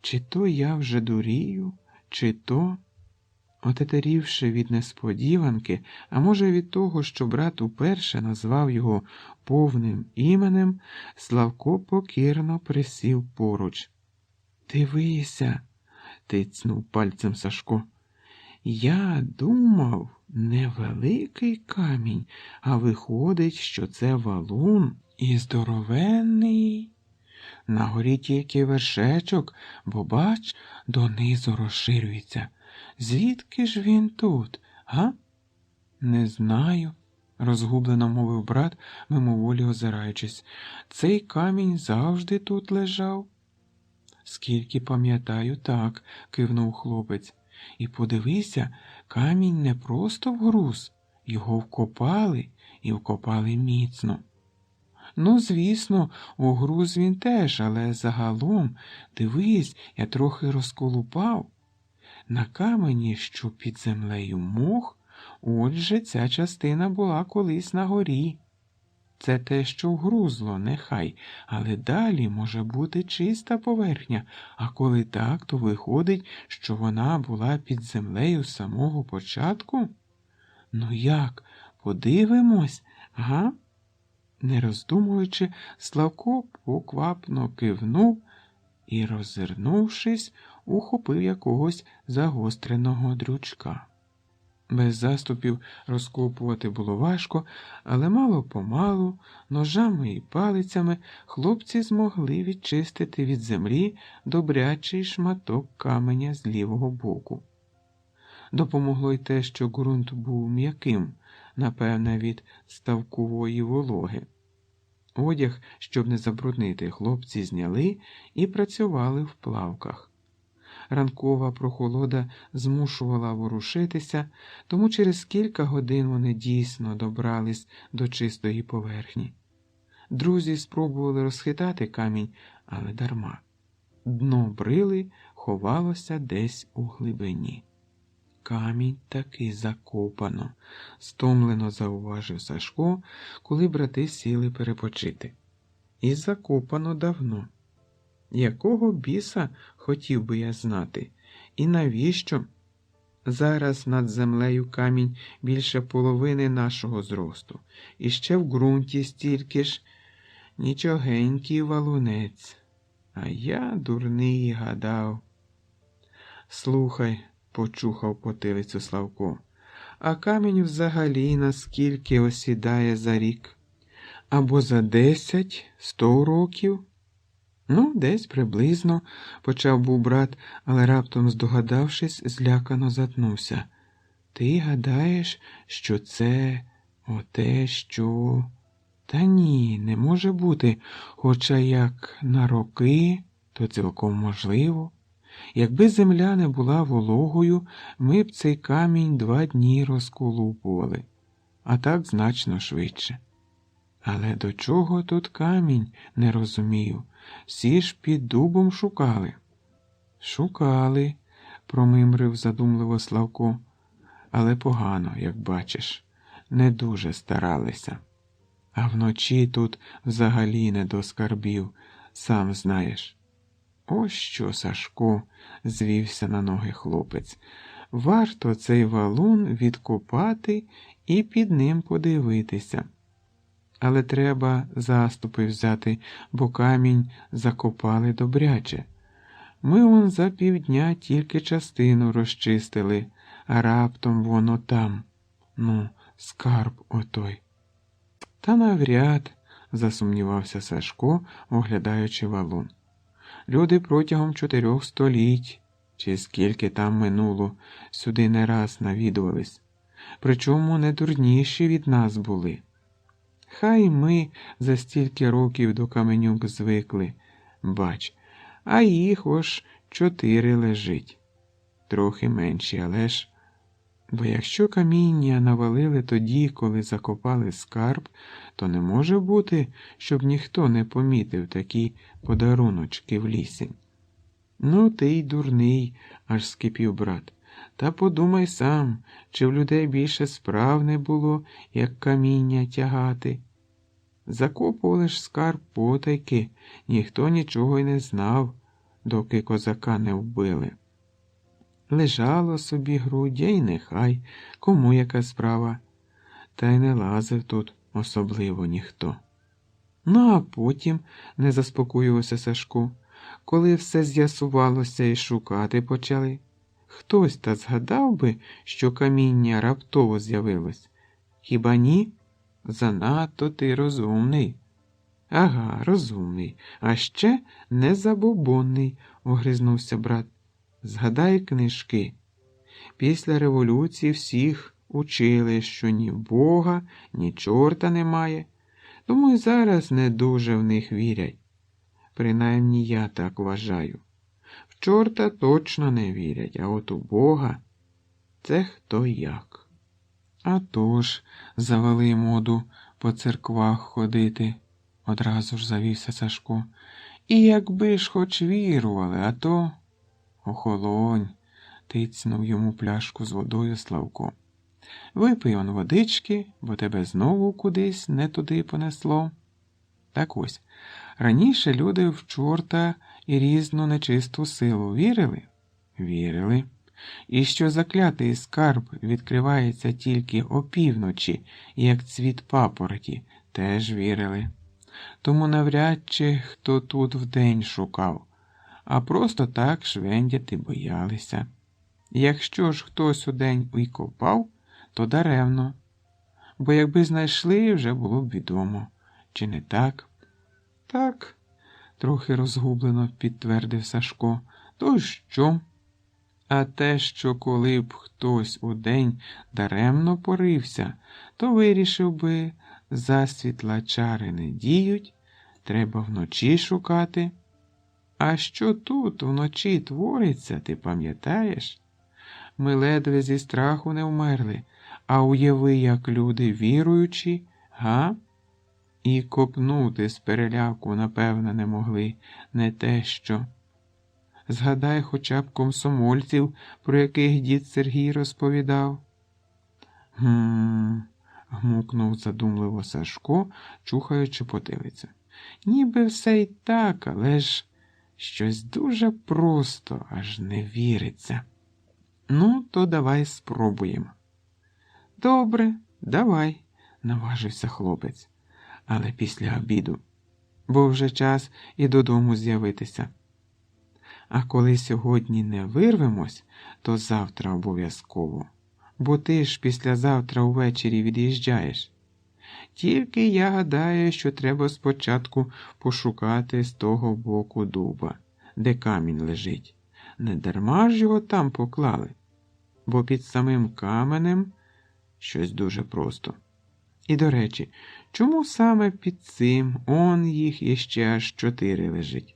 чи то я вже дурію, чи то...» Отетерівши від несподіванки, а може від того, що брат уперше назвав його повним іменем, Славко покірно присів поруч. «Дивися», – тицнув пальцем Сашко. «Я думав, невеликий камінь, а виходить, що це валун і здоровенний. На горі тільки вершечок, бо, бач, донизу розширюється. Звідки ж він тут, га?» «Не знаю», – розгублено мовив брат, мимоволі озираючись. «Цей камінь завжди тут лежав». «Скільки пам'ятаю, так», – кивнув хлопець. «І подивися, камінь не просто вгруз, його вкопали, і вкопали міцно». «Ну, звісно, угруз він теж, але загалом, дивись, я трохи розколупав. На камені, що під землею мох, отже, ця частина була колись на горі. Це те, що вгрузло, нехай, але далі може бути чиста поверхня, а коли так, то виходить, що вона була під землею з самого початку? Ну як, подивимось, га?» Не роздумуючи, Славко поквапно кивнув і, роззирнувшись, ухопив якогось загостреного дрючка. Без заступів розкопувати було важко, але мало-помалу, ножами і палицями хлопці змогли відчистити від землі добрячий шматок каменя з лівого боку. Допомогло й те, що ґрунт був м'яким, напевне, від ставкової вологи. Одяг, щоб не забруднити, хлопці зняли і працювали в плавках. Ранкова прохолода змушувала ворушитися, тому через кілька годин вони дійсно добрались до чистої поверхні. Друзі спробували розхитати камінь, але дарма. Дно брили ховалося десь у глибині. «Камінь таки закопано», – стомлено зауважив Сашко, коли брати сіли перепочити. «І закопано давно. Якого біса, хотів би я знати, і навіщо? Зараз над землею камінь більше половини нашого зросту, і ще в ґрунті стільки ж, нічогенький валунець. А я, дурний, гадав». «Слухай», – почухав потилицю Славко, – «а камінь взагалі наскільки осідає за рік? Або за 10-100 років?» «Ну, десь приблизно», – почав був брат, але раптом, здогадавшись, злякано затнувся. «Ти гадаєш, що це оте, що...» «Та ні, не може бути, хоча як на роки, то цілком можливо. Якби земля не була вологою, ми б цей камінь 2 дні розколупували, а так значно швидше. Але до чого тут камінь, не розумію. Всі ж під дубом шукали». «Шукали», – промимрив задумливо Славко, – «але погано, як бачиш, не дуже старалися. А вночі тут взагалі не до скарбів, сам знаєш». «Ось що, Сашко», – звівся на ноги хлопець, – «варто цей валун відкопати і під ним подивитися. Але треба заступи взяти, бо камінь закопали добряче. Ми он за півдня тільки частину розчистили, а раптом воно там. Ну, скарб отой». «Та навряд», – засумнівався Сашко, оглядаючи валун. «Люди протягом 4 століть, чи скільки там минуло, сюди не раз навідувались. Причому не дурніші від нас були. Хай ми за стільки років до каменюк звикли, бач, а їх ось 4 лежить. Трохи менші, але ж... Бо якщо каміння навалили тоді, коли закопали скарб, то не може бути, щоб ніхто не помітив такі подаруночки в лісі». «Ну, ти й дурний», – аж скипів брат. «Та подумай сам, чи в людей більше справ не було, як каміння тягати. Закопували ж скарб потайки, ніхто нічого й не знав, доки козака не вбили. Лежало собі груддя й нехай, кому яка справа. Та й не лазив тут особливо ніхто. Ну, а потім, не заспокоювався Сашко, коли все з'ясувалося і шукати почали. Хтось та згадав би, що каміння раптово з'явилось. Хіба ні? Занадто ти розумний. Ага, розумний, а ще незабобонний, огризнувся брат. Згадай книжки. Після революції всіх учили, що ні Бога, ні чорта немає, тому й зараз не дуже в них вірять. Принаймні я так вважаю. В чорта точно не вірять, а от у Бога це хто як. А тож, завели моду по церквах ходити, одразу ж завівся Сашко. І якби ж хоч вірували, а то... Охолонь, тицнув йому пляшку з водою Славко. Випий он водички, бо тебе знову кудись не туди понесло. Так ось, раніше люди в чорта і різну нечисту силу вірили? Вірили. І що заклятий скарб відкривається тільки опівночі, як цвіт папороті, теж вірили. Тому навряд чи хто тут вдень шукав, а просто так швендяти боялися. Якщо ж хтось удень і копав, то даремно, бо якби знайшли, вже було б відомо. Чи не так? Так, трохи розгублено підтвердив Сашко. То що? А те, що коли б хтось удень даремно порився, то вирішив би, засвітла чари не діють, треба вночі шукати. А що тут вночі твориться, ти пам'ятаєш? Ми ледве зі страху не вмерли, а уяви, як люди віруючі, га? І копнути з переляку, напевно, не могли, не те що. Згадай хоча б комсомольців, про яких дід Сергій розповідав. Гмукнув задумливо Сашко, чухаючи потилицю. Ніби все й так, але ж щось дуже просто, аж не віриться. Ну, то давай спробуємо. Добре, давай, наважився хлопець, але після обіду, бо вже час і додому з'явитися. А коли сьогодні не вирвемось, то завтра обов'язково, бо ти ж післязавтра увечері від'їжджаєш. Тільки я гадаю, що треба спочатку пошукати з того боку дуба, де камінь лежить. Не дарма ж його там поклали, бо під самим каменем щось дуже просто. І, до речі, чому саме під цим он їх іще аж 4 лежить?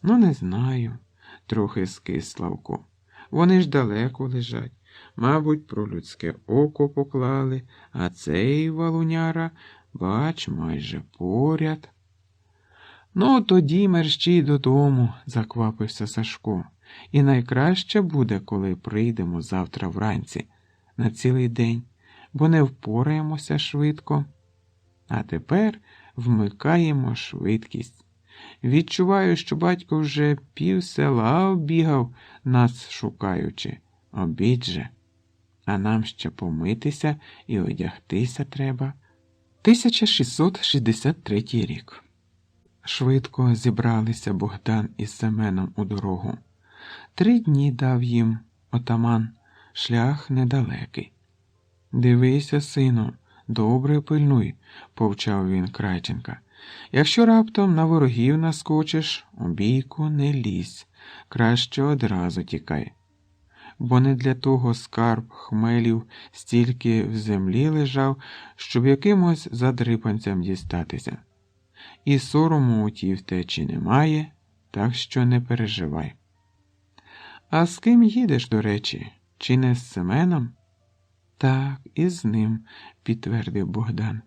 Ну, не знаю, трохи скис Славко. Вони ж далеко лежать. Мабуть, про людське око поклали, а цей валуняра, бач, майже поряд. Ну, тоді мерщій додому, заквапився Сашко. І найкраще буде, коли прийдемо завтра вранці, на цілий день, бо не впораємося швидко. А тепер вмикаємо швидкість. Відчуваю, що батько вже пів села оббігав, нас шукаючи. Обід же. А нам ще помитися і одягтися треба. 1663 рік. Швидко зібралися Богдан із Семеном у дорогу. 3 дні дав їм отаман, шлях недалекий. Дивися, сину, добре пильнуй, повчав він Крайченка. Якщо раптом на ворогів наскочиш, у бійку не лізь, краще одразу тікай. Бо не для того скарб хмелів стільки в землі лежав, щоб якимось задрипанцям дістатися. І сорому у тій втечі немає, так що не переживай. А з ким їдеш, до речі? Чи не з Семеном? Так, і з ним, підтвердив Богдан.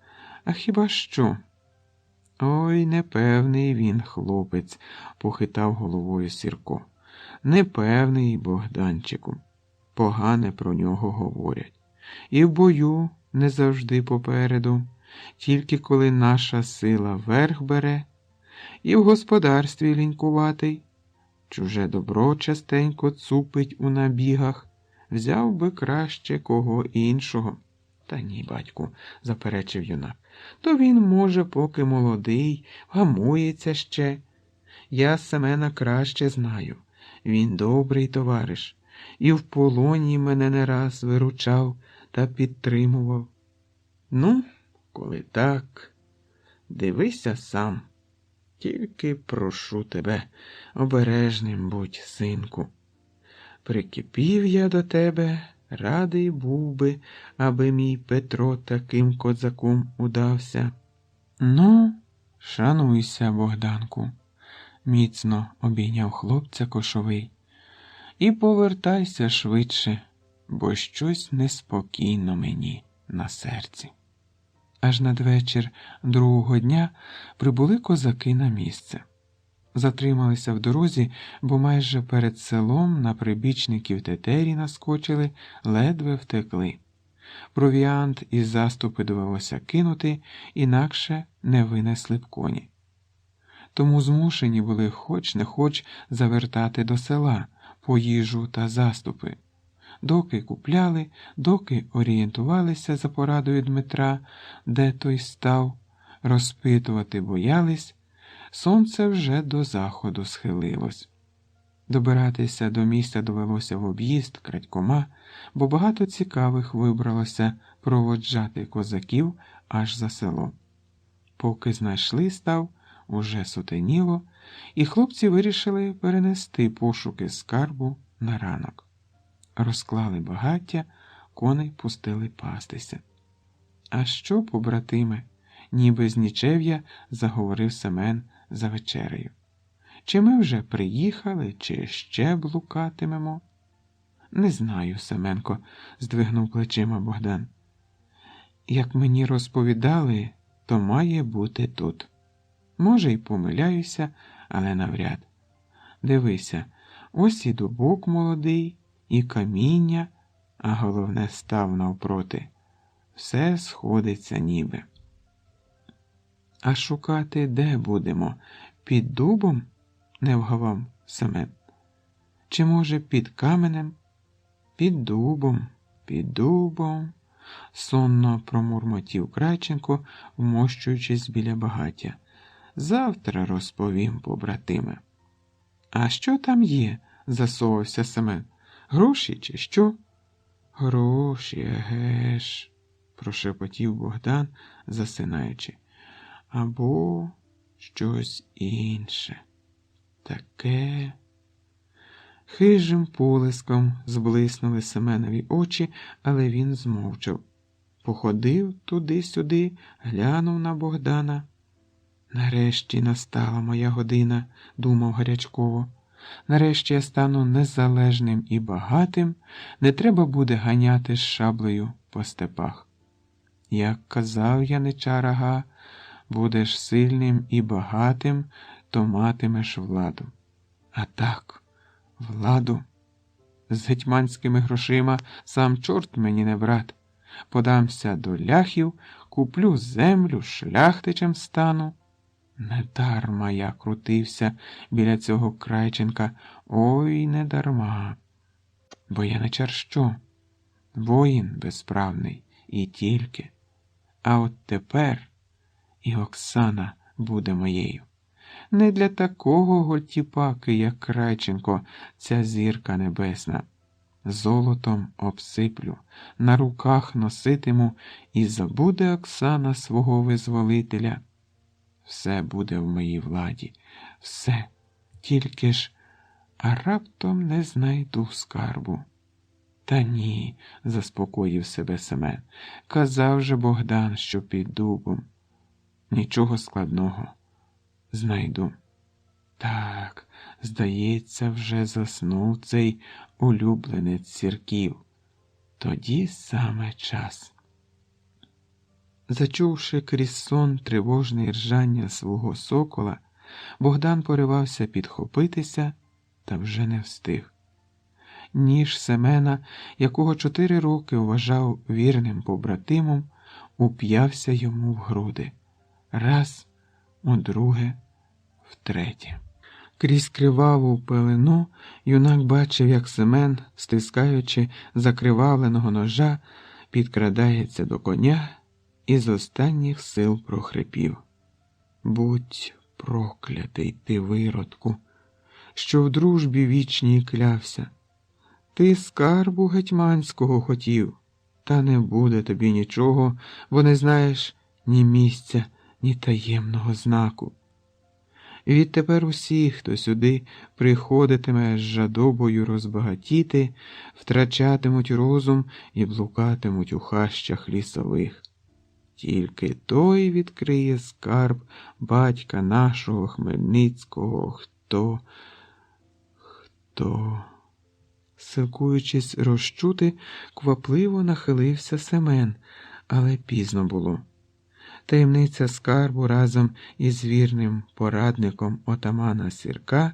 А хіба що? Ой, непевний він, хлопець, похитав головою Сірко. Непевний, Богданчику. Погане про нього говорять. І в бою не завжди попереду, тільки коли наша сила верх бере, і в господарстві лінькуватий. чуже добро частенько цупить у набігах, взяв би краще кого іншого. Та ні, батьку, заперечив юнак, то він, може, поки молодий, гамується ще. Я Семена краще знаю. Він добрий товариш, і в полоні мене не раз виручав та підтримував. Ну, коли так, дивися сам. Тільки прошу тебе, обережним будь, синку. Прикипів я до тебе, радий був би, аби мій Петро таким козаком удався. Ну, шануйся, Богданку, міцно обійняв хлопця Кошовий. І повертайся швидше, бо щось неспокійно мені на серці. Аж надвечір другого дня прибули козаки на місце. Затрималися в дорозі, бо майже перед селом на прибічників тетері наскочили, ледве втекли. Провіант із заступи довелося кинути, інакше не винесли б коні. Тому змушені були хоч не хоч завертати до села по їжу та заступи. Доки купляли, доки орієнтувалися за порадою Дмитра, де той став, розпитувати боялись, сонце вже до заходу схилилось. Добиратися до місця довелося в об'їзд крадькома, бо багато цікавих вибралося проводжати козаків аж за село. Поки знайшли став, уже сутеніло, і хлопці вирішили перенести пошуки скарбу на ранок. Розклали багаття, коней пустили пастися. «А що, побратиме?» – ніби з нічев'я заговорив Семен за вечерею. «Чи ми вже приїхали, чи ще блукатимемо?» «Не знаю, Семенко», – здвигнув плечима Богдан. «Як мені розповідали, то має бути тут. Може, й помиляюся, але навряд. Дивися, ось і дубок молодий, і каміння, а головне став навпроти. Все сходиться ніби». «А шукати де будемо? Під дубом?» – не вгавав Семен. «Чи, може, під каменем?» «Під дубом», – сонно промурмотів Крайченко, вмощуючись біля багаття. «Завтра розповім, побратиме». «А що там є?» – засовався Семен. «Гроші чи що?» «Гроші, еге ж», – прошепотів Богдан, засинаючи. «Або щось інше. Таке...» Хижим полиском зблиснули Семенові очі, але він змовчав. Походив туди-сюди, глянув на Богдана. «Нарешті настала моя година», – думав гарячково. «Нарешті я стану незалежним і багатим, не треба буде ганяти з шаблею по степах. Як казав яничар Ага, будеш сильним і багатим, то матимеш владу. А так, владу. З гетьманськими грошима сам чорт мені не брат. Подамся до ляхів, куплю землю, шляхтичем стану». Недарма я крутився біля цього Крайченка, ой, не дарма. Бо яничар що? Воїн безправний і тільки. А от тепер і Оксана буде моєю. Не для такого гольтіпаки, як Крайченко, ця зірка небесна. Золотом обсиплю, на руках носитиму, і забуде Оксана свого визволителя. Все буде в моїй владі, все, тільки ж, а раптом не знайду скарбу. Та ні, заспокоїв себе Семен, казав же Богдан, що під дубом. Нічого складного, знайду. Так, здається, вже заснув цей улюбленець сірків. Тоді саме час. Зачувши крізь сон тривожне ржання свого сокола, Богдан поривався підхопитися, та вже не встиг. Ніж Семена, якого 4 роки вважав вірним побратимом, уп'явся йому в груди. Раз, удруге, втретє. Крізь криваву пелену юнак бачив, як Семен, стискаючи закривавленого ножа, підкрадається до коня і з останніх сил прохрипів: «Будь проклятий ти, виродку, що в дружбі вічній клявся. Ти скарбу гетьманського хотів, та не буде тобі нічого, бо не знаєш ні місця, ні таємного знаку. Відтепер усі, хто сюди приходитиме з жадобою розбагатіти, втрачатимуть розум і блукатимуть у хащах лісових. Тільки той відкриє скарб батька нашого Хмельницького, хто... Силкуючись розчути, квапливо нахилився Семен, але пізно було. Таємниця скарбу разом із вірним порадником отамана Сірка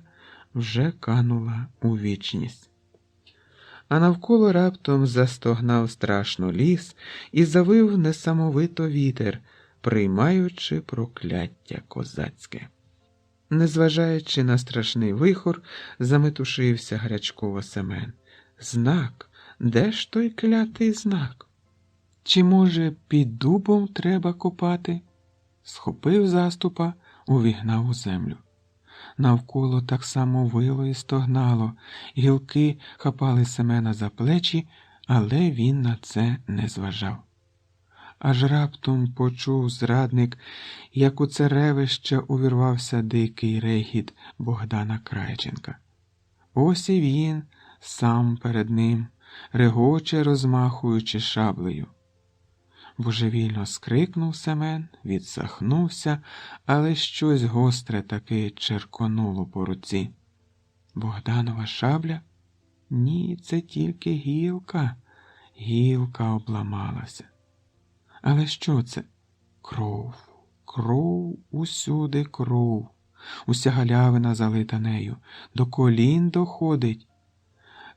вже канула у вічність. А навколо раптом застогнав страшно ліс і завив несамовито вітер, приймаючи прокляття козацьке. Незважаючи на страшний вихор, заметушився гарячково Семен. Знак? Де ж той клятий знак? Чи, може, під дубом треба копати? Схопив заступа, увігнав у землю. Навколо так само вило і стогнало, гілки хапали Семена за плечі, але він на це не зважав. Аж раптом почув зрадник, як у царевище увірвався дикий регіт Богдана Крайченка. Ось і він, сам перед ним, регоче, розмахуючи шаблею. Божевільно скрикнув Семен, відсахнувся, але щось гостре таки черконуло по руці. Богданова шабля? Ні, це тільки гілка. Гілка обламалася. Але що це? Кров, кров, усюди кров. Уся галявина залита нею, до колін доходить.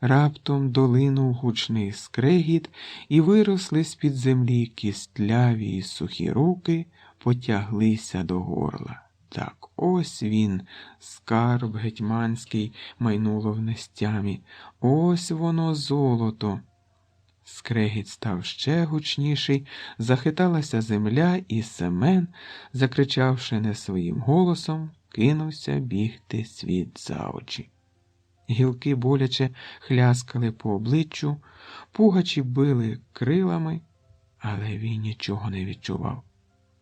Раптом долинув гучний скрегіт, і виросли з-під землі кістляві й сухі руки, потяглися до горла. Так ось він, скарб гетьманський, майнуло в нестямі. Ось воно золото. Скрегіт став ще гучніший, захиталася земля, і Семен, закричавши не своїм голосом, кинувся бігти світ за очі. Гілки боляче хляскали по обличчю, пугачі били крилами, але він нічого не відчував.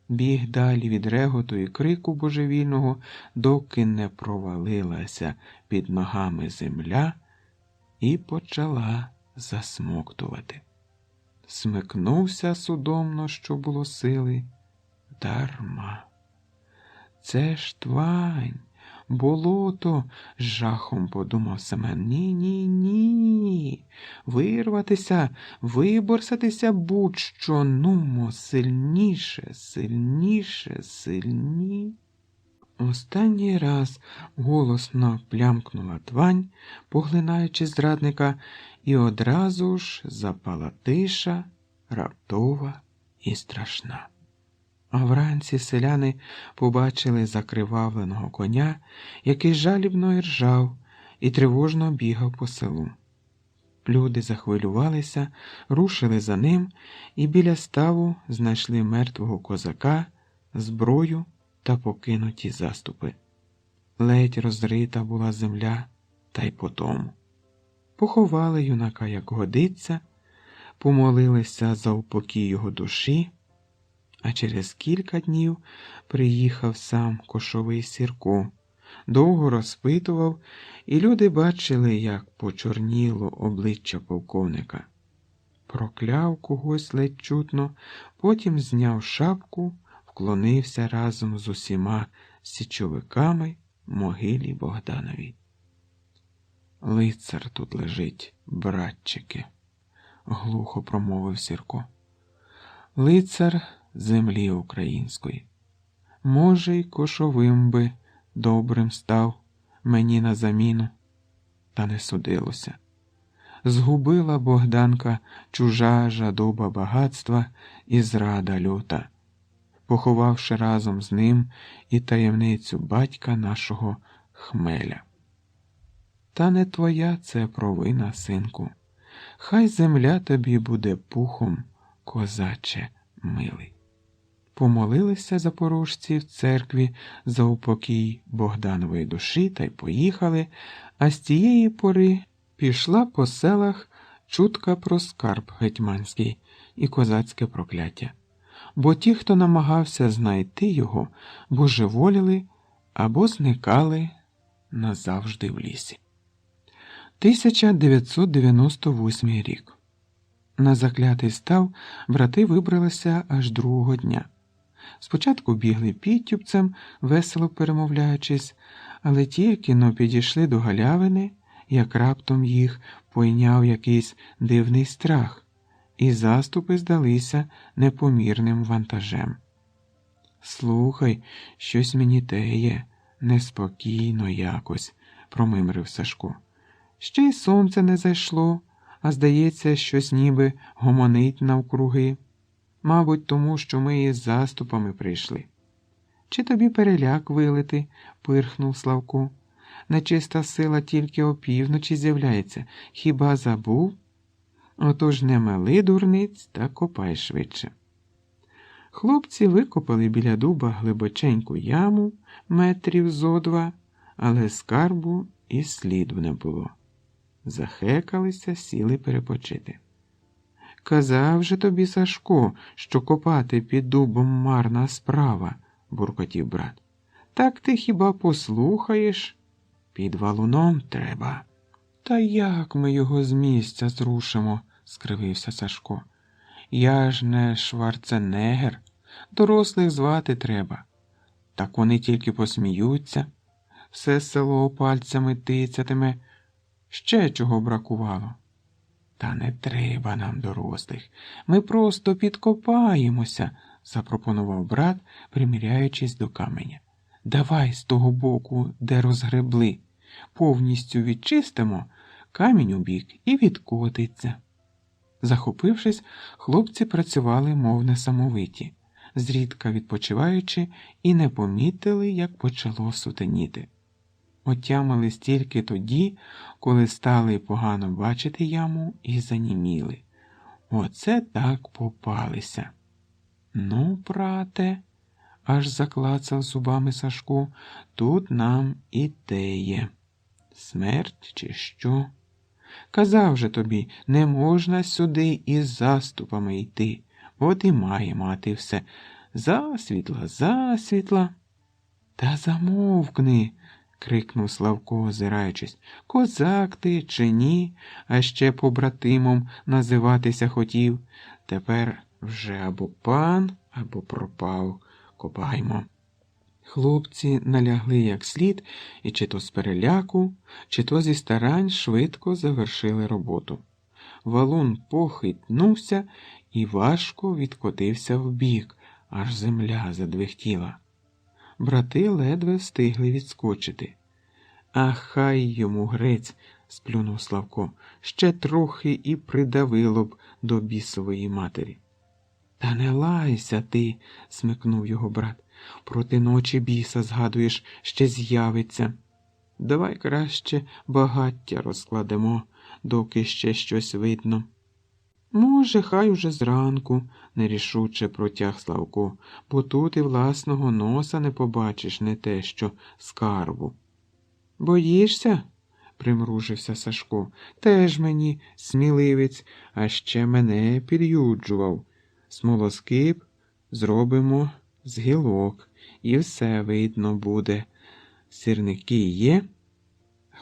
Біг далі від реготу і крику божевільного, доки не провалилася під ногами земля і почала засмоктувати. Смикнувся судомно, що було сили, дарма. Це ж твань, болото, з жахом подумав Семен. Ні. Вирватися, виборсатися будь-що, нумо, сильніше. Останній раз голосно плямкнула твань, поглинаючи зрадника, і одразу ж запала тиша, раптова і страшна. А вранці селяни побачили закривавленого коня, який жалібно іржав і тривожно бігав по селу. Люди захвилювалися, рушили за ним і біля ставу знайшли мертвого козака, зброю та покинуті заступи. Ледь розрита була земля, та й потому. Поховали юнака, як годиться, помолилися за упокій його душі, а через кілька днів приїхав сам кошовий Сірко, довго розпитував, і люди бачили, як почорніло обличчя полковника. Прокляв когось ледь чутно, потім зняв шапку, вклонився разом з усіма січовиками могилі Богдановій. «Лицар тут лежить, братчики», – глухо промовив Сірко. «Лицар землі української. Може, й кошовим би добрим став мені на заміну, та не судилося. Згубила Богданка чужа жадоба багатства і зрада люта, поховавши разом з ним і таємницю батька нашого хмеля. Та не твоя це провина, синку. Хай земля тобі буде пухом, козаче милий. Помолилися запорожці в церкві за упокій Богданової душі та й поїхали, а з тієї пори пішла по селах чутка про скарб гетьманський і козацьке прокляття. Бо ті, хто намагався знайти його, божеволіли або зникали назавжди в лісі. 1998 рік. На заклятий став брати вибралися аж другого дня. Спочатку бігли підтюпцем, весело перемовляючись, але тільки-но підійшли до галявини, як раптом їх пойняв якийсь дивний страх, і заступи здалися непомірним вантажем. «Слухай, щось мені теє, неспокійно якось», – промимрив Сашко. «Ще й сонце не зайшло, а здається, щось ніби гомонить навкруги. Мабуть, тому, що ми із заступами прийшли». «Чи тобі переляк вилити?» – пирхнув Славко. «Нечиста сила тільки опівночі з'являється. Хіба забув? Отож не мели дурниць, та копай швидше». Хлопці викопали біля дуба глибоченьку яму, метрів зо два, але скарбу і сліду не було. Захекалися, сіли перепочити. «Казав же тобі, Сашко, що копати під дубом марна справа», – буркотів брат. «Так ти хіба послухаєш? Під валуном треба». «Та як ми його з місця зрушимо?» – скривився Сашко. «Я ж не Шварценеггер, дорослих звати треба. Так вони тільки посміються, все село пальцями тицятиме. Ще чого бракувало?» «Та не треба нам дорослих, ми просто підкопаємося», – запропонував брат, приміряючись до каменя. «Давай з того боку, де розгребли, повністю відчистимо, камінь у бік і відкотиться». Захопившись, хлопці працювали мов несамовиті, зрідка відпочиваючи, і не помітили, як почало сутеніти. Отямились тільки тоді, коли стали погано бачити яму і заніміли. Оце так попалися. «Ну, брате», – аж заклацав зубами Сашко, – «тут нам і теє. Смерть чи що? Казав же тобі, не можна сюди із заступами йти. От і має мати все. Засвітла, засвітла». «Та замовкни», – крикнув Славко, озираючись. «Козак ти чи ні, а ще побратимом називатися хотів. Тепер вже або пан, або пропав. Копаймо». Хлопці налягли як слід і чи то з переляку, чи то зі старань швидко завершили роботу. Валун похитнувся і важко відкотився вбік, аж земля задвихтіла. Брати ледве встигли відскочити. «А хай йому грець», – сплюнув Славко, – «ще трохи і придавило б до бісової матері». «Та не лайся ти», – смикнув його брат. «Проти ночі біса, згадуєш, ще з'явиться. Давай краще багаття розкладемо, доки ще щось видно». «Може, хай уже зранку», – нерішуче протяг Славко, «бо тут і власного носа не побачиш, не те що скарбу». «Боїшся?» – примружився Сашко. «Теж мені сміливець, а ще мене під'юджував. Смолоскип зробимо з гілок, і все видно буде. Сірники є?»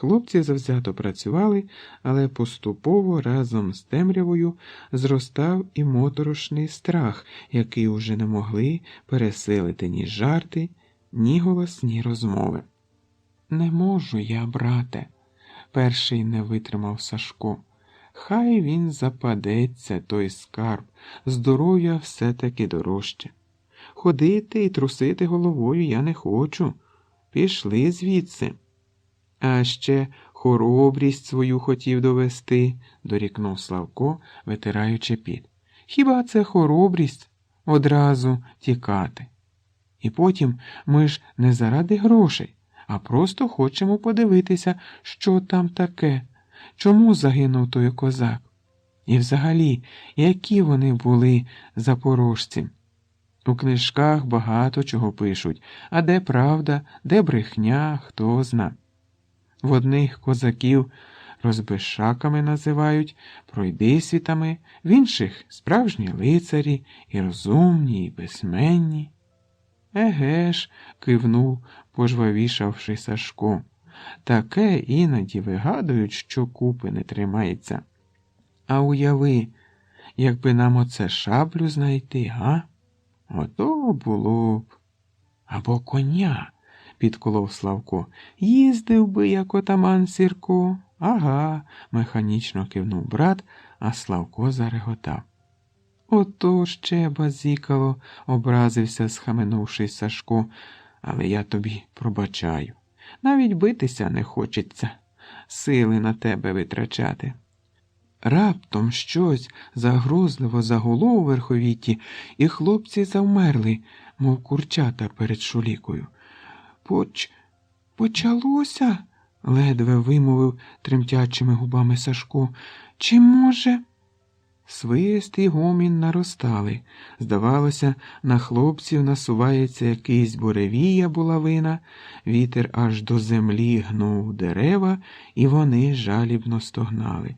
Хлопці завзято працювали, але поступово разом з темрявою зростав і моторошний страх, який уже не могли пересилити ні жарти, ні голосні розмови. «Не можу я, брате», – перший не витримав Сашко. «Хай він западеться, той скарб, здоров'я все-таки дорожче. Ходити і трусити головою я не хочу. Пішли звідси». «А ще хоробрість свою хотів довести», – дорікнув Славко, витираючи піт. «Хіба це хоробрість? Одразу тікати. І потім ми ж не заради грошей, а просто хочемо подивитися, що там таке, чому загинув той козак. І взагалі, які вони були запорожці. У книжках багато чого пишуть, а де правда, де брехня, хто зна. В одних козаків розбишаками називають, пройдисвітами, в інших справжні лицарі, і розумні, і письменні. Еге ж, кивнув, пожвавішавши Сашко. Таке іноді вигадують, що купи не тримається. А уяви, якби нам оце шаблю знайти, га? Ото було б. Або коня, підколов Славко. Їздив би, як отаман Сірко. Ага, механічно кивнув брат, а Славко зареготав. Ото ще базікало, образився, схаменувшись Сашко, але я тобі пробачаю. Навіть битися не хочеться, сили на тебе витрачати. Раптом щось загрозливо загуло у верховіті, і хлопці завмерли, мов курчата перед шулікою. Почалося? Ледве вимовив тремтячими губами Сашко. Чи може? Свист і гомін наростали. Здавалося, на хлопців насувається якийсь буревій або лавина, вітер аж до землі гнув дерева, і вони жалібно стогнали.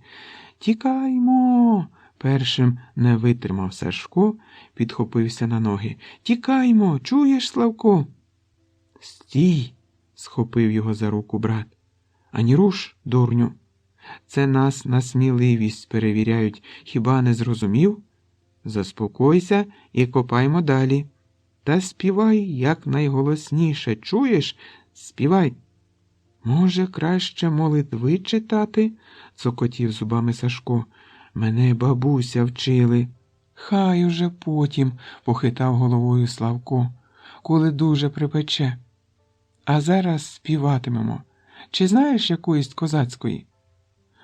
«Тікаймо!» – першим не витримав Сашко, підхопився на ноги. «Тікаймо! Чуєш, Славко?» «Стій!» – схопив його за руку брат. «Ані руш, дурню! Це нас на сміливість перевіряють. Хіба не зрозумів? Заспокойся і копаймо далі. Та співай якнайголосніше. Чуєш? Співай!» «Може, краще молитви читати?» – цокотів зубами Сашко. «Мене бабуся вчили». «Хай уже потім», – похитав головою Славко, – «коли дуже припече. А зараз співатимемо. Чи знаєш якоїсь козацької?»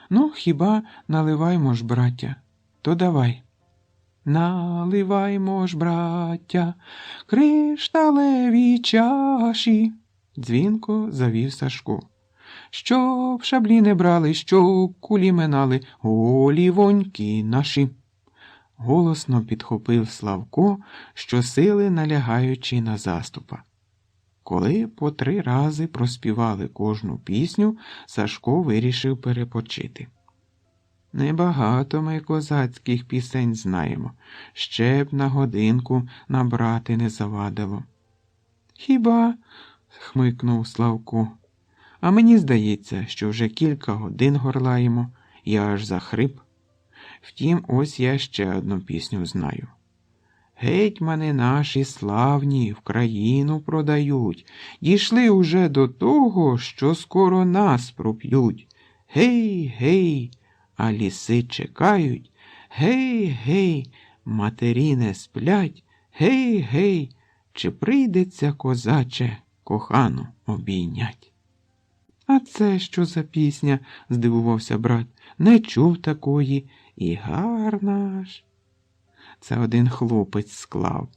«Ну, хіба наливаймо ж, браття. То давай». «Наливаймо ж, браття, кришталеві чаші», – дзвінко завів Сашко. «Щоб шаблі не брали, щоб кулі минали, голівоньки наші». Голосно підхопив Славко, щосили налягаючи на заступа. Коли по 3 рази проспівали кожну пісню, Сашко вирішив перепочити. «Небагато ми козацьких пісень знаємо, ще б на годинку набрати не завадило». «Хіба?» – хмикнув Славко. «А мені здається, що вже кілька годин горлаємо, я аж захрип. Втім, ось я ще одну пісню знаю. Гетьмани наші славні в країну продають, дійшли уже до того, що скоро нас проп'ють. Гей, гей, а ліси чекають, гей, гей, матері не сплять, гей, гей, чи прийдеться, козаче, кохану обійнять?» «А це що за пісня?» – здивувався брат. «Не чув такої, і гарна ж». «Це один хлопець склав.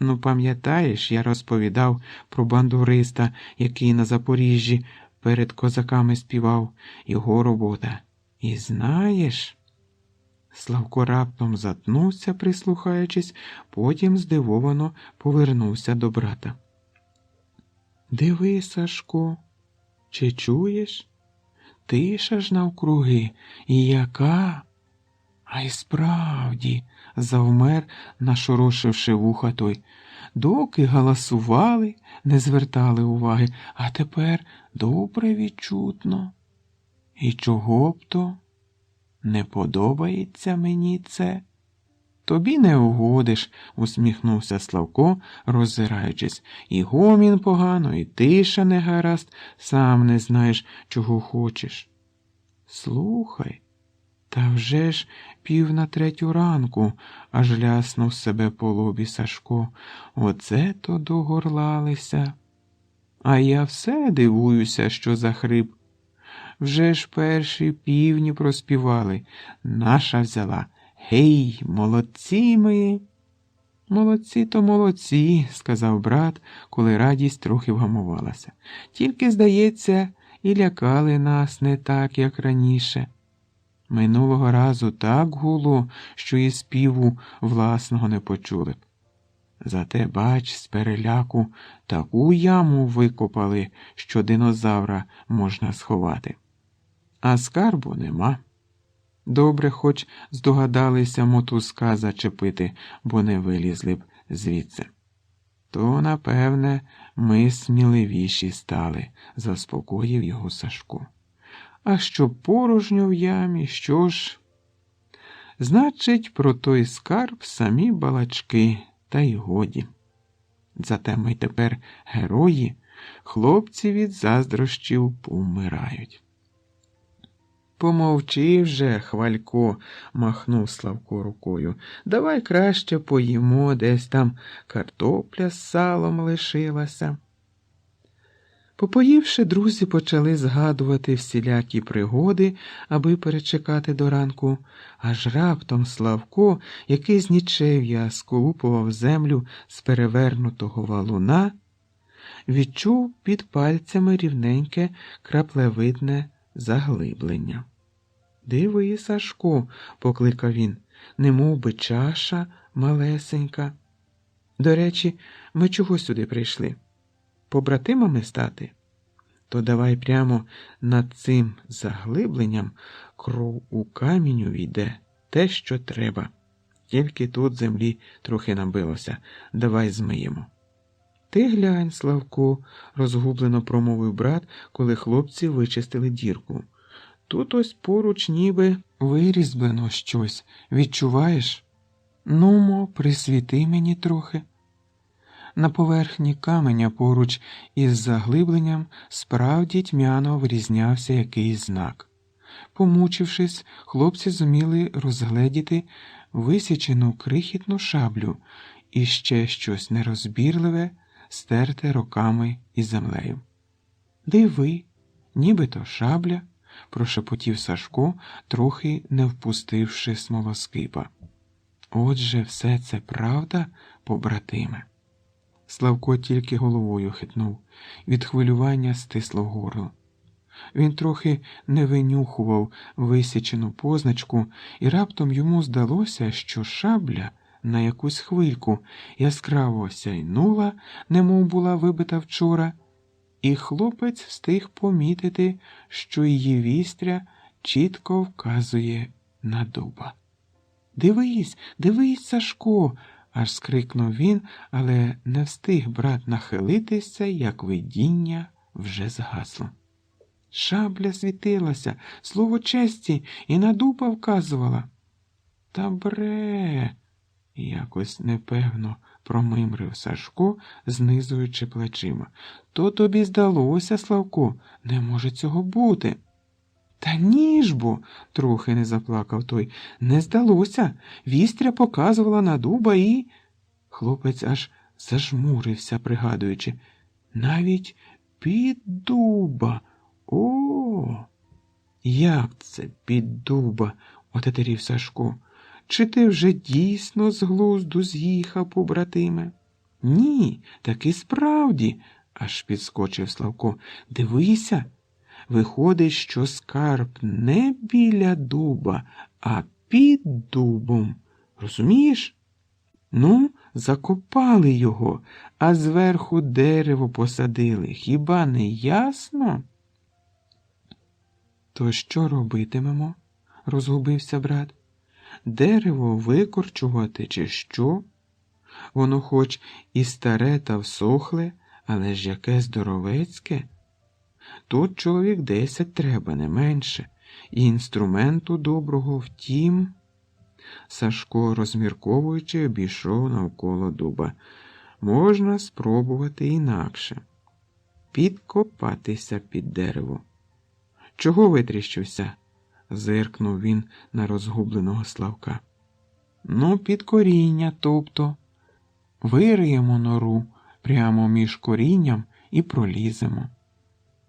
Ну, пам'ятаєш, я розповідав про бандуриста, який на Запоріжжі перед козаками співав, його робота. І знаєш?» Славко раптом затнувся, прислухаючись, потім здивовано повернувся до брата. «Диви, Сашко, чи чуєш? Тиша ж навкруги, і яка? А й справді», – завмер, нашорошивши вуха той. «Доки галасували, не звертали уваги, а тепер добре відчутно. І чого б то? Не подобається мені це?» «Тобі не угодиш», – усміхнувся Славко, роззираючись. «І гомін погано, і тиша не гаразд, сам не знаєш, чого хочеш». «Слухай, та вже ж 2:45 ранку», – аж ляснув себе по лобі Сашко. «Оце то догорлалися. А я все дивуюся, що захрип. Вже ж перші півні проспівали. Наша взяла. Гей, молодці ми!» Молодці то молодці, сказав брат, коли радість трохи вгамувалася. Тільки, здається, і лякали нас не так, як раніше. Минулого разу так гуло, що і співу власного не почули б. Зате, бач, з переляку таку яму викопали, що динозавра можна сховати. А скарбу нема. Добре, хоч здогадалися мотузка зачепити, бо не вилізли б звідси. То, напевне, ми сміливіші стали, заспокоїв його Сашко. А що порожньо в ямі, що ж? Значить, про той скарб самі балачки, та й годі. Зате ми тепер герої, хлопці від заздрощів повмирають. Помовчи вже, Хвалько, махнув Славко рукою. Давай краще поїмо, десь там картопля з салом лишилася. Попоївши, друзі почали згадувати всілякі пригоди, аби перечекати до ранку, аж раптом Славко, який з нічев'я сколупував землю з перевернутого валуна, відчув під пальцями рівненьке краплевидне заглиблення. «Диви, Сашко», – покликав він, – «немов би чаша малесенька. До речі, ми чого сюди прийшли? Побратимами стати? То давай прямо над цим заглибленням кров у камінь увійде, те, що треба. Тільки тут землі трохи набилося, давай змиємо». «Ти глянь, Славко», – розгублено промовив брат, коли хлопці вичистили дірку. «Тут ось поруч ніби вирізблено щось. Відчуваєш? Нумо, присвіти мені трохи». На поверхні каменя поруч із заглибленням справді тьмяно вирізнявся якийсь знак. Помучившись, хлопці зуміли розгледіти висічену крихітну шаблю і ще щось нерозбірливе, стерте роками і землею. «Диви, нібито шабля», – прошепотів Сашко, трохи не впустивши смолоскипа. «Отже, все це правда, побратиме?» Славко тільки головою хитнув, від хвилювання стисло горло. Він трохи не винюхував висічену позначку, і раптом йому здалося, що шабля на якусь хвильку яскраво сяйнула, немов була вибита вчора, і хлопець встиг помітити, що її вістря чітко вказує на дуба. «Дивись, дивись, Сашко!» – аж скрикнув він, але не встиг брат нахилитися, як видіння вже згасло. Шабля світилася, слово честі, і на дуба вказувала. «Та бре!» – якось непевно промимрив Сашко, знизуючи плечима. «То тобі здалося, Славко, не може цього бути». «Та ні ж бо!» – трохи не заплакав той. «Не здалося. Вістря показувала на дуба і...» Хлопець аж зажмурився, пригадуючи. «Навіть під дуба! О!» «Як це під дуба?» – отетерів Сашко. «Чи ти вже дійсно з глузду з'їхав, побратиме?» «Ні, таки справді!» – аж підскочив Славко. «Дивися! Виходить, що скарб не біля дуба, а під дубом. Розумієш? Ну, закопали його, а зверху дерево посадили. Хіба не ясно?» «То що робитимемо?» – розгубився брат. «Дерево викорчувати чи що? Воно хоч і старе та всохле, але ж яке здоровецьке. Тут чоловік 10 треба, не менше, і інструменту доброго, втім...» Сашко, розмірковуючи, обійшов навколо дуба. «Можна спробувати інакше. Підкопатися під дерево». «Чого витріщився?» – зиркнув він на розгубленого Славка. «Ну, під коріння, тобто. Вириємо нору прямо між корінням і проліземо».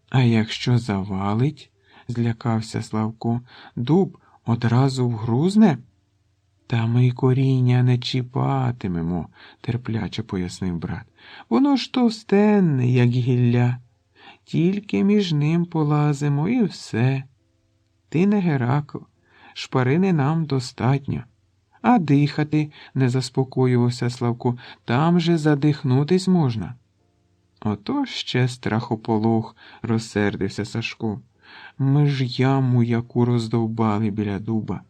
«А якщо завалить?» – злякався Славко. «Дуб одразу вгрузне?» Та ми коріння не чіпатимемо, терпляче пояснив брат. Воно ж товстенне, як гілля. Тільки між ним полазимо і все. Ти не Геракл, шпарини нам достатньо. А дихати, не заспокоювався Славко, там же задихнутись можна. Ото ще страхополох, розсердився Сашко. Ми ж яму яку роздовбали біля дуба.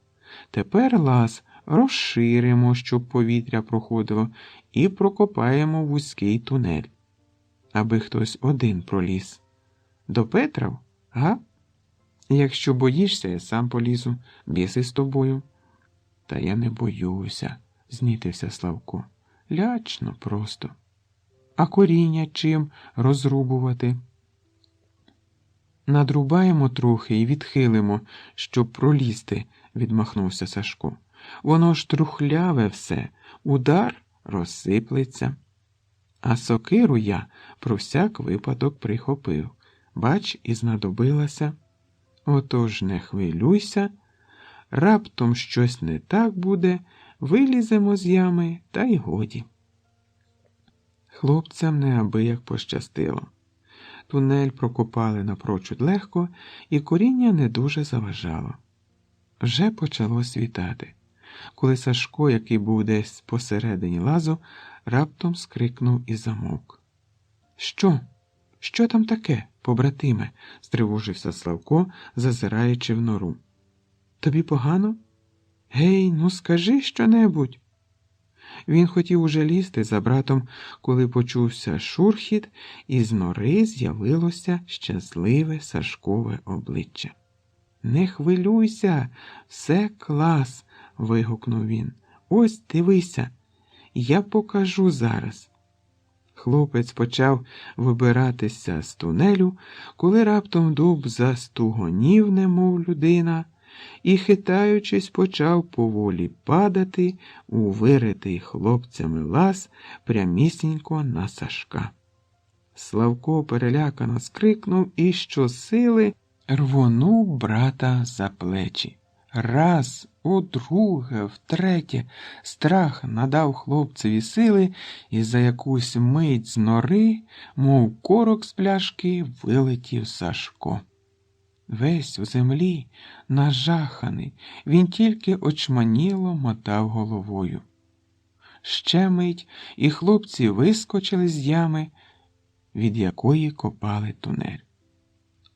Тепер лаз розширимо, щоб повітря проходило, і прокопаємо вузький тунель. Аби хтось один проліз. До Петров, га? Якщо боїшся, я сам полізу, біси з тобою. Та я не боюся, знітився Славко. Лячно просто. А коріння чим розрубувати? Надрубаємо трохи і відхилимо, щоб пролізти, відмахнувся Сашко. Воно ж трухляве все, удар розсиплеться. А сокиру я про всяк випадок прихопив. Бач, і знадобилася. Отож не хвилюйся, раптом щось не так буде, виліземо з ями, та й годі. Хлопцям неабияк пощастило. Тунель прокопали напрочуд легко, і коріння не дуже заважало. Вже почало світати, коли Сашко, який був десь посередині лазу, раптом скрикнув і замовк. Що? Що там таке, побратиме? Стривожився Славко, зазираючи в нору. Тобі погано? Гей, ну скажи щонебудь. Він хотів уже лізти за братом, коли почувся шурхіт, і з нори з'явилося щасливе Сашкове обличчя. «Не хвилюйся, все клас!» – вигукнув він. «Ось, дивися, я покажу зараз». Хлопець почав вибиратися з тунелю, коли раптом дуб застугонів, немов людина, і, хитаючись, почав поволі падати у виритий хлопцями лаз прямісінько на Сашка. Славко перелякано скрикнув і щосили рвонув брата за плечі. Раз, удруге, втретє страх надав хлопцеві сили, і за якусь мить з нори, мов корок з пляшки, вилетів Сашко. Весь у землі, нажаханий, він тільки очманіло мотав головою. Ще мить, і хлопці вискочили з ями, від якої копали тунель.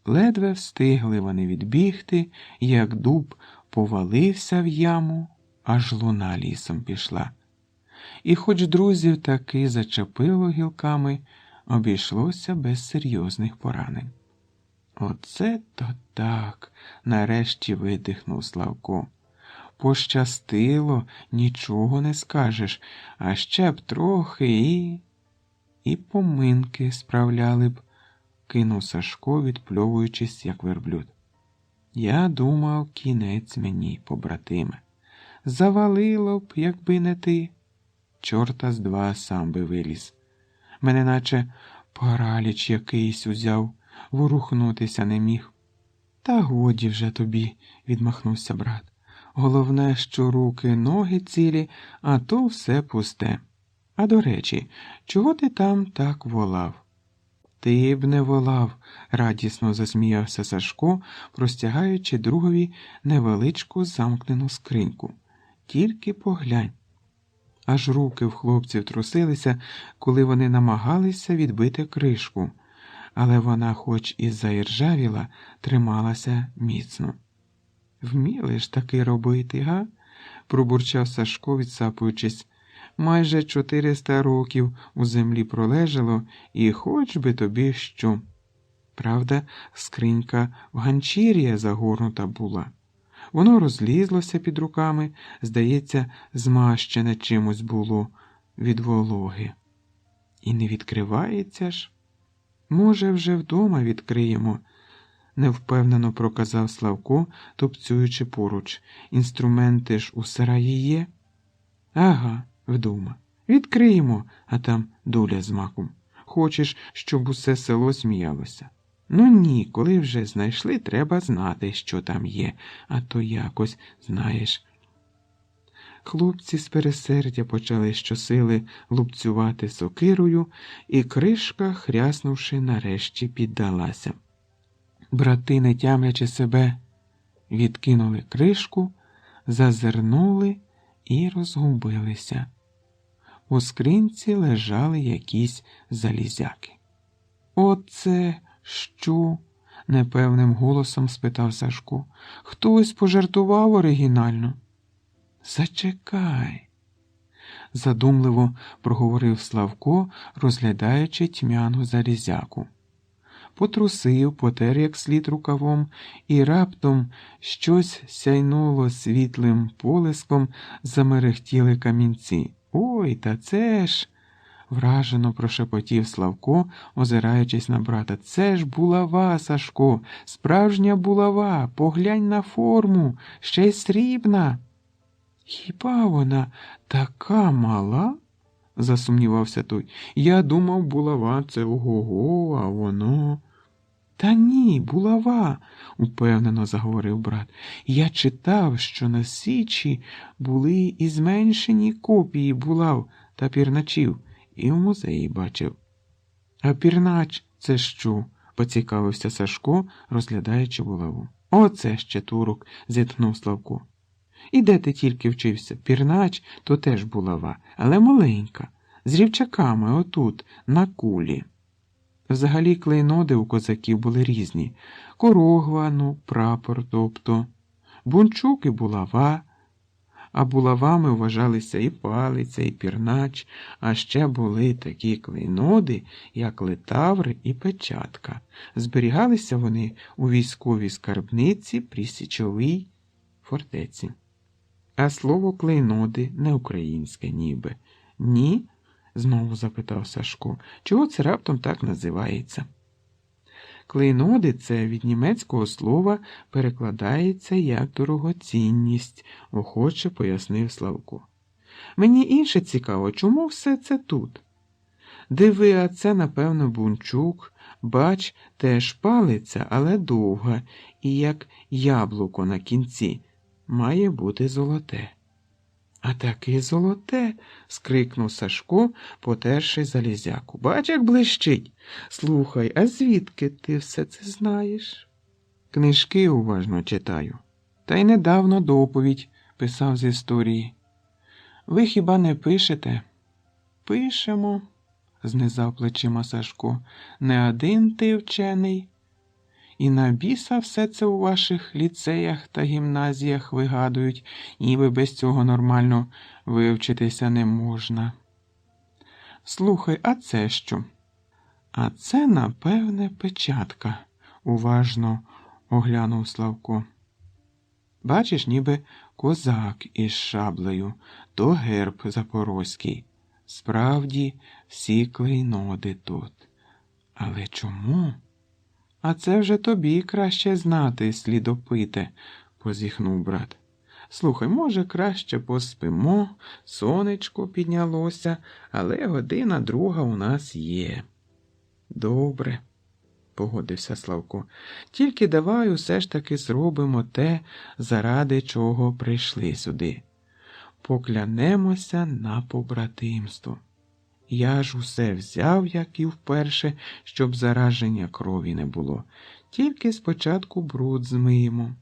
Ледве встигли вони відбігти, як дуб повалився в яму, аж луна лісом пішла. І хоч друзів таки зачепило гілками, обійшлося без серйозних поранень. «Оце то так!» – нарешті видихнув Славко. «Пощастило, нічого не скажеш, а ще б трохи і поминки справляли б», – кинув Сашко, відпльовуючись, як верблюд. «Я думав, кінець мені, побратиме. Завалило б, якби не ти. Чорта з два сам би виліз. Мене наче параліч якийсь узяв, ворухнутися не міг». «Та годі вже тобі», – відмахнувся брат. «Головне, що руки, ноги цілі, а то все пусте. А до речі, чого ти там так волав?» «Ти б не волав», – радісно засміявся Сашко, простягаючи другові невеличку замкнену скриньку. «Тільки поглянь». Аж руки в хлопців трусилися, коли вони намагалися відбити кришку, але вона, хоч і заіржавіла, трималася міцно. «Вміли ж таки робити, га?» – пробурчав Сашко, відсапуючись. «Майже 400 років у землі пролежало, і хоч би тобі що. Правда, скринька в ганчір'я загорнута була. Воно розлізлося під руками, здається, змащене чимось було від вологи. І не відкривається ж? Може, вже вдома відкриємо?» – невпевнено проказав Славко, тупцюючи поруч. «Інструменти ж у сараї є?» «Ага, вдома. Відкриємо, а там доля з маком. Хочеш, щоб усе село сміялося?» «Ну ні, коли вже знайшли, треба знати, що там є, а то якось, знаєш». Хлопці з пересердя почали щосили лупцювати сокирою, і кришка, хряснувши, нарешті піддалася. Брати, не тямлячи себе, відкинули кришку, зазирнули і розгубилися. У скринці лежали якісь залізяки. «Оце що?» – непевним голосом спитав Сашко. «Хтось пожартував оригінально?» «Зачекай», – задумливо проговорив Славко, розглядаючи тьмяну залізяку. Потрусив, потер як слід рукавом, і раптом щось сяйнуло світлим полиском, замерехтіли камінці. «Ой, та це ж!» – вражено прошепотів Славко, озираючись на брата. «Це ж булава, Сашко, справжня булава, поглянь на форму, ще й срібна!» «Хіба вона така мала?» – засумнівався той. «Я думав, булава – це ого-го, а воно…» «Та ні, булава!» – упевнено заговорив брат. «Я читав, що на Січі були і зменшені копії булав та пірначів, і в музеї бачив». «А пірнач – це що?» – поцікавився Сашко, розглядаючи булаву. «Оце ще турок!» – зітхнув Славко. «І де ти тільки вчився? Пірнач – то теж булава, але маленька, з рівчаками отут, на кулі». Взагалі клейноди у козаків були різні. Корогва, прапор, тобто, бунчук і булава. А булавами вважалися і палиця, і пірнач, а ще були такі клейноди, як литавр і печатка. Зберігалися вони у військовій скарбниці при Січовій фортеці. А слово клейноди не українське ніби. Ні? Знову запитав Сашко. Чого це раптом так називається? Клейноди – це від німецького слова перекладається як дорогоцінність, охоче пояснив Славко. Мені інше цікаво, чому все це тут? Диви, а це, напевно, бунчук, бач, теж палиця, але довга, і як яблуко на кінці, має бути золоте. «А таки золоте!» – скрикнув Сашко, потерши залізяку. «Бач, як блищить! Слухай, а звідки ти все це знаєш?» «Книжки уважно читаю. Та й недавно доповідь писав з історії. Ви хіба не пишете?» «Пишемо», – знизав плечима Сашко. «Не один ти вчений. І на біса все це у ваших ліцеях та гімназіях вигадують, ніби без цього нормально вивчитися не можна». «Слухай, а це що?» «А це, напевне, печатка», – уважно оглянув Славко. «Бачиш, ніби козак із шаблею, то герб запорозький. Справді, всі клейноди тут. Але чому?» «А це вже тобі краще знати, слідопите», – позіхнув брат. «Слухай, може, краще поспимо, сонечко піднялося, але година друга у нас є». «Добре», – погодився Славко. «Тільки давай усе ж таки зробимо те, заради чого прийшли сюди. Поклянемося на побратимство. Я ж усе взяв, як і вперше, щоб зараження крові не було. Тільки спочатку бруд змиємо».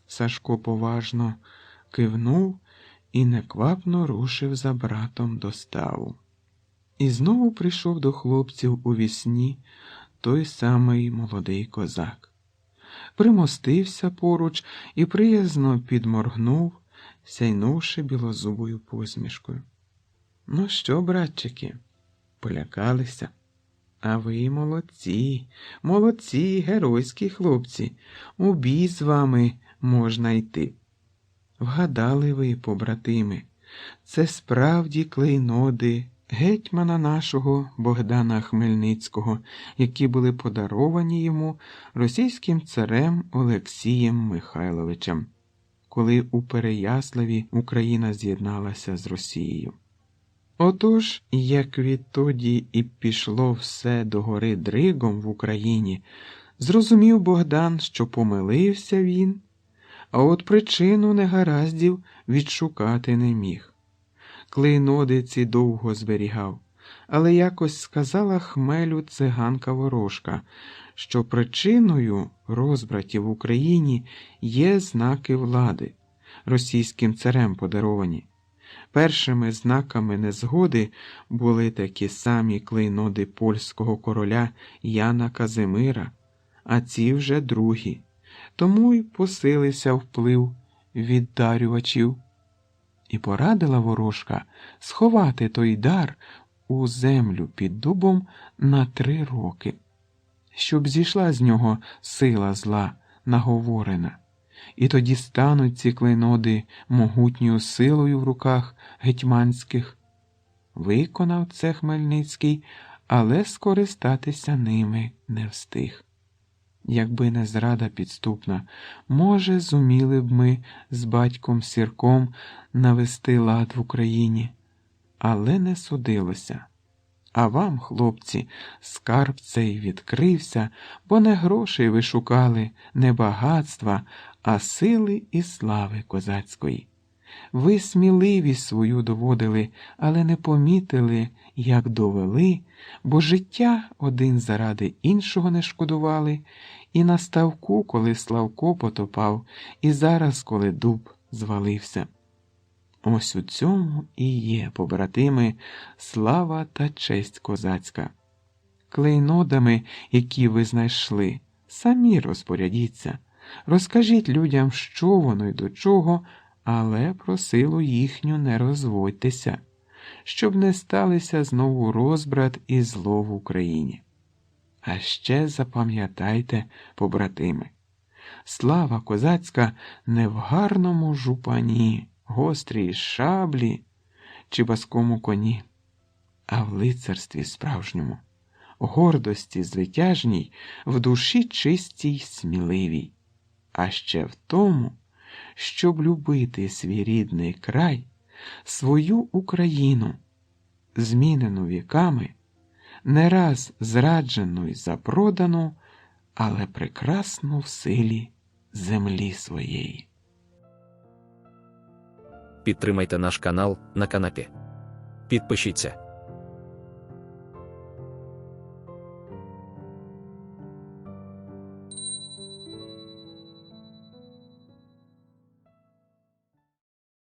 Сашко поважно кивнув і неквапно рушив за братом до ставу. І знову прийшов до хлопців у вісні той самий молодий козак. Примостився поруч і приязно підморгнув, сяйнувши білозубою посмішкою. «Ну що, братчики, полякалися? А ви молодці, молодці, геройські хлопці, у бій з вами можна йти. Вгадали ви, побратими, це справді клейноди гетьмана нашого Богдана Хмельницького, які були подаровані йому російським царем Олексієм Михайловичем, коли у Переяславі Україна з'єдналася з Росією. Отож, як відтоді і пішло все догори дригом в Україні, зрозумів Богдан, що помилився він, а от причину негараздів відшукати не міг. Клейноди ці довго зберігав, але якось сказала хмелю циганка ворожка, що причиною розбратів в Україні є знаки влади, російським царем подаровані. Першими знаками незгоди були такі самі клейноди польського короля Яна Казимира, а ці вже другі, тому й посилився вплив віддарювачів. І порадила ворожка сховати той дар у землю під дубом на 3 роки, щоб зійшла з нього сила зла наговорена. І тоді стануть ці клейноди могутньою силою в руках гетьманських. Виконав це Хмельницький, але скористатися ними не встиг. Якби не зрада підступна, може, зуміли б ми з батьком Сірком навести лад в Україні. Але не судилося. А вам, хлопці, скарб цей відкрився, бо не грошей ви шукали, не багатства, а сили і слави козацької. Ви сміливість свою доводили, але не помітили, як довели, бо життя один заради іншого не шкодували, і на ставку, коли Славко потопав, і зараз, коли дуб звалився. Ось у цьому і є, побратими, слава та честь козацька. Клейнодами, які ви знайшли, самі розпорядіться. Розкажіть людям, що воно й до чого, але про силу їхню не розводьтеся, щоб не сталися знову розбрат і зло в Україні. А ще запам'ятайте, побратими, слава козацька не в гарному жупані, гострій шаблі чи баскому коні, а в лицарстві справжньому, гордості звитяжній, в душі чистій сміливій, а ще в тому, щоб любити свій рідний край, свою Україну, змінену віками, не раз зраджену й запродану, але прекрасну в силі землі своєї. Підтримайте наш канал на канапі. Підпишіться.